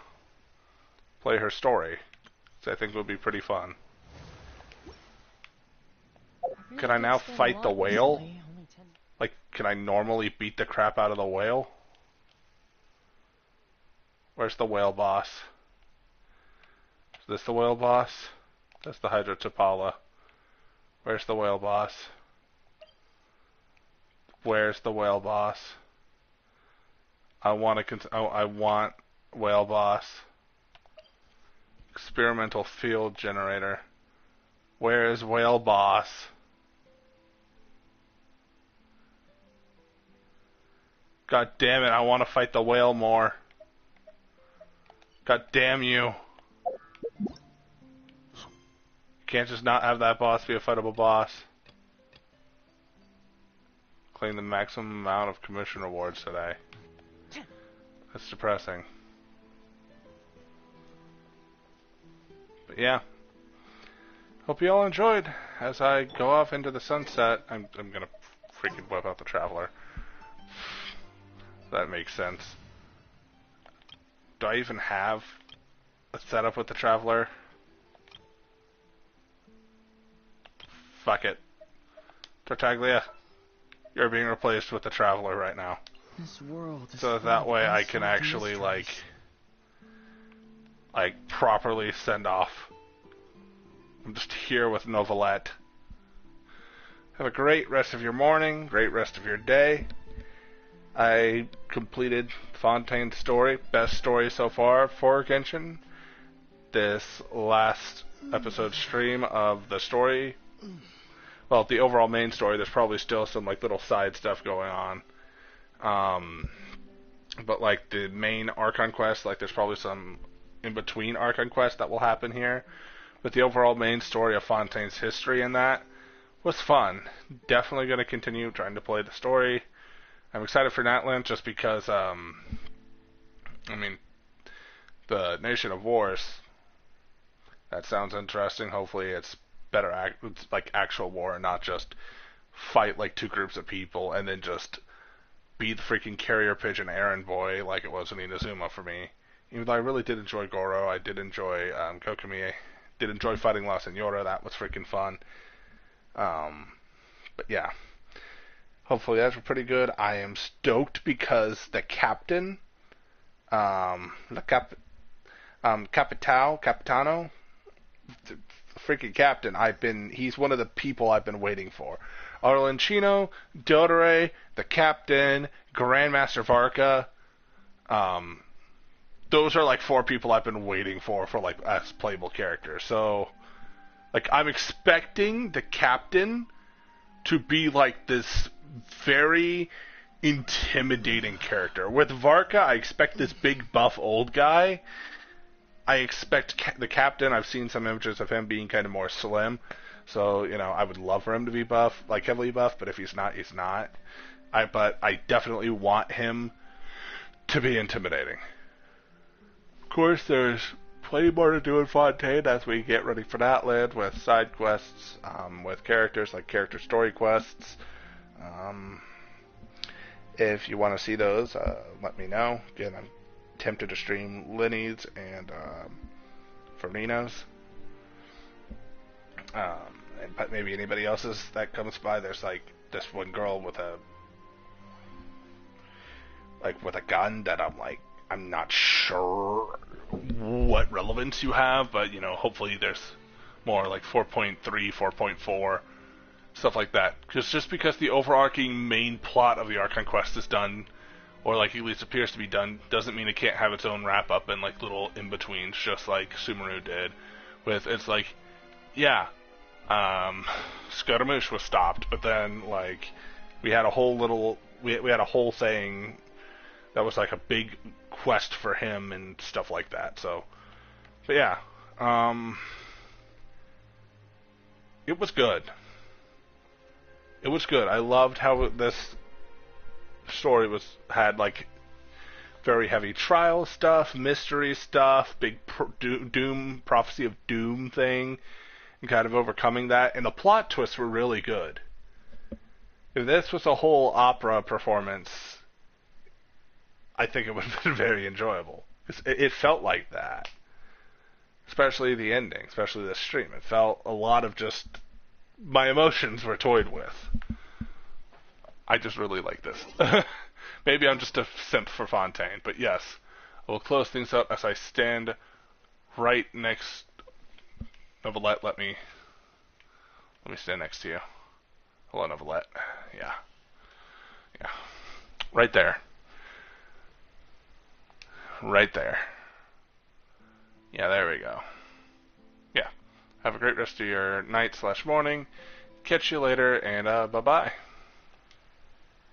play her story, which I think would be pretty fun. Can I now fight the whale? Like, can I normally beat the crap out of the whale? Where's the whale boss? Is this the whale boss? That's the Hydrotopala. Where's the whale boss? Where's the whale boss? I want whale boss. Experimental field generator. Where is whale boss? God damn it, I want to fight the whale more. God damn you. Can't just not have that boss be a fightable boss. Claim the maximum amount of commission rewards today. That's depressing. But yeah. Hope you all enjoyed. As I go off into the sunset, I'm gonna freaking whip out the Traveler. That makes sense. Do I even have a setup with the Traveler? Fuck it. Tartaglia, you're being replaced with the Traveler right now. This world is so that way I can actually like properly send off. I'm just here with Novelette. Have a great rest of your morning, great rest of your day. I completed Fontaine's story, best story so far for Genshin. This last episode stream of the story, well, the overall main story, there's probably still some like little side stuff going on. But like the main Archon quest, like there's probably some in between Archon quests that will happen here. But the overall main story of Fontaine's history in that was fun. Definitely going to continue trying to play the story. I'm excited for Natlan just because, I mean, the Nation of Wars, that sounds interesting. Hopefully it's better, it's like actual war and not just fight like two groups of people and then just be the freaking carrier pigeon errand boy like it was in Inazuma for me. Even though I really did enjoy Goro, I did enjoy Kokomi, did enjoy fighting La Senora, that was freaking fun. But yeah. Hopefully that's pretty good. I am stoked because the captain, Capitano, the freaking captain, he's one of the people I've been waiting for. Arlencino, Dodore, the captain, Grandmaster Varka, those are like 4 people I've been waiting for like as playable characters. So, like, I'm expecting the captain to be like this very intimidating character. With Varka, I expect this big buff old guy. I expect the captain, I've seen some images of him being kind of more slim. So, you know, I would love for him to be buff, like heavily buff, but if he's not, he's not. But I definitely want him to be intimidating. Of course, there's plenty more to do in Fontaine as we get ready for Natlan with side quests, with characters, like character story quests. if you want to see those, let me know. Again, I'm tempted to stream Linny's and Farina's. But maybe anybody else's that comes by. There's like this one girl with a gun that I'm not sure what relevance you have, but hopefully there's more like 4.3, 4.4, stuff like that. Just because the overarching main plot of the Archon quest is done, or like at least appears to be done, doesn't mean it can't have its own wrap up and like little in betweens, just like Sumeru did. With it's like, yeah, Scaramouche was stopped, but then like we had a whole thing that was like a big quest for him and stuff like that. So, but yeah, it was good. It was good. I loved how this story had like very heavy trial stuff, mystery stuff, big doom prophecy of doom thing, and kind of overcoming that. And the plot twists were really good. If this was a whole opera performance, I think it would have been very enjoyable. It felt like that. Especially the ending, especially the stream. It felt a lot of just... my emotions were toyed with. I just really like this. Maybe I'm just a simp for Fontaine, but yes. I will close things up as I stand right next... Novelette, let me stand next to you. Hello, Novelette. Yeah. Right there. Right there. Yeah, there we go. Yeah. Have a great rest of your night/morning. Catch you later, and bye-bye.